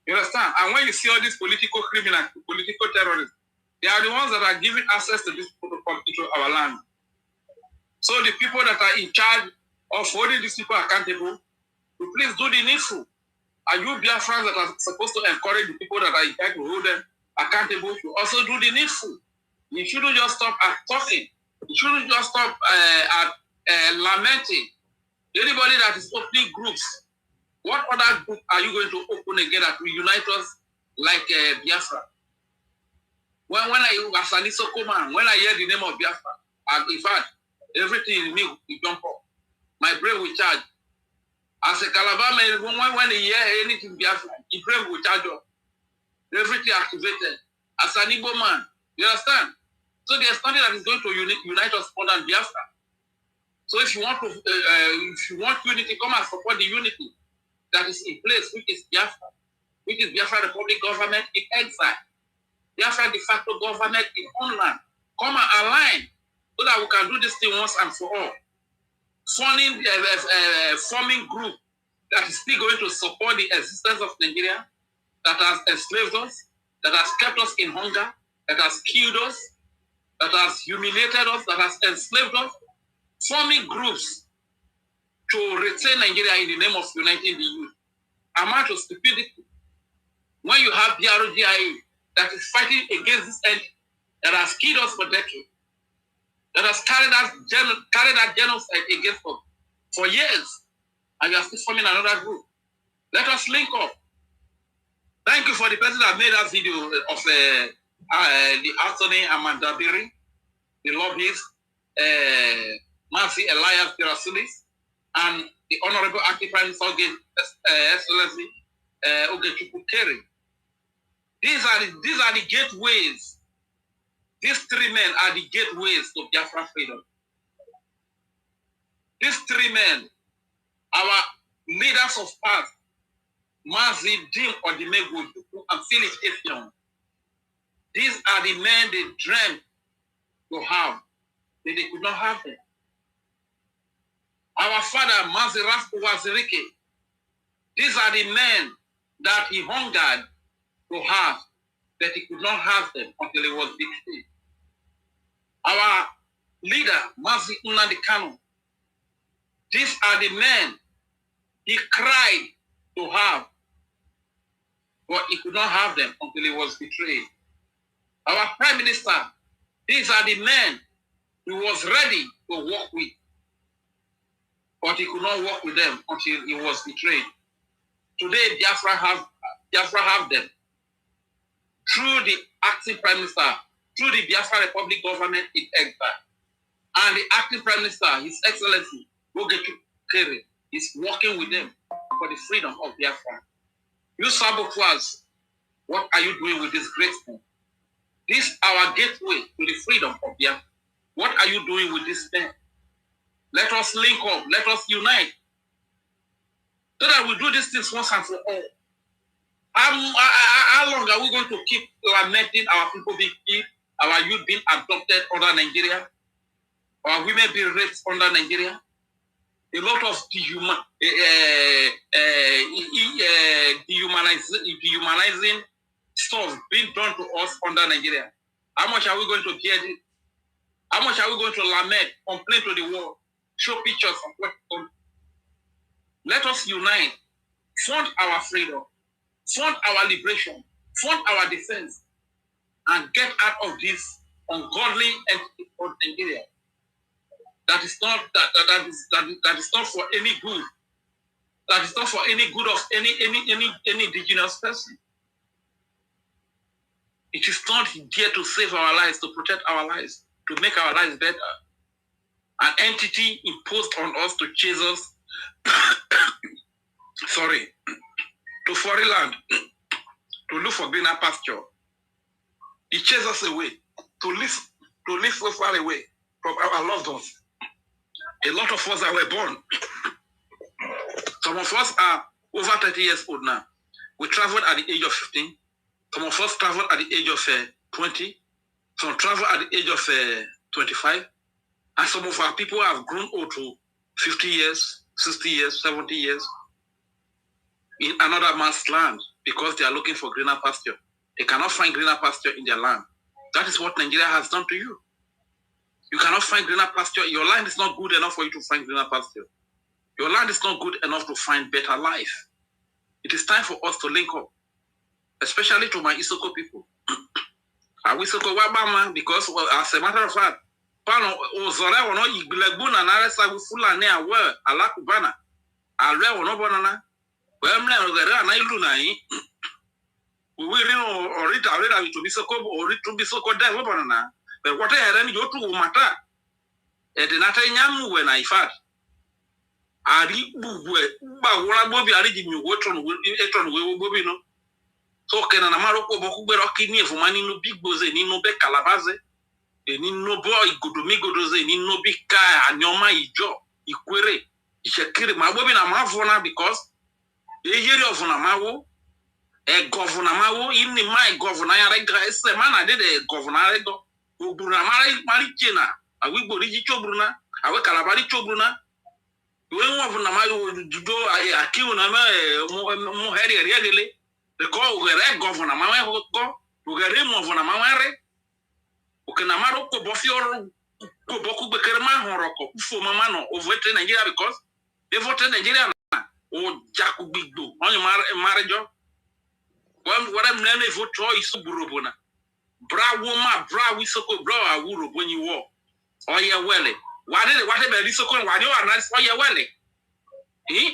You understand? And when you see all these political criminals, political terrorists, they are the ones that are giving access to these people to come into our land. So the people that are in charge of holding these people accountable, please do the needful. And you Biafrans that are supposed to encourage the people that are in charge to hold them accountable to also do the needful. You shouldn't just stop at talking. You shouldn't just stop at lamenting. Anybody that is opening groups, what other group are you going to open again that will unite us like Biafra? When I as an Isokoman, when I hear the name of Biafra, in fact, everything in me will jump up. My brain will charge. As a Calabar man, when I hear anything Biafra, the brain will charge up. Everything activated. As an Igbo man, you understand? So there's nothing that is going to unite us more than Biafra. So if you want unity, come and support the unity that is in place, which is Biafra Republic government in exile, Biafra de facto government in homeland. Come and align so that we can do this thing once and for all. Forming group that is still going to support the existence of Nigeria, that has enslaved us, that has kept us in hunger, that has killed us, that has humiliated us, that has enslaved us. Forming groups to retain Nigeria in the name of uniting the youth. Amount of stupidity. When you have BROGIA that is fighting against this end, that has killed us for decades, that has carried out genocide against us for years, and you are still forming another group. Let us link up. Thank you for the person that made that video of the attorney Amanda Berry, the lobbyist, Mercy Elias Terasulis, and the Honorable Acting Prime Minister Excellency Ogechukwu Kere. These are the gateways. These three men are the gateways to Biafra freedom. These three men, our leaders of past, Mazi Dim Odimegu and Philip Effiong. These are the men they dreamed to have, but they could not have them. Our father, Mazi Rafu Wazirike, these are the men that he hungered to have, but he could not have them until he was betrayed. Our leader, Mazi Nnamdi Kanu, these are the men he cried to have, but he could not have them until he was betrayed. Our Prime Minister, these are the men he was ready to work with, but he could not work with them until he was betrayed. Today, Biafra have them. Through the acting Prime Minister, through the Biafra Republic government in exile, and the acting Prime Minister, His Excellency, Ogechukwu Kere, is working with them for the freedom of Biafra. You saboteurs, what are you doing with this great thing? This is our gateway to the freedom of Biafra. What are you doing with this thing? Let us link up. Let us unite. So that we do these things once and for all. How long are we going to keep lamenting our people being killed, our youth being adopted under Nigeria, our women being raped under Nigeria? A lot of dehumanizing stuff being done to us under Nigeria. How much are we going to bear it? How much are we going to lament, complain to the world, show pictures of what we've done? Let us unite, fund our freedom, fund our liberation, fund our defense, and get out of this ungodly entity called Nigeria. That is not for any good. That is not for any good of any indigenous person. It is not here to save our lives, to protect our lives, to make our lives better. An entity imposed on us to chase us, to foreign land, to look for greener pasture. It chases us away, to live so far away from our loved ones. A lot of us that were born. Some of us are over 30 years old now. We traveled at the age of 15. Some of us traveled at the age of 20. Some traveled at the age of 25. And some of our people have grown old to 50 years, 60 years, 70 years in another man's land because they are looking for greener pasture. They cannot find greener pasture in their land. That is what Nigeria has done to you. You cannot find greener pasture. Your land is not good enough for you to find greener pasture. Your land is not good enough to find better life. It is time for us to link up, especially to my Isoko people. Isoko Wabama, because as a matter of fact, Pano Ozore wono Igleguna Naresa Fulani Awe Alakubana. Alwe wono Bonana. Wemle Ogera na Iluna yi. We will orita already to be so cold or to be so cold there Bonana. But what I had you to Mata. Edinata Yamu when I fat. Ari Bawara Bobby Ari Watron will Etron will Bobino. So can an Amaroko Bokuberoki near for money no big boze in no be calabaze. And in no boy Gudumigo doze in no big car and your my jaw. Iquere. Ishakiri my woman a mavona because a year of Namawo. A governor in my governor, I man, I did a governor, Bruna Marichina, a Wiborigi Chobruna, a Calabari Chobruna. When one of Namayo do a Kiuna Moheri regularly, the call where governor Mama go, who get him of Namare, who can Amaro Bofio Koboku Bekerman Horoko, for Mamano, over Nigeria because they voted Nigeria or Jacob Big Do on your marriage. What I'm learning for choice of Burubuna. Bra woman, bra we so called bra wuru when you walk. Oh, yeah, well. Whatever this so called, why you are nice, oh, yeah, well. Eh?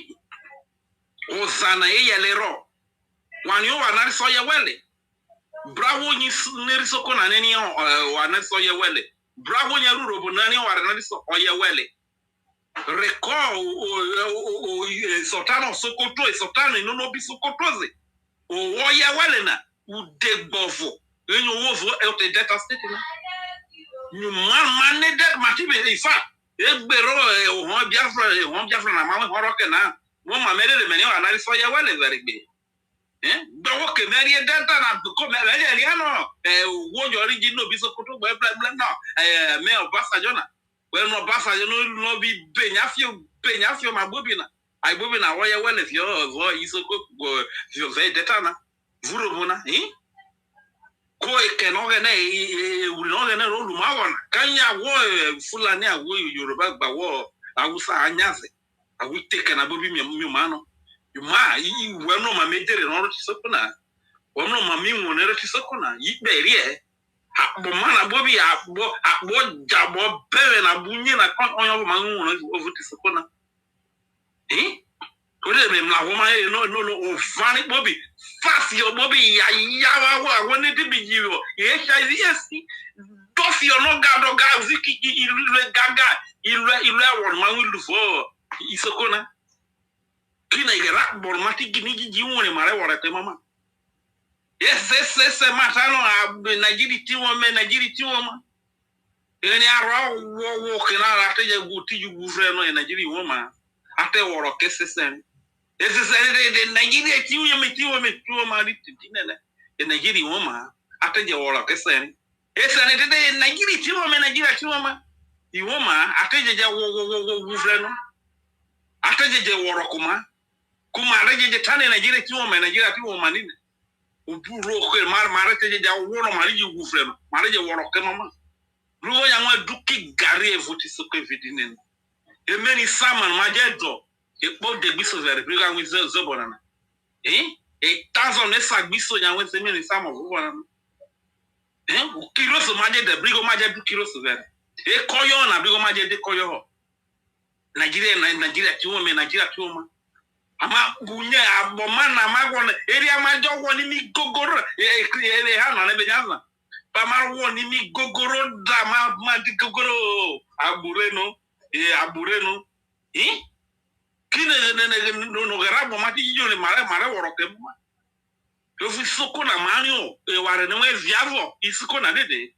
Oh, Sana, lero. When you are nice, oh, yeah, well. Bravo, you near so called an any or nice, oh, yeah, well. Bravo, Yaruru, Bunani or nice, oh, yeah, well. Recall Sotano Sokoto, Sotano, no be Sokotoze. Oh, yeah, well, enough. Who dig Bovo? When you over out a data state, you man, that Matibe, in fact, if Bero, one Biafra, and Mamma Horokana, one made the menu, and I saw you well, very big. Eh? But what can marry a data and become a very Aliano? What your original piece of Koto, now, Mayor Bassajona. Well, no Bassa, you know, be Benyafio, my bobina. I bobina, why well if you're so good, you're very data. Vurubuna, eh? Go can organize Rumawan. Can ya war Fulania, Yoruba, Bawa, Awusa Anyase. I will take an abobi mano. You ma, you well know my major in order to Sopona. Well, no, my mean one to Sopona. You be Bomana Bobby, what job or bear and a bunyan, I can't on my own over to Sopona. Eh? No, funny Bobby. Fast your Bobby, Yawa, wanted to be you. Yes, Toss your no gado gaziki, gaga, you my will for Isokona. Kina Irak, Bormati, you want a Mara Mama. Yes, Matano, Nigeria, woman. Any arrow walking out after you go to you, friend, and Nigeria woman. After war of cases, this is the Nigeria you married to dinner. The Nigerian woman after the war of cases. It's a Nigeria woman. The woman after the friend. After the war of Kuma, the Tani Nigeria woman. Who broke marriage the war of Mariju friend. Marriage war of Kamama. Blue young Duki Gary Votisoke Vidinen. A many salmon, my dead dog. A boat de biso very big with Zobonana. Eh? 1,000 Essa biso young with the many salmon. Eh? Kilos of Maja, the Brigo Maja do kilos of that. A coyon, a Brigo Maja de Coyo. Nigeria, 2 women, Nigeria, 2 women. Ama Bunya, Bomana, Magon, area Majo, one in me Gogoro, a Hana, Nebejaza. Pama one in me Gogoro, Dama, Madigogoro, Abureno. Abureno, eh? Kina no garabo mati yone mare woroke. If we sokona manio, ware no viavo, isukona dede.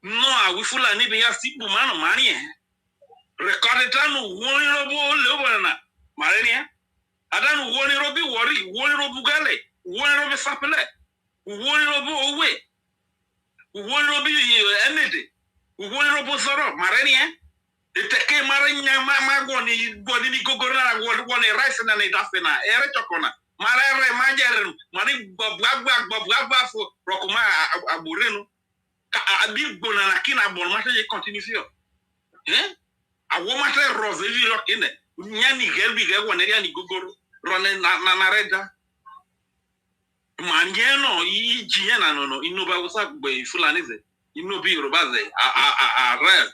No, we full ani be yasi bumano mani. Record tanu woni robo lebona. Marenia. Adanu woni robi wori, woni robu gale, woni robi sapele, woni robu owe, woni robi enede, woni robu zoro. Marenia. Iteke marenya goni ni gogorna woni rice na ni dafena. Ere chokona. Marere majer mari babwa fo rokuma aburenu. Abi bona na kina bon mate continue fio. Awo mate rovevi rokine. Nyani gelbi woni ya ni gogoro. Rone na reda. Mangeno iji na no inoba usa gbe fulani ze. Inobi Yoruba ze a real.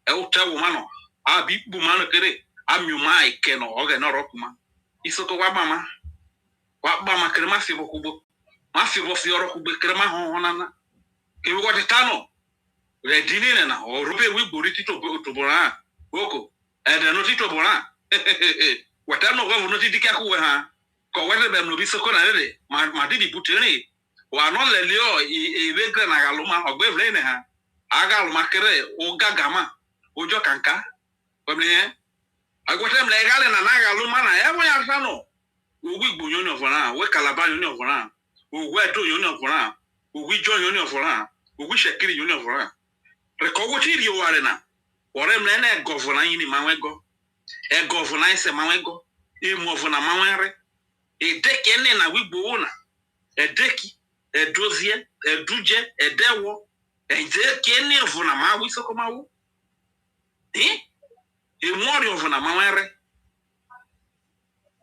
E utawo mano. Abi bu mano kere. Amyuma ikeno oge no rokuma. Isoko wa mama. Wa mama kere ma fibo kubo. Ma fibo fioro kube kere ma honana. Kewe kwa tano. Le dinine na orobe wi bori tito tobora. Oko. Ede no tito bora. Watano kwa vuno titi kia kuwe ha. Kwa wete bem no biso kona nede. Ma didi buteni. Wa no le leo iwegre na galuma. Ogbe vlene ha. Aga aluma kere. Oga gama. Ojo kanka. Kwa mwenye. Agwete mle gale na naga aluma na. Evo ya sano. Uwi gbu yoni ofona. Uwe kalaba yoni ofona. Uwe edo yoni ofona. Uwi jo yoni ofona. Uwi shekiri yoni ofona. Rekogo tiri wale na. Ore mle govona yini mawego. Govona ise mawego. Govona mawere. Edeki ene na wigbo ona. Edeki. Edozie. Eduje. Edewo. Edeki ene govona mawi soko mawu. Mori govona mawere.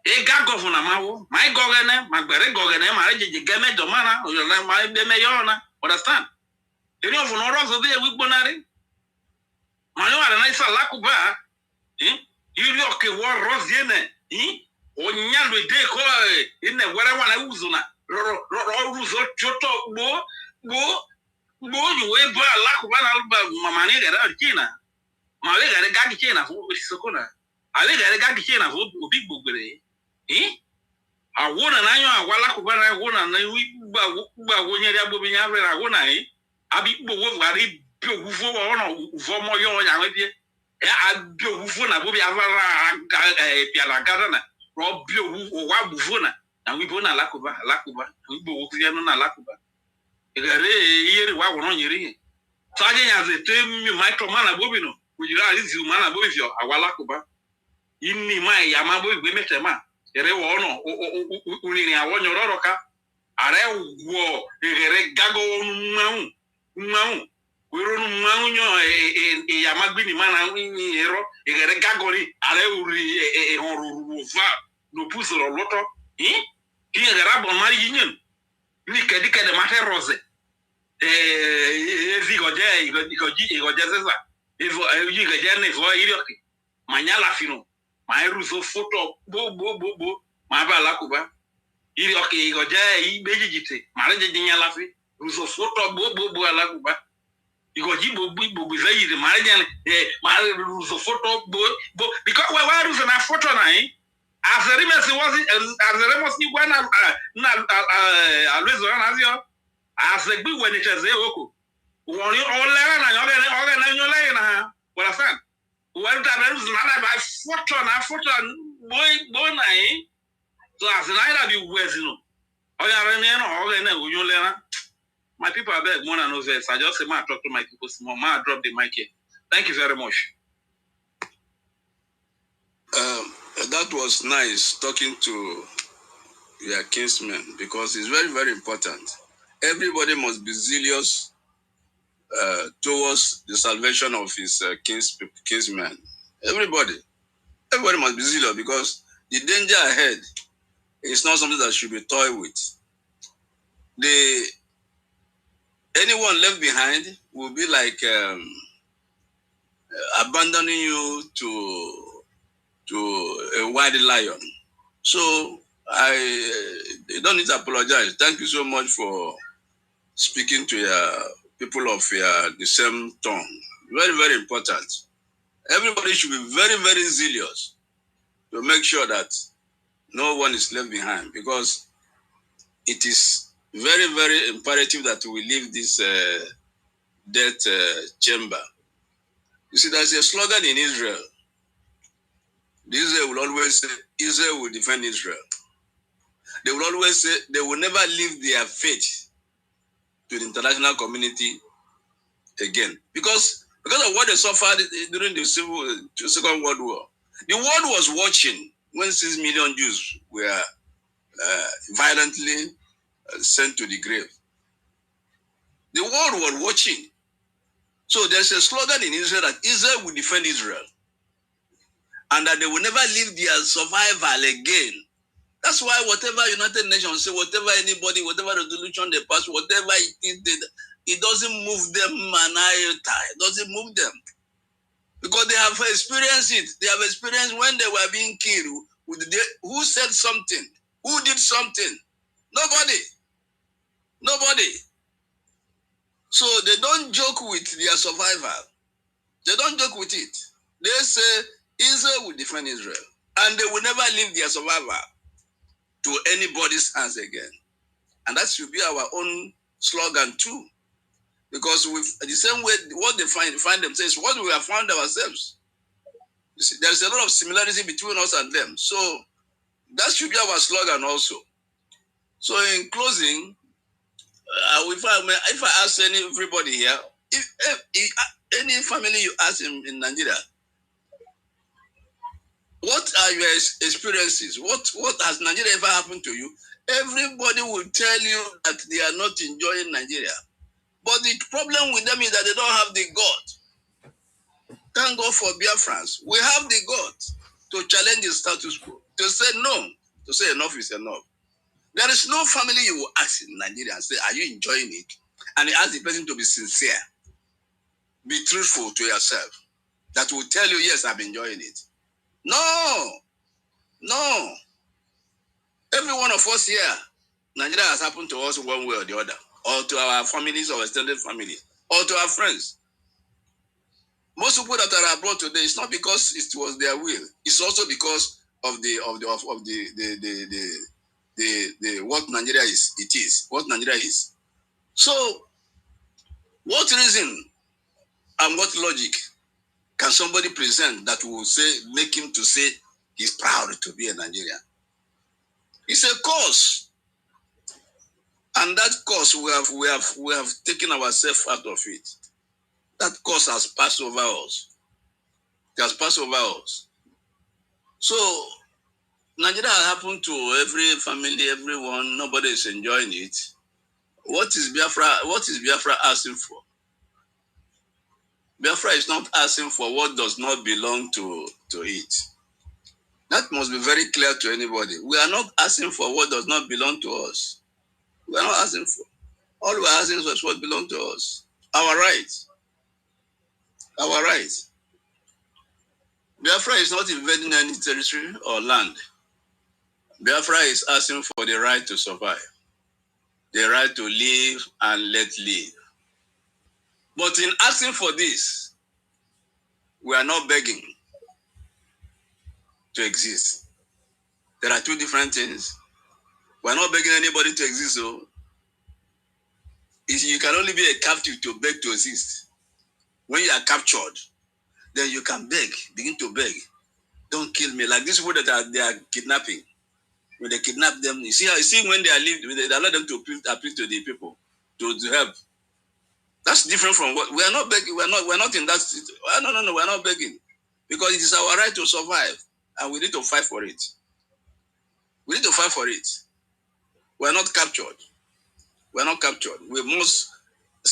Ega govona mawu. My gogene. Magbere gogene. Mareje geme domana. Oyona ma beme yona. Understand? Eni govona rozo de wigbo nare. Mani wala na isa lakuba. Yuri oke wa roziene. Onyalu de ko ine were wana uzuna. Ro uzo choto bo you ba lakuba na mamani gara China. Male gara gagi China fo sokona. Ale gara gagi China fo obi gbogbere. Awona na yo awala kuba na wona na wi wonyere abobi nya fere awona abi gbo wo wari bi ogufo ona ufo mo yo nya we bi abi ogufo na bobi avara piala gada na ro bi ogu wa bufo na wi bo na lakuba wi bo wo fi na lakuba egare yeri wa wono nyeri saje nya ze tem mi micro mana bobi no ujira alizi mana bobi fio awala kuba inni mai ya ma bobi metema ere wo no unini awonyo roroka are wo egere gago mmawu wero mmawu nyo ya magbini mana ni ero egere gagori are uri horuru va no pusoro loto ki egere bon mari yin ni kedike de mate rose igoje sasa evo yigoje ne vo irioki manyala fino ma eruzo foto bo ma ba lakuba irioki igoje ibejijite mare je nyala fi ruzo foto bo lakuba igoji bo zayire mare je mare ruzo foto bo because why ruzo na foto na azerime si wazi azeremos ni bwana na alwezo na azio asegbi wenecheze oko woni olera na yoge na nyole na wala fan welta beru na ba foto boy na so asinaira bi wezino oyare ne no oge na nyole na. My people abeg more no vex. I just say ma talk to my people small. Ma drop the mic here. Thank you very much. That was nice talking to your kinsmen because it's very, very important. Everybody must be zealous towards the salvation of his kinsmen. Everybody must be zealous because the danger ahead is not something that should be toyed with. Anyone left behind will be like abandoning you to a wild lion. So you don't need to apologize. Thank you so much for speaking to your people of the same tongue. Very, very important. Everybody should be very, very zealous to make sure that no one is left behind because it is very, very imperative that we leave this death chamber. You see, there's a slogan in Israel Israel will always say Israel will defend Israel. They will always say they will never leave their faith to the international community again. Because of what they suffered during the Second World War. The world was watching when 6 million Jews were violently sent to the grave. The world was watching. So there's a slogan in Israel that Israel will defend Israel and that they will never leave their survival again. That's why whatever United Nations say, whatever anybody, whatever resolution they pass, whatever it is, it doesn't move them an iota. It doesn't move them. Because they have experienced it. They have experienced when they were being killed. Who said something? Who did something? Nobody. Nobody. So they don't joke with their survival. They don't joke with it. They say Israel will defend Israel. And they will never leave their survival to anybody's hands again. And that should be our own slogan too. Because with the same way, what they find themselves, what we have found ourselves. You see, there's a lot of similarity between us and them. So that should be our slogan also. So in closing, if I ask everybody here, if any family you ask in Nigeria, what are your experiences? What has Nigeria ever happened to you? Everybody will tell you that they are not enjoying Nigeria. But the problem with them is that they don't have the God. Thank God for Biafrans. We have the God to challenge the status quo, to say no, to say enough is enough. There is no family you will ask in Nigeria and say, are you enjoying it? And you ask the person to be sincere, be truthful to yourself, that will tell you, yes, I'm enjoying it. No. Every one of us here, Nigeria has happened to us one way or the other, or to our families or extended family, or to our friends. Most people that are abroad today, it's not because it was their will. It's also because of what Nigeria is. It is what Nigeria is. So, what reason and what logic can somebody present that will make him to say he's proud to be a Nigerian? It's a cause, and that cause we have taken ourselves out of it. That cause has passed over us. It has passed over us. So Nigeria has happened to every family, everyone. Nobody is enjoying it. What is Biafra? What is Biafra asking for? Biafra is not asking for what does not belong to it. That must be very clear to anybody. We are not asking for what does not belong to us. We are not asking for. All we are asking for is what belongs to us. Our rights. Our rights. Biafra is not invading any territory or land. Biafra is asking for the right to survive, the right to live and let live. But in asking for this, we are not begging to exist. There are two different things. We are not begging anybody to exist. So you can only be a captive to beg to exist. When you are captured, then you can beg, begin to beg. Don't kill me. Like these people that they are kidnapping. When they kidnap them, you see when they are living, they allow them to appeal to the people to help. That's different from what we are not begging. We're not in that. No. We're not begging because it is our right to survive, and we need to fight for it. We need to fight for it. We're not captured. We're not captured. We must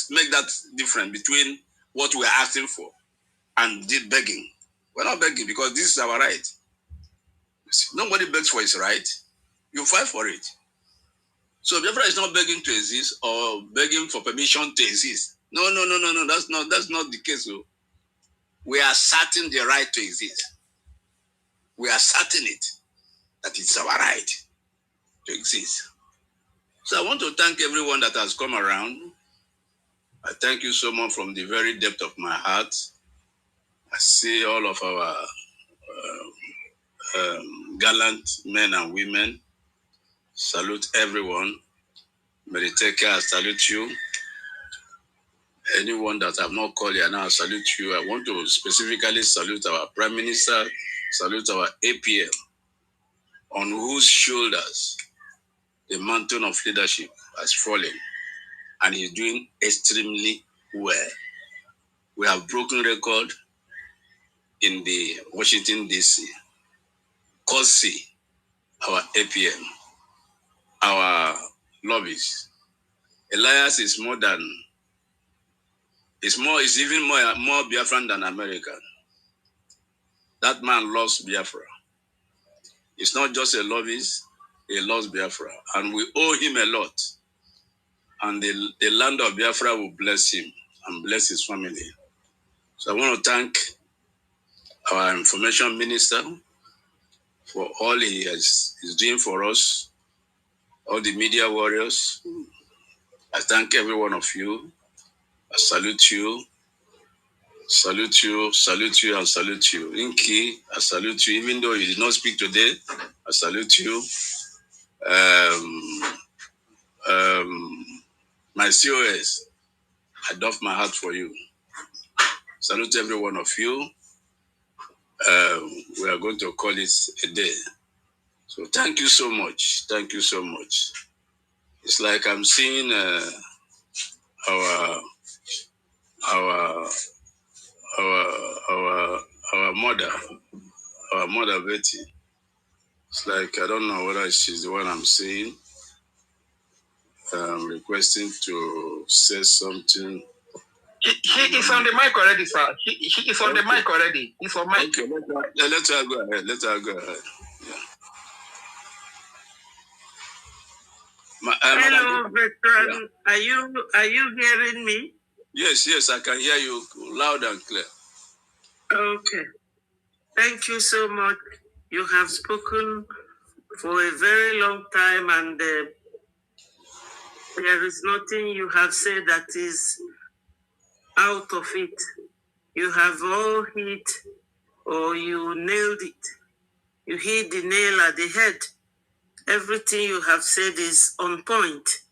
make that difference between what we're asking for and begging. We're not begging because this is our right. Nobody begs for his right. You fight for it. So Biafra is not begging to exist or begging for permission to exist. No. That's not the case. So we are asserting the right to exist. We are asserting it, that it's our right to exist. So I want to thank everyone that has come around. I thank you so much from the very depth of my heart. I see all of our gallant men and women. Salute everyone. Mediteka, I salute you. Anyone that I have not called you now, I salute you. I want to specifically salute our Prime Minister, Salute our APM, on whose shoulders the mountain of leadership has fallen, and he's doing extremely well. We have broken record in the Washington, D.C. Courtesy our APM, our lobbies. Elias is even more Biafran than American. That man loves Biafra. It's not just a lobbyist, he loves Biafra. And we owe him a lot. And the land of Biafra will bless him and bless his family. So I want to thank our information minister for all he is doing for us, all the media warriors. I thank every one of you. I salute you. Salute you, salute you, and salute you. Inky, I salute you. Even though you did not speak today, I salute you. My COS, I doff my heart for you. Salute every one of you. We are going to call it a day. So thank you so much. Thank you so much. It's like I'm seeing our mother Betty. It's like I don't know whether she's the one I'm seeing. Requesting to say something. She is on the mic already, sir. She is on the mic already. It's on mic. Okay, let her go ahead. Let her go ahead. Yeah. Hello, veteran. Yeah. Are you hearing me? Yes, I can hear you loud and clear. Okay. Thank you so much. You have spoken for a very long time, and there is nothing you have said that is out of it. You have all hit, or you nailed it. You hit the nail at the head. Everything you have said is on point.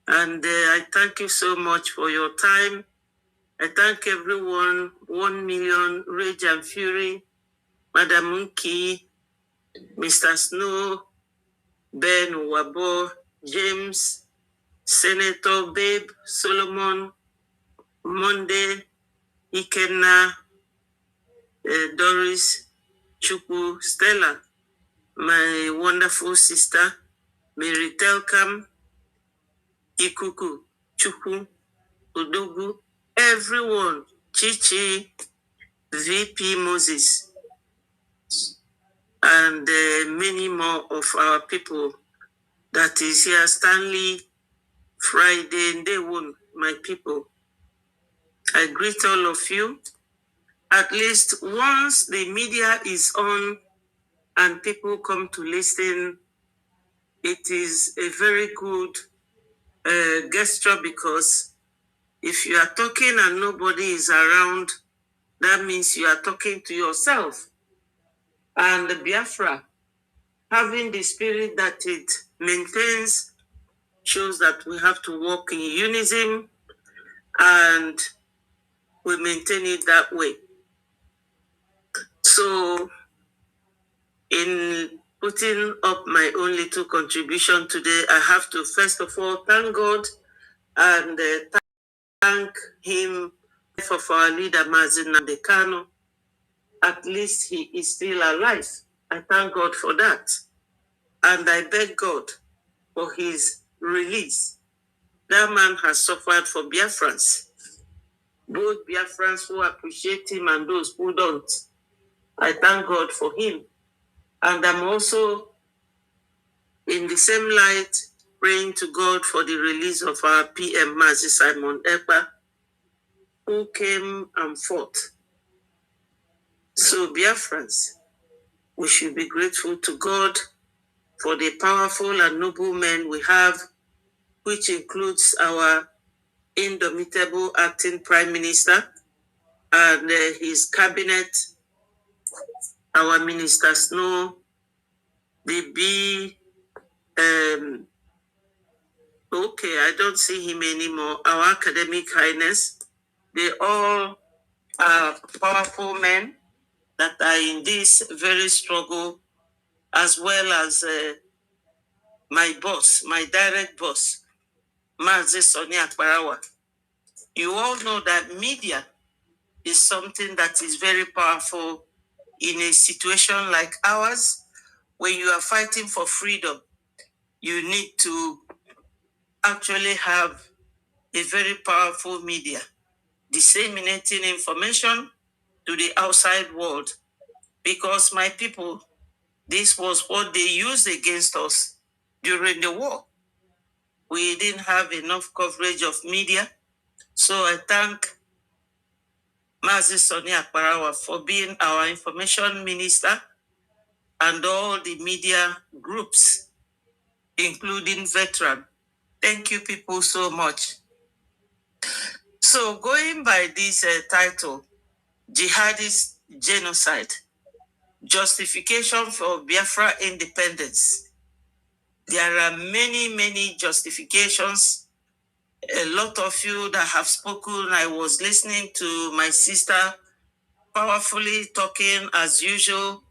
And I thank you so much for your time. I thank everyone, 1 million, Rage and Fury, Madam Unki, Mr. Snow, Ben Wabo, James, Senator Babe, Solomon, Monday, Ikenna, Doris, Chuku, Stella, my wonderful sister, Mary Telkam, Ikuku, Chuku, Udugu, everyone, Chichi, VP Moses, and many more of our people that is here, Stanley, Friday, Ndewon, my people. I greet all of you. At least once the media is on and people come to listen, it is a very good gesture, because if you are talking and nobody is around, that means you are talking to yourself. And Biafra, having the spirit that it maintains, shows that we have to work in unison, and we maintain it that way. So, in putting up my own little contribution today, I have to first of all thank God and thank him for our leader, Mazin Namdekano. At least he is still alive. I thank God for that. And I beg God for his release. That man has suffered for Biafrans. Both Biafrans who appreciate him and those who don't. I thank God for him. And I'm also, in the same light, praying to God for the release of our PM, Mazi Simon Ekpa, who came and fought. So, Biafrans, we should be grateful to God for the powerful and noble men we have, which includes our indomitable acting Prime Minister and his cabinet, our Minister Snow, the I don't see him anymore, our Academic Highness. They all are powerful men that are in this very struggle, as well as my boss, my direct boss, Mazi Soni Akbarawa. You all know that media is something that is very powerful in a situation like ours. When you are fighting for freedom, you need to actually have a very powerful media disseminating information to the outside world. Because my people, this was what they used against us during the war. We didn't have enough coverage of media. So I thank Mazi Soni Akbarawa for being our information minister and all the media groups, including Veteran. Thank you people so much. So going by this title, Jihadist Genocide, Justification for Biafra Independence. There are many, many justifications. A lot of you that have spoken, I was listening to my sister powerfully talking as usual,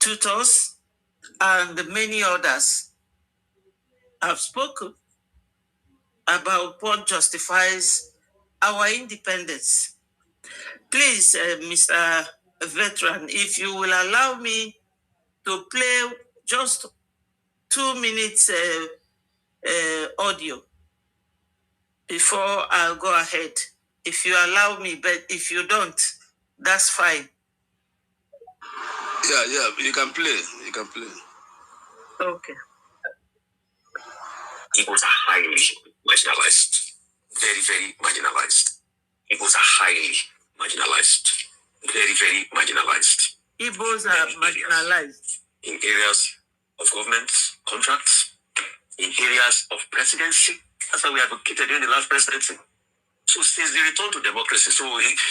tutors, and many others have spoken about what justifies our independence. Please, Mr. Veteran, if you will allow me to play just 2 minutes audio before I'll go ahead. If you allow me, but if you don't, that's fine. Yeah, you can play. You can play. Okay. Igbos are highly marginalized. Very, very marginalized. Igbos are highly marginalized. Very, very marginalized. Igbos are marginalized. In areas of government contracts, in areas of presidency. That's how we advocated during the last presidency. So since the return to democracy, so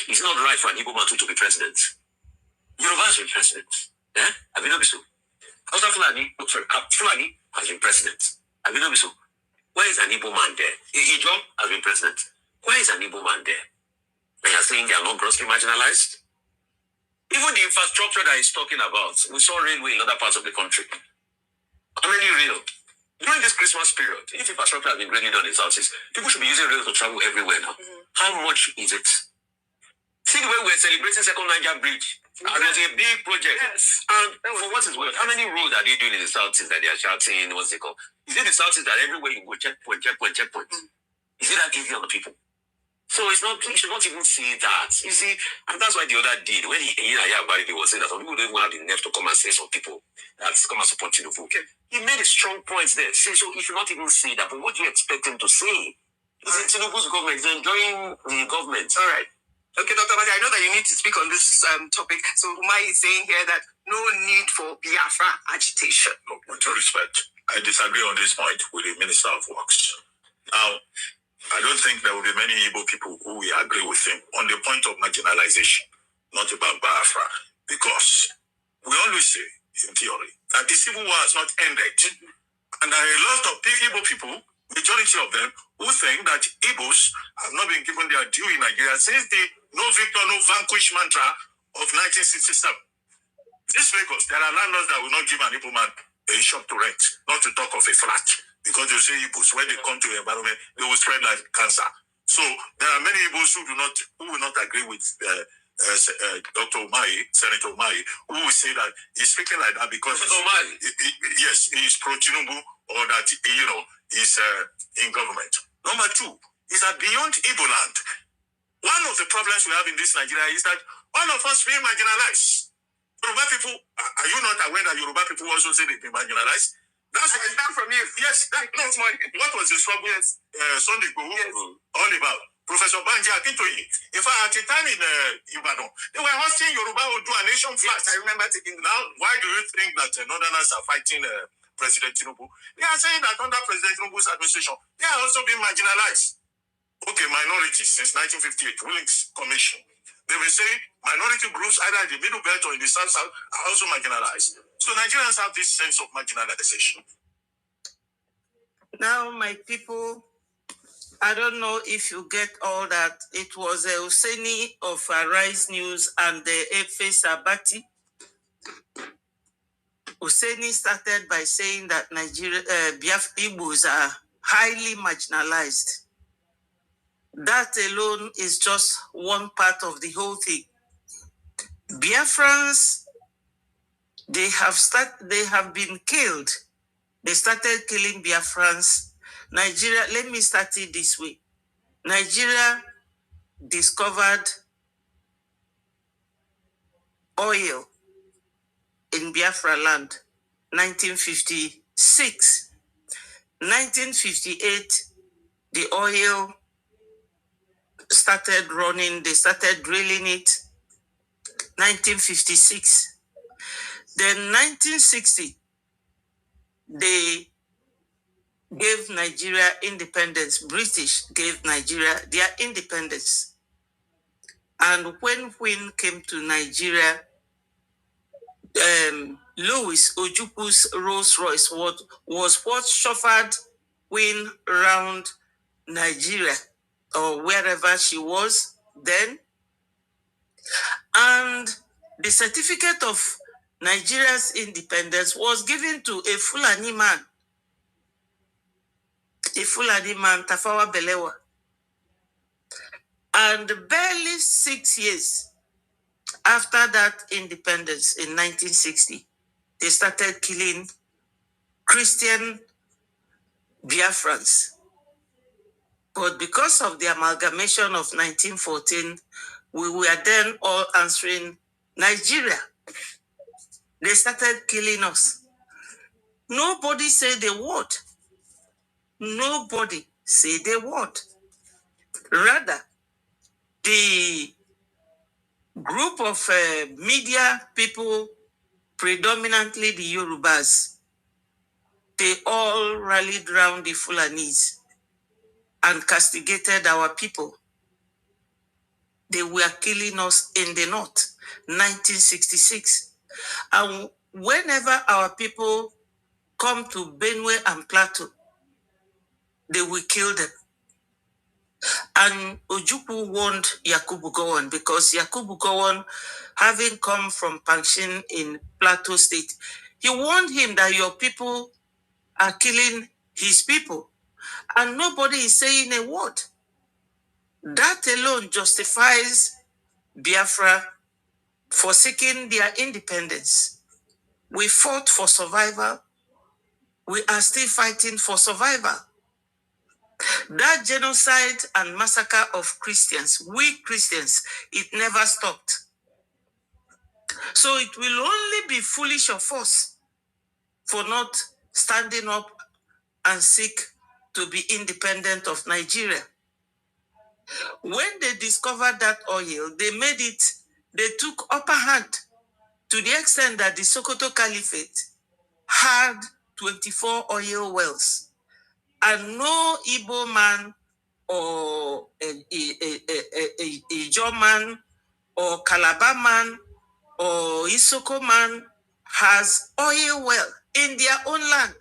it's not right for an Igbo man to be president. Yoruba has been president. Eh? Have you not been so? Hausa Fulani has been president. Have you not been so? Where is an Igbo man there? Ijo has been president. Where is an Igbo man there? And you're saying they are not grossly marginalized? Even the infrastructure that he's talking about, we saw railway in other parts of the country. How many rail? During this Christmas period, if infrastructure has been really done in Southeast, people should be using rail to travel everywhere now. How much is it? See the way we're celebrating Second Niger Bridge. And there's a big project. Yes. And for what is worth, how many roads are they doing in the Southeast that they are shouting? What's it called? Is it the Southeast that everywhere you go, checkpoint? Is it that easy on the people? So it's not, you should not even see that. You see, and that's why the other did, when he was saying that some people don't even have the nerve to come and say some people that's come and support Tinubu. Okay. He made a strong point there. So you should not even say that, but what do you expect him to say? He's in Tinubu's government, he's enjoying the government. All right. Okay, Dr. Madi, I know that you need to speak on this topic. So Umar is saying here that no need for Biafra agitation. No, with due respect, I disagree on this point with the Minister of Works. Now, I don't think there will be many Igbo people who will agree with him on the point of marginalization, not about Biafra. Because we always say, in theory, that the civil war has not ended. And there are a lot of Igbo people, majority of them, who think that Igbos have not been given their due in Nigeria since the no victor, no vanquish mantra of 1967. This Lagos, there are landlords that will not give an Igbo man a shop to rent, not to talk of a flat. Because they say Igbos, when they come to the environment, they will spread like cancer. So there are many Igbos who will not agree with Dr. Umahi, Senator Umahi, who will say that he's speaking like that because yes, he's pro-Tinubu or that, he's in government. Number two is that beyond Igbo land, one of the problems we have in this Nigeria is that all of us being marginalized. Yoruba people, are you not aware that Yoruba people also say they've been marginalized? That's from you. Yes, that's money. What was the struggle Sunday Igboho all about? Professor Banji Akintoye. In fact, at the time in Ibadan, they were hosting Yoruba Odu a nation flag. Yes, I remember taking. Now, why do you think that Northerners are fighting President Tinubu? They are saying that under President Tinubu's administration, they are also being marginalized. Okay, minorities since 1958, Willings Commission. They will say minority groups either in the middle belt or in the south are also marginalized. So Nigerians have this sense of marginalization. Now, my people, I don't know if you get all that. It was Husseini of Arise News and the Efe Sabati. Husseini started by saying that Nigeria, Biafra Igbos are highly marginalized. That alone is just one part of the whole thing. Biafrans, they have been killed. They started killing Biafrans. Nigeria, let me start it this way. Nigeria discovered oil in Biafra land, 1956. 1958, the oil started running, they started drilling it. 1956. Then 1960, they gave Nigeria independence. British gave Nigeria their independence. And when Queen came to Nigeria, Louis Ojukwu's Rolls Royce was what chauffeured Queen around Nigeria or wherever she was then. And the certificate of Nigeria's independence was given to a Fulani man, Tafawa Balewa. And barely 6 years after that independence in 1960, they started killing Christian Biafrans. But because of the amalgamation of 1914, we were then all answering Nigeria. They started killing us. Nobody said a word. Nobody said a word. Rather, the group of media people, predominantly the Yorubas, they all rallied around the Fulanis and castigated our people. They were killing us in the north, 1966. And whenever our people come to Benue and Plateau, they will kill them. And Ojukwu warned Yakubu Gowon because Yakubu Gowon, having come from Pangshin in Plateau State, he warned him that your people are killing his people. And nobody is saying a word. That alone justifies Biafra forsaking their independence. We fought for survival. We are still fighting for survival. That genocide and massacre of Christians, we Christians, it never stopped. So it will only be foolish of us for not standing up and seek to be independent of Nigeria. When they discovered that oil, they took upper hand to the extent that the Sokoto Caliphate had 24 oil wells. And no Igbo man or a Ijaw man or Calabar man or Isoko man has oil well in their own land.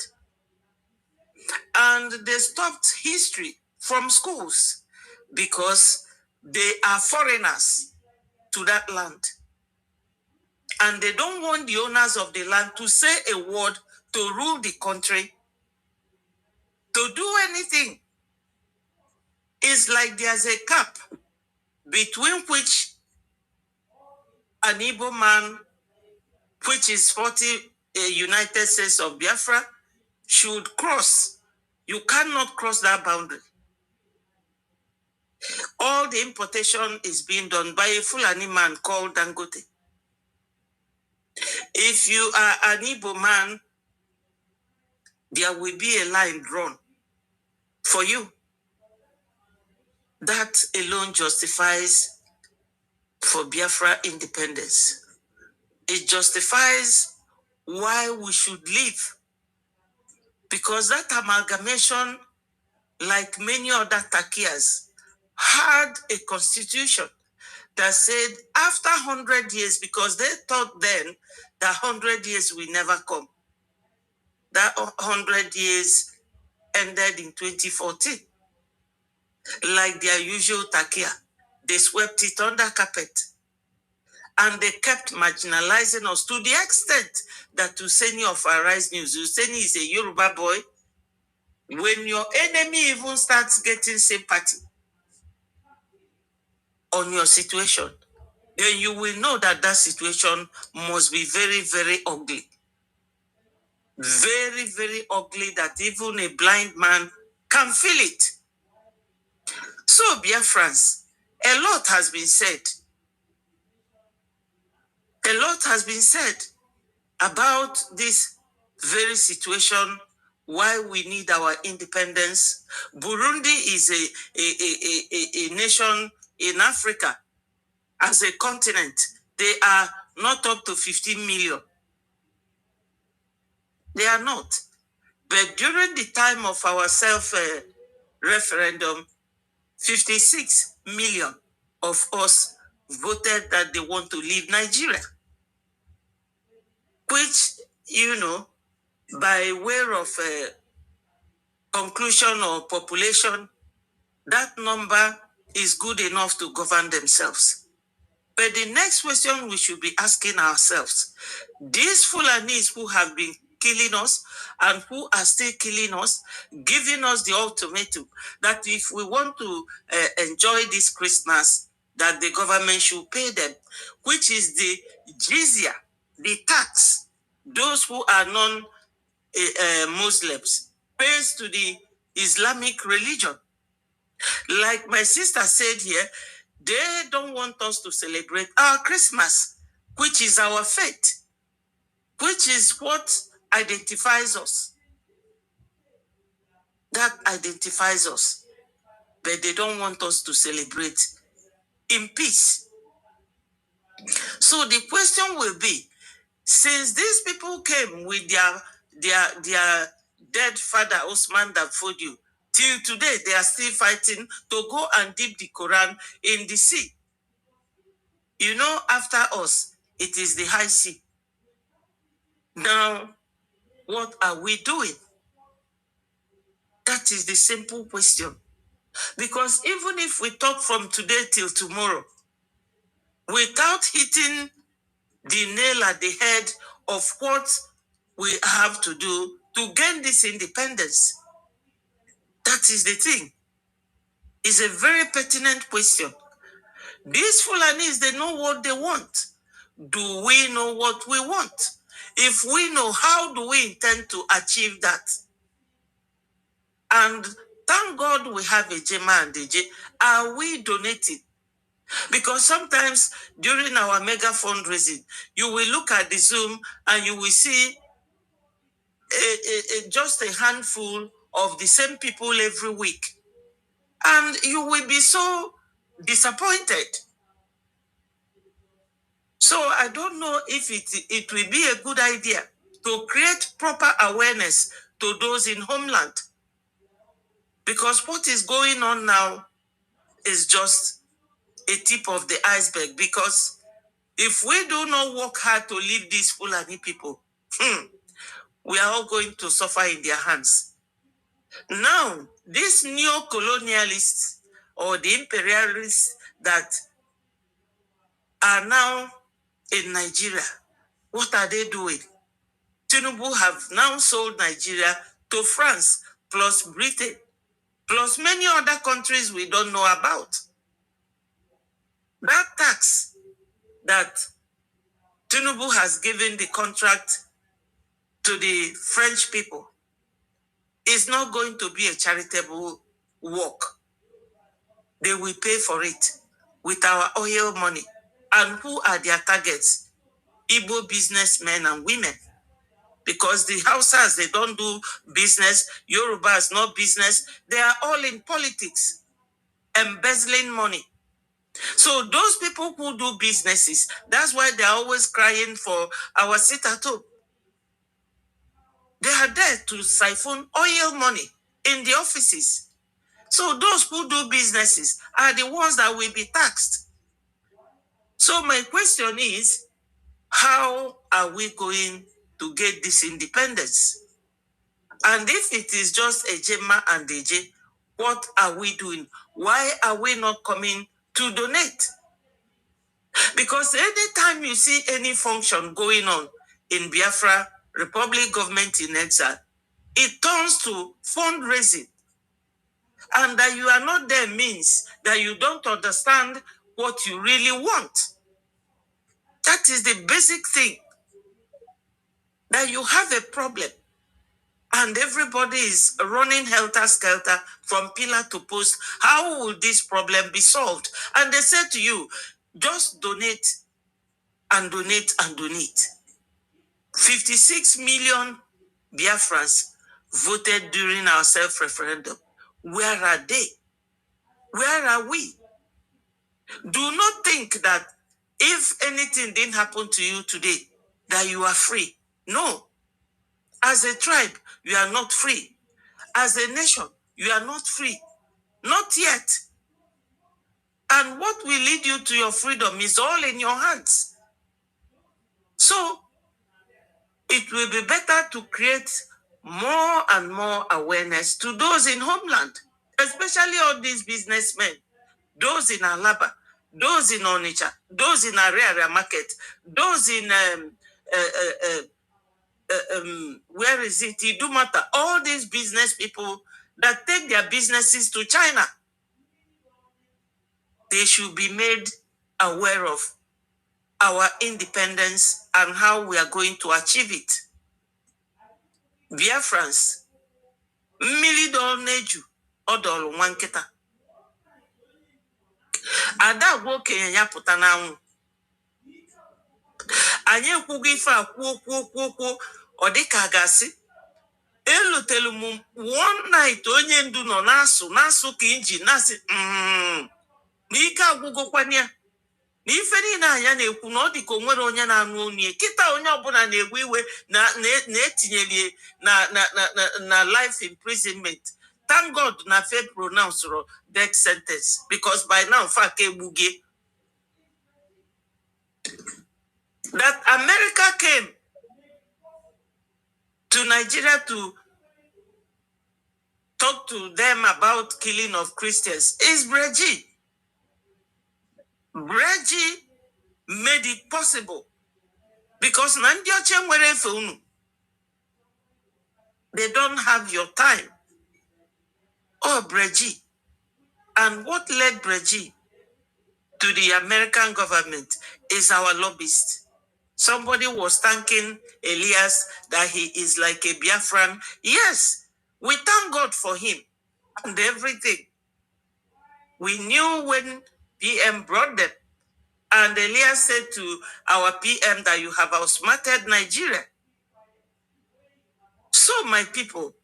And they stopped history from schools because they are foreigners to that land. And they don't want the owners of the land to say a word to rule the country, to do anything. It's like there's a gap between which an Igbo man, which is 40 United States of Biafra, should cross. You cannot cross that boundary. All the importation is being done by a Fulani man called Dangote. If you are an Igbo man, there will be a line drawn for you. That alone justifies for Biafra independence. It justifies why we should live. Because that amalgamation, like many other takias, had a constitution that said after 100 years, because they thought then that 100 years will never come. That 100 years ended in 2014. like their usual takia. They swept it under carpet. And they kept marginalizing us to the extent that Husseini of Arise News, Husseini is a Yoruba boy. When your enemy even starts getting sympathy on your situation, then you will know that that situation must be very, very ugly. Very, very ugly that even a blind man can feel it. So, Biafrans, a lot has been said. A lot has been said about this very situation, why we need our independence. Burundi is a nation in Africa. As a continent, they are not up to 15 million. They are not. But during the time of our self-referendum, 56 million of us voted that they want to leave Nigeria, which, you know, by way of conclusion or population, that number is good enough to govern themselves. But the next question we should be asking ourselves, these Fulanis who have been killing us and who are still killing us, giving us the ultimatum that if we want to enjoy this Christmas, that the government should pay them, which is the jizya, the tax, those who are non-Muslims, pays to the Islamic religion. Like my sister said here, they don't want us to celebrate our Christmas, which is our faith, which is what identifies us. That identifies us. But they don't want us to celebrate in peace. So the question will be, since these people came with their dead father, Osman Danfodio, till today they are still fighting to go and dip the Quran in the sea. You know, after us, it is the high sea. Now, what are we doing? That is the simple question. Because even if we talk from today till tomorrow, without hitting the nail at the head of what we have to do to gain this independence, that is the thing. It's a very pertinent question. These Fulanis, they know what they want. Do we know what we want? If we know, how do we intend to achieve that? And thank God we have a Jema and DJ. Are we donating? Because sometimes during our mega fundraising, you will look at the Zoom and you will see just a handful of the same people every week. And you will be so disappointed. So I don't know if it will be a good idea to create proper awareness to those in homeland. Because what is going on now is just a tip of the iceberg. Because if we do not work hard to leave these Fulani people, we are all going to suffer in their hands. Now, these neo-colonialists or the imperialists that are now in Nigeria, what are they doing? Tinubu have now sold Nigeria to France, plus Britain, plus many other countries we don't know about. That tax that Tinubu has given the contract to the French people is not going to be a charitable work. They will pay for it with our oil money. And who are their targets? Igbo businessmen and women. Because the Hausas, they don't do business. Yorubas, no business. They are all in politics, embezzling money. So those people who do businesses, that's why they're always crying for our seat at home. They are there to siphon oil money in the offices. So those who do businesses are the ones that will be taxed. So my question is, how are we going to get this independence? And if it is just a Jema and DJ, What are we doing? Why are we not coming to donate? Because anytime you see any function going on in Biafra, Republic government in exile, it turns to fundraising. And that you are not there means that you don't understand what you really want. That is the basic thing. That you have a problem. And everybody is running helter-skelter from pillar to post. How will this problem be solved? And they say to you, just donate and donate and donate. 56 million Biafrans voted during our self-referendum. Where are they? Where are we? Do not think that if anything didn't happen to you today, that you are free. No. As a tribe, you are not free. As a nation, you are not free. Not yet. And what will lead you to your freedom is all in your hands. So, it will be better to create more and more awareness to those in homeland, especially all these businessmen, those in Alaba, those in Onitsha, those in Area Market, those in where is it? Idumata, all these business people that take their businesses to China, they should be made aware of our independence and how we are going to achieve it. Biafrans, mmiri dol neju, odol nwanketa. Ada gwo okenye ya pụta n'anwụ. Anyị ekwugo ife a kwuo ọ dịka a ga-asị elutelu m one night onye ndu nọ na-asụ ka inji na-asị na ike agwụgokwana ya na ife niile anya na-ekwu na ọ dịka onwere onye na-anụ onye kịta onye ọbụla na-egbu iwe na-etinyere na life imprisonment. Thank God na fe pronounced death sentence because by now fa ka egbugie. That America came to Nigeria to talk to them about killing of Christians is Breji. Breji made it possible because they don't have your time. Oh, Breji. And what led Breji to the American government is our lobbyist. Somebody was thanking Elias that he is like a Biafran. Yes, we thank God for him and everything. We knew when PM brought them. And Elias said to our PM that you have outsmarted Nigeria. So, my people,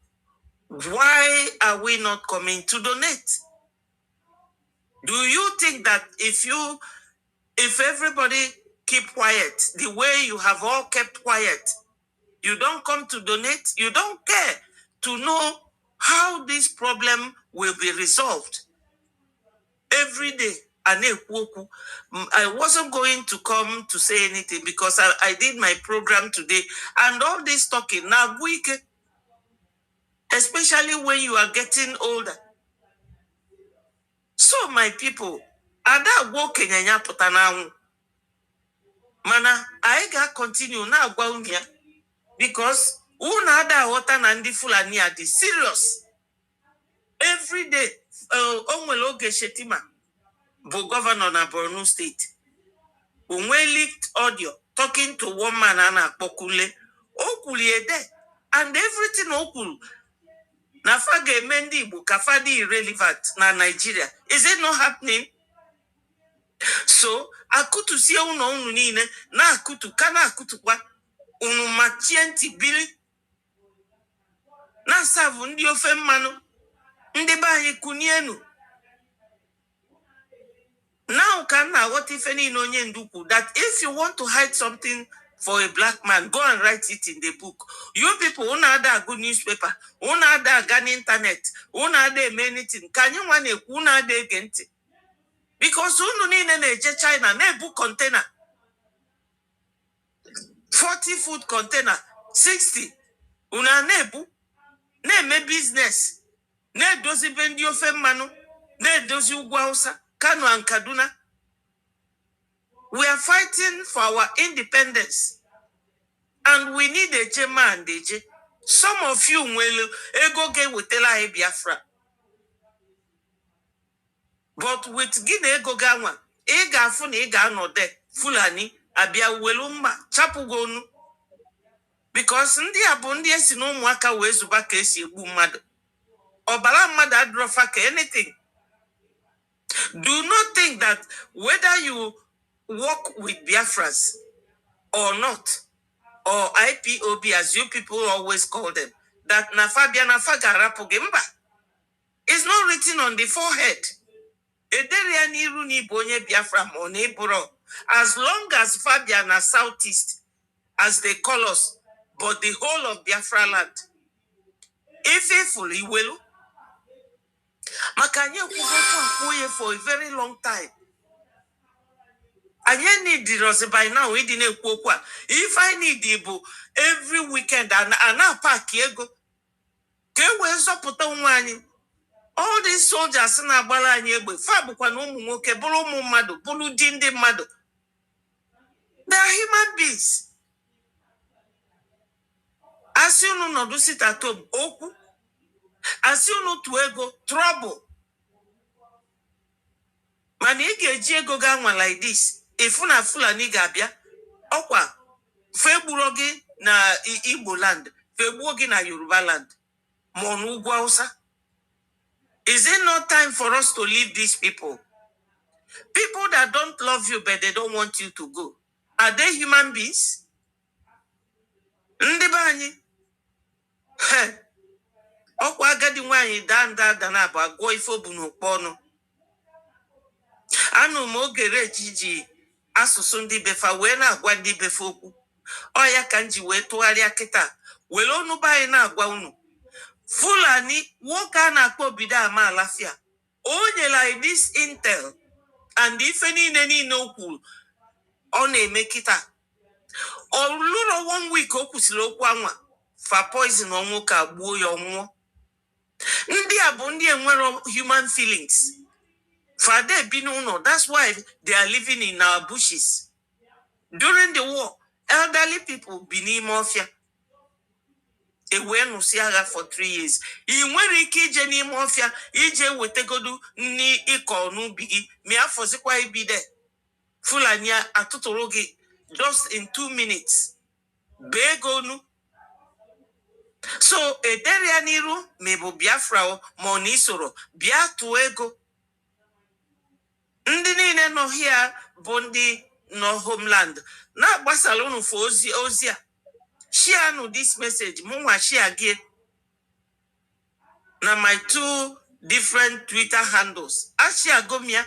why are we not coming to donate? Do you think that if everybody keep quiet, the way you have all kept quiet, you don't come to donate, you don't care to know how this problem will be resolved? Every day, I wasn't going to come to say anything because I did my program today and all this talking, now especially when you are getting older. So my people, ada go Kenya putana mana I ga continue na agwa unia because una ada wota na ndi Fulani are serious. Every day, onwelo oge Shetima bụ governor na Borno State. Unwe leaked audio talking to one man ana Pokule. Okulie there. And everything okulu. Na fage mendi bu kafadi irrelevant na Nigeria. Is it not happening? So, akutu siya unu nine na akutu kana akutu kwa unu machienti bili na savu ndi ofe mmanu ndi bayi kunienu. Now can what if any no nduku that if you want to hide something for a black man, go and write it in the book. You people who know that good newspaper, who know that gun internet, who know that anything, can you want a who know that against it? Because who need a China, ne book container, 40 food container, 60. Una nebu, ne me business. Na-edozi be ndị ofe mmanụ, na-edozi ugwu Hausa, Kano and Kaduna. We are fighting for our independence. And we need a Jema and a J. Some of you will ego ge witela Biafra. But with gine ego gawa, ega fun ega no de Fulani abia welumba chapugonu. Because ndị abụ ndị esi na ụmụaka wee zuba ka esi egbu mmadụ. Ọbara mmadụ adrofa ka anything. Do not think that whether you work with Biafras or not, or IPOB as you people always call them, that Nafabia Nafagarapo Gemba is not written on the forehead. As long as Fabiana Southeast, as they call us, but the whole of Biafra land. If fully will, Makanya for a very long time. And you need the by now, we didn't if I need the every weekend and I pack yego, all these soldiers na bala nyegbe, fabukwa no muke, bulu mumado, bulu dinde mado. They are human beings. As you know, do sit at home, oku. As you know, to ego, trouble. Manege jego gangwa like this. If una Fulani gabia, okwa, feburogi na Igbo land, feburogi na Yoruba land, monu Hausa. Is it not time for us to leave these people? People that don't love you, but they don't want you to go. Are they human beings? Ndibani. Okwa agadi nwanyi dana ba go ifo bunu kpono. Anu mo gere jiji asusu ndi befa we na agwa ndi befa okwu. Oya kanji we tugharịa kita. Wele onu ba na agwa unu. Fulani woka na akpo bida ama alafia. Onye like this intel and if any no cool on a make it up. Or luro 1 week okusilo okwanwa for poison on woka buo yo mo. Ndi abundi enwero human feelings. Father Binuno, that's why they are living in our bushes. During the war, elderly people bini mafia. Ewe nusiaga for 3 years. Inwere ike ije ni mafia, ije wetegodu ni iko nubi, mi afozikwa ibide. Fulania atutorogi just in 2 minutes. Begonu. So ederia niru mebo Biafra monisoro biatu ego. Ndi niile no here bondi no homeland. Na basalonu for ozia. Share no this message. Mwa share again. Na my 2 different Twitter handles. Ashia gomia.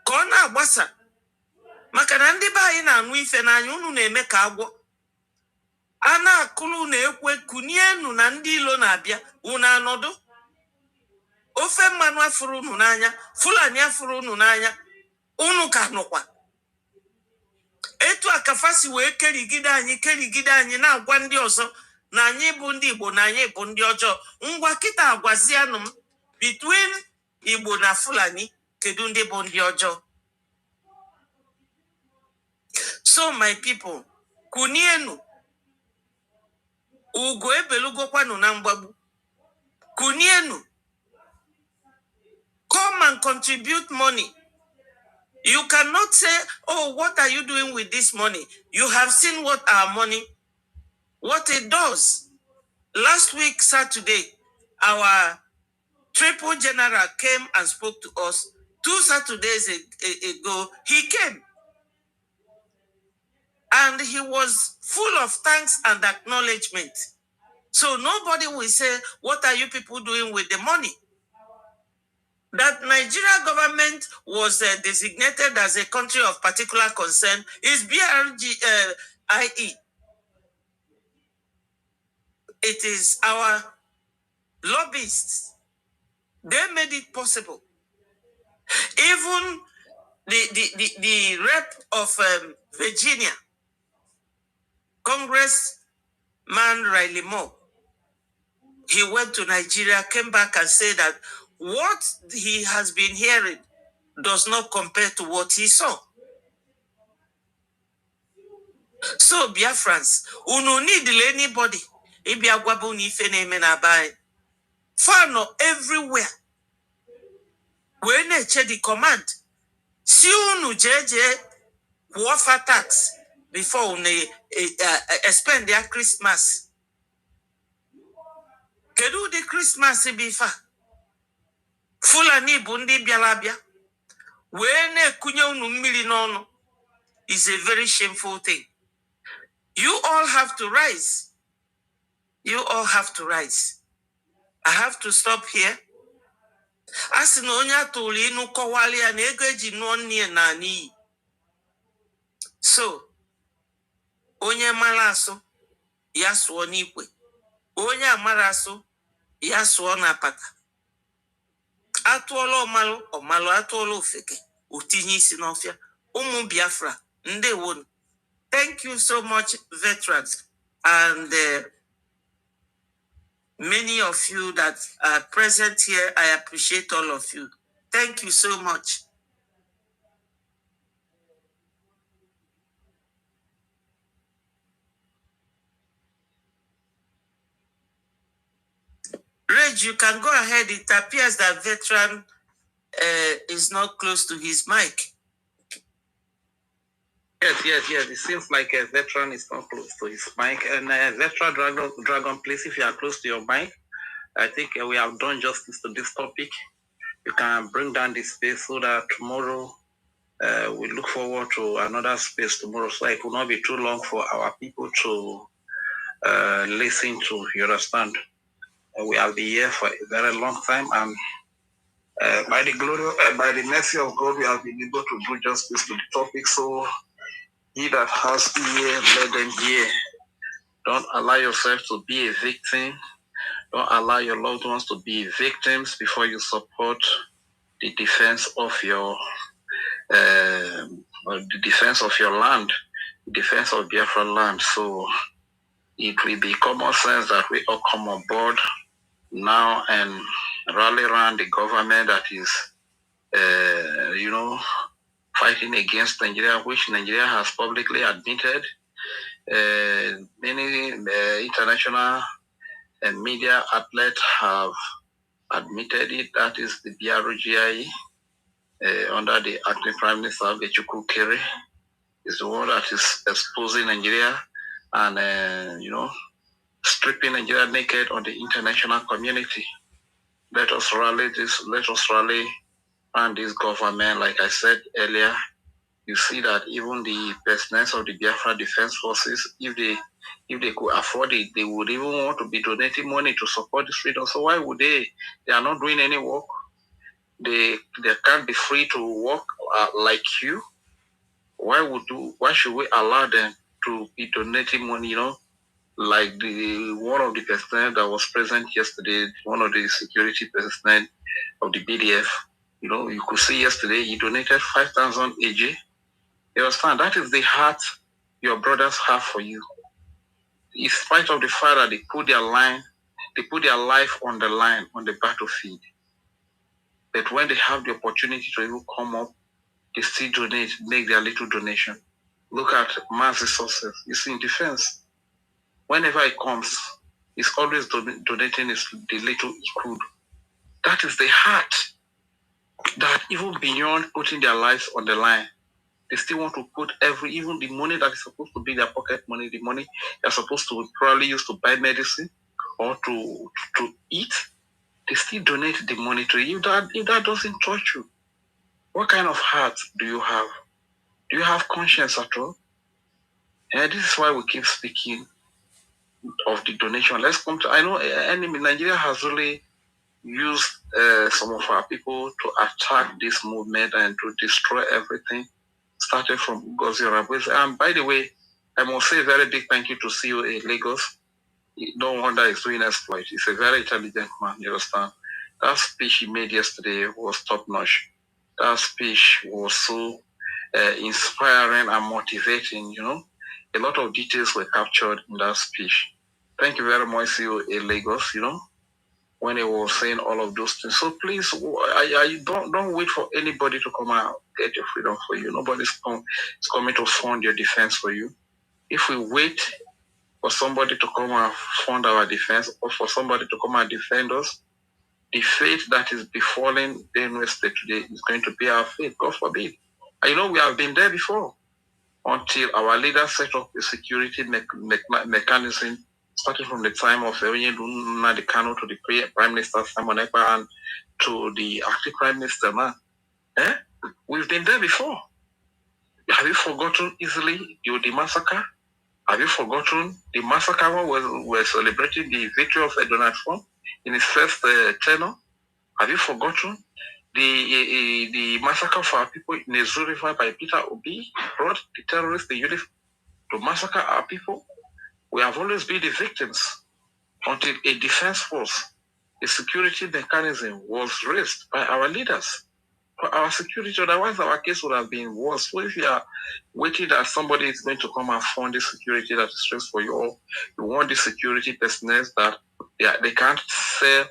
Kona basa. Maka ndi ba ị na-anụ ife n'anya unu na-eme ka agwọ. Ana akụlụ na-ekwe kunienu na ndị ilo na-abịa unu anọdụ. Ofe mmanụ afụrụ unu n'anya, Fulani afụrụ unu n'anya, unu ka nọkwa. Etu akafasi wee kerigide anyị na-agwa ndị ọzọ na anyị bụ ndị Igbo na anyị bụ ndị ọjọọ. Ngwa kita agwazianụ m between Igbo na Fulani kedu ndị bụ ndị ọjọọ. So my people, kunienu ugo ebelugo kwanu na mgbagbu. Kunienu, come and contribute money. You cannot say, oh, what are you doing with this money? You have seen what our money, what it does. Last week, Saturday, our triple general came and spoke to us. 2 Saturdays ago, he came. And he was full of thanks and acknowledgement. So nobody will say, what are you people doing with the money? That Nigeria government was designated as a country of particular concern is BRGIE. It is our lobbyists. They made it possible. Even the rep of Virginia, Congressman Riley Moore, He went to Nigeria, came back and said that what he has been hearing does not compare to what he saw. So Biafrans, unu need anybody. Ibi agwabu ni ife na-eme na bai. Fano everywhere. We na-eche the command. Si unu jeje warfare tax before unu spend their Christmas. Kedu the Christmas bifa? Fulani bụ ndị bịara abịa. We na-ekunye unu mmiri n'ọnụ. Is a very shameful thing. You all have to rise. You all have to rise. I have to stop here. As no onya tuli inu kowali ya nego eji noni na ni. So, onye malaso, yaswo nikwe. Onye maraso, yaswo na pata. Atuolo malo atuolo feke. Utinyi sinofia. Biafra, nde won. Thank you so much, veterans. And many of you that are present here, I appreciate all of you. Thank you so much. Reg, you can go ahead. It appears that veteran is not close to his mic. Yes. It seems like a veteran is not close to his mic. And veteran Dragon, please, if you are close to your mic, I think we have done justice to this topic. You can bring down the space so that tomorrow we look forward to another space tomorrow. So it will not be too long for our people to listen to. You understand? We have been here for a very long time, and by the mercy of God, we have been able to do justice to the topic. So, he that has ear, let them hear. Don't allow yourself to be a victim. Don't allow your loved ones to be victims before you support the defense of your land, the defense of Biafra land. So, it will be common sense that we all come on board now and rally around the government that is, fighting against Nigeria, which Nigeria has publicly admitted. Many international media outlets have admitted it. That is the BRGI under the acting Prime Minister Gechukwu Kere is the one that is exposing Nigeria and stripping Nigeria naked on the international community. Let us rally around this government. Like I said earlier, you see that even the personnel of the Biafra Defense Forces, if they could afford it, they would even want to be donating money to support this freedom. So why would they? They are not doing any work. They can't be free to work like you. Why should we allow them to be donating money? Like one of the personnel that was present yesterday, one of the security personnel of the BDF, you could see yesterday he donated 5,000 AJ. You understand? That is the heart your brothers have for you. In spite of the fact that they put their life on the line on the battlefield. But when they have the opportunity to even come up, they still donate, make their little donation. Look at mass resources. You see, in defense, whenever it comes, it's always donating the little he could. That is the heart that even beyond putting their lives on the line, they still want to put even the money that is supposed to be their pocket money, the money they're supposed to probably use to buy medicine or to eat, they still donate the money to you. If that doesn't touch you, what kind of heart do you have? Do you have conscience at all? And this is why we keep speaking of the donation. Let's come to, I know Nigeria has really used some of our people to attack this movement and to destroy everything, started from Gozi Rabweze. And by the way, I must say a very big thank you to CEO in Lagos. No wonder he's doing exploit. He's a very intelligent man, you understand? That speech he made yesterday was top-notch. That speech was so inspiring and motivating, A lot of details were captured in that speech. Thank you very much, CEO in Lagos, when he was saying all of those things. So please, I don't wait for anybody to come out get your freedom for you. Nobody's coming to fund your defense for you. If we wait for somebody to come and fund our defense, or for somebody to come and defend us, the fate that is befalling the Benue State today is going to be our fate. God forbid. And we have been there before until our leaders set up a security mechanism, starting from the time of Nnamdi Kanu to the Prime Minister Simon Ekpa and to the active Prime Minister now. We've been there before. Have you forgotten easily the massacre? Have you forgotten the massacre when we're celebrating the victory of Donald Trump in his first tenure? Have you forgotten the massacre of our people in the Zoo River by Peter Obi brought the terrorists, the youth, to massacre our people? We have always been the victims until a defense force, a security mechanism was raised by our leaders for our security. Otherwise, our case would have been worse. So if you are waiting that somebody is going to come and fund the security that is raised for you, or you want the security personnel that they can't sell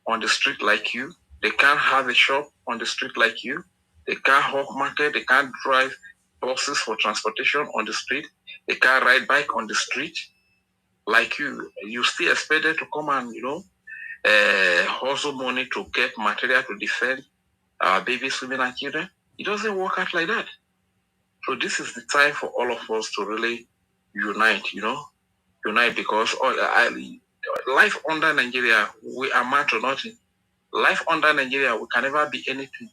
on the street like you, they can't have a shop on the street like you, they can't hawk market, they can't drive buses for transportation on the street, they can't ride bike on the street like you. You still expected to come and hustle money to get material to defend our babies, women, and children. It doesn't work out like that. So this is the time for all of us to really unite, unite, because life under Nigeria, we amount to nothing. Life under Nigeria, we can never be anything.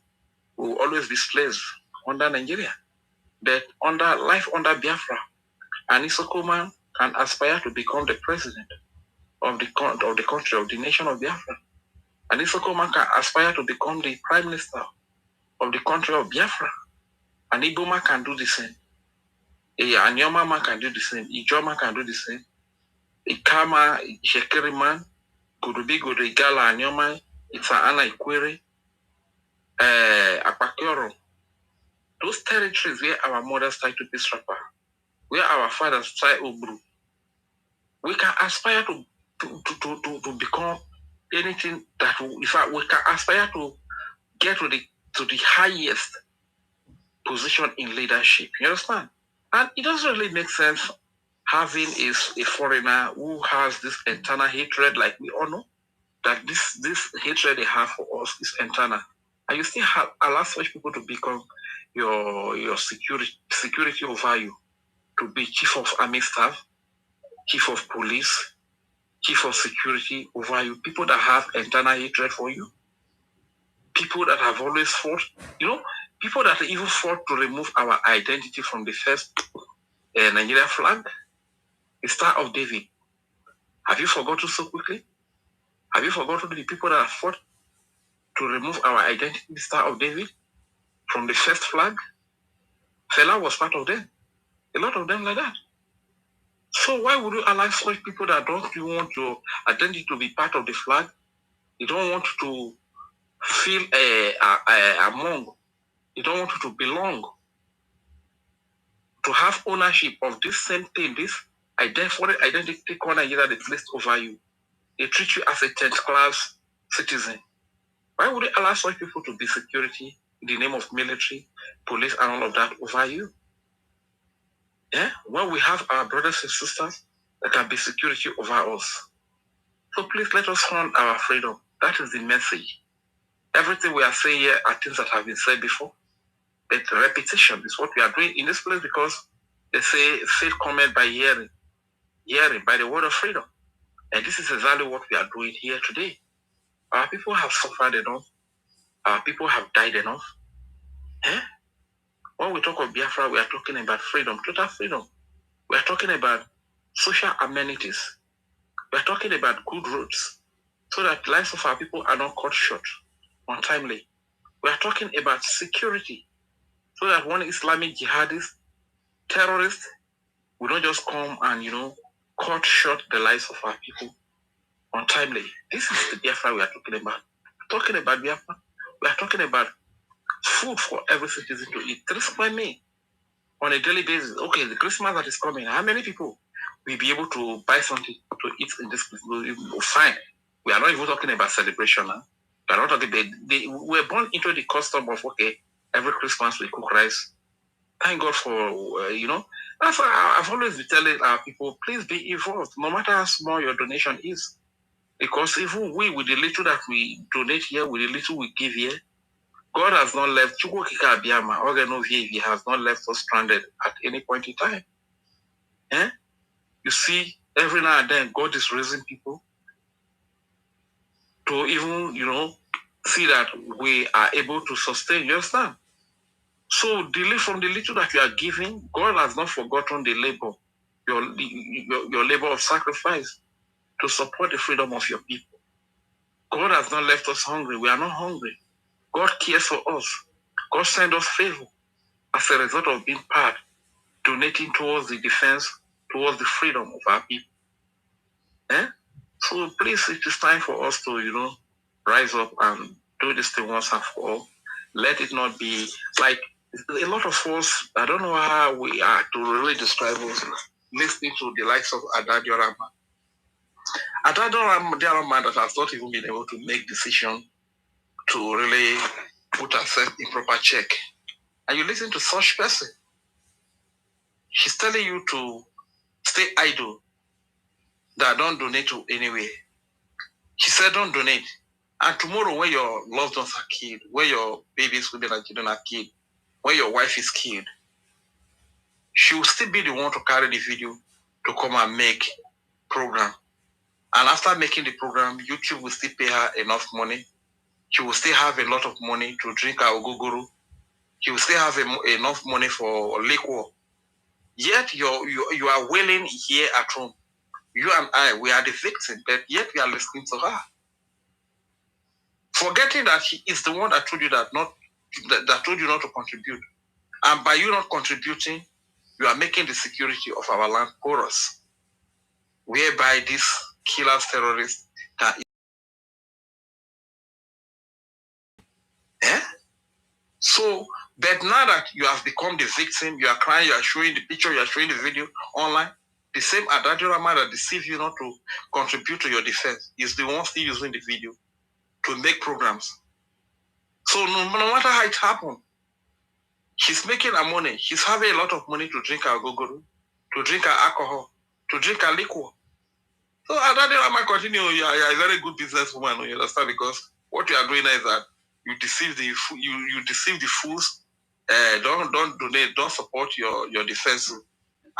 We will always be slaves under Nigeria. But life under Biafra, an Isoko man can aspire to become the president of the country, of the nation of Biafra. An Isoko man can aspire to become the prime minister of the country of Biafra. An Igbo man can do the same. An Yoma man can do the same. Ijoma can do the same. Ikama, Shekeri man, Gudubi, Gudugala, Anyoma, Itaana, Ikwere, Apakoro. Those territories where our mothers tried to be Strapa, where our fathers tried Ubru, we can aspire to become anything that in fact we can aspire to get to the highest position in leadership. You understand? And it doesn't really make sense having a foreigner who has this internal hatred, like we all know that this hatred they have for us is internal, and you still allow such people to become your security over you, to be chief of army staff, chief of police, chief of security over you, people that have internal hatred for you, people that have always fought, people that even fought to remove our identity from the first Nigeria flag, the Star of David. Have you forgotten so quickly? Have you forgotten the people that have fought to remove our identity, the Star of David, from the first flag? Fela was part of them. A lot of them like that. So why would you allow such people that don't want your identity to be part of the flag? You don't want to feel among. You don't want to belong. To have ownership of this same thing, this foreign identity corner that they placed over you. They treat you as a 10th class citizen. Why would they allow such people to be security in the name of military, police, and all of that over you? When we have our brothers and sisters that can be security over us. So please let us find our freedom. That is the message. Everything we are saying here are things that have been said before. But repetition is what we are doing in this place, because they say faith cometh by hearing, hearing by the word of freedom. And this is exactly what we are doing here today. Our people have suffered enough. Our people have died enough. When we talk of Biafra, we are talking about freedom, total freedom. We are talking about social amenities. We are talking about good roads, so that lives of our people are not cut short untimely. We are talking about security, so that one Islamic jihadist terrorist will not just come and cut short the lives of our people untimely. This is the Biafra we are talking about. Talking about Biafra, we are talking about food for every citizen to eat. Trust by me on a daily basis. Okay, the Christmas that is coming, how many people will be able to buy something to eat in this place? Fine. We are not even talking about celebration. Huh? We are not talking about, we're born into the custom of, okay, every Christmas we cook rice. Thank God for, that's why I've always been telling our people, please be involved, no matter how small your donation is. Because even we, with the little that we donate here, with the little we give here, God has not left, He has not left us stranded at any point in time. Eh? You see, every now and then, God is raising people to even, see that we are able to sustain. You understand? So, from the little that you are giving, God has not forgotten the labor, your labor of sacrifice to support the freedom of your people. God has not left us hungry. We are not hungry. God cares for us. God sent us favor as a result of being part, donating towards the defense, towards the freedom of our people. Eh? So please, it is time for us to, rise up and do this thing once and for all. Let it not be like a lot of us, I don't know how we are to really describe us, listening to the likes of Adadiorama. Adadiorama that has not even been able to make decision to really put herself in proper check. And you listen to such person, she's telling you to stay idle, that don't donate to anywhere. She said don't donate. And tomorrow when your loved ones are killed, when your babies, women and children are killed, when your wife is killed, she will still be the one to carry the video to come and make program. And after making the program, YouTube will still pay her enough money. She will still have a lot of money to drink her ogogoro. She will still have enough money for liquor. Yet you are wailing here at home. You and I, we are the victim, but yet we are listening to her. Forgetting that she is the one that told you that told you not to contribute. And by you not contributing, you are making the security of our land porous, whereby these killers, terrorists can. So, but now that you have become the victim, you are crying, you are showing the picture, you are showing the video online, the same Adadiorama that deceived you not to contribute to your defense is the one still using the video to make programs. So no matter how it happened, she's making her money. She's having a lot of money to drink her gogoro, to drink her alcohol, to drink her liquor. So Adadiorama continue. You are a very good businesswoman. You understand? Because what you are doing is that you deceive the fools. Don't donate. Don't support your defense.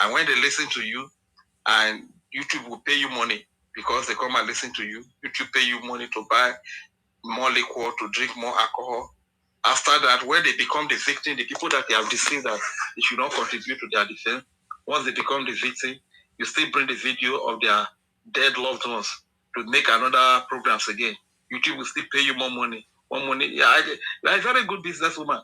And when they listen to you, and YouTube will pay you money because they come and listen to you. YouTube pay you money to buy more liquor, to drink more alcohol. After that, when they become the victim, the people that they have deceived that they should not contribute to their defense, once they become the victim, you still bring the video of their dead loved ones to make another programs again. YouTube will still pay you more money. Yeah, you're a very good businesswoman.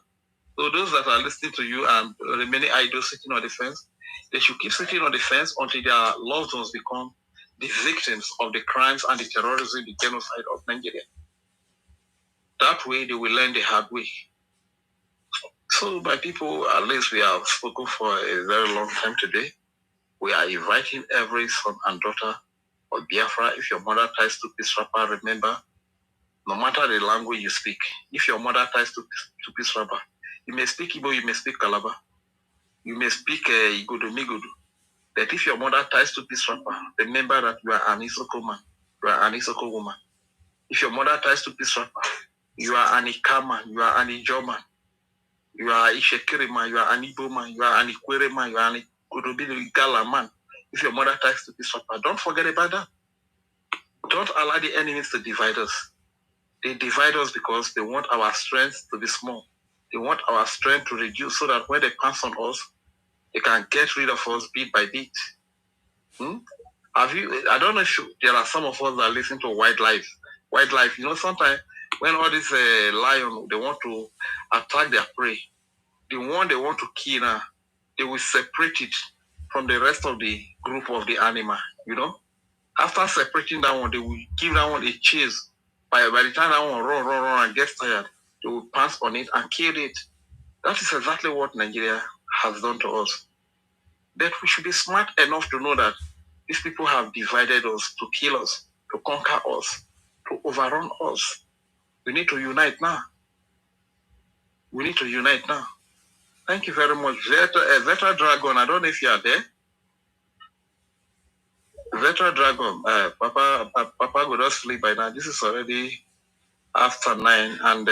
So those that are listening to you and remaining idle sitting on the fence, they should keep sitting on the fence until their loved ones become the victims of the crimes and the terrorism, the genocide of Nigeria. That way, they will learn the hard way. So, my people, at least we have spoken for a very long time today. We are inviting every son and daughter of Biafra. If your mother ties to peace rapper, remember, no matter the language you speak, if your mother ties to peace rapper, you may speak Igbo, you may speak Calabar, you may speak Igodo Migodo. But if your mother ties to peace rapper, remember that you are an Isoko man, you are an Isoko woman. If your mother ties to peace rapper, you are an Ikama, you are an Ijo man, you are Ishekiri man, you are an Igbo man, you are an Ikwere man, you are an Ikodobili Gala man. If your mother ties to peace rapper, don't forget about that. Don't allow the enemies to divide us. They divide us because they want our strength to be small. They want our strength to reduce so that when they pass on us, they can get rid of us bit by bit. I don't know if there are some of us that listen to White Life. White Life, sometimes when all these lions, they want to attack their prey, the one they want to kill now, they will separate it from the rest of the group of the animal, After separating that one, they will give that one a chase. By the time that one run and gets tired, they will pass on it and kill it. That is exactly what Nigeria has done to us. But we should be smart enough to know that these people have divided us to kill us, to conquer us. to overrun us. We need to unite now. We need to unite now. Thank you very much. Vetra Dragon, I don't know if you are there. Vetra Dragon, Papa go to sleep by now. This is already after 9. And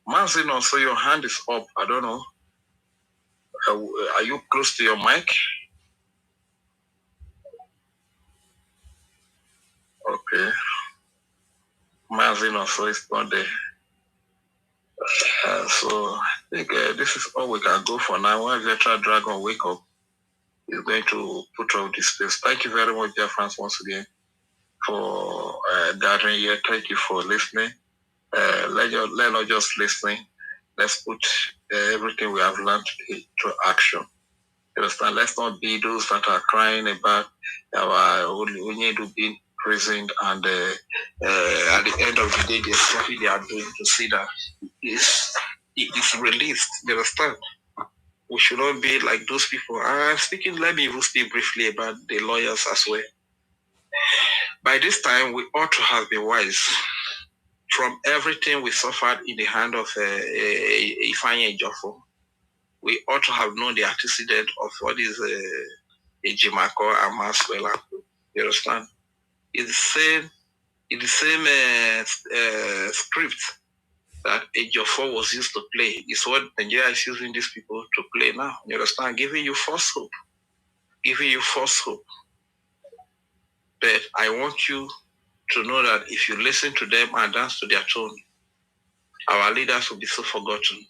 Manzino, so your hand is up. I don't know. Are you close to your mic? Okay. Manzino, so it's not there. So I think this is all we can go for now. When Vetra Dragon wake up, he's going to put out this space. Thank you very much, dear friends, once again for gathering here. Thank you for listening. Let not just listening. Let's put everything we have learned to action. You understand? Let's not be those that are crying about we need to be imprisoned, and at the end of the day, there's something they are doing to see that it is released. You understand? We should not be like those people. Let me even speak briefly about the lawyers as well. By this time, we ought to have been wise from everything we suffered in the hand of Ifeanyi Ejiofor. We ought to have known the antecedent of what is Ejimako and Maswela. You understand? It's the same script that Ejiofor was used to play. It's what Nigeria is using these people to play now. You understand? Giving you false hope. Giving you false hope. But I want you to know that if you listen to them and dance to their tone, our leaders will be so forgotten.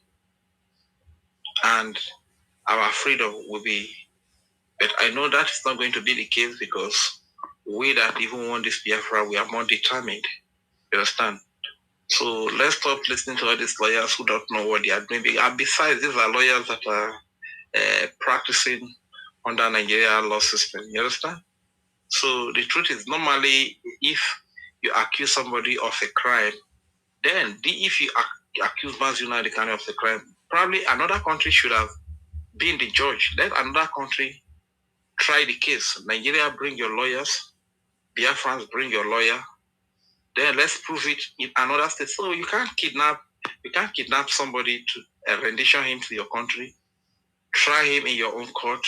And our freedom will be. But I know that is not going to be the case, because we that even want this Biafra, we are more determined. You understand? So let's stop listening to all these lawyers who don't know what they are doing. And besides, these are lawyers that are practicing under Nigeria law system. You understand? So the truth is, normally, if you accuse somebody of a crime, then if you accuse Mazuna the kind of the crime, probably another country should have been the judge. Let another country try the case. Nigeria, bring your lawyers. Biafrans, bring your lawyer. Then let's prove it in another state. So you can't kidnap somebody to rendition him to your country. Try him in your own court.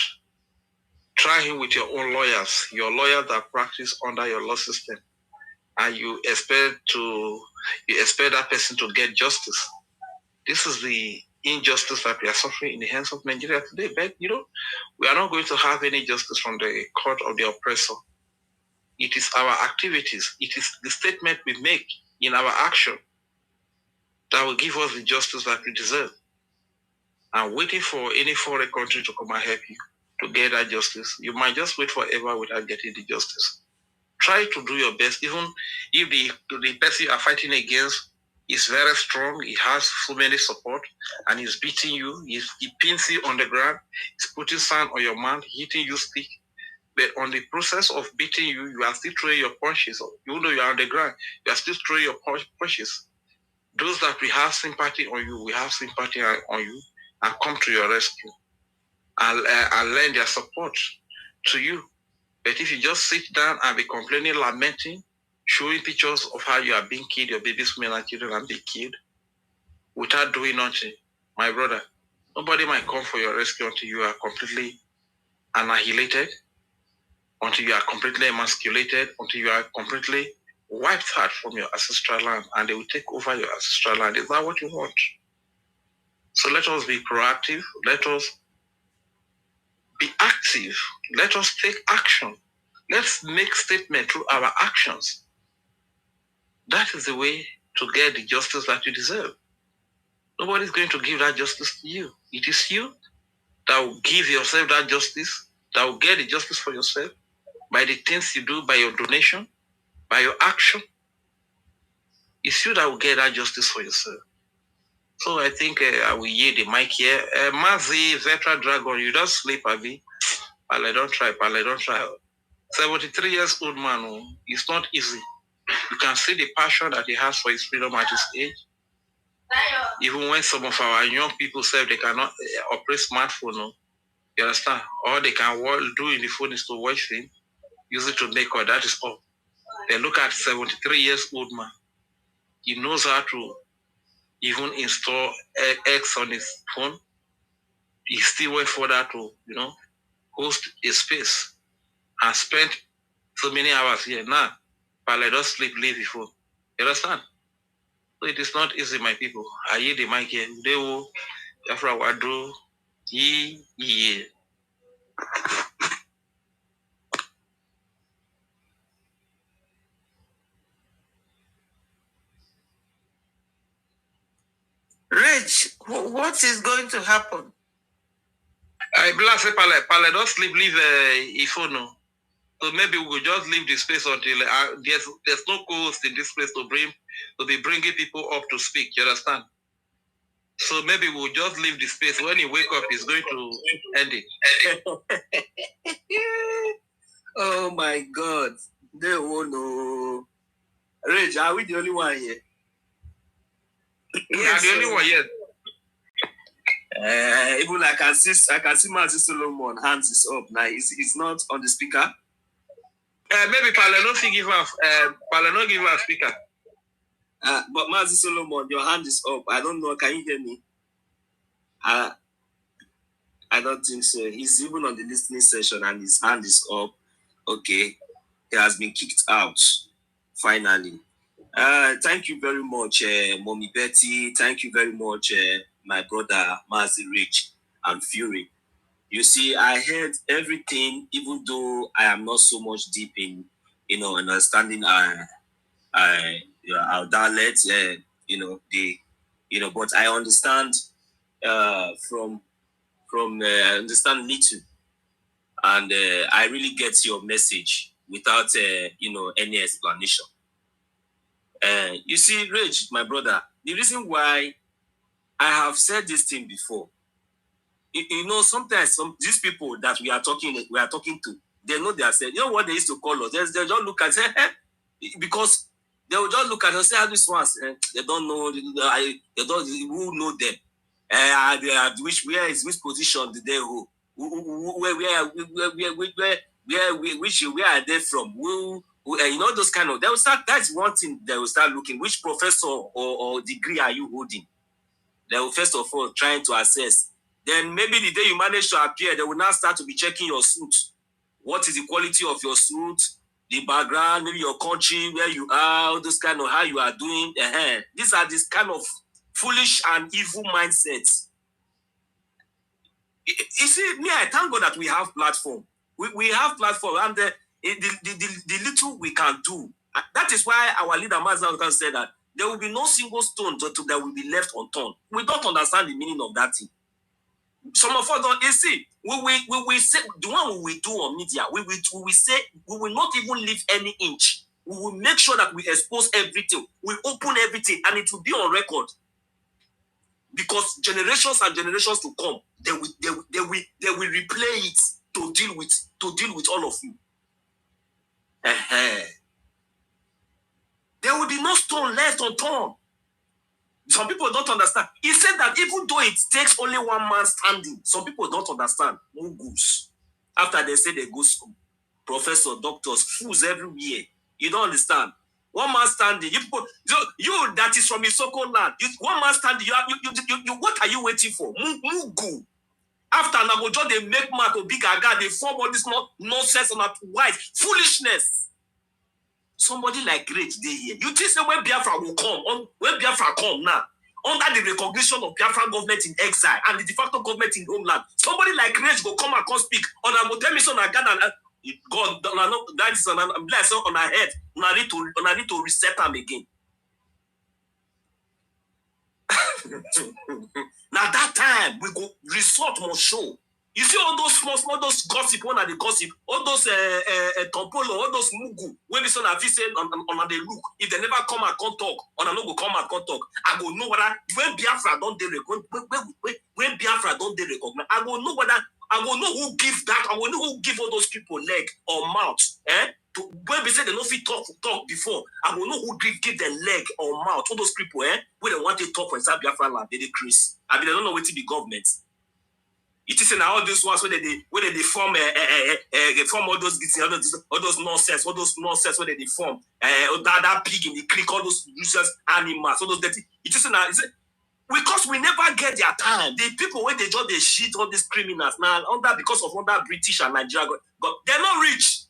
Try him with your own lawyers that practice under your law system. And you expect that person to get justice. This is the injustice that we are suffering in the hands of Nigeria today. But we are not going to have any justice from the court of the oppressor. It is our activities, it is the statement we make in our action that will give us the justice that we deserve. And waiting for any foreign country to come and help you to get that justice, you might just wait forever without getting the justice. Try to do your best, even if the person you are fighting against is very strong, he has so many support, and he's beating you, he pins you on the ground, he's putting sand on your mouth, hitting you stick. But on the process of beating you, you are still throwing your punches. Even though you are on the ground, you are still throwing your punches. Those that we have sympathy on you, we have sympathy on you, and come to your rescue and lend their support to you. But if you just sit down and be complaining, lamenting, showing pictures of how you are being killed, your babies, women, and children are being killed, without doing nothing, my brother, nobody might come for your rescue until you are completely annihilated, until you are completely emasculated, until you are completely wiped out from your ancestral land, and they will take over your ancestral land. Is that what you want? So let us be proactive. Let us be active. Let us take action. Let's make statement through our actions. That is the way to get the justice that you deserve. Nobody's going to give that justice to you. It is you that will give yourself that justice, that will get the justice for yourself by the things you do, by your donation, by your action. It's you that will get that justice for yourself. So I think I will yield the mic here. Mazi, Vetra Dragon, you don't sleep, Abi. Pale, don't try. 73 years old man, it's not easy. You can see the passion that he has for his freedom at his age. Even when some of our young people say they cannot operate smartphone, you understand? All they can do in the phone is to watch film, use it to make call. That is all. They look at 73 years old man. He knows how to even install X on his phone. He still went further to, host a space and spent so many hours here. Now, but let us sleep, leave before. You understand? So it is not easy, my people. I hear the mic here. They will, Biafra Wadro, yeah. Rich, what is going to happen? I blast Pale, don't sleep, leave Ifono. So maybe we will just leave the space until there's no co-host in this place to be bringing people up to speak. You understand? So maybe we'll just leave the space. When he wake up, he's going to end it. Oh my God. They won't know. Rage, are we the only one here? Yes, the only one here. Even I can see Mazi Solomon hands is up now. It's not on the speaker. Maybe Paleno give us give us speaker. But Mazi Solomon, your hand is up. I don't know. Can you hear me? I don't think so. He's even on the listening session and his hand is up. Okay, he has been kicked out. Finally. Thank you very much, Mommy Betty. Thank you very much, my brother Mazi Rich and Fury. You see, I heard everything, even though I am not so much deep in, understanding our dialect, but I understand from I understand little, and I really get your message without any explanation. You see, Rage, my brother, the reason why I have said this thing before, sometimes these people that we are talking to, they know they are saying, you know what they used to call us? They just look and say, because they will just look at us and say, this ones, they don't know, they don't, who know them? Which position did they hold? Where are they from? Those kind of, they will start, that's one thing they will start looking, which professor or degree are you holding? They will first of all trying to assess. Then maybe the day you manage to appear, they will now start to be checking your suit. What is the quality of your suit? The background, maybe your country, where you are, all this kind of how you are doing. These are this kind of foolish and evil mindsets. You see, me, I thank God that we have platform. We have platform, and the little we can do. That is why our leader Mazda said that there will be no single stone that will be left unturned. We don't understand the meaning of that thing. Some of us don't. You see, we say the one we do on media. We say we will not even leave any inch. We will make sure that we expose everything. We open everything, and it will be on record. Because generations and generations to come, they will replay it to deal with all of you. There will be no stone left unturned. Some people don't understand. He said that even though it takes only one man standing, some people don't understand. Who goes? After they say they go school, professor, doctors, fools everywhere. You don't understand. One man standing, you that is from Isoko land. One man standing, you what are you waiting for? Mugu. After Nagojo, they make mark of big aga, they form all this nonsense on that white foolishness. Somebody like Great Day here. You think when Biafra will come, when Biafra come now, under the recognition of Biafra government in exile and the de facto government in homeland, somebody like Great will come and come speak on a modemission and God, that is on a blessing on our head. I need to reset them again. Now that time we go resort must show. You see all those small those gossip, one of the gossip, all those tompolo, all those mugu, when it's on a visit on the look, if they never come and come talk, or I no go come and come talk, I go know whether when Biafra don't they when Biafra don't they recognize, I go know whether I will know who give that, I will know who give all those people leg or mouth. When we say they don't fit talk before, I will know who give them leg or mouth. All those people, when they want to talk for inside Biafra land, they decrease. I mean, they don't know what to be government. It is in all those ones where they form all those nonsense, where they form that pig in the creek, all those useless animals, all those dirty. It is in because we never get their time. The people when they just they shit all these criminals now because of British and Nigeria, they're not rich.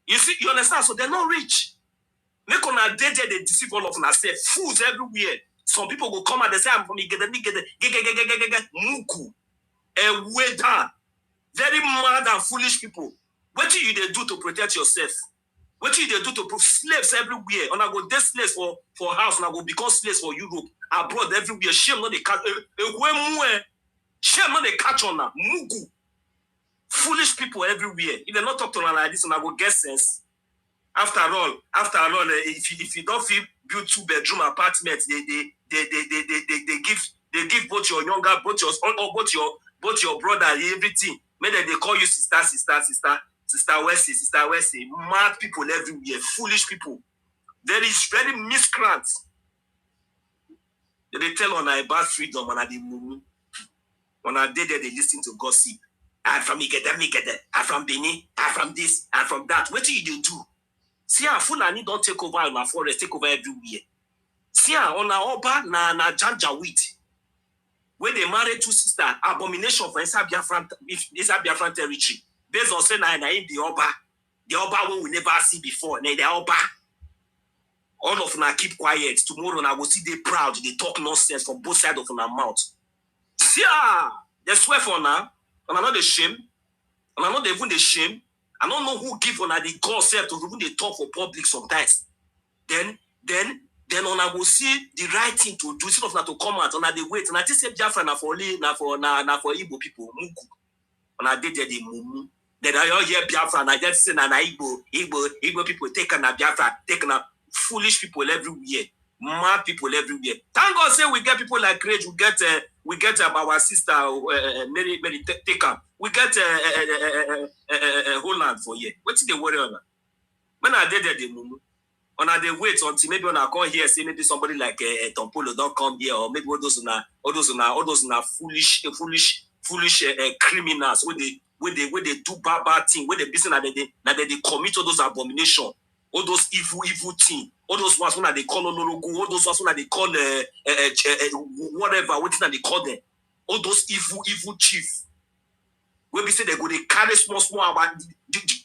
You see, you understand? So they're not rich. Make on a day they deceive all of us. Say fools everywhere. Some people will come and they say, I'm from Muku. Way down. Very mad and foolish people. What do you do to protect yourself? What do you do to put slaves everywhere? And I go dead slaves for house and I go become slaves for Europe. Abroad everywhere. Shame not they catch. Shame not they catch on now. Mugu. Foolish people everywhere. If they not talk to them like this, and I go get sense. After all, if you don't feel build 2-bedroom apartments, they give both your younger, both your brother, everything. Maybe they call you sister Wesley. Mad people everywhere, foolish people. There is very miscreants. They tell on about freedom and the movie. When I did there, they listen to gossip. I'm from Igede, I'm from Benin, I'm from this, I'm from that. What do you do? See how Fulani don't take over on our forest, take over everywhere. See how on our Oba na Janjaweed, where they married 2 sisters, abomination for inside Biafran territory. Based on saying na in the Oba we never see before. Na the Oba. All of them keep quiet. Tomorrow I will see they proud. They talk nonsense from both sides of their mouth. See how they swear for now, and I'm not ashamed. And I'm not even ashamed. I don't know who give on the concept to even they talk for public sometimes. Then on I will see the right thing to do instead of not to come out and I they wait. And I just say Biafra na for Igbo people. Mugu. And I did the mumu. Then I all hear Biafra and I just say na Igbo people taking a Biafra, taking a foolish people everywhere, mad people everywhere. Thank God say we get people like Rage, we get our sister Mary Taker. We get Holland for you. What did they worry on? When I did the mumu, when I they wait until maybe when I come here, say maybe somebody like Tompolo don't come here, or maybe all those foolish criminals where they do bad thing, where they business that they commit all those abomination, all those evil thing, all those ones when they call Onologo, all those ones when they call whatever, what they call them, all those evil chief. When we say they go, they carry small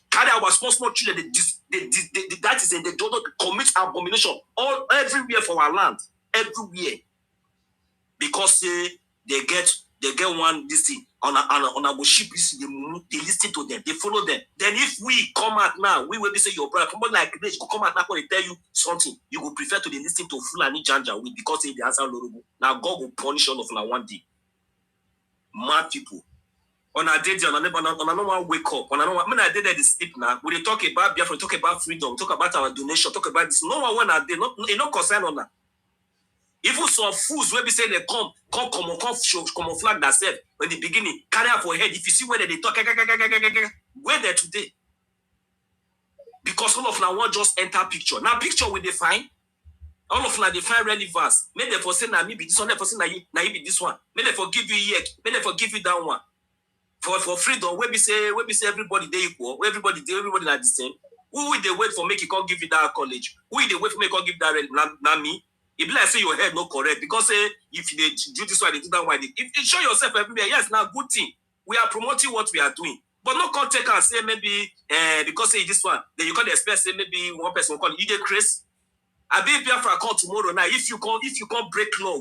carry our small children. That is they don't commit abomination all everywhere for our land, everywhere, because they get one this thing on our ship. They listen to them, they follow them. Then if we come out now, we will be say your brother, somebody like this, come out now when they tell you something, you will prefer to listen to Fulani Janjaweed because they answer Lorobo. Now God will punish all of them one day. Mad people. On a day, on a no one wake up. On a no one, when I did that sleep now, we talk about Biafra, talk about freedom, talk about our donation, talk about this. No one when I did not concern on that. Even some fools when we say they come flag themselves in the beginning, carry up for head. If you see where they talk, where they today. Because all of them won't just enter picture. Now picture will define. All of them define relevance. May they for say na me be this one, they for say na you be this one. May they forgive you here, may they forgive you that one. For freedom, where we say everybody they equal, everybody like the same. Who will they wait for make you can't give you that college? Who will they wait for make you give that not me? If like say your head not correct, because if they do this one, they do that one. If you show yourself everywhere, yes, now good thing. We are promoting what we are doing. But no can't take and say maybe because say this one, then you can't expect say maybe one person will call you the Chris. I be Biafra call tomorrow now. If you can't break law,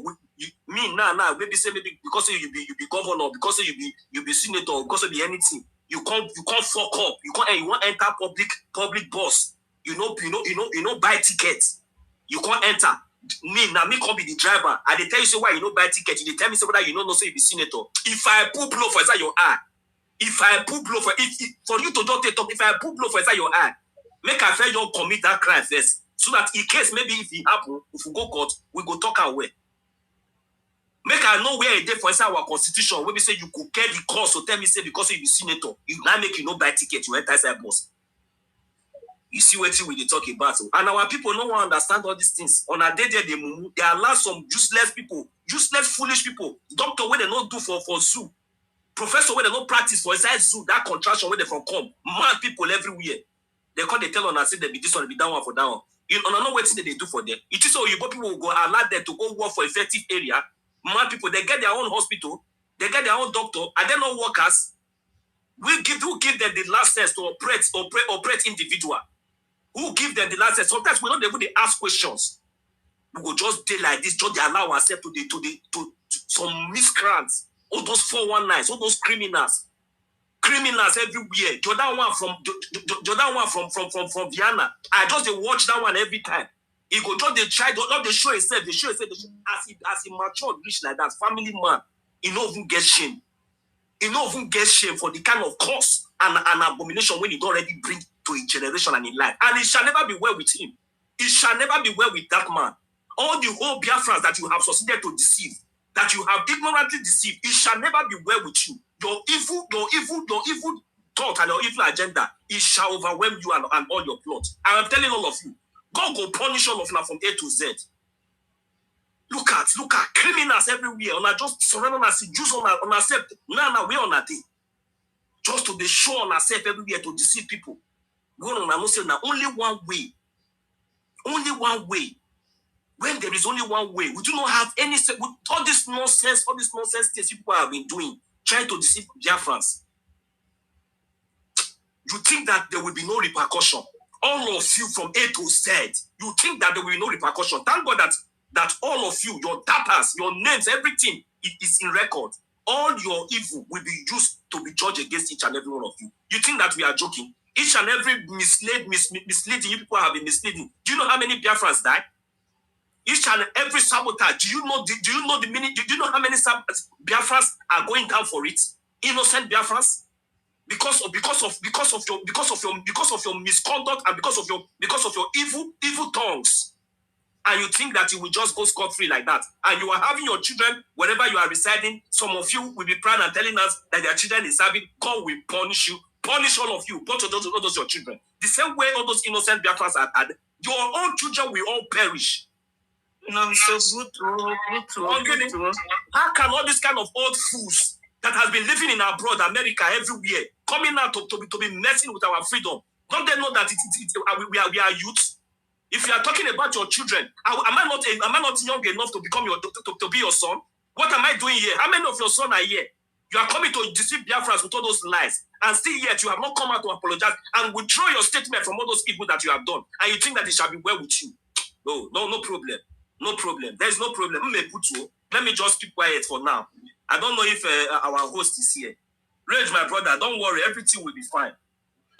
me now maybe say maybe because you be governor, because you be senator, because you be anything. You can't fuck up. You want enter public bus. You know buy tickets. You can't enter. Me can't be the driver. I they tell you say why you know buy ticket. You tell me say whether you know say you be senator. If I pull blow for inside your eye, if I pull blow for for you to don't take talk, if I pull blow for inside your eye, make I fair you commit that crime first. So that in case maybe if it happen, if we go court, we go talk away. Make I know where it is for inside our constitution. When we say you could get the course, so tell me say because you be senator, you now make you no buy ticket, you enter inside bus. You see what we talk about. And our people don't want to understand all these things. On a day they allow some useless people, useless foolish people, doctor where they not do for zoo. Professor, when they don't practice for inside zoo, that contraction where they from come, mad people everywhere. They come, they tell on us, say they be this one, be that one for that one. You know what they do for them. It is so you people will go allow them to go work for effective area. Mad people, they get their own hospital, they get their own doctor, and they not workers. Who give them the license to operate individual? Who give them the license? Sometimes we don't even ask questions. We go just day like this, just they allow ourselves to some miscreants, all those 419s, all those criminals everywhere. The other one from Vienna. I just watch that one every time. He go just they try, not they show himself, as he matured, rich like that, family man, he don't even get shame. He don't even get shame for the kind of curse and abomination when he don't already bring to a generation and in life. And it shall never be well with him. It shall never be well with that man. All the whole Biafrans that you have succeeded to deceive, that you have ignorantly deceived, it shall never be well with you. Your evil thought and your evil agenda, it shall overwhelm you and all your plots. I am telling all of you, God will punish all of you from A to Z. Look at criminals everywhere. On just surrender on us, Jews on ourselves. Now we on a day. Just to be sure on ourselves everywhere to deceive people. Go on and say now only one way. Only one way. When there is only one way, we do not have any all this nonsense things people have been doing, trying to deceive Biafrans. You think that there will be no repercussion? All of you from A to Z, you think that there will be no repercussion? Thank God that all of you, your datas, your names, everything is in record. All your evil will be used to be judged against each and every one of you. You think that we are joking? Each and every misleading you people have been misleading. Do you know how many Biafrans died? Each and every sabotage. Do you know the meaning? Do you know how many Biafrans are going down for it? Innocent Biafrans, because of your misconduct and because of your evil tongues. And you think that you will just go scot-free like that. And you are having your children wherever you are residing. Some of you will be proud and telling us that their children is serving. God will punish you. Punish all of you. Both of those your children. The same way all those innocent Biafrans are had. Your own children will all perish. No, so good. How can all this kind of old fools that has been living in abroad, America, everywhere, coming out to be messing with our freedom? Don't they know that we are youth? If you are talking about your children, am I not young enough to become to be your son? What am I doing here? How many of your sons are here? You are coming to deceive Biafrans with all those lies, and still yet you have not come out to apologize and withdraw your statement from all those people that you have done, and you think that it shall be well with you. No problem. No problem. There is no problem. Let me just keep quiet for now. I don't know if our host is here. Rage, my brother, don't worry. Everything will be fine.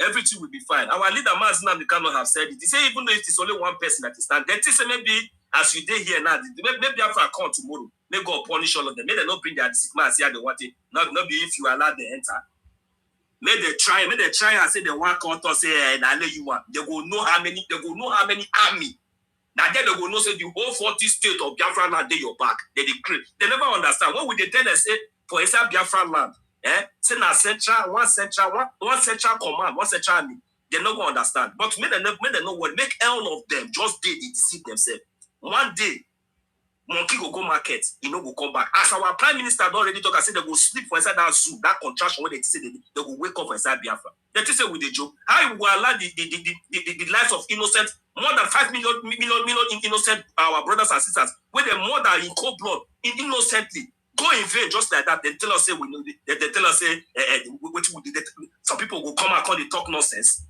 Everything will be fine. Our leader, Mazina, cannot have said it. He said even though it is only one person that is standing, they say maybe as you day here now, maybe after I come tomorrow, may God punish all of them. May they not bring their sick man here. They want it. Not be if you allow them to enter. May they try and say they want to say and I know you want. They will know how many army. Now then they will know say the whole 40 state of Biafra land they your back. They decree. They never understand. What would they tell us say for inside Biafra land? Say na one central command, one central army. They not going to understand. But may they know what make all of them just they deceive themselves. One day, monkey go market, he no go come back. As our prime minister already talk, I said they go sleep for inside that zoo, that contraction where they say they go wake up for inside Biafra. They say with the joke, how will allow the lives of innocent, more than 5 million innocent our brothers and sisters, where they more than in cold blood, innocently go in vain just like that. They tell us say we know. They tell us say some people will come and call they talk nonsense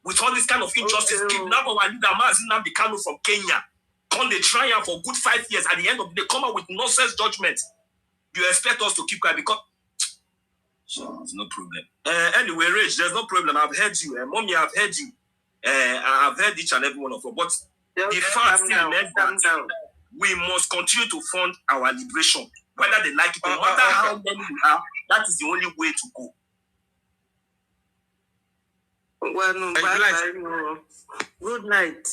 with all this kind of injustice. Kidnap our leader Mazina Bikano from Kenya. Come they try for good 5 years. At the end of the day, come out with nonsense judgment. You expect us to keep quiet because so there's no problem. Anyway, Rich, there's no problem. I've heard you. Mommy, I've heard you. I've heard each and every one of you. But the fact still remains that we must continue to fund our liberation. Whether they like it or no matter how many we have, that is the only way to go. Well, no, good night.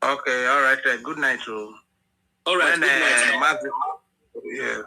Okay, all right. Good night, too. All right, good night. Yeah.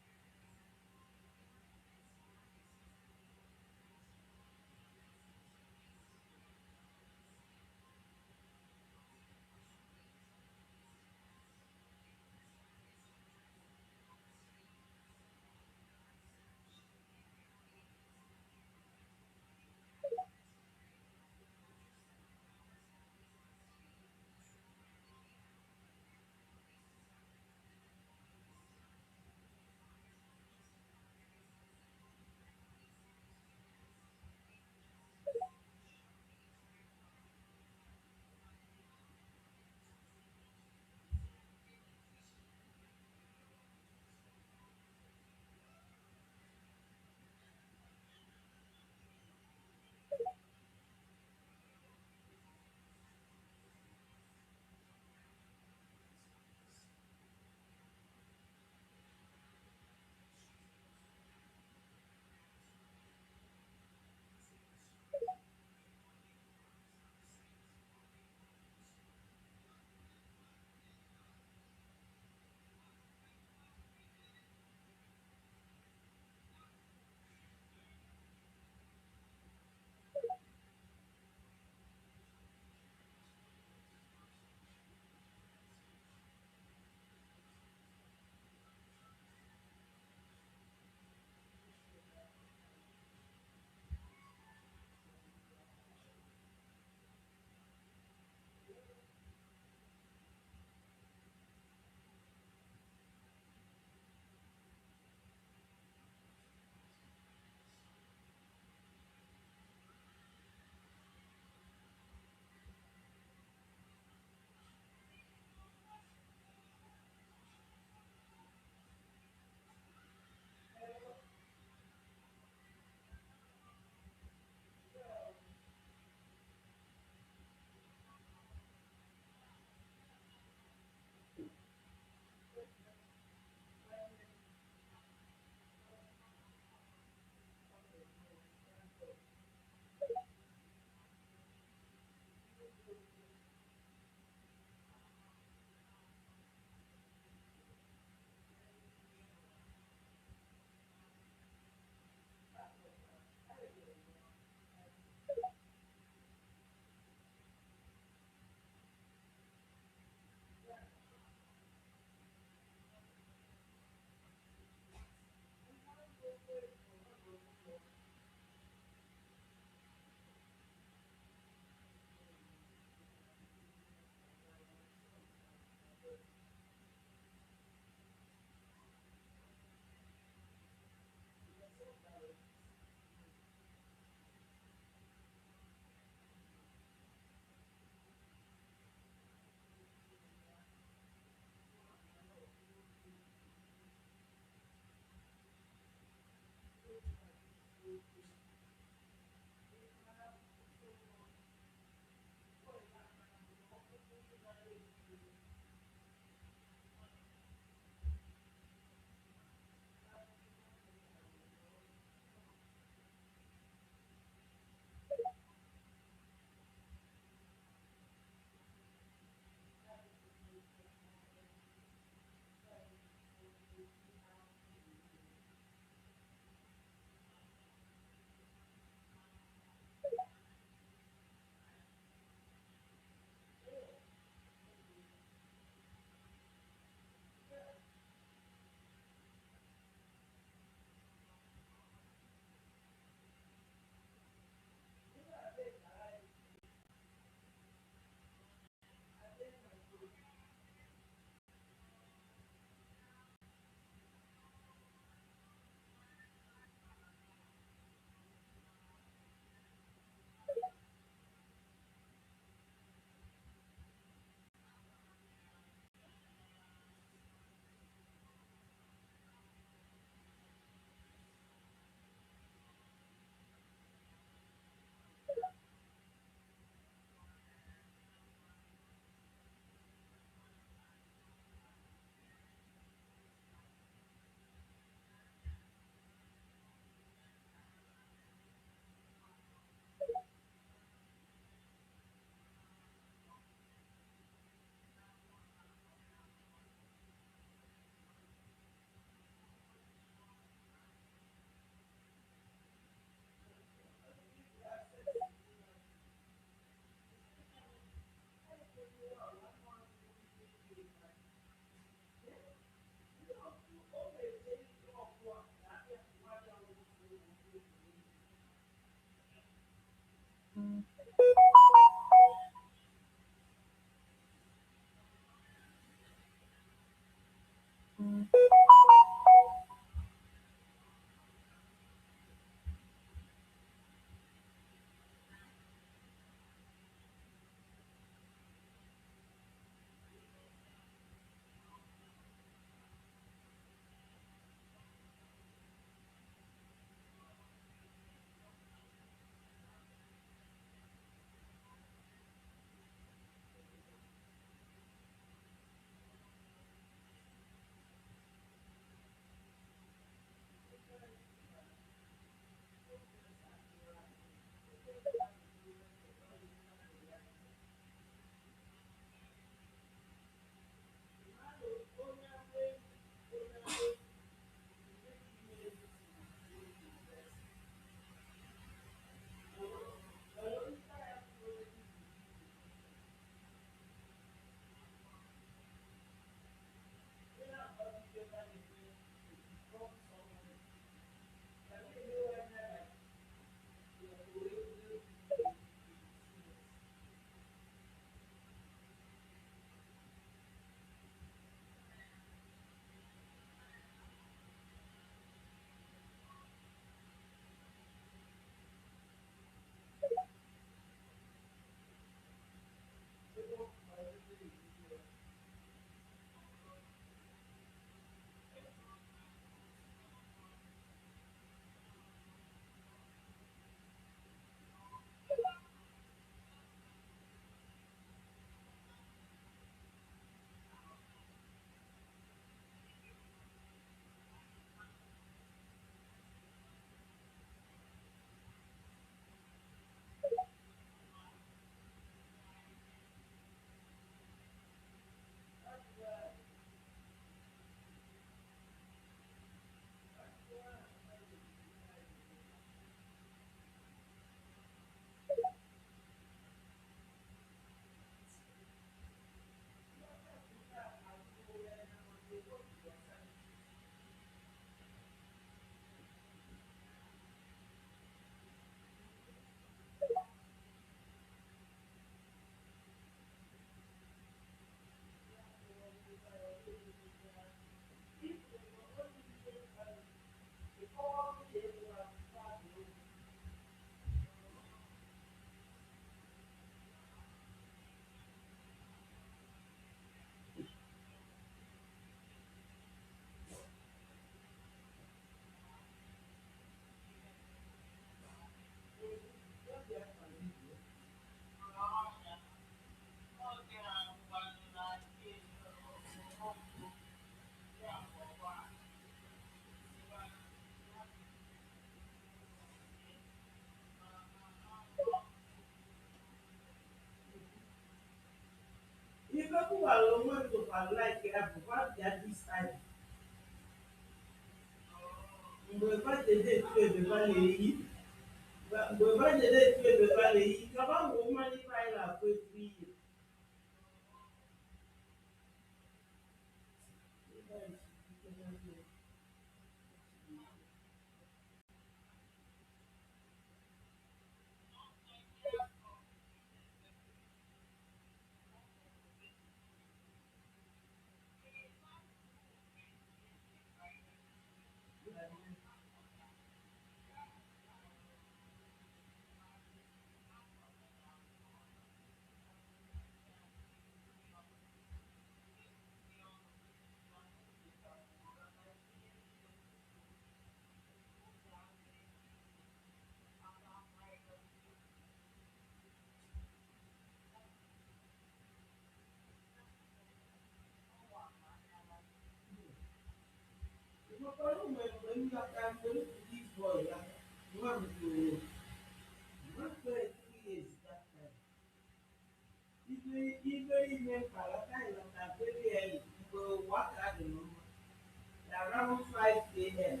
Around 5 a.m.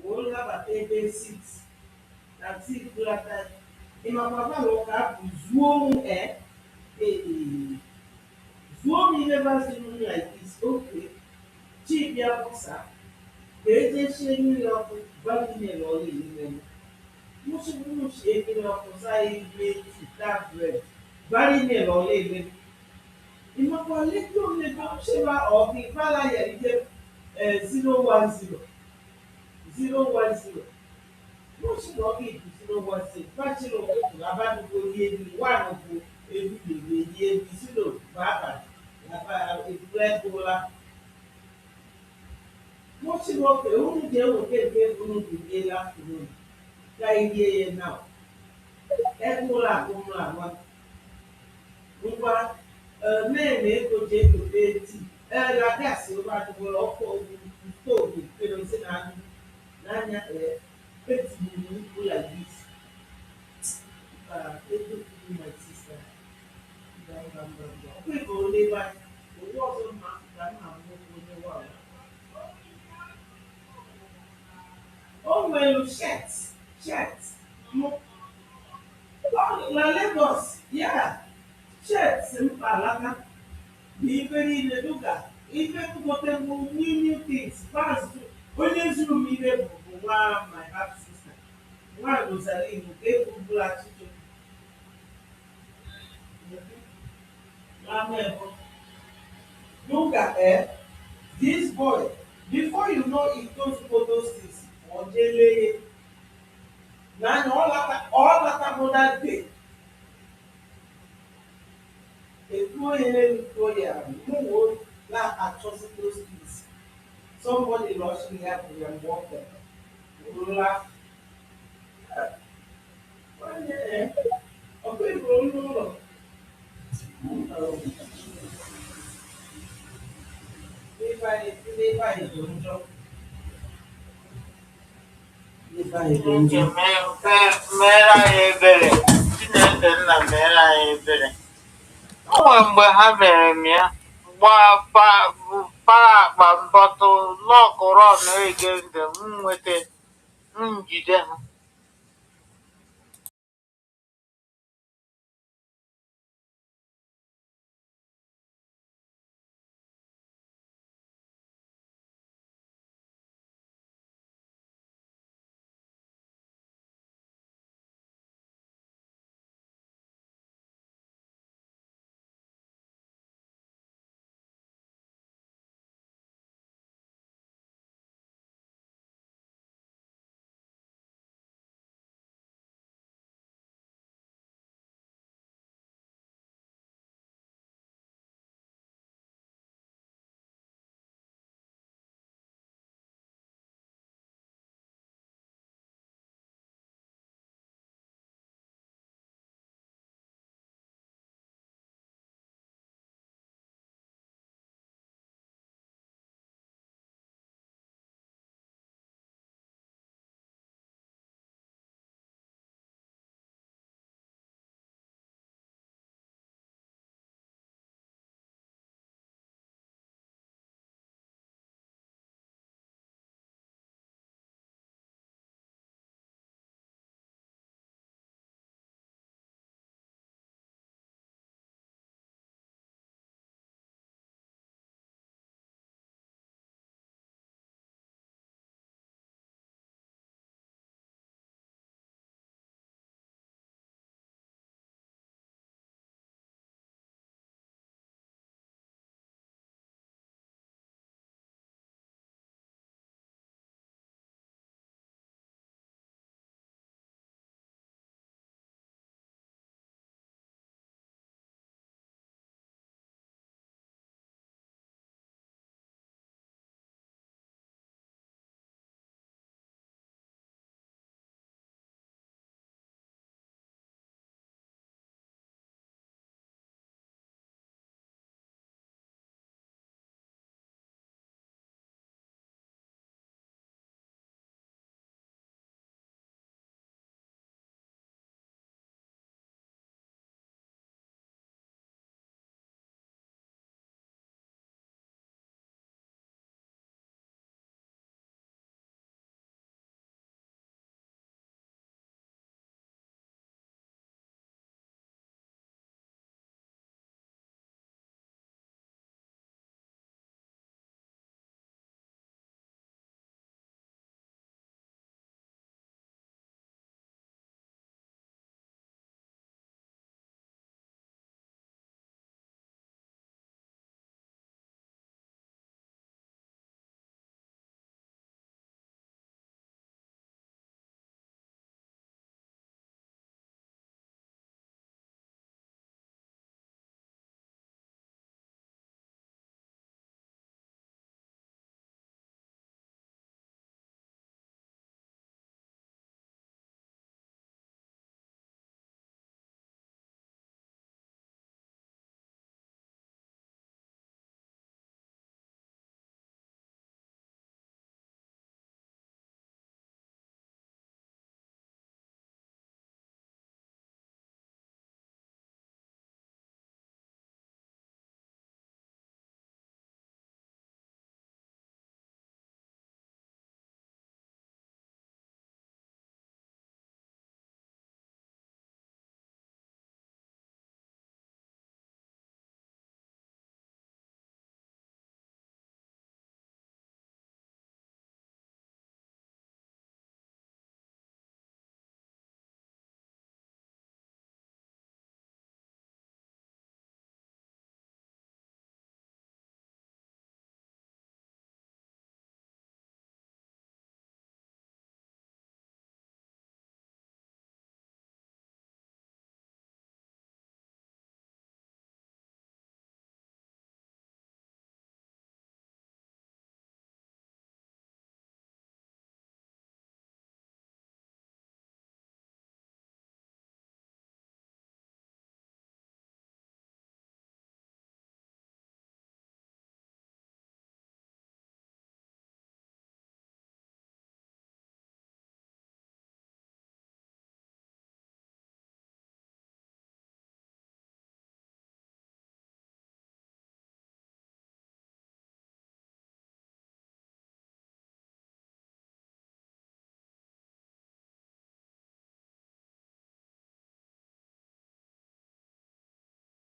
We'll have a table 6. That's it. In my papa will have Zoom air. Zoom you never see me like this. Okay. Cheap ya boxa. The agency New York value me all in them. Mushi ekele ọkụsa ihe that bread. Very near or late. Ìmọ̀pọ̀ lẹ́kọ̀ọ́ lè bá ṣe wá ọ̀gbìn ìfàlàyé ìdè 010. 010. Mushi lọ́gbìn ìdù 010. Báṣìlò òkú abádùgbò ní ebi wà nùkú ebi lèwe ní ebi sílò bàbà yàbá ìdúrẹ́ gbóla. Mushi lọ́gbìn òun jẹ́ òkè ìgbé òun dùgbé láfùrù. Ká ilé yẹn náà. Ẹ̀kúnlá àkúnlá wọn. Ngwa na-eme ego ji egote tii la gasị ụgbọadịgboro ọkụ stovu kerosene adị n'anya etiri mkpu ya gis ego tupu my sister ọkụ ego ole ebe anyị owu ọzọ mma ka nna m nwoke onye nwanyị o nwere shet na Lagos ya shet mpalaka ife niile dụka ife kụkọtebụ new things past onye zuru m ihe bụ nwa my half sister nwa Rosaline nke ekwubula chicho dụka this boy before you know it goes for those things ọ jelee n'anya ọ lata that day those things. Somebody lost me up and walked them. Laugh. Okay, no. If I don't job. If I don't job. Onwe mgbe ha mere m ya para akpa mpọtụ lọkụrụ ọnụ ege ntị m nweta njide ha